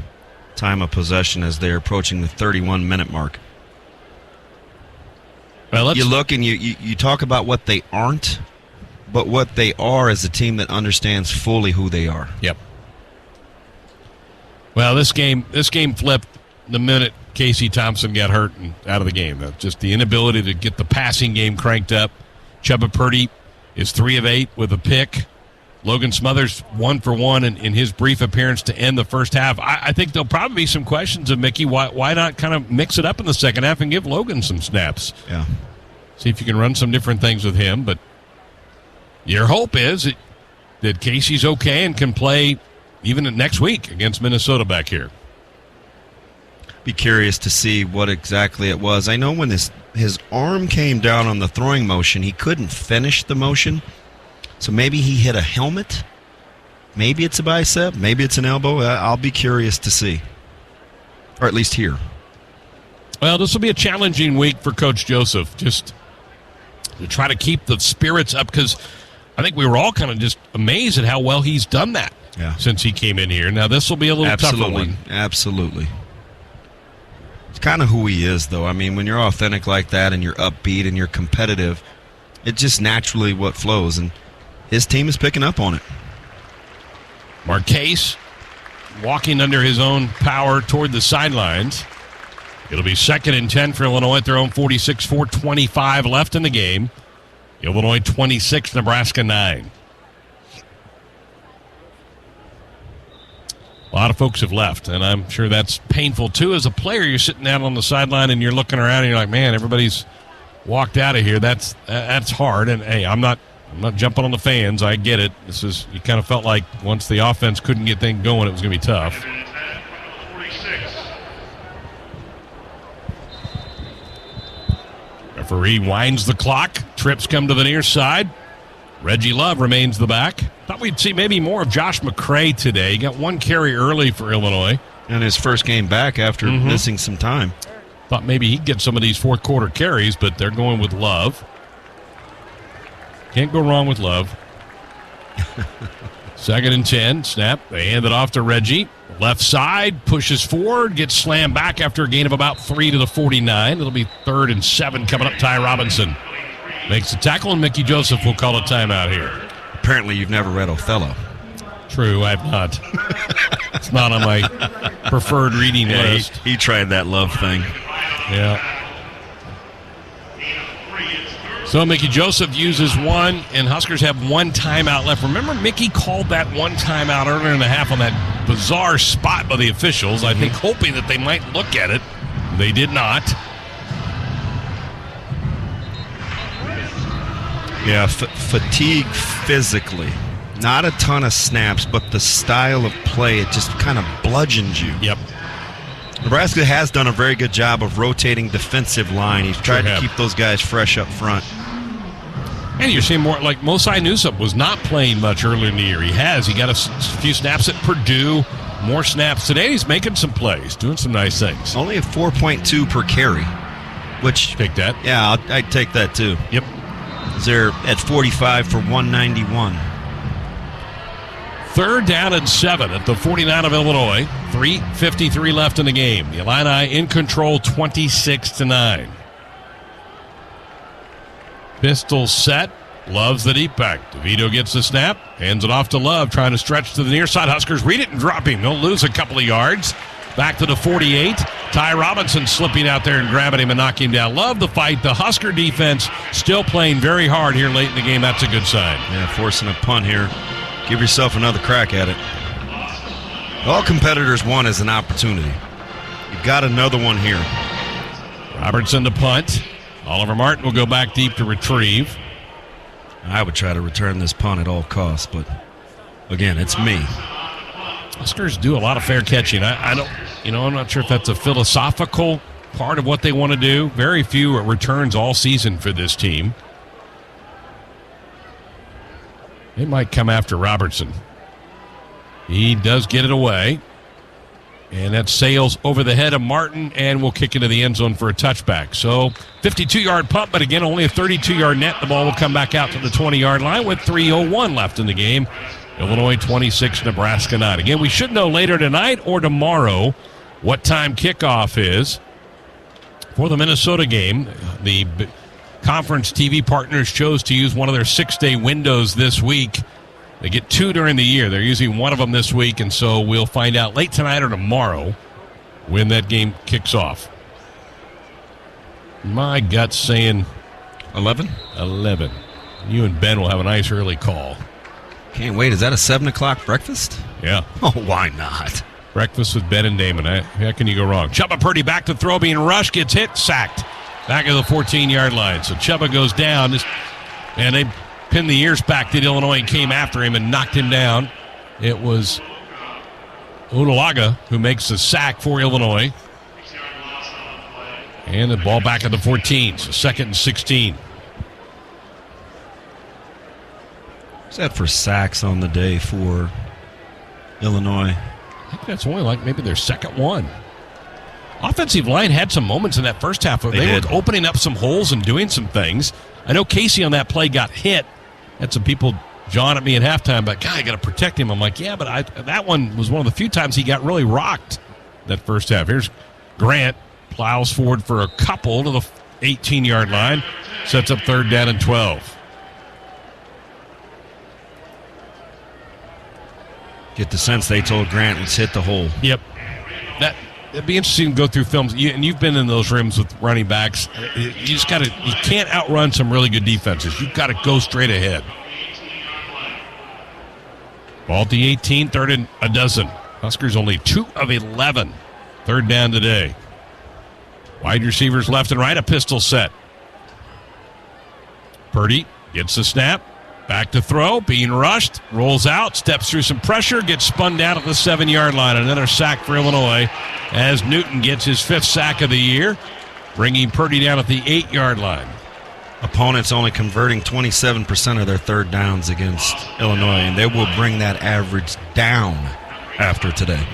time of possession as they're approaching the 31-minute mark. Well, you look and you talk about what they aren't, but what they are is a team that understands fully who they are. Yep. Well, this game flipped the minute Casey Thompson got hurt and out of the game. That's just the inability to get the passing game cranked up. Chuba Purdy is 3 of 8 with a pick. Logan Smothers 1 for 1 in his brief appearance to end the first half. I think there'll probably be some questions of Mickey. Why not kind of mix it up in the second half and give Logan some snaps? Yeah. See if you can run some different things with him. But your hope is that Casey's okay and can play even next week against Minnesota back here. Be curious to see what exactly it was. I know when his arm came down on the throwing motion, he couldn't finish the motion. So maybe he hit a helmet. Maybe it's a bicep. Maybe it's an elbow. I'll be curious to see. Or at least hear. Well, this will be a challenging week for Coach Joseph. Just to try to keep the spirits up, because I think we were all kind of just amazed at how well he's done that since he came in here. Now, this will be a little tougher one. Absolutely. It's kind of who he is, though. I mean, when you're authentic like that and you're upbeat and you're competitive, it's just naturally what flows, and his team is picking up on it. Marquez walking under his own power toward the sidelines. It'll be 2nd and 10 for Illinois at their own 46, 4:25 left in the game. Illinois 26, Nebraska 9. A lot of folks have left, and I'm sure that's painful, too. As a player, you're sitting down on the sideline, and you're looking around, and you're like, man, everybody's walked out of here. That's hard, and, hey, I'm not jumping on the fans. I get it. You kind of felt like once the offense couldn't get things going, it was going to be tough. Referee winds the clock. Trips come to the near side. Reggie Love remains the back. Thought we'd see maybe more of Josh McCray today. He got 1 carry early for Illinois. And his first game back after missing some time. Thought maybe he'd get some of these fourth quarter carries, but they're going with Love. Can't go wrong with Love. 2nd and 10. Snap. They hand it off to Reggie. Left side. Pushes forward. Gets slammed back after a gain of about 3 to the 49. It'll be 3rd and 7 coming up. Ty Robinson makes the tackle, and Mickey Joseph will call a timeout here. Apparently you've never read Othello. True, I have not. It's not on my preferred reading list. He tried that Love thing. Yeah. So Mickey Joseph uses 1, and Huskers have 1 timeout left. Remember, Mickey called that 1 timeout earlier in the half on that bizarre spot by the officials, I think hoping that they might look at it. They did not. Yeah, fatigue physically. Not a ton of snaps, but the style of play, it just kind of bludgeons you. Yep. Nebraska has done a very good job of rotating defensive line. He's tried to keep those guys fresh up front. And you're seeing more, like Mosai Newsome was not playing much earlier in the year. He got a few snaps at Purdue, more snaps today. He's making some plays, doing some nice things. Only a 4.2 per carry, which... Take that. Yeah, I'd take that too. Yep. They're at 45 for 191. 3rd down and 7 at the 49 of Illinois. 3:53 left in the game. The Illini in control 26-9. Pistol set. Love's the deep back. DeVito gets the snap. Hands it off to Love. Trying to stretch to the near side. Huskers read it and drop him. They'll lose a couple of yards. Back to the 48. Ty Robinson slipping out there and grabbing him and knocking him down. Love the fight. The Husker defense still playing very hard here late in the game. That's a good sign. Yeah, forcing a punt here. Give yourself another crack at it. All competitors want is an opportunity. You've got another one here. Robertson to punt. Oliver Martin will go back deep to retrieve. I would try to return this punt at all costs, but again, it's me. Huskers do a lot of fair catching. I don't, I'm not sure if that's a philosophical part of what they want to do. Very few returns all season for this team. They might come after Robertson. He does get it away. And that sails over the head of Martin and will kick into the end zone for a touchback. So 52-yard punt, but again, only a 32-yard net. The ball will come back out to the 20-yard line with 3:01 left in the game. Illinois 26, Nebraska 9. Again, we should know later tonight or tomorrow what time kickoff is for the Minnesota game. The conference TV partners chose to use one of their 6-day windows this week. They get 2 during the year. They're using one of them this week, and so we'll find out late tonight or tomorrow when that game kicks off. My gut's saying 11? 11. You and Ben will have a nice early call. Can't wait. Is that a 7 o'clock breakfast? Yeah. Oh, why not? Breakfast with Ben and Damon. How can you go wrong? Chubba Purdy back to throw, being rushed, gets hit, sacked. Back of the 14-yard line. So Chubba goes down, and they pinned the ears back to Illinois and came after him and knocked him down. It was Udalaga who makes the sack for Illinois. And the ball back at the 14, so 2nd and 16. What's that for sacks on the day for Illinois? I think that's only like maybe their second one. Offensive line had some moments in that first half. They were opening up some holes and doing some things. I know Casey on that play got hit. Had some people jawing at me at halftime, but, God, I got to protect him. I'm like, yeah, but that one was one of the few times he got really rocked that first half. Here's Grant, plows forward for a couple to the 18-yard line, sets up 3rd down and 12. Get the sense they told Grant, let's hit the hole. Yep. It'd be interesting to go through films, and you've been in those rooms with running backs. You can't outrun some really good defenses. You've got to go straight ahead. Ball at the 18, 3rd and a dozen. Huskers only 2 of 11. 3rd down today. Wide receivers left and right, a pistol set. Purdy gets the snap. Back to throw, being rushed, rolls out, steps through some pressure, gets spun down at the 7-yard line. Another sack for Illinois as Newton gets his 5th sack of the year, bringing Purdy down at the 8-yard line. Opponents only converting 27% of their 3rd downs against Illinois, and they will bring that average down after today.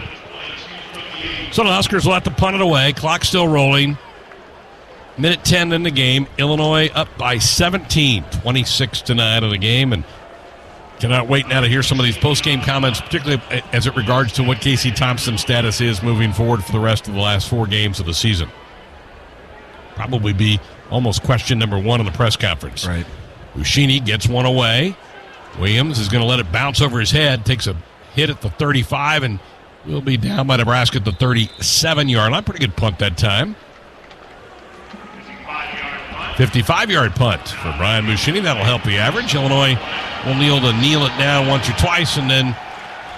So the Huskers will have to punt it away. Clock still rolling. Minute 10 in the game. Illinois up by 17, 26-9 in the game, and cannot wait now to hear some of these post-game comments, particularly as it regards to what Casey Thompson's status is moving forward for the rest of the last 4 games of the season. Probably be almost question number 1 in the press conference. Right. Ushini gets one away. Williams is going to let it bounce over his head, takes a hit at the 35, and will be down by Nebraska at the 37-yard line. Pretty good punt that time. 55-yard punt for Brian Muschini. That'll help the average. Illinois will kneel it down once or twice, and then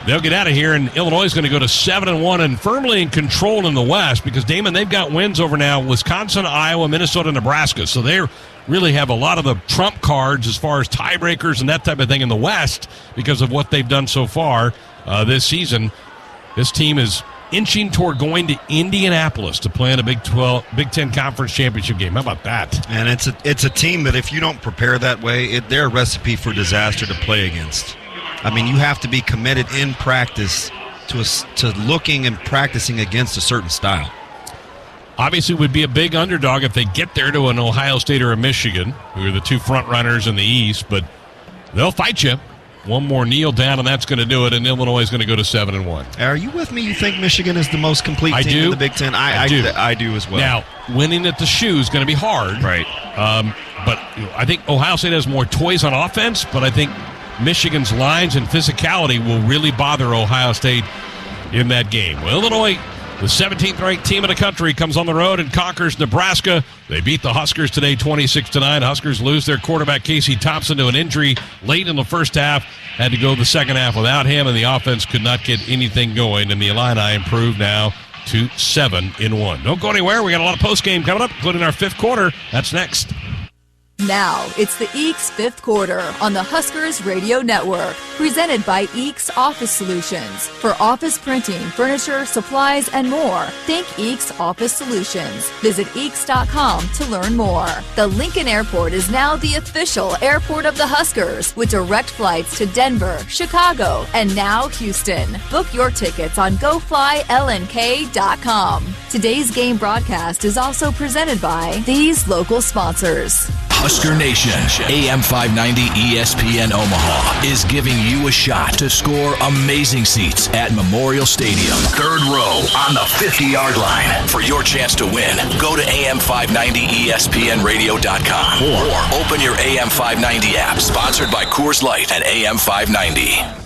they'll get out of here. And Illinois is going to go to 7-1 and firmly in control in the West because, Damon, they've got wins over now Wisconsin, Iowa, Minnesota, Nebraska. So they really have a lot of the trump cards as far as tiebreakers and that type of thing in the West because of what they've done so far this season. This team is inching toward going to Indianapolis to play in a Big 10 Conference Championship game. How about that? And it's a team that if you don't prepare that way, they're a recipe for disaster to play against. I mean, you have to be committed in practice to looking and practicing against a certain style. Obviously, it would be a big underdog if they get there to an Ohio State or a Michigan, who are the 2 front runners in the East, but they'll fight you. One more kneel down, and that's going to do it, and Illinois is going to go to 7-1. Are you with me? You think Michigan is the most complete team in the Big Ten? I do as well. Now, winning at the shoe is going to be hard. Right. But I think Ohio State has more toys on offense, but I think Michigan's lines and physicality will really bother Ohio State in that game. Well, Illinois, the 17th-ranked team in the country, comes on the road and conquers Nebraska. They beat the Huskers today 26-9. Huskers lose their quarterback Casey Thompson to an injury late in the first half. Had to go the second half without him, and the offense could not get anything going. And the Illini improved now to 7-1. Don't go anywhere. We got a lot of post-game coming up, including our 5th quarter. That's next. Now, it's the EECS fifth quarter on the Huskers Radio Network, presented by EECS Office Solutions. For office printing, furniture, supplies, and more, think EECS Office Solutions. Visit EECS.com to learn more. The Lincoln Airport is now the official airport of the Huskers, with direct flights to Denver, Chicago, and now Houston. Book your tickets on GoFlyLNK.com. Today's game broadcast is also presented by these local sponsors. Husker Nation, AM 590 ESPN Omaha is giving you a shot to score amazing seats at Memorial Stadium. Third row on the 50-yard line. For your chance to win, go to AM590ESPNradio.com or open your AM 590 app, sponsored by Coors Light and AM 590.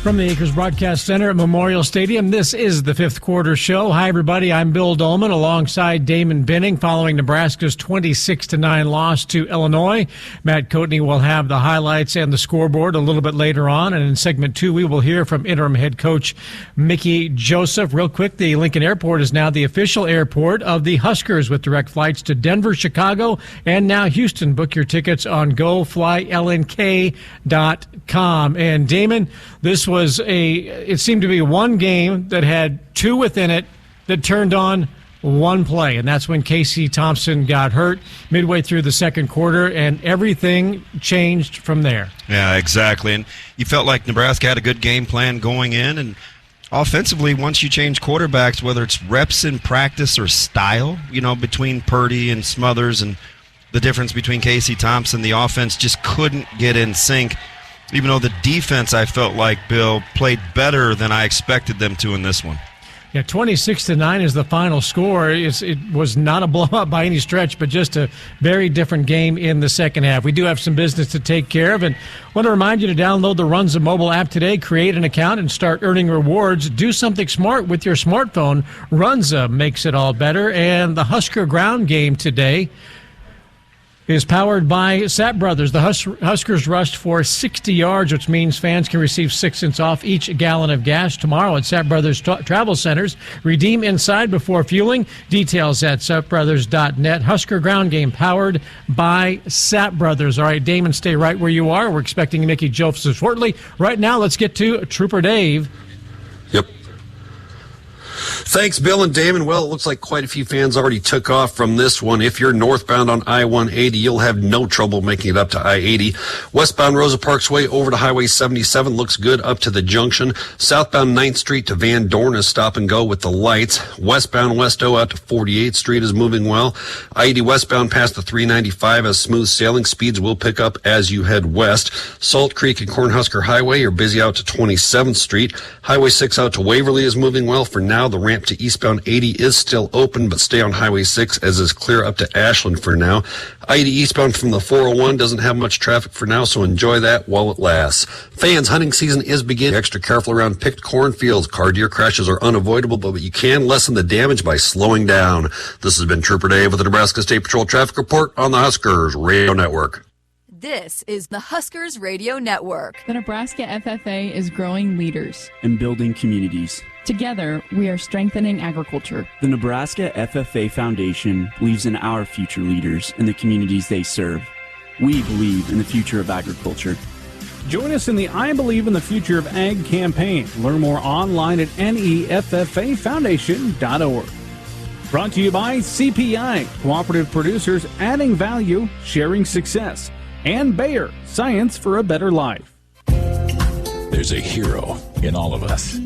From the Acres Broadcast Center at Memorial Stadium, this is the fifth quarter show. Hi, everybody. I'm Bill Dolman alongside Damon Benning following Nebraska's 26-9 loss to Illinois. Matt Coatney will have the highlights and the scoreboard a little bit later on. And in segment 2, we will hear from interim head coach Mickey Joseph. Real quick, the Lincoln Airport is now the official airport of the Huskers with direct flights to Denver, Chicago, and now Houston. Book your tickets on GoFlyLNK.com. And Damon, this was it seemed to be one game that had two within it that turned on one play, and that's when Casey Thompson got hurt midway through the second quarter, and everything changed from there. Yeah, exactly. And you felt like Nebraska had a good game plan going in, and offensively, once you change quarterbacks, whether it's reps in practice or style, between Purdy and Smothers, and the difference between Casey Thompson, the offense just couldn't get in sync. Even though the defense, I felt like, Bill, played better than I expected them to in this one. Yeah, 26-9 is the final score. It was not a blowout by any stretch, but just a very different game in the second half. We do have some business to take care of, and want to remind you to download the Runza mobile app today, create an account, and start earning rewards. Do something smart with your smartphone. Runza makes it all better, and the Husker ground game today is powered by Sapp Brothers. The Huskers rushed for 60 yards, which means fans can receive 6 cents off each gallon of gas tomorrow at Sapp Brothers Travel Centers. Redeem inside before fueling. Details at sappbrothers.net. Husker ground game powered by Sapp Brothers. All right, Damon, stay right where you are. We're expecting Mickey Joseph shortly. Right now, let's get to Trooper Dave. Yep. Thanks, Bill and Damon. Well, it looks like quite a few fans already took off from this one. If you're northbound on I-180, you'll have no trouble making it up to I-80. Westbound Rosa Parks Way over to Highway 77 looks good up to the junction. Southbound 9th Street to Van Dorn is stop and go with the lights. Westbound West O out to 48th Street is moving well. I-80 westbound past the 395 as smooth sailing. Speeds will pick up as you head west. Salt Creek and Cornhusker Highway are busy out to 27th Street. Highway 6 out to Waverly is moving well for now. The ramp to eastbound 80 is still open, but stay on Highway 6 as is clear up to Ashland for now. I-80 eastbound from the 401 doesn't have much traffic for now, so enjoy that while it lasts. Fans, hunting season is beginning. Extra careful around picked cornfields. Car deer crashes are unavoidable, but you can lessen the damage by slowing down. This has been Trooper Dave with the Nebraska State Patrol Traffic Report on the Huskers Radio Network. This is the Huskers Radio Network. The Nebraska FFA is growing leaders and building communities. Together, we are strengthening agriculture. The Nebraska FFA Foundation believes in our future leaders and the communities they serve. We believe in the future of agriculture. Join us in the I Believe in the Future of Ag campaign. Learn more online at neffafoundation.org. Brought to you by CPI, Cooperative Producers Adding Value, Sharing Success, and Bayer, Science for a Better Life. There's a hero in all of us.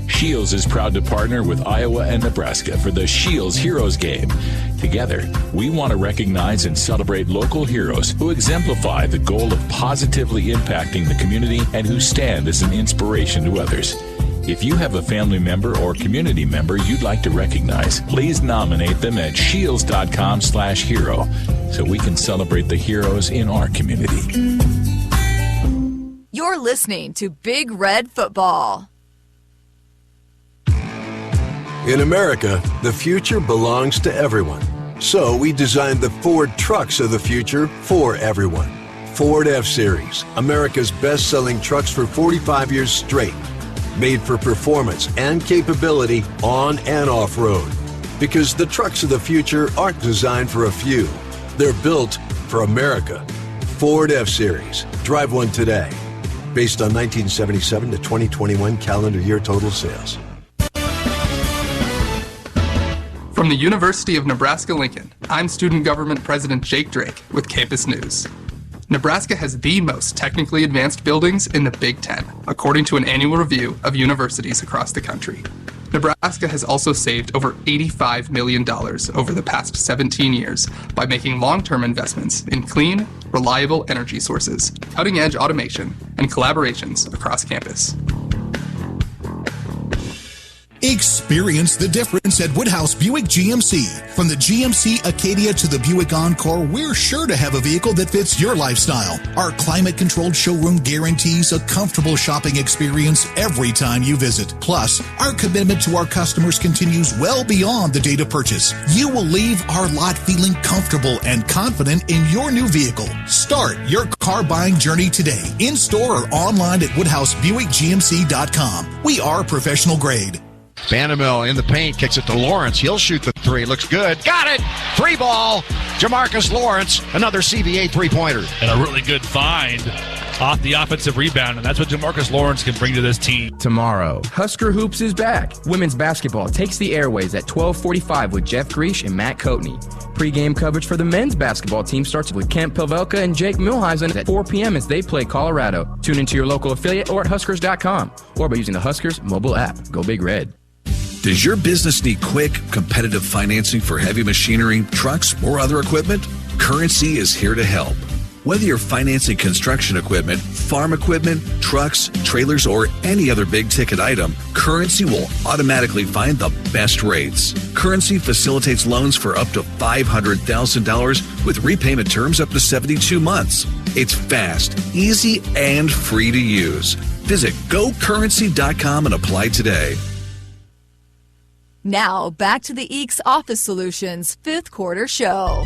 Shields is proud to partner with Iowa and Nebraska for the Shields Heroes Game. Together, we want to recognize and celebrate local heroes who exemplify the goal of positively impacting the community and who stand as an inspiration to others. If you have a family member or community member you'd like to recognize, please nominate them at shields.com/hero so we can celebrate the heroes in our community. You're listening to Big Red Football. In America, the future belongs to everyone. So we designed the Ford trucks of the future for everyone. Ford F-Series, America's best-selling trucks for 45 years straight. Made for performance and capability on and off-road. Because the trucks of the future aren't designed for a few. They're built for America. Ford F-Series. Drive one today. Based on 1977 to 2021 calendar year total sales. From the University of Nebraska-Lincoln, I'm Student Government President Jake Drake with Campus News. Nebraska has the most technically advanced buildings in the Big Ten, according to an annual review of universities across the country. Nebraska has also saved over $85 million over the past 17 years by making long-term investments in clean, reliable energy sources, cutting-edge automation, and collaborations across campus. Experience the difference at Woodhouse Buick GMC. From the GMC Acadia to the Buick Encore, we're sure to have a vehicle that fits your lifestyle. Our climate-controlled showroom guarantees a comfortable shopping experience every time you visit. Plus, our commitment to our customers continues well beyond the date of purchase. You will leave our lot feeling comfortable and confident in your new vehicle. Start your car buying journey today, in-store or online at WoodhouseBuickGMC.com. We are professional grade. Vanderbilt in the paint, kicks it to Lawrence. He'll shoot the three. Looks good. Got it! Free ball. Jamarcus Lawrence, another CBA three-pointer. And a really good find off the offensive rebound, and that's what Jamarcus Lawrence can bring to this team. Tomorrow, Husker Hoops is back. Women's basketball takes the airways at 12:45 with Jeff Greesh and Matt Coatney. Pre-game coverage for the men's basketball team starts with Kent Pavelka and Jake Milheisen at 4 p.m. as they play Colorado. Tune into your local affiliate or at Huskers.com or by using the Huskers mobile app. Go Big Red. Does your business need quick, competitive financing for heavy machinery, trucks, or other equipment? Currency is here to help. Whether you're financing construction equipment, farm equipment, trucks, trailers, or any other big-ticket item, Currency will automatically find the best rates. Currency facilitates loans for up to $500,000 with repayment terms up to 72 months. It's fast, easy, and free to use. Visit GoCurrency.com and apply today. Now, back to the EECS Office Solutions fifth quarter show.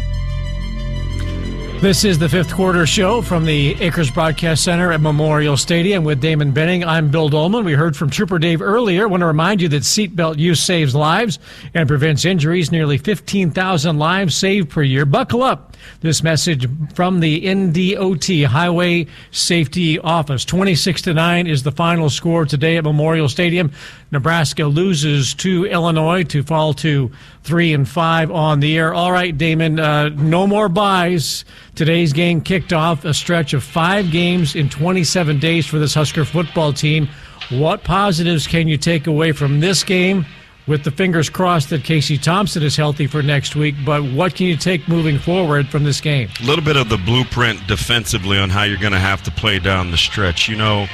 This is the fifth quarter show from the Acres Broadcast Center at Memorial Stadium with Damon Benning. I'm Bill Dolman. We heard from Trooper Dave earlier. I want to remind you that seatbelt use saves lives and prevents injuries. Nearly 15,000 lives saved per year. Buckle up. This message from the NDOT Highway Safety Office. 26-9 is the final score today at Memorial Stadium. Nebraska loses to Illinois to fall to 3-5 on the year. All right, Damon, no more buys. Today's game kicked off a stretch of 5 games in 27 days for this Husker football team. What positives can you take away from this game? With the fingers crossed that Casey Thompson is healthy for next week, but what can you take moving forward from this game? A little bit of the blueprint defensively on how you're going to have to play down the stretch. You know,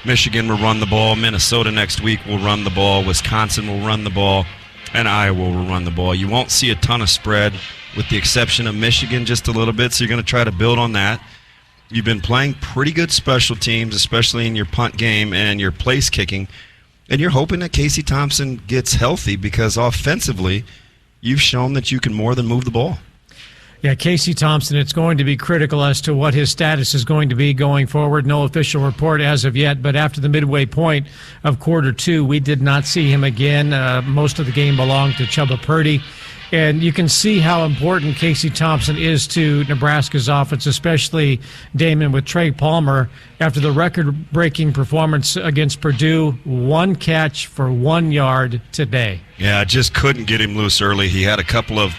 Michigan will run the ball. Minnesota next week will run the ball. Wisconsin will run the ball. And Iowa will run the ball. You won't see a ton of spread with the exception of Michigan just a little bit, so you're going to try to build on that. You've been playing pretty good special teams, especially in your punt game and your place kicking. And you're hoping that Casey Thompson gets healthy because offensively, you've shown that you can more than move the ball. Yeah, Casey Thompson, it's going to be critical as to what his status is going to be going forward. No official report as of yet, but after the midway point of quarter 2, we did not see him again. Most of the game belonged to Chubba Purdy. And you can see how important Casey Thompson is to Nebraska's offense, especially, Damon, with Trey Palmer. After the record-breaking performance against Purdue, 1 catch for 1 yard today. Yeah, I just couldn't get him loose early. He had a couple of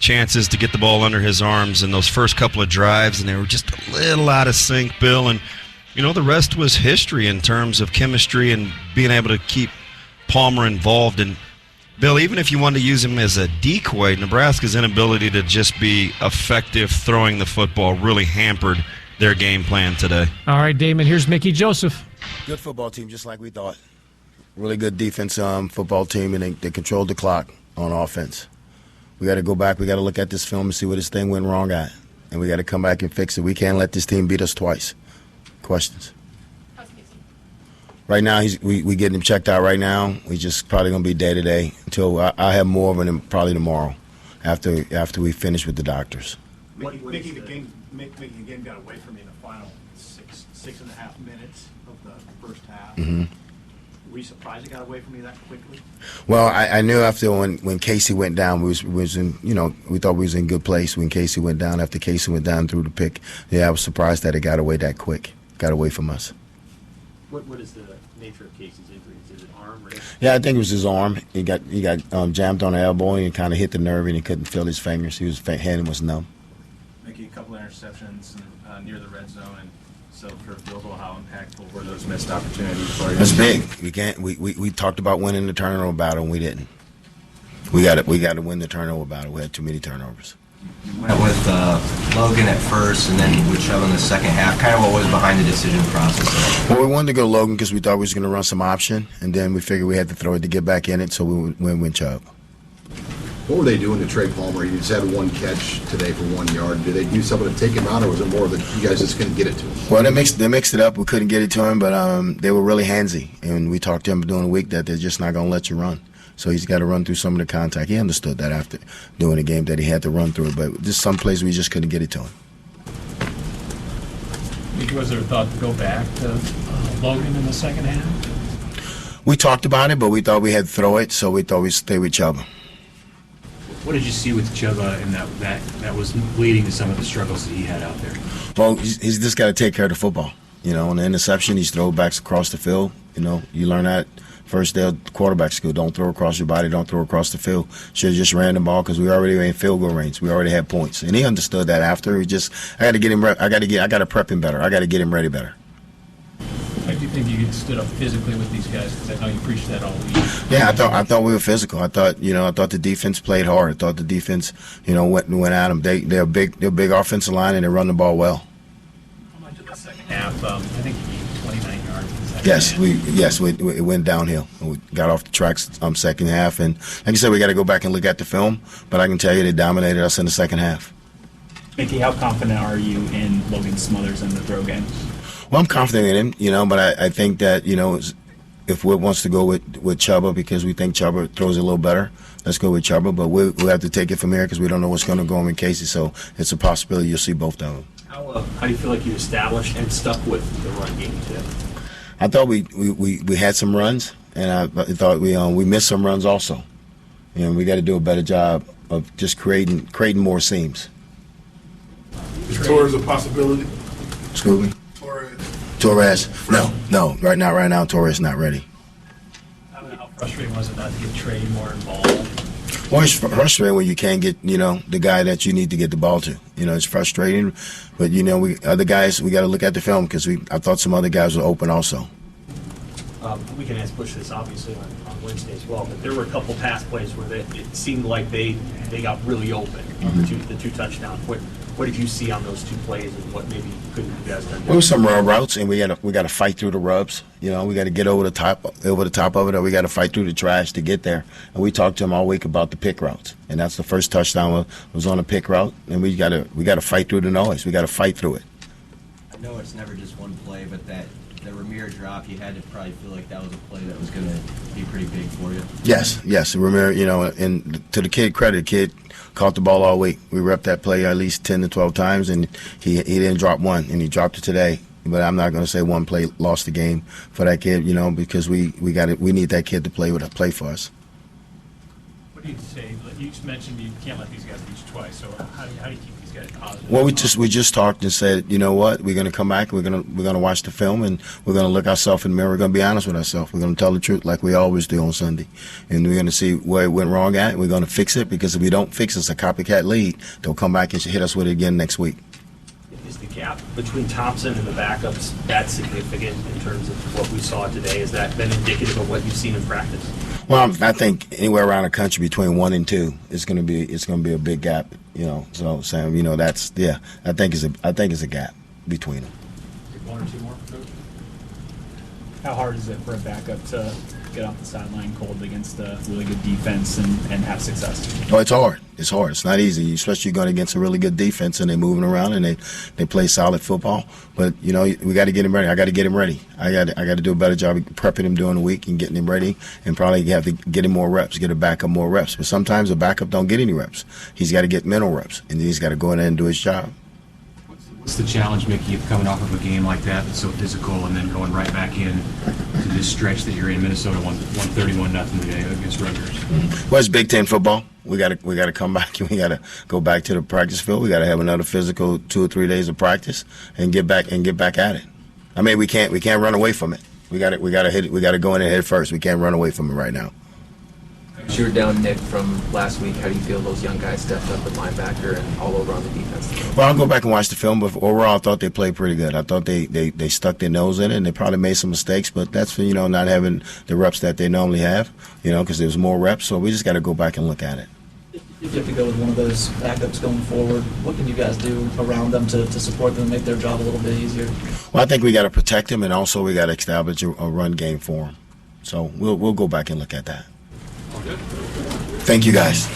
chances to get the ball under his arms in those first couple of drives, and they were just a little out of sync, Bill. And, you know, the rest was history in terms of chemistry and being able to keep Palmer involved. And, Bill, even if you wanted to use him as a decoy, Nebraska's inability to just be effective throwing the football really hampered their game plan today. All right, Damon, here's Mickey Joseph. Good football team, just like we thought. Really good defense football team, and they controlled the clock on offense. We got to go back. We got to look at this film and see where this thing went wrong at. And we got to come back and fix it. We can't let this team beat us twice. Questions? Right now, we getting him checked out right now. We just probably going to be day-to-day until I have more of him probably tomorrow after we finish with the doctors. Mickey, the game got away from me in the final 6.5 minutes of the first half. Mm-hmm. Were you surprised it got away from you that quickly? Well, I knew after when Casey went down, we was in, we thought we was in good place when Casey went down. After Casey went down through the pick, I was surprised that it got away that quick, got away from us. What is the nature of Casey's injuries? Is it arm? Or Yeah, I think it was his arm. He got jammed on the elbow and he kind of hit the nerve and he couldn't feel his fingers. His hand was numb. Making a couple of interceptions near the red zone and so for a field goal, how impactful were those missed opportunities for you? That's big. We talked about winning the turnover battle and we didn't. We got to win the turnover battle. We had too many turnovers. You went with Logan at first and then with Chubb in the second half. Kind of what was behind the decision process? Well, we wanted to go Logan because we thought we was going to run some option, and then we figured we had to throw it to get back in it, so we went with Chubb. What were they doing to Trey Palmer? He just had one catch today for 1 yard. Did they do something to take him out, or was it more that you guys just couldn't get it to him? Well, they mixed it up. We couldn't get it to him, but they were really handsy, and we talked to him during the week that they're just not going to let you run. So he's got to run through some of the contact. He understood that after doing the game that he had to run through it, but just some plays we just couldn't get it to him. Was there a thought to go back to Logan in the second half? We talked about it, but we thought we had to throw it, so we thought we'd stay with Chubb. What did you see with Chuba and that was leading to some of the struggles that he had out there? Well, he's just got to take care of the football. On the interception, he's throwbacks across the field. You learn that first day of quarterback school. Don't throw across your body. Don't throw across the field. Should have just ran the ball because we already were in field goal range. We already had points, and he understood that. After I got to get him. I got to prep him better. I got to get him ready better. How do you think you stood up physically with these guys? Because I know you preached that all week. Yeah, I thought we were physical. I thought the defense played hard. I thought the defense, went at them. They're big offensive line and they run the ball well. How much of the second half? I think you gained 29 yards in the second half. We went downhill. We got off the tracks second half, and like I said, we got to go back and look at the film. But I can tell you they dominated us in the second half. Mickey, how confident are you in Logan Smothers in the throw game? Well, I'm confident in him, but I think that, if Wood wants to go with Chuba because we think Chuba throws it a little better, let's go with Chuba. But we'll have to take it from here because we don't know what's going to go on with Casey. So it's a possibility you'll see both of them. How do you feel like you established and stuck with the run game today? I thought we had some runs, and I thought we missed some runs also. We got to do a better job of just creating more seams. Is Torres a possibility? Excuse me? Torres, no. Right now, Torres not ready. How frustrating was it not to get Trey more involved? Well, it's frustrating when you can't get, the guy that you need to get the ball to. It's frustrating, but other guys, we got to look at the film because I thought some other guys were open also. We can ask Bush this obviously on Wednesday as well, but there were a couple pass plays where it seemed like they got really open on the two touchdowns. What did you see on those two plays, and what maybe couldn't you guys done? There was some routes, and we got to fight through the rubs. We got to get over the top of it, or we got to fight through the trash to get there. And we talked to him all week about the pick routes, and that's the first touchdown was on a pick route. And we got to fight through the noise. We got to fight through it. I know it's never just one play, but the Ramir drop, you had to probably feel like that was a play that was going to be pretty big for you. Yes, Ramir. And to the kid credit, kid caught the ball all week. We repped that play at least 10 to 12 times, and he didn't drop one, and he dropped it today. But I'm not going to say one play lost the game for that kid, because we need that kid to play for us. What do you say? You just mentioned you can't let these guys reach twice. So how do you keep these guys positive? Well, we just talked and said, you know what? We're going to come back. We're going to watch the film, and we're going to look ourselves in the mirror. We're going to be honest with ourselves. We're going to tell the truth like we always do on Sunday, and we're going to see where it went wrong at. We're going to fix it, because if we don't fix it, it's a copycat lead. They'll come back and hit us with it again next week. Is the gap between Thompson and the backups that significant in terms of what we saw today? Has that been indicative of what you've seen in practice? Well, I think anywhere around the country between 1 and 2, it's going to be a big gap. So Sam, that's I think it's a gap between them. One or two more, Coach. How hard is it for a backup to get off the sideline cold against a really good defense and have success? Oh, it's hard. It's hard. It's not easy, especially going against a really good defense and they're moving around and they play solid football. But we got to get him ready. I got to get him ready. I got to do a better job of prepping him during the week and getting him ready, and probably have to get him more reps, get a backup more reps. But sometimes a backup don't get any reps. He's got to get mental reps, and he's got to go in there and do his job. What's What's the challenge, Mickey, of coming off of a game like that that's so physical and then going right back in to this stretch that you're in? Minnesota won 31-0 today against Rutgers. Well, it's Big Ten football. We got to come back and we got to go back to the practice field. We got to have another physical 2 or 3 days of practice and get back at it. I mean, we can't run away from it. We got to hit it. We got to go in and hit first. We can't run away from it right now. You were down Nick from last week. How do you feel those young guys stepped up at linebacker and all over on the defense? Well, I'll go back and watch the film, but overall I thought they played pretty good. I thought they stuck their nose in it, and they probably made some mistakes, but that's for, not having the reps that they normally have, because there was more reps, so we just got to go back and look at it. If you have to go with one of those backups going forward, what can you guys do around them to support them and make their job a little bit easier? Well, I think we got to protect them, and also we got to establish a run game for them. So we'll go back and look at that. Thank you, guys.